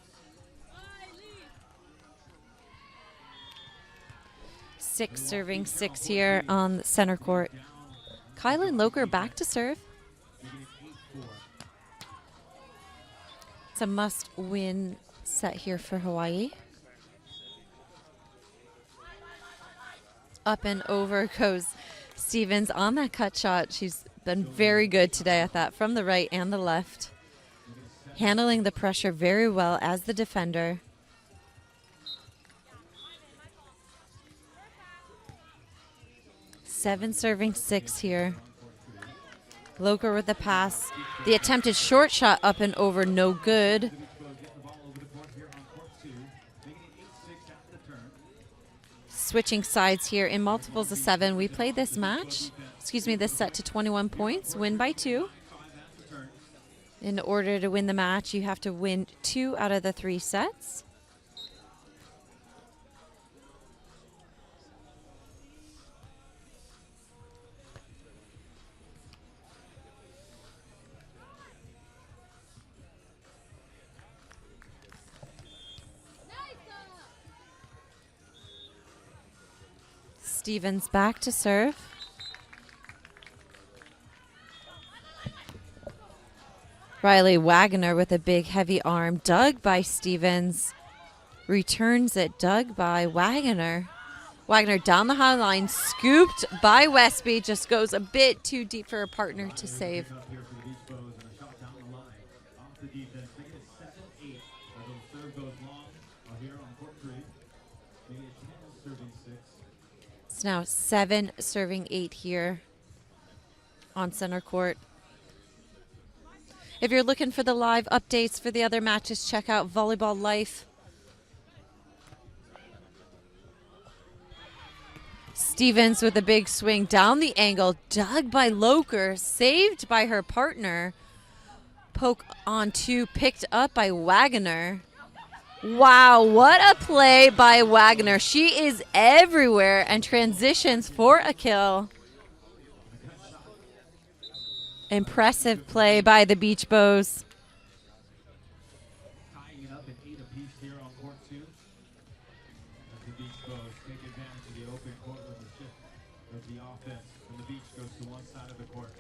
6 serving 6 here on the center court. Kylan Loker back to serve. It's a must-win set here for Hawaii. Up and over goes Stevens on that cut shot. She's been very good today at that from the right and the left. Handling the pressure very well as the defender. Seven serving 6 here. Loker with the pass. The attempted short shot up and over, no good. switching sides here in multiples of 7. We play this this set to 21 points, win by 2. In order to win the match, you have to win 2 out of the 3 sets. Stevens back to serve. Riley Wagner with a big heavy arm. Dug by Stevens. Returns it. Dug by Wagner. Wagner down the high line. Scooped by Westby. Just goes a bit too deep for her partner to save. It's now 7 serving 8 here on center court. If you're looking for the live updates for the other matches, check out Volleyball Life. Stevens with a big swing down the angle. Dug by Loker. Saved by her partner. Poke on 2. Picked up by Wagner. Wow, what a play by Wagner. She is everywhere and transitions for a kill. Impressive play by the Beach Bows. Tying it up at 8 apiece here on court 2. As the Beach Bows take advantage of the open court with the shift of the offense. When the Beach goes to one side of the court.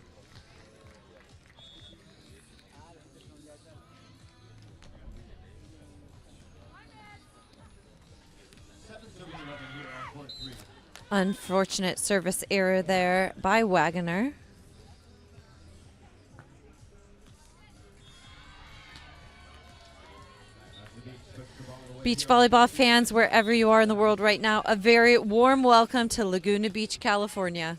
7-11 here on court 3. Unfortunate service error there by Wagner. Beach volleyball fans, wherever you are in the world right now, a very warm welcome to Laguna Beach, California.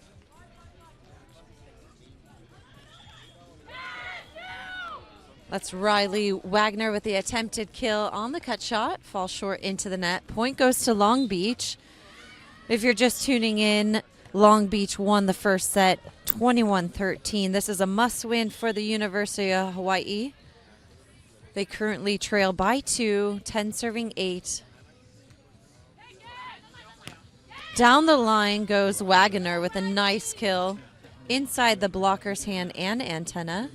That's Riley Wagner with the attempted kill on the cut shot. Falls short into the net. Point goes to Long Beach. If you're just tuning in, Long Beach won the first set 21-13. This is a must-win for the University of Hawaii. They currently trail by 2, 10 serving 8. Down the line goes Wagner with a nice kill inside the blocker's hand and antenna.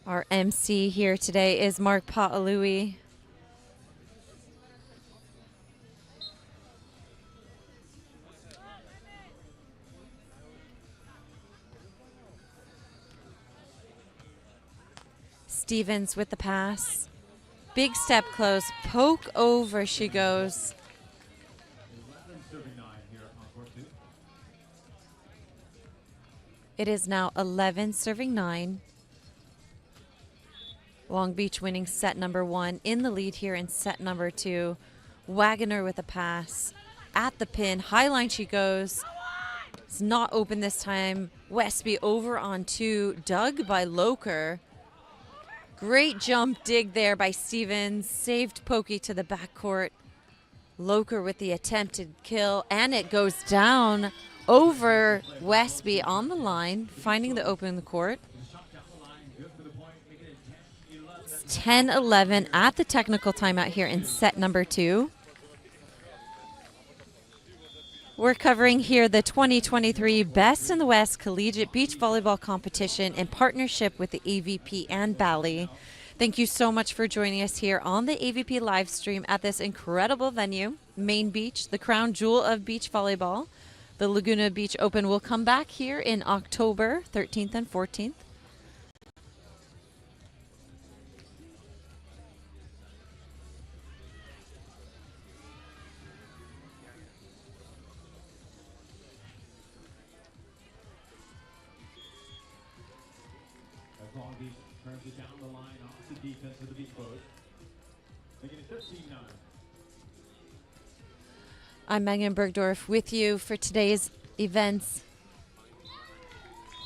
Our MC here today is Mark Pa'alui. Stevens with the pass. Big step close. Poke over she goes. 11 serving 9 here on court 2. It is now 11 serving 9. Long Beach winning set number 1. In the lead here in set number 2. Wagner with a pass. At the pin. High line she goes. It's not open this time. Westby over on 2. Dug by Loker. Great jump dig there by Stevens. Saved Pokey to the backcourt. Loker with the attempted kill. And it goes down over Westby on the line. Finding the open court. It's 10-11 at the technical timeout here in set number 2. We're covering here the 2023 Best in the West Collegiate Beach Volleyball Competition in partnership with the AVP and Bally. Thank you so much for joining us here on the AVP live stream at this incredible venue, Main Beach, the crown jewel of beach volleyball. The Laguna Beach Open will come back here in October 13th and 14th. Long Beach turns it down the line off the defense of the Beach Bows. Making it 13-9. I'm Megan Bergdorf with you for today's events.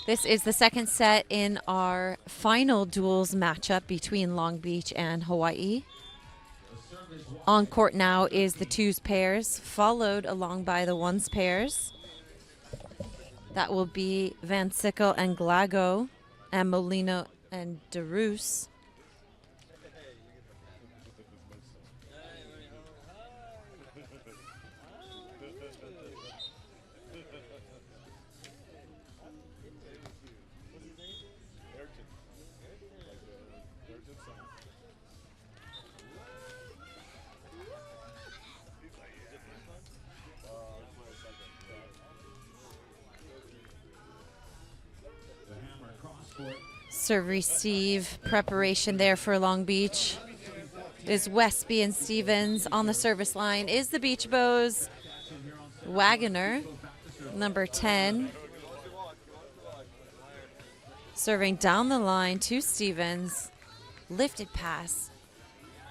This is the second set in our final duels matchup between Long Beach and Hawaii. On court now is the twos pairs, followed along by the ones pairs. That will be Van Sickle and Glago, and Molino and DeRoos. Serve receive preparation there for Long Beach is Westby and Stevens. On the service line is the Beach Bows, Wagoner, number 10. Serving down the line to Stevens. Lifted pass.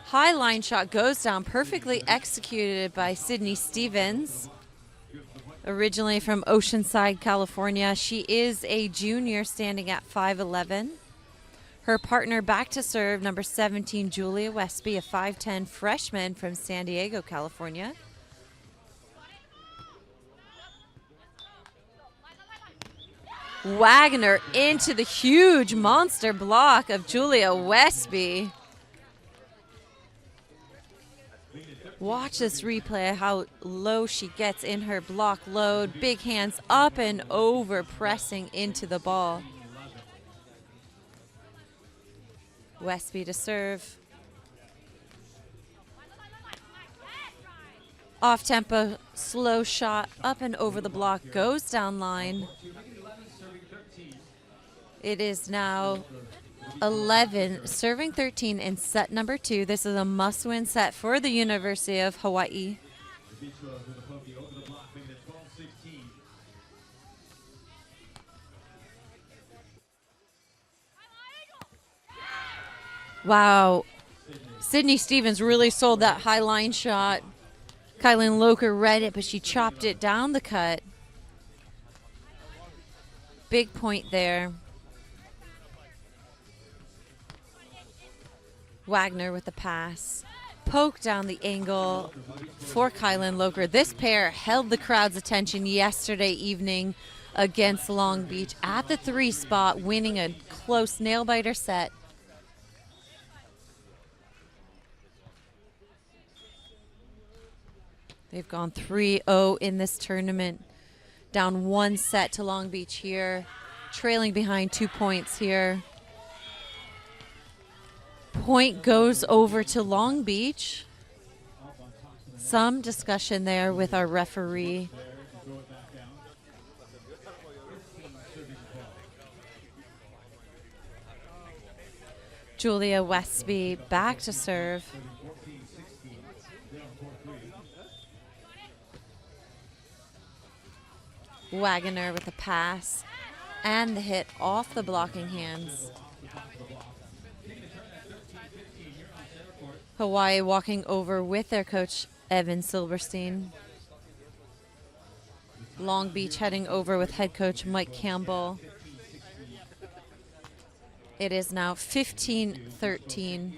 High line shot goes down, perfectly executed by Sydney Stevens. Originally from Oceanside, California. She is a junior standing at 5'11". Her partner back to serve, number 17, Julia Westby, a 5'10 freshman from San Diego, California. Wagner into the huge monster block of Julia Westby. Watch this replay, how low she gets in her block load. Big hands up and over, pressing into the ball. Westby to serve. Off tempo, slow shot, up and over the block, goes down line. It is now 11, serving 13 in set number 2. This is a must-win set for the University of Hawaii. Wow. Sydney Stevens really sold that high line shot. Kylan Loker read it, but she chopped it down the cut. Big point there. Wagner with the pass. Poke down the angle for Kylan Loker. This pair held the crowd's attention yesterday evening against Long Beach at the 3 spot, winning a close nail-biter set. They've gone 3-0 in this tournament. Down 1 set to Long Beach here. Trailing behind 2 points here. Point goes over to Long Beach. Some discussion there with our referee. Julia Westby back to serve. Wagoner with a pass and the hit off the blocking hands. Hawaii walking over with their coach, Evan Silverstein. Long Beach heading over with head coach Mike Campbell. It is now 15-13.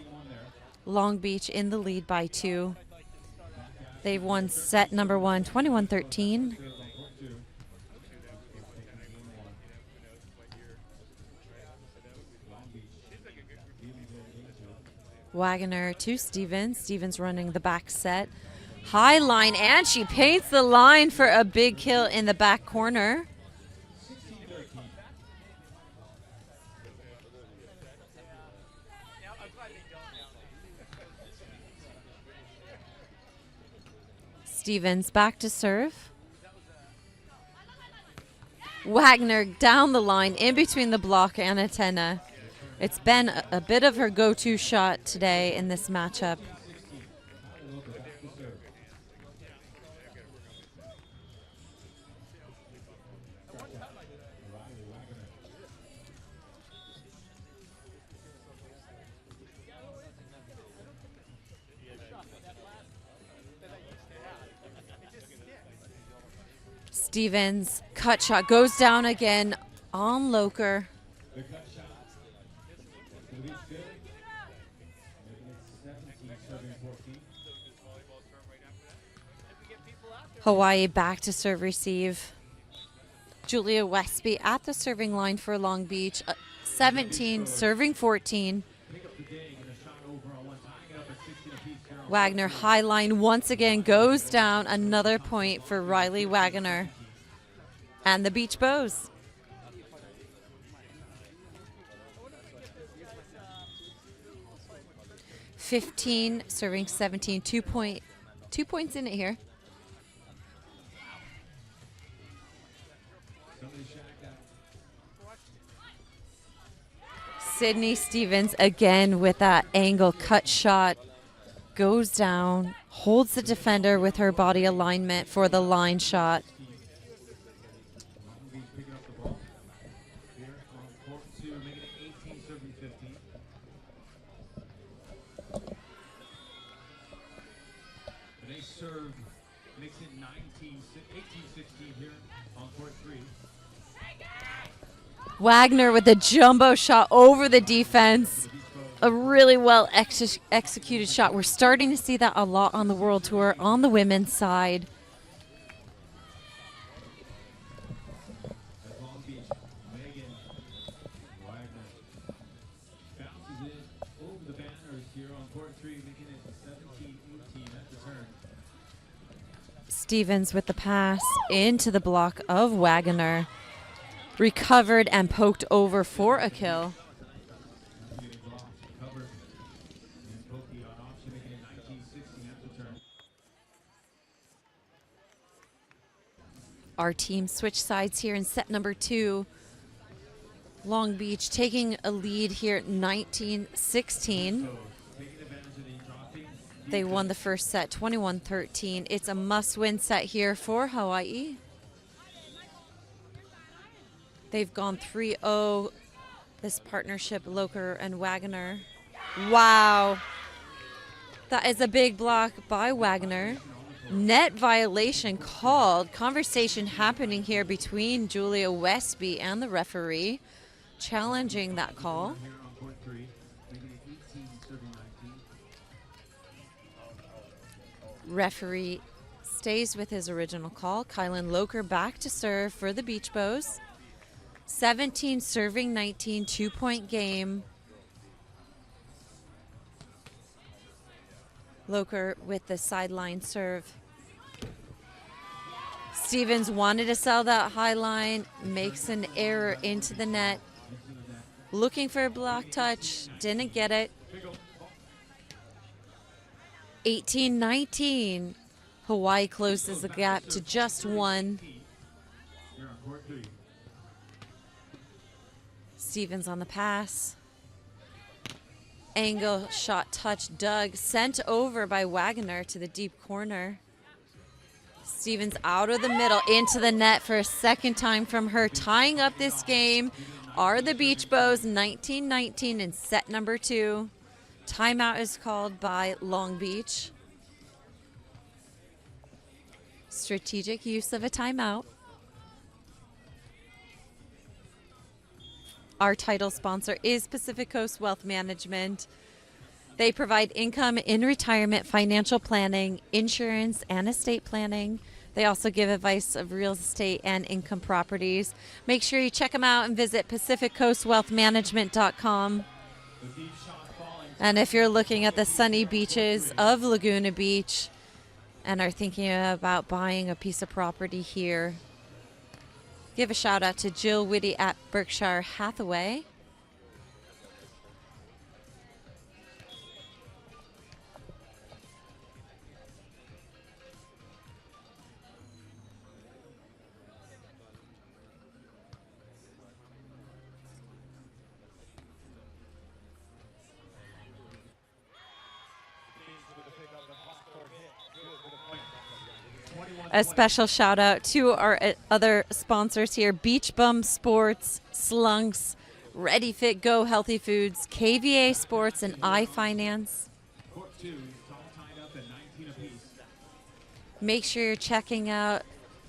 Long Beach in the lead by 2. They've won set number 1, 21-13. Wagoner to Stevens. Stevens running the back set. High line, and she paints the line for a big kill in the back corner. Stevens back to serve. Wagner down the line in between the block and antenna. It's been a bit of her go-to shot today in this matchup. Stevens, cut shot, goes down again on Loker. The cut shot. For the Beach good. Making it 17, serving 14. Hawaii back to serve receive. Julia Westby at the serving line for Long Beach. 17, serving 14. Pick up the day and a shot over on one, tying it up at 16 apiece here on Wagner high line once again goes down. Another point for Riley Wagner and the Beach Bows. $15, serving 17. 2 points in it here. somebody shacked out. Sydney Stevens again with that angle cut shot. Goes down, holds the defender with her body alignment for the line shot. Long Beach picking up the ball. Here on court 2, making it 18, serving 15. They serve, makes it 18, 16 here on court 3. Wagner with a jumbo shot over the defense. A really well executed shot. We're starting to see that a lot on the World Tour on the women's side. As Long Beach, Megan Wagner bounces it over the banners here on court 3, making it 17-18 at the turn. Stevens with the pass into the block of Wagner. Recovered and poked over for a kill. Getting blocked, covered, and Pokey on option, making it 19-16 at the turn. Our team switch sides here in set number 2. Long Beach taking a lead here 19-16. So, taking advantage of the dropping. They won the first set 21-13. It's a must-win set here for Hawaii. They've gone 3-0, this partnership, Loker and Wagner. Wow. That is a big block by Wagner. Net violation called. Conversation happening here between Julia Westby and the referee, challenging that call. Here on court 3, making it 18, serving 19. Referee stays with his original call. Kylan Loker back to serve for the Beach Bows. 17 serving 19, 2-point game. Loker with the sideline serve. Stevens wanted to sell that high line, makes an error into the net. Looking for a block touch, didn't get it. 18-19. Hawaii closes the gap to just 1. Here on court 3. Stevens on the pass. Angle shot touch dug, sent over by Wagner to the deep corner. Stevens out of the middle into the net for a second time from her. Tying up this game are the Beach Bows, 19-19 in set number 2. Timeout is called by Long Beach. Strategic use of a timeout. Our title sponsor is Pacific Coast Wealth Management. They provide income in retirement, financial planning, insurance, and estate planning. They also give advice of real estate and income properties. Make sure you check them out and visit PacificCoastWealthManagement.com. The deep shot falling. And if you're looking at the sunny beaches of Laguna Beach and are thinking about buying a piece of property here, give a shout out to Jill Whitty at Berkshire Hathaway. A special shout out to our other sponsors here: Beach Bum Sports, Slunks, Ready Fit Go Healthy Foods, KVA Sports, and iFinance. Court 2, it's all tied up at 19 apiece. Make sure you're checking out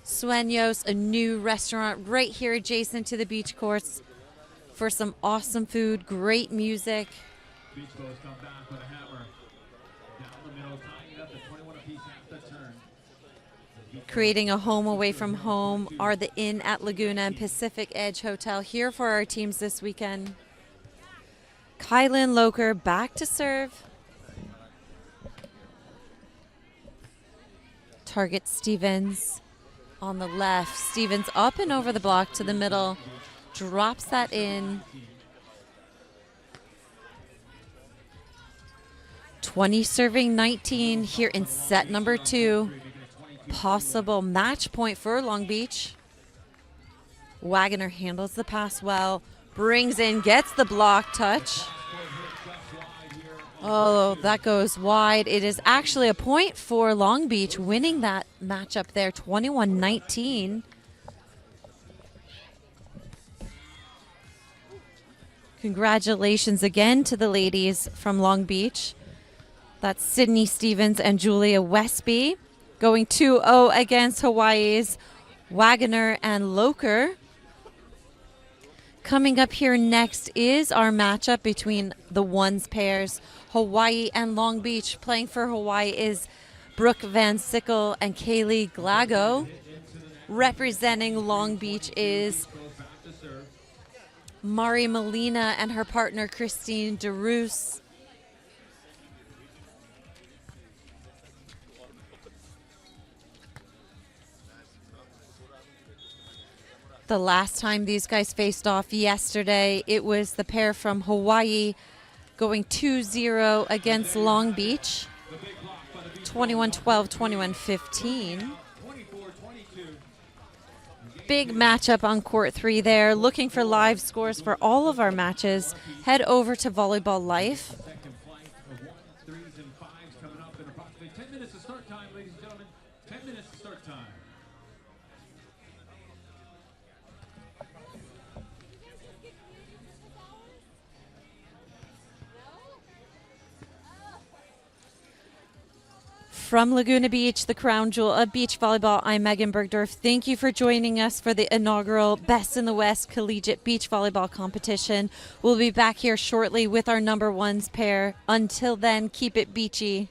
Sueños, a new restaurant right here adjacent to the beach courts for some awesome food, great music. Beach Boys come back with a hammer. Down the middle, tying it up at 21 apiece at the turn. Creating a home away from home are the Inn at Laguna and Pacific Edge Hotel here for our teams this weekend. Kylan Loker back to serve. Target Stevens on the left. Stevens up and over the block to the middle. Drops that in. 20 serving 19 here in set number 2. Possible match point for Long Beach. Wagner handles the pass well. Brings in, gets the block touch. Oh, that goes wide. It is actually a point for Long Beach, winning that matchup there, 21-19. Congratulations again to the ladies from Long Beach. That's Sydney Stevens and Julia Westby going 2-0 against Hawaii's Wagner and Loker. Coming up here next is our matchup between the ones pairs, Hawaii and Long Beach. Playing for Hawaii is Brooke Van Sickle and Kaylee Glago. Representing Long Beach is Mari Molina and her partner Christine DeRoos. The last time these guys faced off yesterday, it was the pair from Hawaii going 2-0 against Long Beach. 21-12, 21-15. Big matchup on court 3 there. Looking for live scores for all of our matches, head over to Volleyball Life. Second flight of 1s, 3s, and 5s coming up in approximately 10 minutes of start time, ladies and gentlemen. 10 minutes of start time. From Laguna Beach, the crown jewel of beach volleyball, I'm Megan Bergdorf. Thank you for joining us for the inaugural Best in the West Collegiate Beach Volleyball Competition. We'll be back here shortly with our number ones pair. Until then, keep it beachy.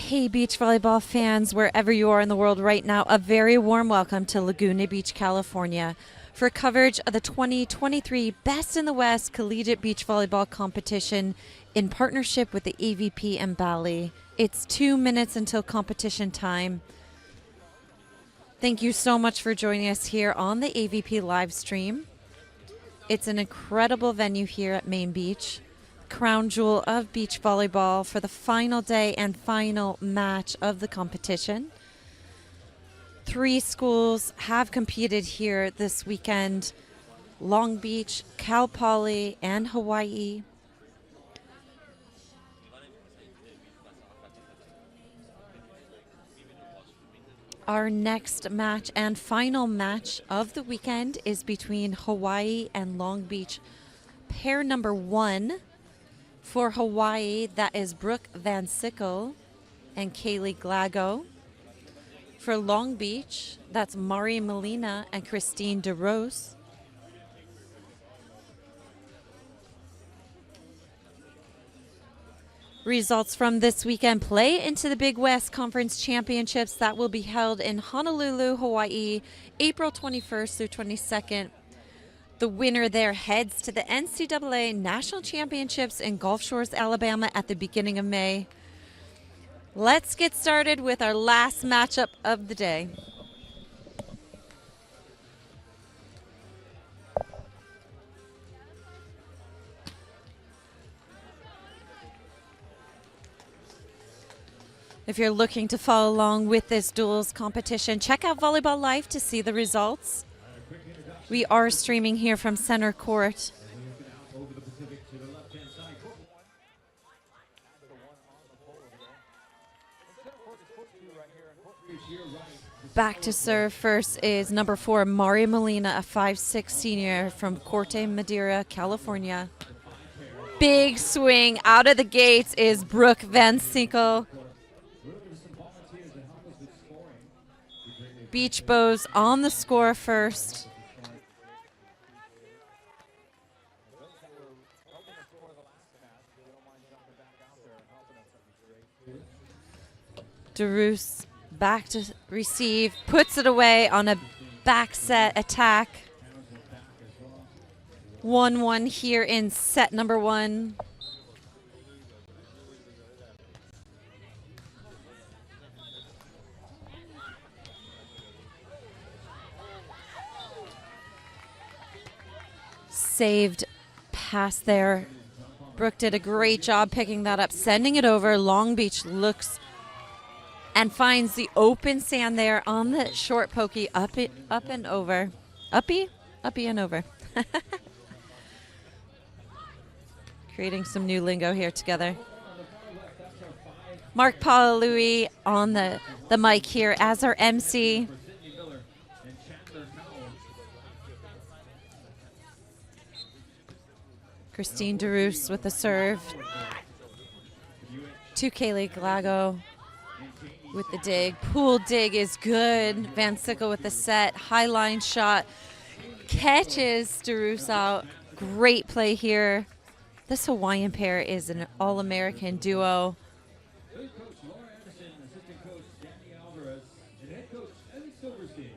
Hey, beach volleyball fans, wherever you are in the world right now, a very warm welcome to Laguna Beach, California for coverage of the 2023 Best in the West Collegiate Beach Volleyball Competition in partnership with the AVP and Bali. It's 2 minutes until competition time. Thank you so much for joining us here on the AVP live stream. It's an incredible venue here at Main Beach. Crown jewel of beach volleyball for the final day and final match of the competition. 3 schools have competed here this weekend: Long Beach, Cal Poly, and Hawaii. Our next match and final match of the weekend is between Hawaii and Long Beach. Pair number 1 for Hawaii, that is Brooke Van Sickle and Kaylee Glago. For Long Beach, that's Mari Molina and Christine DeRose. Results from this weekend play into the Big West Conference Championships that will be held in Honolulu, Hawaii, April 21st through 22nd. The winner there heads to the NCAA National Championships in Gulf Shores, Alabama at the beginning of May. Let's get started with our last matchup of the day. If you're looking to follow along with this duels competition, check out Volleyball Live to see the results. We are streaming here from center court. Over the Pacific to the left-hand side. Back to serve first is number 4, Mari Molina, a 5'6" senior from Corte Madera, California. Big swing out of the gates is Brooke Van Sickle. Beach Bows on the score first. DeRose back to receive, puts it away on a back set attack. 1-1 here in set number 1. Saved pass there. Brooke did a great job picking that up, sending it over. Long Beach looks and finds the open sand there on the short pokey, up and over. Uppy and over. Creating some new lingo here together. Mark Paul-Louis on the mic here as our MC. Christine DeRose with the serve. To Kaylee Glago with the dig. Pool dig is good. Van Sickle with the set. High line shot. Catches DeRose out. Great play here. This Hawaiian pair is an All-American duo. Coach Laura Anderson, assistant coach Danny Alvarez, and head coach Eddie Silverstein.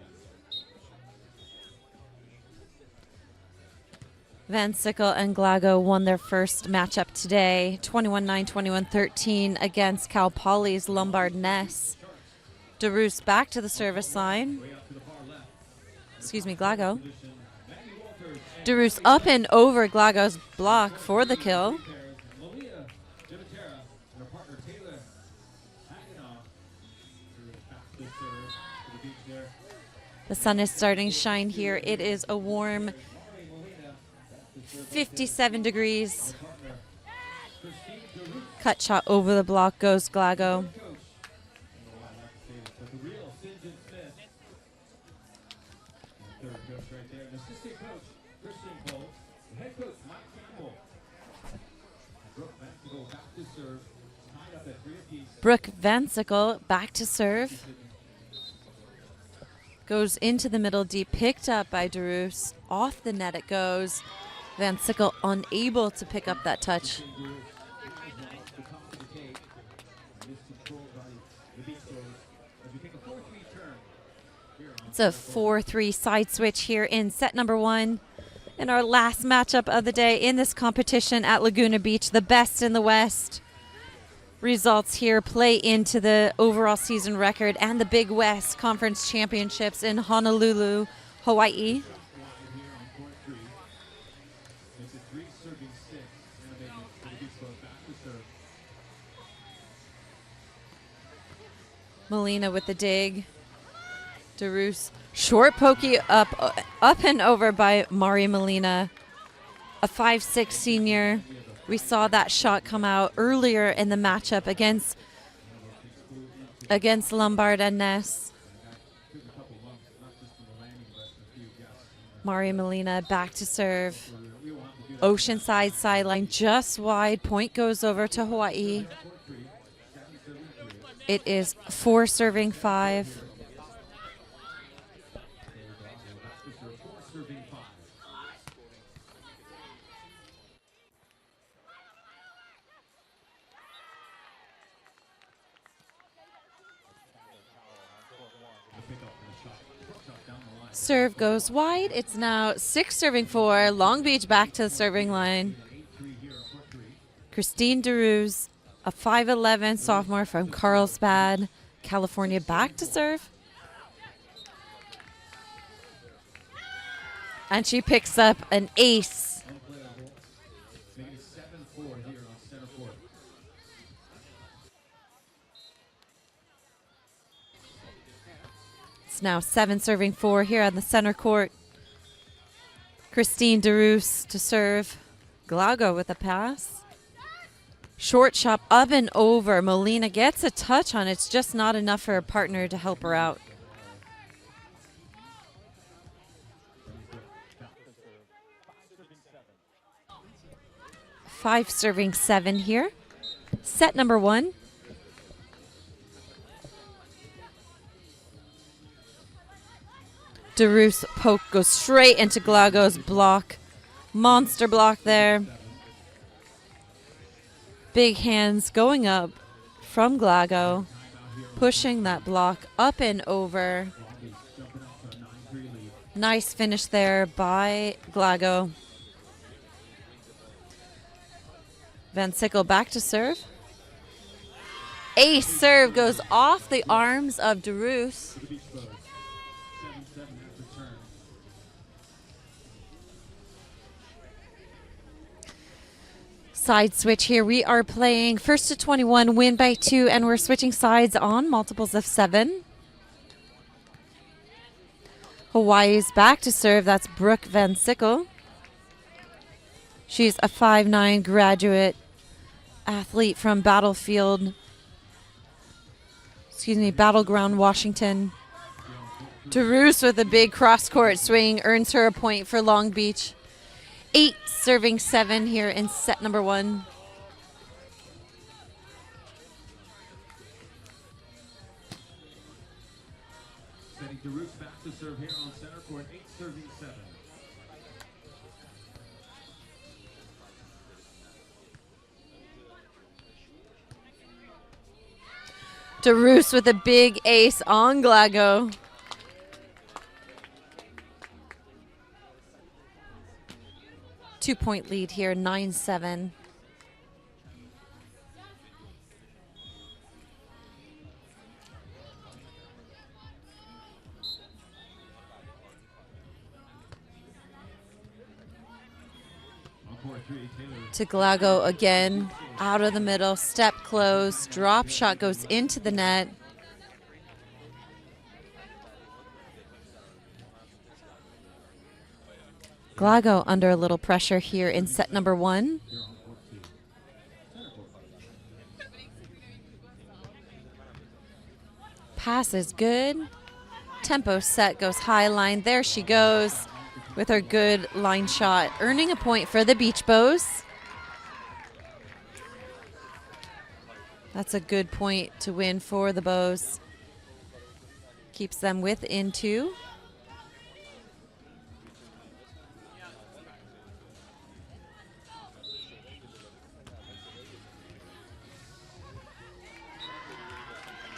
Van Sickle and Glago won their first matchup today, 21-9, 21-13 against Cal Poly's Lombard Ness. DeRose back to the service line. Excuse me, Glago. DeRose up and over Glago's block for the kill. The sun is starting to shine here. It is a warm 57 degrees. Cut shot over the block goes Glago. Brooke Van Sickle back to serve. Goes into the middle deep, picked up by DeRose. Off the net it goes. Van Sickle unable to pick up that touch. It's a 4-3 side switch here in set number 1. In our last matchup of the day in this competition at Laguna Beach, the best in the West. Results here play into the overall season record and the Big West Conference Championships in Honolulu, Hawaii. Molina with the dig. DeRoos. Short pokey up and over by Mari Molina. A 5'6" senior. We saw that shot come out earlier in the matchup against Lombard and Ness. Mari Molina back to serve. Oceanside sideline just wide. Point goes over to Hawaii. It is 4 serving 5. Serve goes wide. It's now 6 serving 4. Long Beach back to the serving line. Christine DeRuz, a 5'11" sophomore from Carlsbad, California, back to serve. And she picks up an ace. It's now 7 serving 4 here on the center court. Christine DeRoos to serve. Glago with a pass. Short chop up and over. Molina gets a touch on it. It's just not enough for her partner to help her out. Five serving 7 here. Set number 1. DeRoos poke goes straight into Glago's block. Monster block there. Big hands going up from Glago. Pushing that block up and over. Nice finish there by Glago. Van Sickle back to serve. Ace serve goes off the arms of DeRoos. Side switch here. We are playing first to 21, win by 2, and we're switching sides on multiples of 7. Hawaii's back to serve. That's Brooke Van Sickle. She's a 5'9" graduate athlete from Battleground, Washington. DeRoos with a big cross-court swing earns her a point for Long Beach. 8 serving 7 here in set number 1. Setting DeRoos back to serve here on center court, 8 serving 7. DeRoos with a big ace on Glago. Two-point lead here, 9-7. To Glago again, out of the middle, step close, drop shot goes into the net. Glago under a little pressure here in set number 1. Pass is good. Tempo set goes high line. There she goes with her good line shot, earning a point for the Beach Bows. That's a good point to win for the Bows. Keeps them within 2.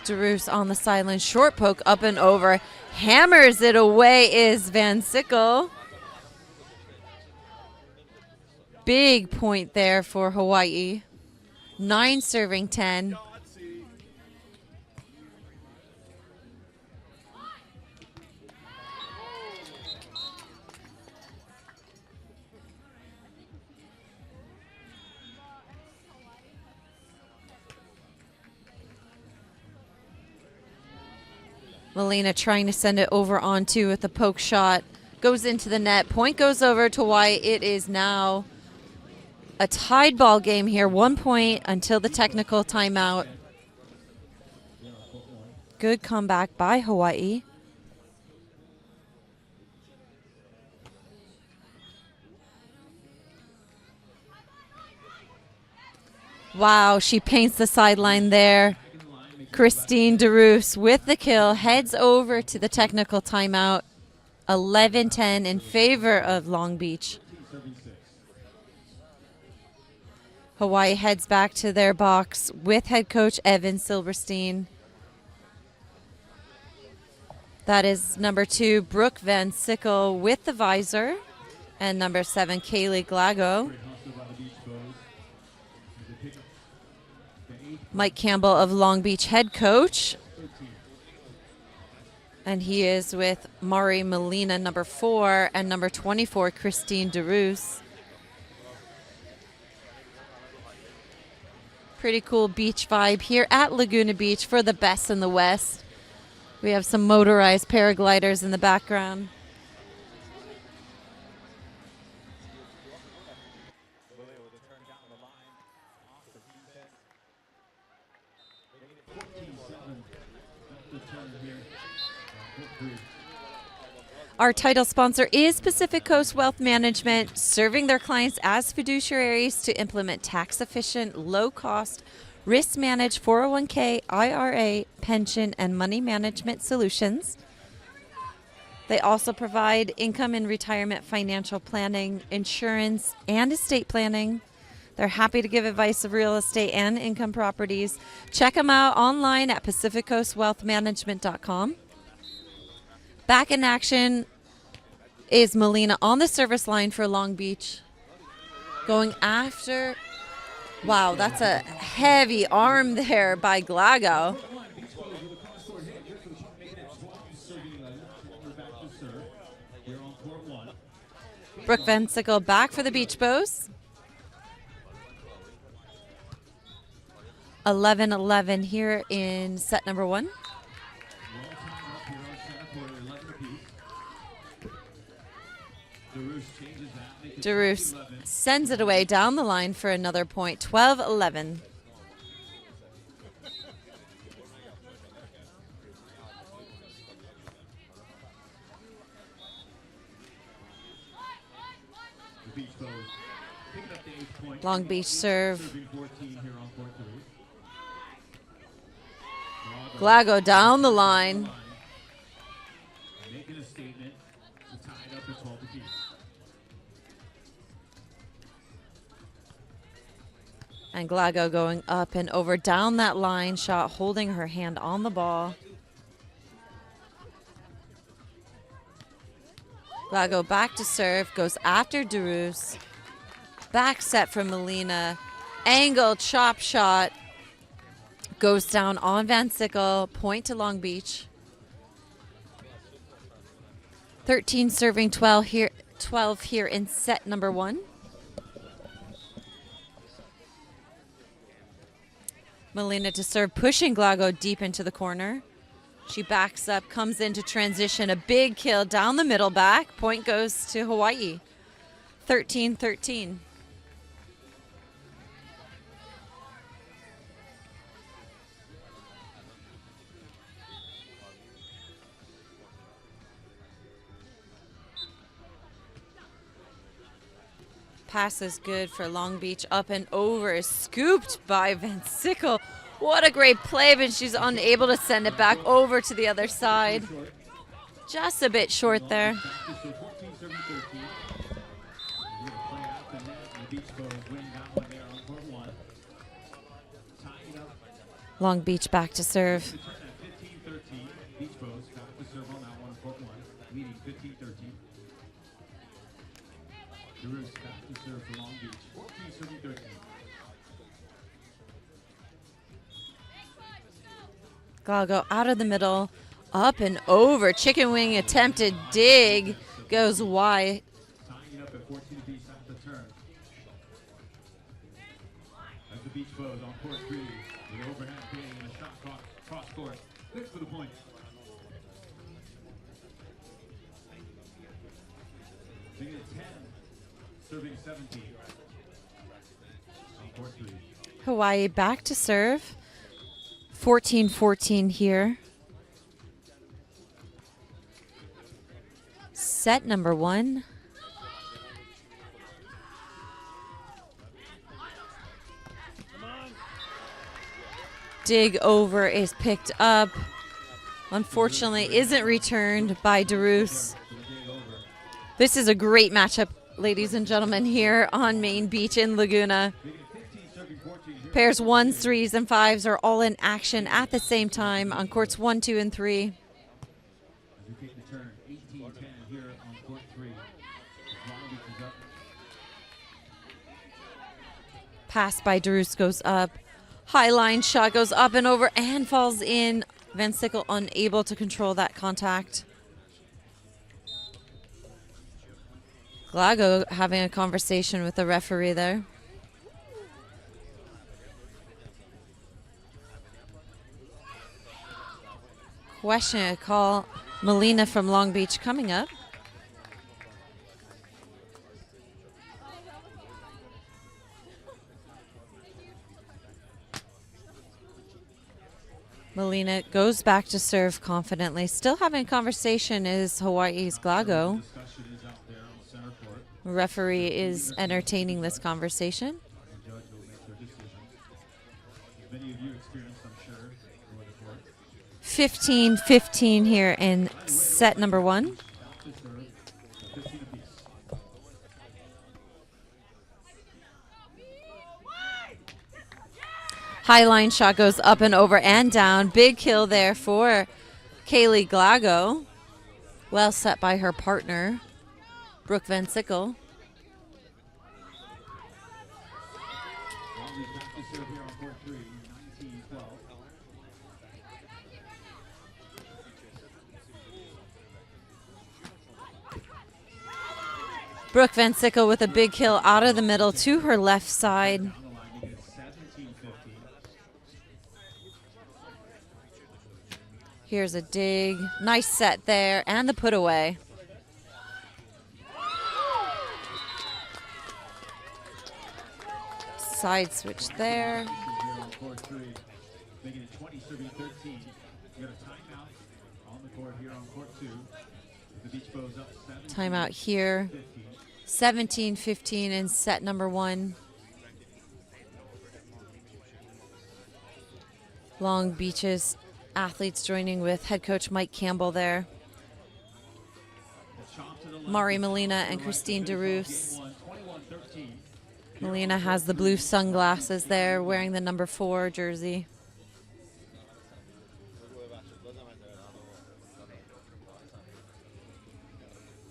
DeRoos on the sideline. Short poke up and over. Hammers it away is Van Sickle. Big point there for Hawaii. 9 serving 10. Melina trying to send it over onto with the poke shot. Goes into the net. Point goes over to Hawaii. It is now a tied ball game here. 1 point until the technical timeout. Good comeback by Hawaii. Wow, she paints the sideline there. Christine DeRoos with the kill, heads over to the technical timeout. 11-10 in favor of Long Beach. Hawaii heads back to their box with head coach Evan Silverstein. That is number 2, Brooke Van Sickle with the visor, and number 7, Kaylee Glago. Mike Campbell of Long Beach head coach. And he is with Mari Molina, number 4, and number 24, Christine DeRoos. Pretty cool beach vibe here at Laguna Beach for the best in the West. We have some motorized paragliders in the background. Our title sponsor is Pacific Coast Wealth Management, serving their clients as fiduciaries to implement tax-efficient, low-cost, risk-managed 401k, IRA, pension, and money management solutions. They also provide income and retirement financial planning, insurance, and estate planning. They're happy to give advice of real estate and income properties. Check them out online at pacificcoastwealthmanagement.com. Back in action is Molina on the service line for Long Beach. Going after. Wow, that's a heavy arm there by Glago. Brooke Van Sickle back for the Beach Bows. 11-11 here in set number 1. DeRoos sends it away down the line for another point. 12-11. Long Beach serve. Glago down the line. Making a statement to tie it up at 12 apiece. And Glago going up and over down that line shot, holding her hand on the ball. Glago back to serve, goes after DeRoos. Back set from Molina. Angle chop shot. Goes down on Van Sickle. Point to Long Beach. 13 serving 12 here in set number 1. Molina to serve, pushing Glago deep into the corner. She backs up, comes into transition. A big kill down the middle back. Point goes to Hawaii. 13-13. Pass is good for Long Beach. Up and over is scooped by Van Sickle. What a great play, but she's unable to send it back over to the other side. Just a bit short there. Long Beach back to serve. to serve for Long Beach. 14 serving 13. Glago out of the middle, up and over. Chicken wing attempted dig goes wide. Tying it up at 14 apiece at the turn. As the Beach Bows on court 3, the overhand creating a shot clock cross court. Six for the point. Taking it 10, serving 17. On court 3. Hawaii back to serve. 14-14 here. Set number 1. Dig over is picked up. Unfortunately, isn't returned by DeRoos. This is a great matchup, ladies and gentlemen, here on Main Beach in Laguna. Pairs 1s, 3s, and 5s are all in action at the same time on courts 1, 2, and 3. As we take the turn, 18-10 here on court 3. Long Beach is up. Pass by DeRoos goes up. High line shot goes up and over and falls in. Van Sickle unable to control that contact. Glago having a conversation with the referee there. Question a call. Melina from Long Beach coming up. Melina goes back to serve confidently. Still having a conversation is Hawaii's Glago. Discussion is out there on the center court. Referee is entertaining this conversation. The judge will make their decision. Many of you experienced, I'm sure, over the court. 15-15 here in set number 1. To serve, so 15 apiece. High line shot goes up and over and down. Big kill there for Kaylee Glago. Well set by her partner, Brooke Van Sickle. Long Beach back to serve here on court 3, 19-12. Brooke Van Sickle with a big kill out of the middle to her left side. Down the line, making it 17-15. Here's a dig. Nice set there and the put away. Side switch there. Here on court 3, making it 20 serving 13. We got a timeout on the court here on court 2. The Beach Bows up 17. Timeout here. 17-15 in set number 1. Long Beach's athletes joining with head coach Mike Campbell there. Mari Molina and Christine DeRoos. Molina has the blue sunglasses there, wearing the number 4 jersey.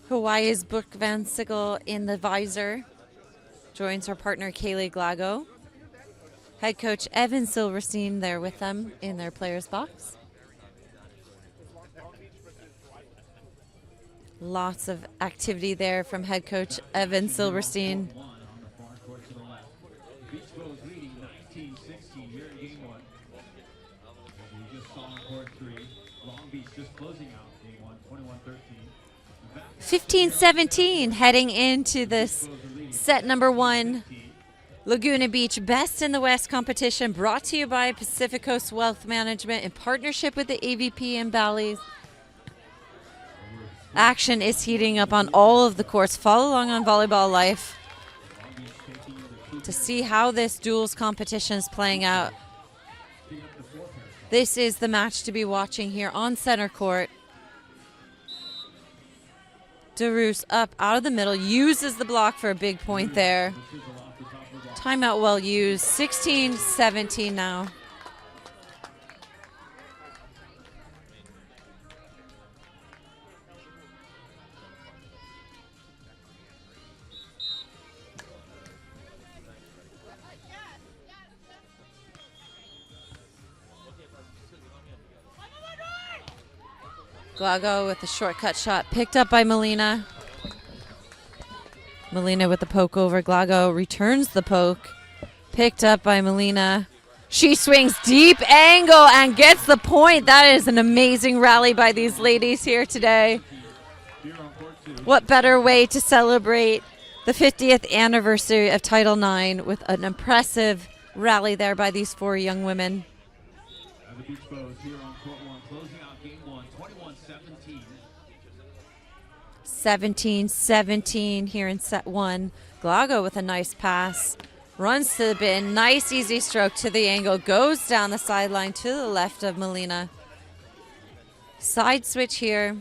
Hawaii's Brooke Van Sickle in the visor. Joins her partner Kaylee Glago. Head coach Evan Silverstein there with them in their players box. Lots of activity there from head coach Evan Silverstein. On the far court to the left. Beach Bows leading 19-16 here in game 1. As we just saw on court 3, Long Beach just closing out game 1, 21-13. 15-17 heading into this set number 1. Laguna Beach Best in the West competition brought to you by Pacific Coast Wealth Management in partnership with the AVP and Bally's. Action is heating up on all of the courts. Follow along on Volleyball Life to see how this duels competition is playing out. This is the match to be watching here on center court. DeRoos up out of the middle, uses the block for a big point there. Timeout well used. 16-17 now. Glago with the shortcut shot picked up by Melina. Melina with the poke over. Glago returns the poke. Picked up by Melina. She swings deep angle and gets the point. That is an amazing rally by these ladies here today. What better way to celebrate the 50th anniversary of Title IX with an impressive rally there by these four young women. And the Beach Bows here on court one, closing out game one, 21-17. 17-17 here in set one. Glago with a nice pass. Runs to the bin. Nice easy stroke to the angle. Goes down the sideline to the left of Melina. Side switch here.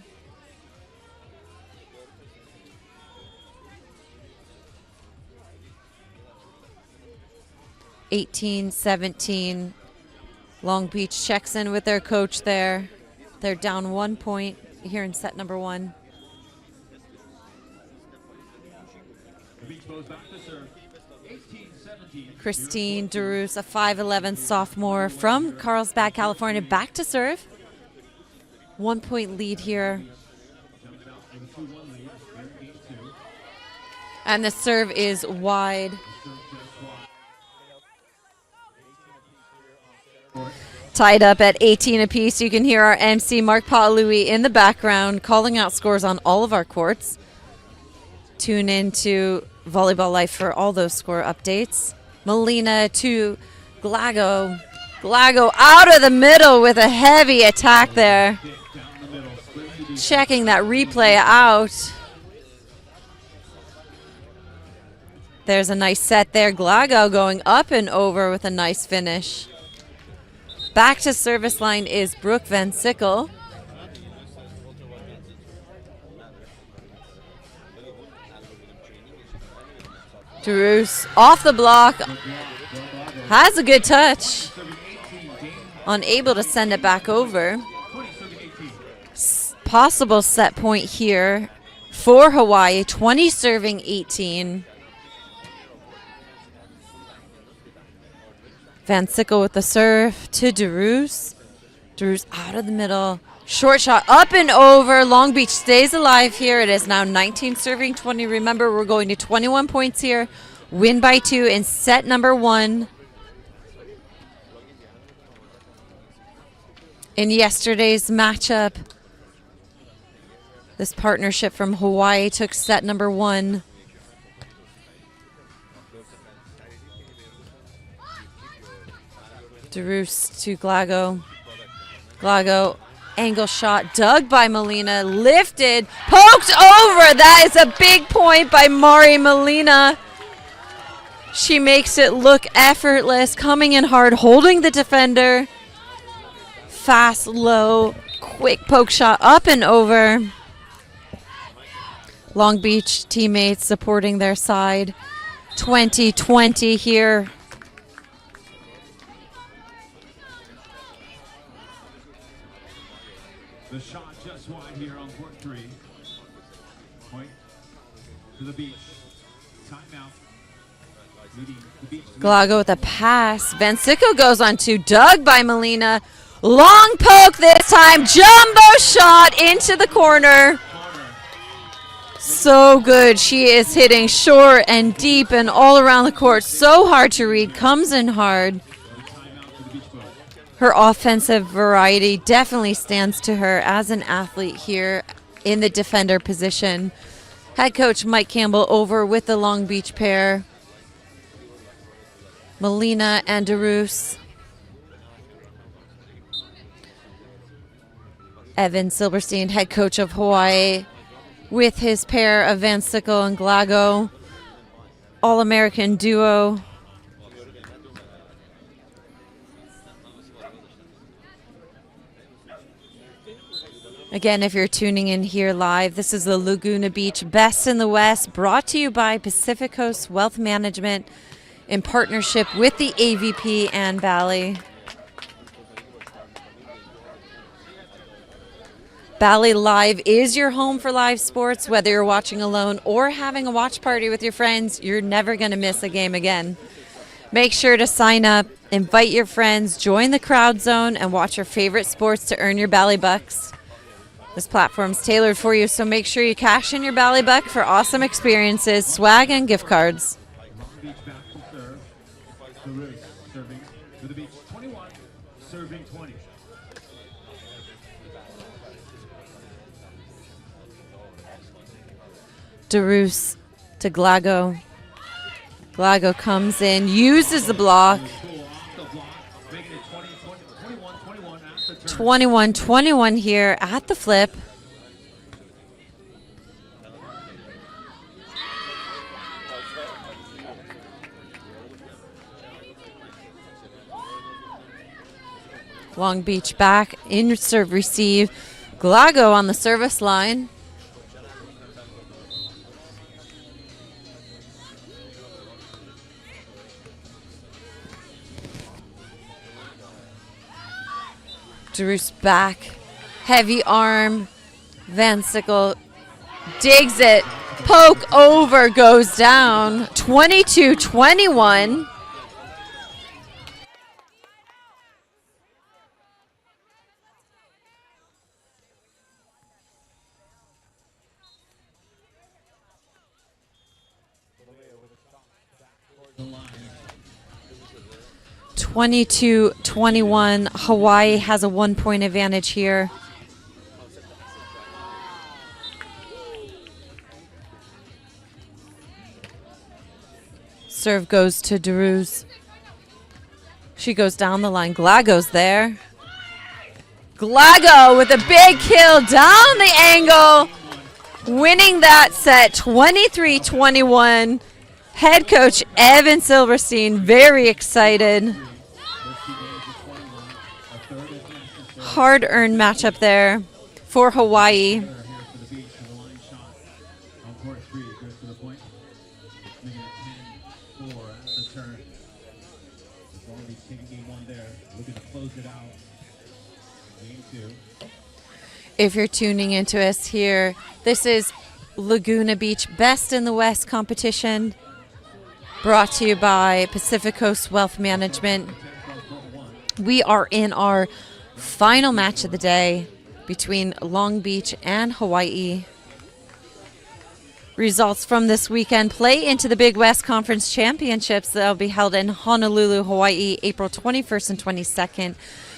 (18-17). Long Beach checks in with their coach there. They're down 1 point here in set number one. The Beach Bows back to serve. 18-17. Christine DeRus, a 5'11 sophomore from Carlsbad, California, back to serve. 1 point lead here. Jumping out with a 2-1 lead here in game two. And the serve is wide. Tied up at 18 apiece. You can hear our MC Mark Paului in the background calling out scores on all of our courts. Tune in to Volleyball Life for all those score updates. Melina to Glago. Glago out of the middle with a heavy attack there. Checking that replay out. There's a nice set there. Glago going up and over with a nice finish. Back to service line is Brooke Van Sickle. DeRus off the block. Has a good touch. Unable to send it back over. Possible set point here for Hawaii. 20 serving 18. Van Sickle with the serve to DeRus. DeRus out of the middle. Short shot up and over. Long Beach stays alive here. It is now 19 serving 20. Remember, we're going to 21 points here. Win by 2 in set number one. In yesterday's matchup, this partnership from Hawaii took set number one. DeRus to Glago. Glago, angle shot, dug by Melina, lifted, poked over. That is a big point by Mari Melina. She makes it look effortless, coming in hard, holding the defender. Fast, low, quick poke shot up and over. Long Beach teammates supporting their side. 20-20 here. The shot just wide here on court three. Point to the Beach. Timeout. Leading the Beach. Glago with a pass. Van Sickle goes on to dug by Melina. Long poke this time. Jumbo shot into the corner. So good. She is hitting short and deep and all around the court. So hard to read. Comes in hard. Her offensive variety definitely stands to her as an athlete here in the defender position. Head coach Mike Campbell over with the Long Beach pair. Melina and DeRus. Evan Silberstein, head coach of Hawaii, with his pair of Van Sickle and Glago. All-American duo. Again, if you're tuning in here live, this is the Laguna Beach Best in the West, brought to you by Pacific Coast Wealth Management in partnership with the AVP and Bally. Bally Live is your home for live sports. Whether you're watching alone or having a watch party with your friends, you're never going to miss a game again. Make sure to sign up, invite your friends, join the crowd zone, and watch your favorite sports to earn your Bally bucks. This platform's tailored for you, so make sure you cash in your Bally Buck for awesome experiences, swag, and gift cards. Long Beach back to serve. Caruth serving to the beach. 21, serving 20. DeRoos to Glago. Glago comes in, uses the block. Pull off the block, making it 21, 21 at the turn. 21-21 here at the flip. Long Beach back in serve receive. Glago on the service line. Drews back. Heavy arm. Van Sickle digs it. Poke over, goes down. 22-21. The line. 22-21. Hawaii has a 1-point advantage here. Serve goes to DeRoos. She goes down the line. Glago's there. Glago with a big kill down the angle. Winning that set 23-21. Head coach Evan Silverstein very excited. Hard-earned matchup there for Hawaii. Here for the beach for the line shot. On court 3, goes to the point. Making it 10-4 at the turn. Long Beach taking game 1 there. Looking to close it out. Game 2. If you're tuning into us here, this is Laguna Beach Best in the West competition, brought to you by Pacific Coast Wealth Management. We are in our final match of the day between Long Beach and Hawaii. Results from this weekend play into the Big West Conference Championships that will be held in Honolulu, Hawaii, April 21st and 22nd.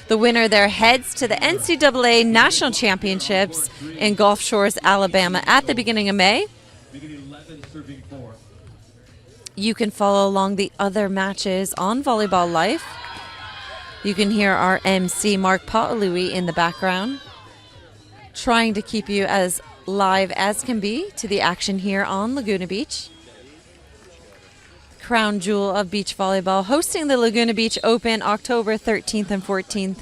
The winner there heads to the NCAA National Championships in Gulf Shores, Alabama at the beginning of May. Making it 11, serving 4. You can follow along the other matches on Volleyball Life. You can hear our MC, Mark Paualui, in the background, trying to keep you as live as can be to the action here on Laguna Beach. Crown jewel of beach volleyball, hosting the Laguna Beach Open October 13th and 14th.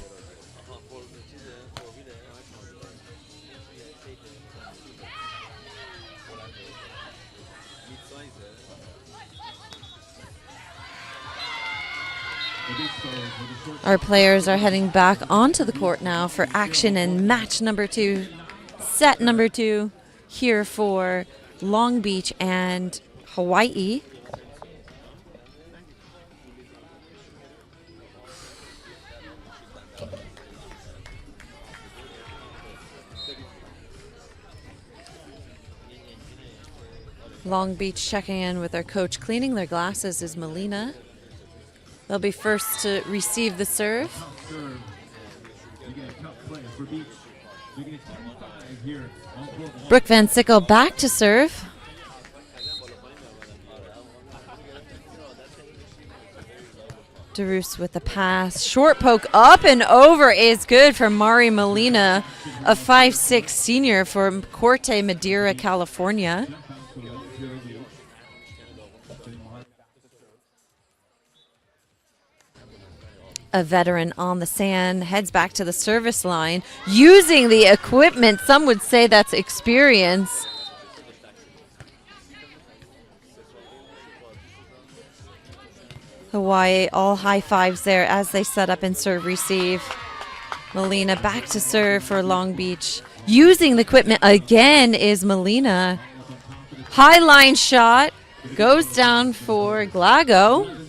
Our players are heading back onto the court now for action in match number 2, set number 2, here for Long Beach and Hawaii. Long Beach checking in with our coach. Cleaning their glasses is Melina. They'll be first to receive the serve. Serve. Making a tough play for Beach. Making it 10-5 here on court 1. Brooke Van Sickle back to serve. DeRoos with the pass. Short poke up and over is good for Mari Molina, a 5'6" senior from Corte Madera, California. A veteran on the sand heads back to the service line using the equipment. Some would say that's experience. Hawaii, all high fives there as they set up and serve receive. Molina back to serve for Long Beach. Using the equipment again is Molina. High line shot goes down for Glago.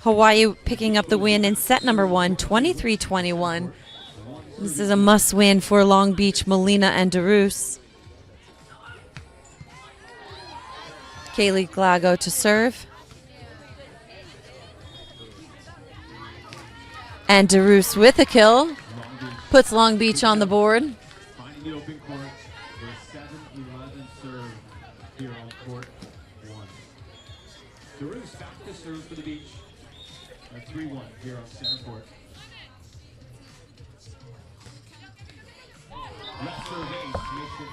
Hawaii picking up the win in set number 1, 23-21. This is a must-win for Long Beach, Molina, and DeRoos. Kaylee Glago to serve. And DeRoos with a kill. Puts Long Beach on the board. Finding the open court with 7-11 serve here on court 1. DeRoos back to serve for the Beach. A 3-1 here on center court. Left serve ace makes it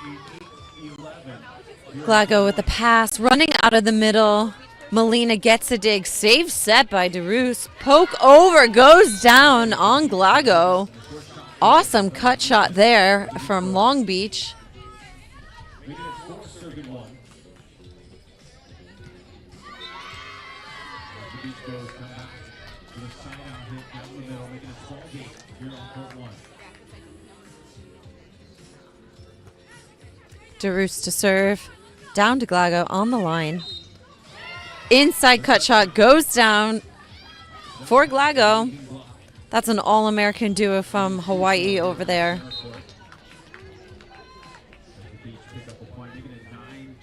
8-11. Glago with the pass, running out of the middle. Molina gets a dig, save set by DeRoos. Poke over, goes down on Glago. Awesome cut shot there from Long Beach. Making it 4 serving 1. The Beach goes come back with a side out hit down the middle, making it 12-8 here on court 1. DeRoos to serve. Down to Glago on the line. Inside cut shot goes down for Glago. That's an All-American duo from Hawaii over there. The Beach pick up a point, making it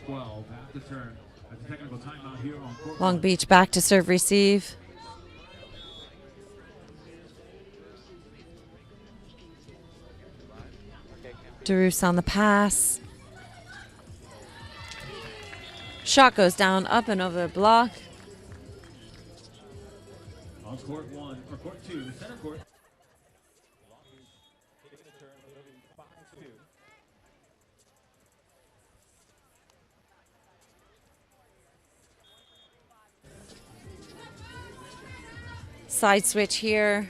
9-12 at the turn. That's a technical timeout here on court Long 1. Beach back to serve receive. DeRoos on the pass. Shot goes down, up and over the block. On court 1, or court 2, the center court. Taking a turn, it'll be 5-2. Side switch here.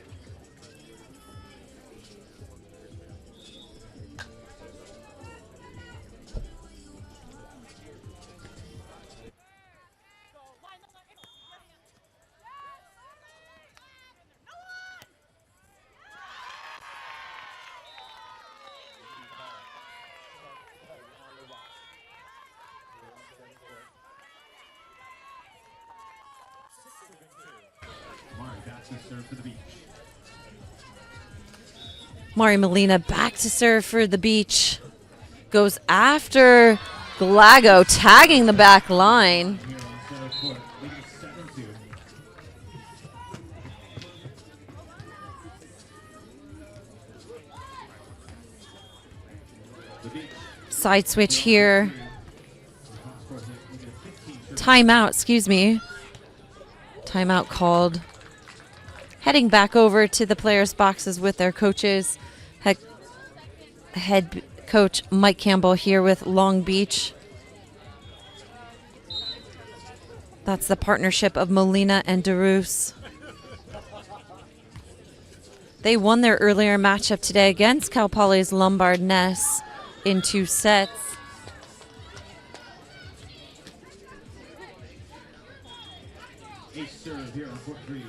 Mari backs to serve for the Beach. Mari Molina back to serve for the Beach. Goes after Glago, tagging the back line. Here on center court, making it 7-2. The Beach. Side switch here. Cross court hit, making it 15. Timeout, excuse me. Timeout called. Heading back over to the players' boxes with their coaches. Head coach Mike Campbell here with Long Beach. That's the partnership of Molina and DeRoos. They won their earlier matchup today against Cal Poly's Lombard Ness in 2 sets. Ace serve here on court 3,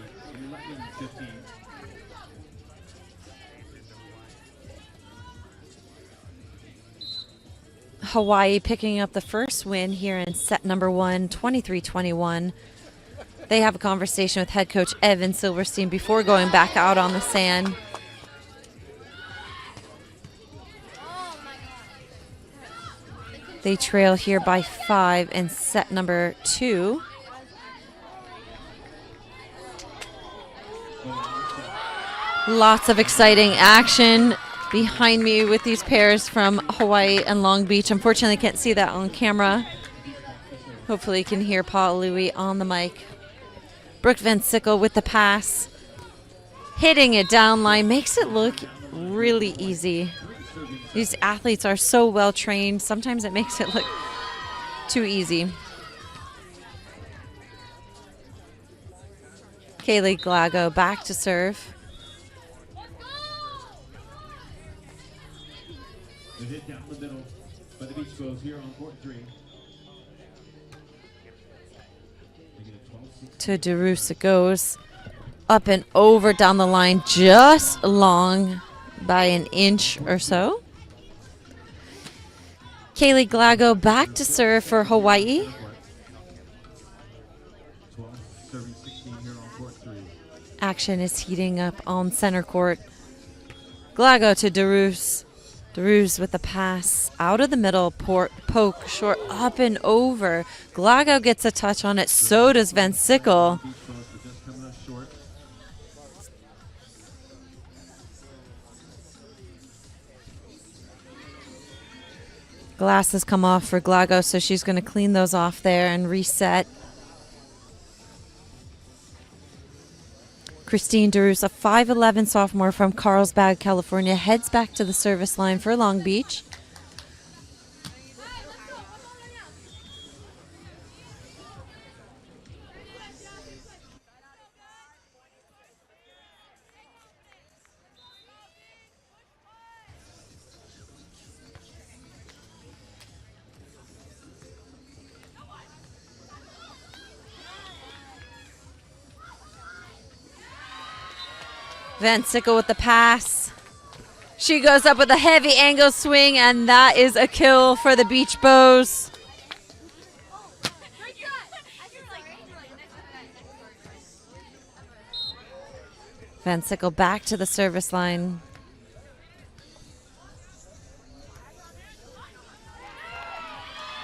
11-15. Hawaii picking up the first win here in set number 1, 23-21. They have a conversation with head coach Evan Silverstein before going back out on the sand. They trail here by 5 in set number 2. Lots of exciting action behind me with these pairs from Hawaii and Long Beach. Unfortunately, I can't see that on camera. Hopefully you can hear Paul Louis on the mic. Brooke Van Sickle with the pass. Hitting it down line makes it look really easy. These athletes are so well trained. Sometimes it makes it look too easy. Kaylee Glago back to serve. The hit down the middle, but the Beach goes here on court 3. Making it 12-16. To DeRoos it goes. Up and over down the line, just long by an inch or so. Kaylee Glago back to serve for Hawaii. 12 serving 16 here on court 3. Action is heating up on center court. Glago to Darus. Darus with the pass out of the middle, poke short up and over. Glago gets a touch on it, so does Van Sickle. Beach both are just coming up short. Glasses come off for Glago, so she's going to clean those off there and reset. Christine Darus, a 5'11 sophomore from Carlsbad, California, heads back to the service line for Long Beach. Van Sickle with the pass. She goes up with a heavy angle swing, and that is a kill for the Beach Bows. Van Sickle back to the service line.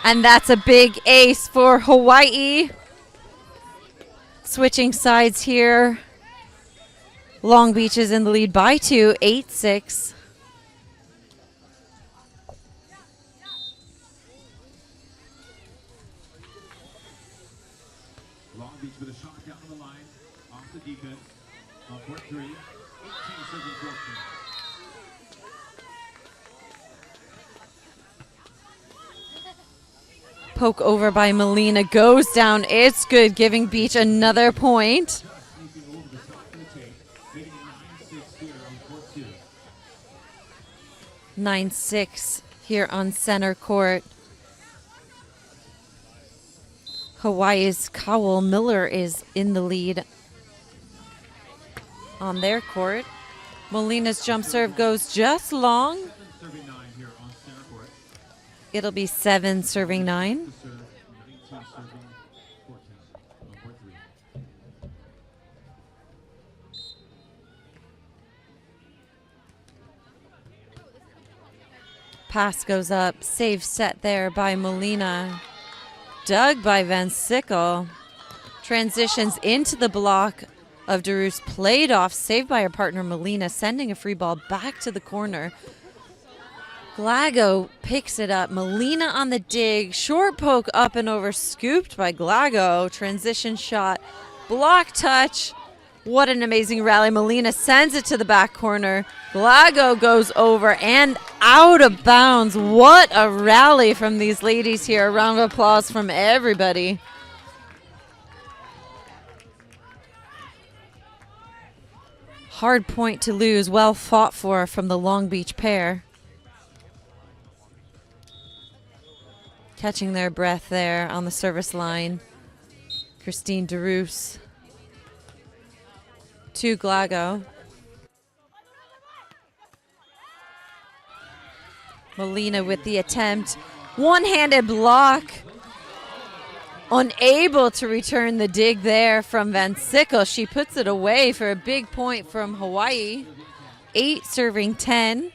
And that's a big ace for Hawaii. Switching sides here. Long Beach is in the lead by 2, 8-6. Long Beach with a shot down the line, off the defense, on court 3, 18 serving 14. Poke over by Melina, goes down. It's good, giving Beach another point. Sneaking over the top of the tape, getting a 9-6 here on court 2. 9-6 here on center court. Hawaii's Cowell Miller is in the lead on their court. Molina's jump serve goes just long. Serving 9 here on center court. It'll be 7 serving 9. To serve, 19 serving 14 on court 3. Pass goes up. Save set there by Molina. Dug by Van Sickle. Transitions into the block of Darus. Played off. Saved by her partner Molina. Sending a free ball back to the corner. Glago picks it up. Molina on the dig. Short poke up and over. Scooped by Glago. Transition shot. Block touch. What an amazing rally. Molina sends it to the back corner. Glago goes over and out of bounds. What a rally from these ladies here. A round of applause from everybody. Hard point to lose. Well fought for from the Long Beach pair. Catching their breath there on the service line. Christine Darus to Glago. Molina with the attempt. One-handed block. Unable to return the dig there from Van Sickle. She puts it away for a big point from Hawaii. 8 serving 10.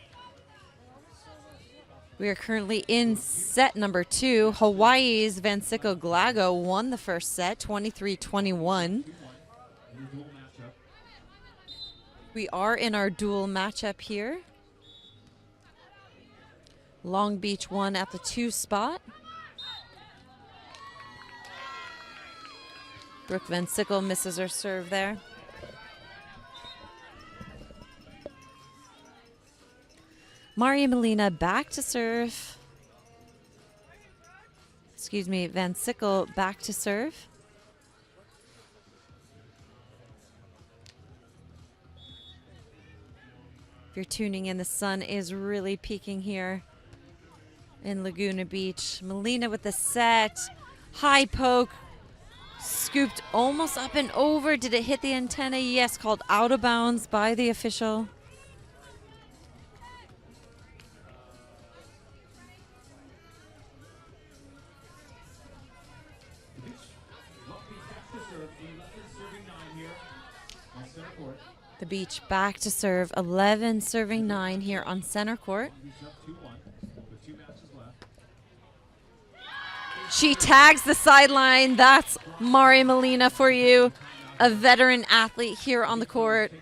We are currently in set number 2. Hawaii's Van Sickle Glago won the first set, 23-21. We are in our dual matchup here. Long Beach won at the 2 spot. Brooke Van Sickle misses her serve there. Maria Molina back to serve. Excuse me, Van Sickle back to serve. If you're tuning in, the sun is really peaking here in Laguna Beach. Molina with the set. High poke. Scooped almost up and over. Did it hit the antenna? Yes, called out of bounds by the official. The Beach back to serve. 11 serving 9 here on center court. She tags the sideline. That's Mari Molina for you, a veteran athlete here on the court.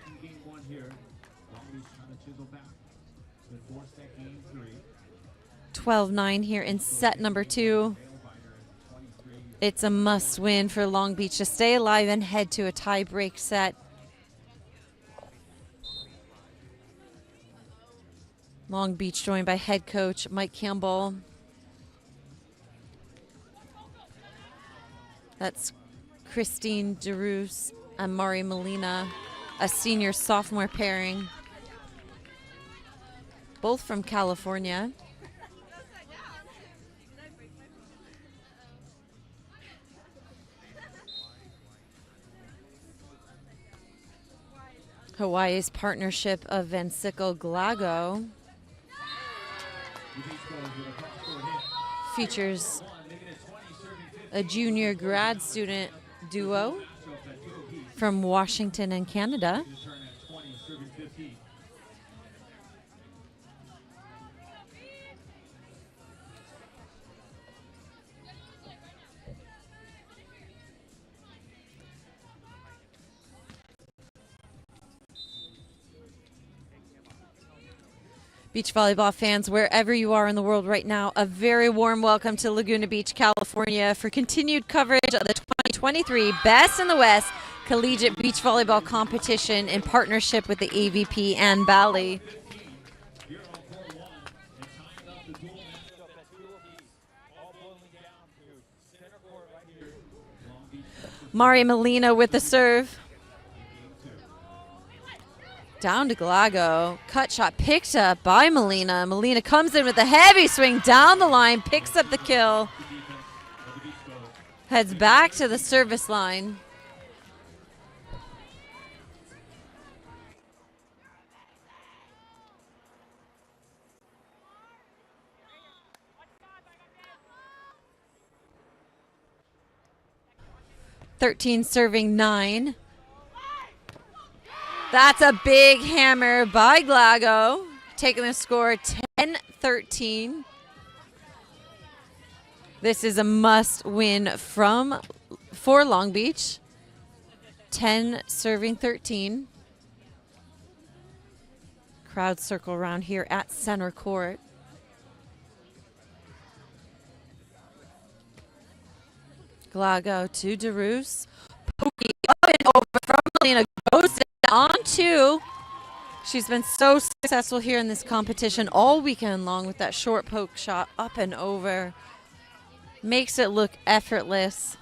12-9 here in set number 2. It's a must win for Long Beach to stay alive and head to a tie break set. Long Beach joined by head coach Mike Campbell. That's Christine DeRoos and Mari Molina, a senior-sophomore pairing, both from California. Hawaii's partnership of Vancico Glago features a junior grad student duo from Washington and Canada. Beach volleyball fans, wherever you are in the world right now, a very warm welcome to Laguna Beach, California for continued coverage of the 2023 Best in the West Collegiate Beach Volleyball Competition in partnership with the AVP and Bally. Mari Molina with the serve. Down to Glago. Cut shot picked up by Molina. Molina comes in with a heavy swing down the line, picks up the kill. Heads back to the service line. (13 serving 9). That's a big hammer by Glago, taking the score 10-13. This is a must win for Long Beach. 10 serving 13. Crowd circle around here at center court. Glago to DeRoos. Pokey up and over from Molina. Goes on 2. She's been so successful here in this competition all weekend long with that short poke shot up and over. Makes it look effortless.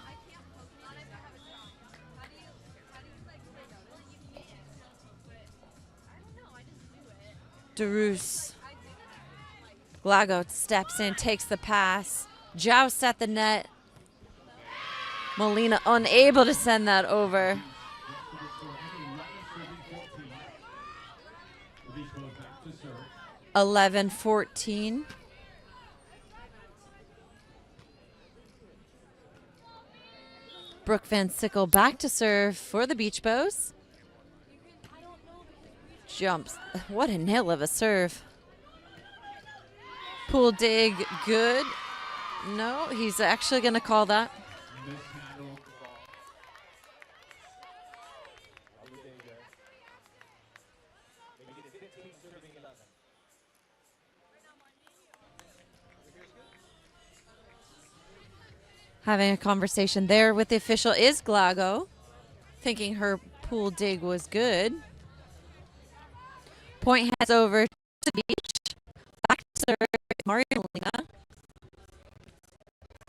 DeRoos. Glago steps in, takes the pass. Jousts at the net. Molina unable to send that over. 11-14. Brooke Van Sickle back to serve for the Beach Bows. Jumps. What a nail of a serve. Pool dig, good. No, he's actually going to call that. Having a conversation there with the official is Glago, thinking her pool dig was good. Point heads over to the Beach. Back to serve, Mari Molina.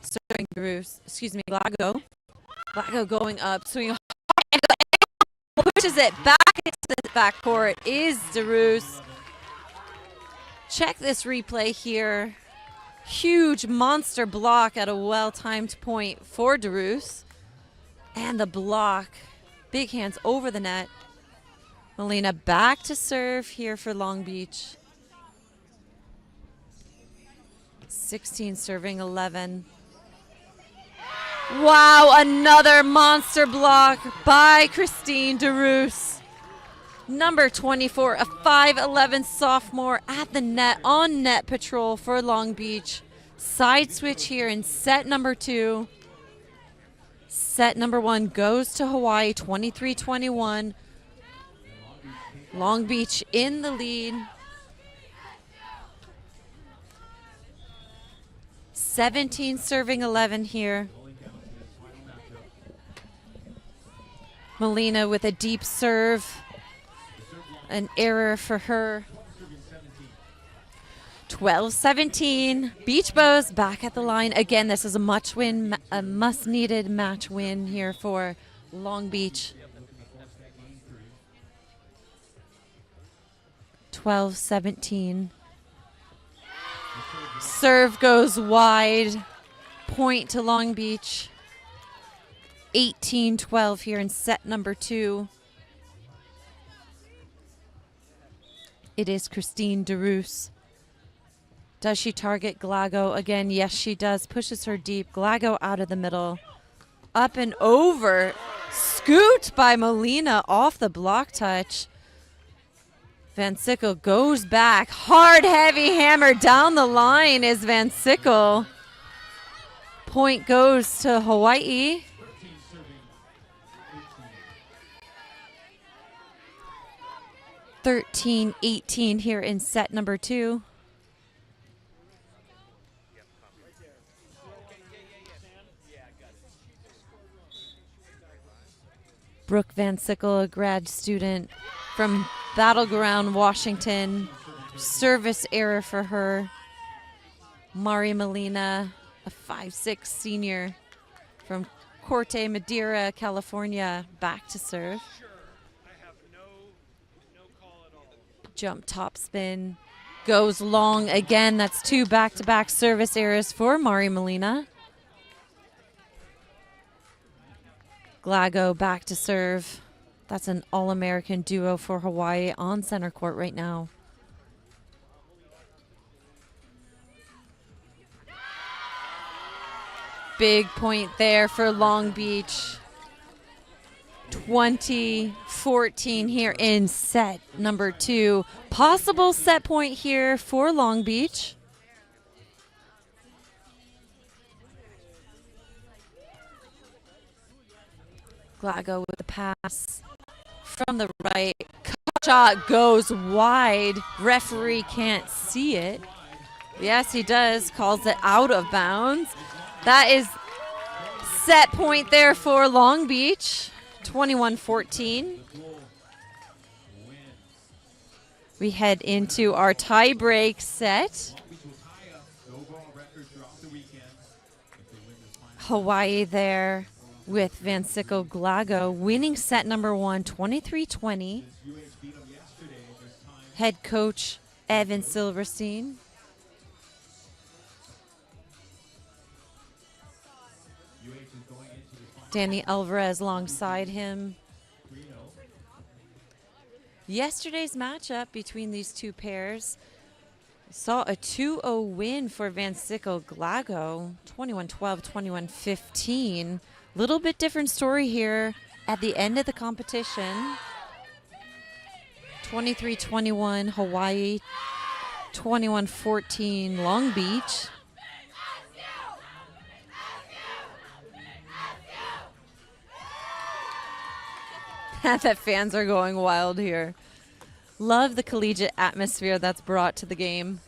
Serving Bruce, Glago. Glago going up, swinging hard, pushes it back into the backcourt is DeRoos. Check this replay here. Huge monster block at a well-timed point for DeRoos. And the block. Big hands over the net. Molina back to serve here for Long Beach. 16 serving 11. Wow, another monster block by Christine DeRoos. Number 24, a 5'11 sophomore at the net, on net patrol for Long Beach. Side switch here in set number 2. Set number 1 goes to Hawaii, 23-21. Long Beach in the lead. 17 serving 11 here. Molina with a deep serve. An error for her. 12-17. Beach Bows back at the line. Again, this is a must-needed match win here for Long Beach. 12-17. Serve goes wide. Point to Long Beach. 18-12 here in set number 2. It is Christine DeRoos. Does she target Glago again? Yes, she does. Pushes her deep. Glago out of the middle. Up and over. Scoot by Molina off the block touch. Van Sickle goes back. Hard, heavy hammer down the line is Van Sickle. Point goes to Hawaii. 13-18 here in set number 2. Brooke Van Sickle, a grad student from Battleground, Washington. Service error for her. Mari Molina, a 5'6 senior from Corte Madera, California, back to serve. Jump top spin. Goes long again. That's 2 back-to-back service errors for Mari Molina. Glago back to serve. That's an All-American duo for Hawaii on center court right now. Big point there for Long Beach. 20-14 here in set number 2. Possible set point here for Long Beach. Glago with the pass from the right. Shot goes wide. Referee can't see it. Yes, he does. Calls it out of bounds. That is set point there for Long Beach. 21-14. We head into our tie-break set. Hawaii there with Van Sickle Glago winning set number 1, 23-20. Head coach Evan Silverstein. Danny Alvarez alongside him. Yesterday's matchup between these two pairs saw a 2-0 win for Van Sickle Glago, 21-12, 21-15. Little bit different story here at the end of the competition. 23-21 Hawaii, 21-14 Long Beach. The fans are going wild here. Love the collegiate atmosphere that's brought to the game.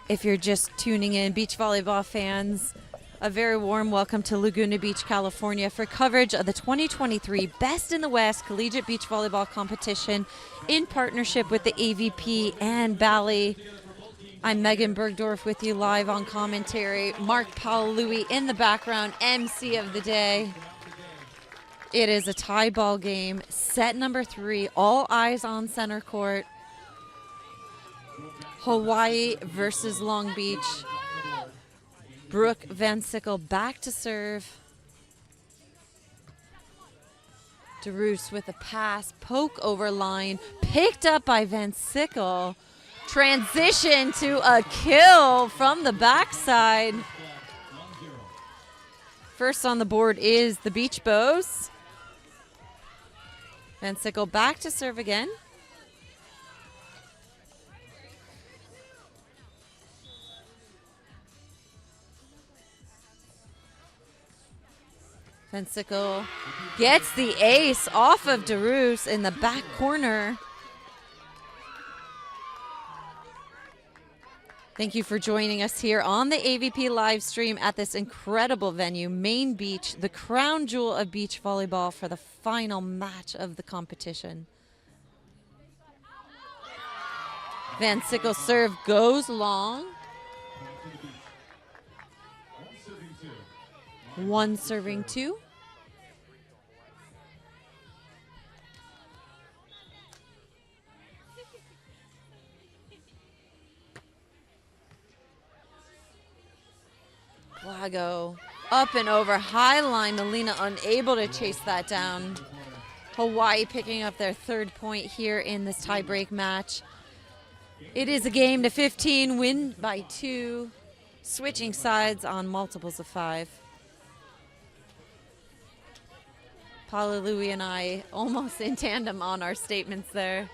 If you're just tuning in, beach volleyball fans, a very warm welcome to Laguna Beach, California for coverage of the 2023 Best in the West Collegiate Beach Volleyball Competition in partnership with the AVP and Bally. I'm Megan Bergdorf with you live on commentary. Mark Paolui in the background, MC of the day. It is a tie ball game, set number 3, all eyes on center court. Hawaii versus Long Beach. Brooke Van Sickle back to serve. DeRoos with a pass, poke over line, picked up by Van Sickle. Transition to a kill from the backside. First on the board is the Beach Bows. Van Sickle back to serve again. Van Sickle gets the ace off of DeRoos in the back corner. Thank you for joining us here on the AVP live stream at this incredible venue, Main Beach, the crown jewel of beach volleyball for the final match of the competition. Van Sickle's serve goes long. One serving two. Lago up and over, high line. Molina unable to chase that down. Hawaii picking up their 3rd point here in this tiebreak match. It is a game to 15, win by 2, switching sides on multiples of 5. Paula Louie and I almost in tandem on our statements there.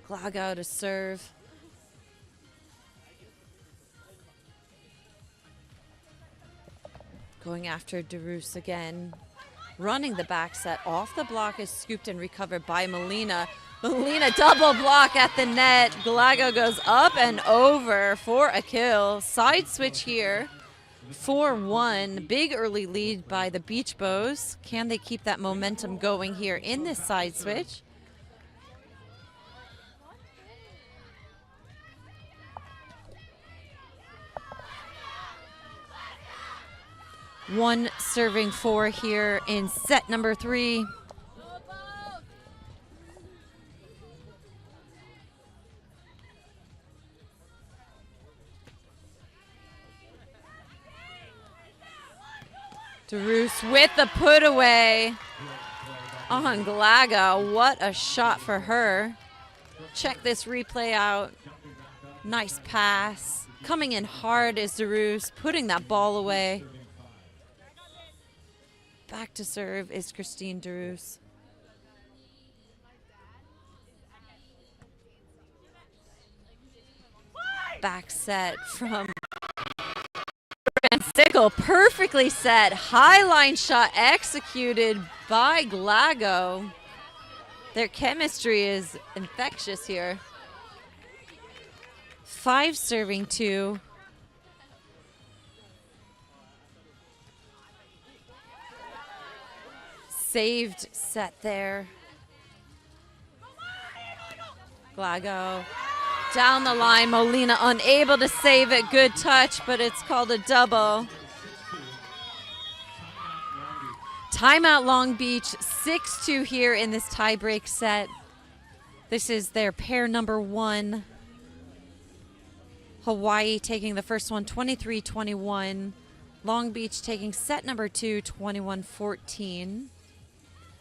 Glago to serve. Going after DeRoos again. Running the back set off the block is scooped and recovered by Molina. Molina double block at the net. Glago goes up and over for a kill. Side switch here. 4-1. Big early lead by the Beach Bows. Can they keep that momentum going here in this side switch? One serving 4 here in set number 3. DeRoos with the put away on Glaga. What a shot for her. Check this replay out. Nice pass. Coming in hard is DeRoos, putting that ball away. Back to serve is Christine DeRoos. Back set from Van Sickle, perfectly set. High line shot executed by Glago. Their chemistry is infectious here. 5 serving 2. Saved set there. Glago down the line. Molina unable to save it. Good touch, but it's called a double. Timeout Long Beach. 6-2 here in this tiebreak set. This is their pair number 1. Hawaii taking the first one 23-21. Long Beach taking set number 2 21-14.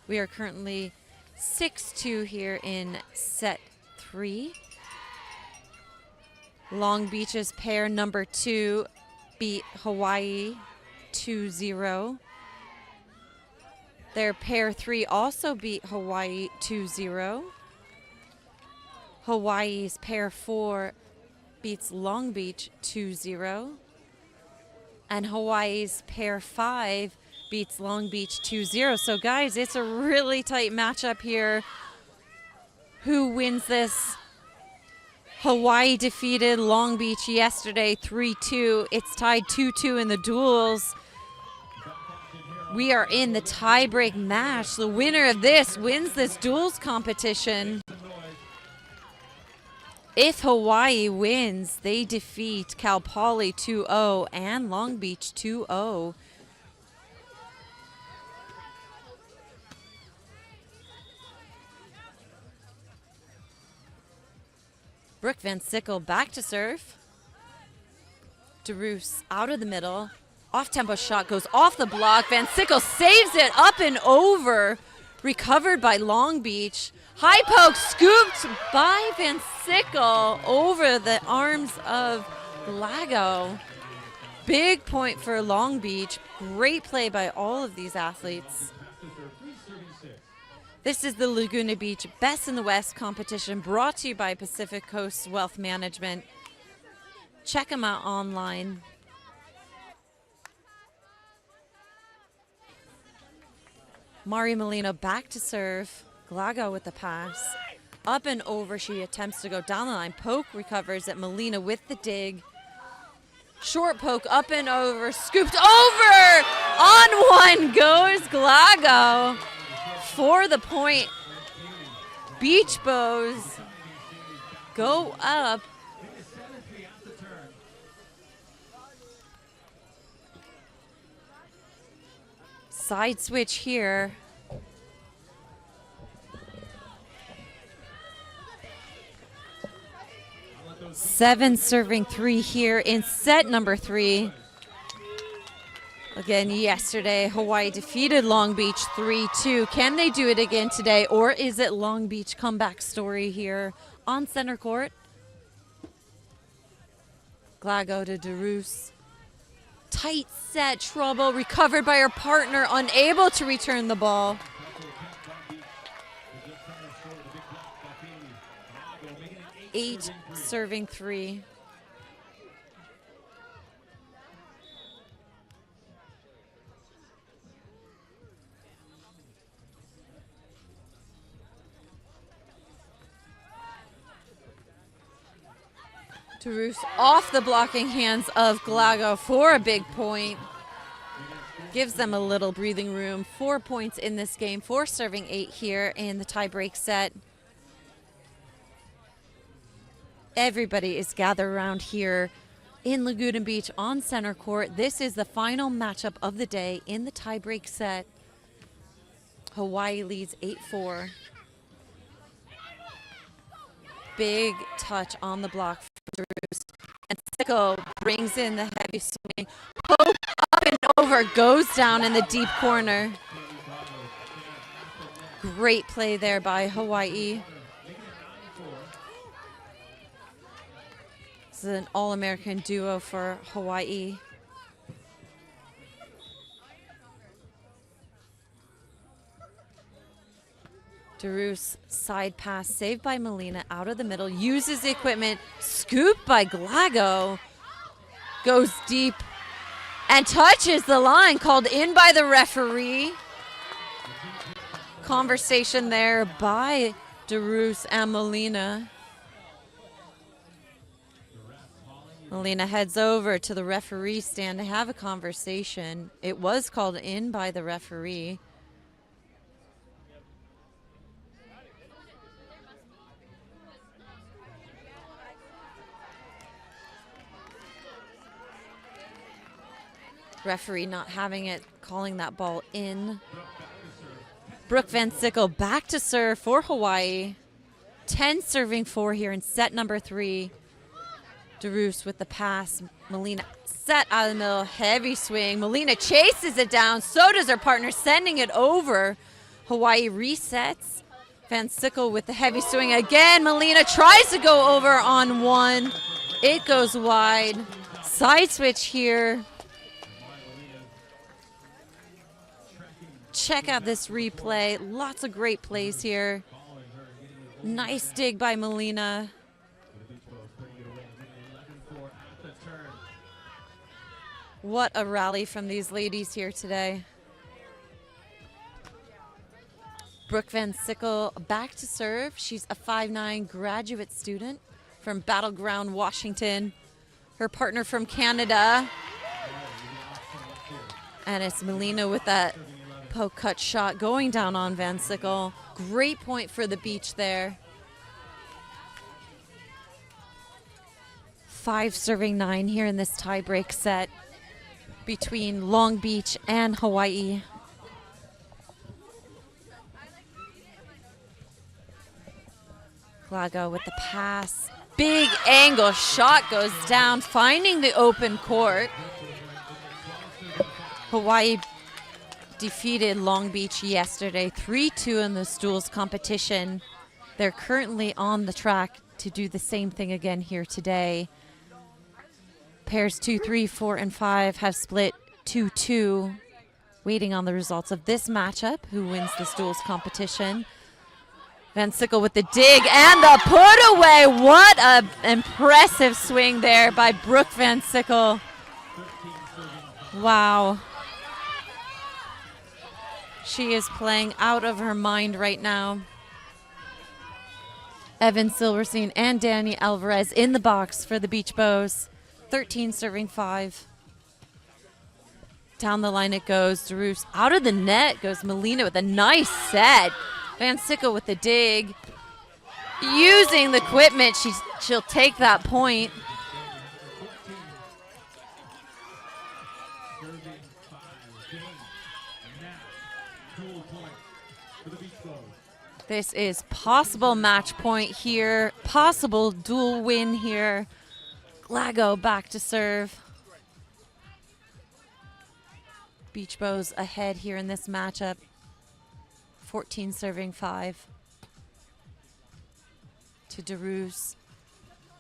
We are currently 6-2 here in set 3. Long Beach's pair number 2 beat Hawaii 2-0. Their pair 3 also beat Hawaii 2-0. Hawaii's pair 4 beats Long Beach 2-0. And Hawaii's pair 5 beats Long Beach 2-0. So guys, it's a really tight matchup here. Who wins this? Hawaii defeated Long Beach yesterday 3-2. It's tied 2-2 in the duels. We are in the tiebreak match. The winner of this wins this duels competition. If Hawaii wins, they defeat Cal Poly 2-0 and Long Beach 2-0. Brooke Van Sickle back to serve. DeRoos out of the middle. Off-tempo shot goes off the block. Van Sickle saves it up and over. Recovered by Long Beach. High poke scooped by Van Sickle over the arms of Lago. Big point for Long Beach. Great play by all of these athletes. This is the Laguna Beach Best in the West competition brought to you by Pacific Coast Wealth Management. Check them out online. Mari Molino back to serve. Glago with the pass. Up and over, she attempts to go down the line. Poke recovers at Molina with the dig. Short poke up and over, scooped over! On one goes Glago for the point. Beach Bows go up. Side switch here. Seven serving three here in set number 3. Again, yesterday, Hawaii defeated Long Beach 3-2. Can they do it again today, or is it Long Beach comeback story here on center court? Glago to DeRoos. Tight set, trouble, recovered by her partner, unable to return the ball. 8 serving 3. DeRoos off the blocking hands of Glago for a big point. Gives them a little breathing room. 4 points in this game, 4 serving 8 here in the tie-break set. Everybody is gathered around here in Laguna Beach on center court. This is the final matchup of the day in the tie-break set. Hawaii leads 8-4. Big touch on the block for DeRoos. And Sickle brings in the heavy swing. Poke up and over, goes down in the deep corner. Great play there by Hawaii. This is an All-American duo for Hawaii. DeRoos side pass saved by Molina out of the middle. Uses the equipment. Scooped by Glago. Goes deep and touches the line. Called in by the referee. Conversation there by DeRoos and Molina. Molina heads over to the referee stand to have a conversation. It was called in by the referee. Referee not having it, calling that ball in. Brooke Van Sickle back to serve for Hawaii. 10 serving 4 here in set number 3. DeRoos with the pass. Molina set out of the middle, heavy swing. Molina chases it down, so does her partner, sending it over. Hawaii resets. Van Sickle with the heavy swing again. Molina tries to go over on one. It goes wide. Side switch here. Check out this replay. Lots of great plays here. Nice dig by Molina. What a rally from these ladies here today. Brooke Van Sickle back to serve. She's a 5'9" graduate student from Battleground, Washington. Her partner from Canada. And it's Molina with that poke cut shot going down on Van Sickle. Great point for the beach there. 5 serving 9 here in this tie-break set between Long Beach and Hawaii. Glago with the pass. Big angle shot goes down, finding the open court. Hawaii defeated Long Beach yesterday 3-2 in the duels competition. They're currently on the track to do the same thing again here today. Pairs 2, 3, 4, and 5 have split 2-2. Waiting on the results of this matchup, who wins the duels competition. Van Sickle with the dig and the put away. What an impressive swing there by Brooke Van Sickle. Wow. She is playing out of her mind right now. Evan Silverstein and Danny Alvarez in the box for the Beach Bows. 13 serving 5. Down the line it goes. Darus out of the net goes Molina with a nice set. Van Sickle with the dig. Using the equipment, she'll take that point. This is possible match point here. Possible dual win here. Glago back to serve. Beach Bows ahead here in this matchup. 14 serving 5. To Darus.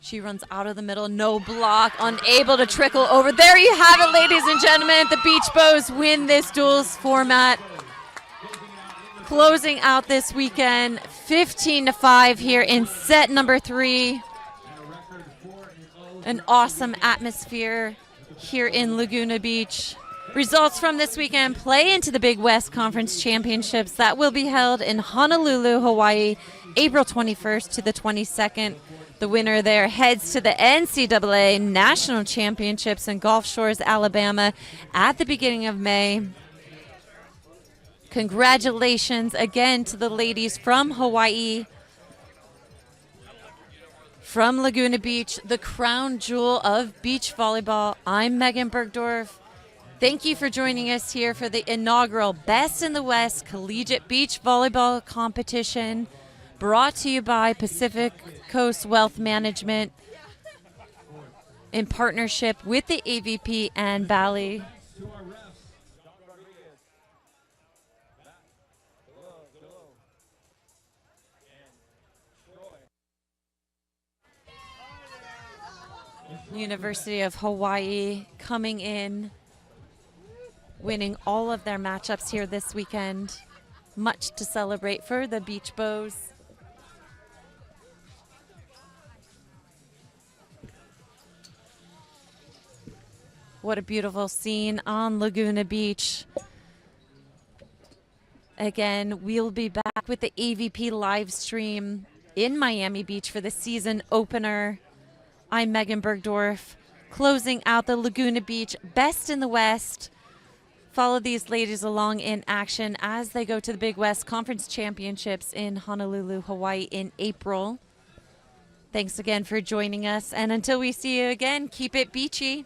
She runs out of the middle. No block. Unable to trickle over. There you have it, ladies and gentlemen. The Beach Bows win this duels format. Closing out this weekend, 15-5 here in set number 3. An awesome atmosphere here in Laguna Beach. Results from this weekend play into the Big West Conference Championships that will be held in Honolulu, Hawaii, April 21st to the 22nd. The winner there heads to the NCAA National Championships in Gulf Shores, Alabama at the beginning of May. Congratulations again to the ladies from Hawaii. From Laguna Beach, the crown jewel of beach volleyball. I'm Megan Bergdorf. Thank you for joining us here for the inaugural Best in the West Collegiate Beach Volleyball Competition, brought to you by Pacific Coast Wealth Management in partnership with the AVP and Bally. University of Hawaii coming in, winning all of their matchups here this weekend. Much to celebrate for the Beach Bows. What a beautiful scene on Laguna Beach. Again, we'll be back with the AVP live stream in Miami Beach for the season opener. I'm Megan Bergdorf, closing out the Laguna Beach Best in the West. Follow these ladies along in action as they go to the Big West Conference Championships in Honolulu, Hawaii in April. Thanks again for joining us, and until we see you again, keep it beachy.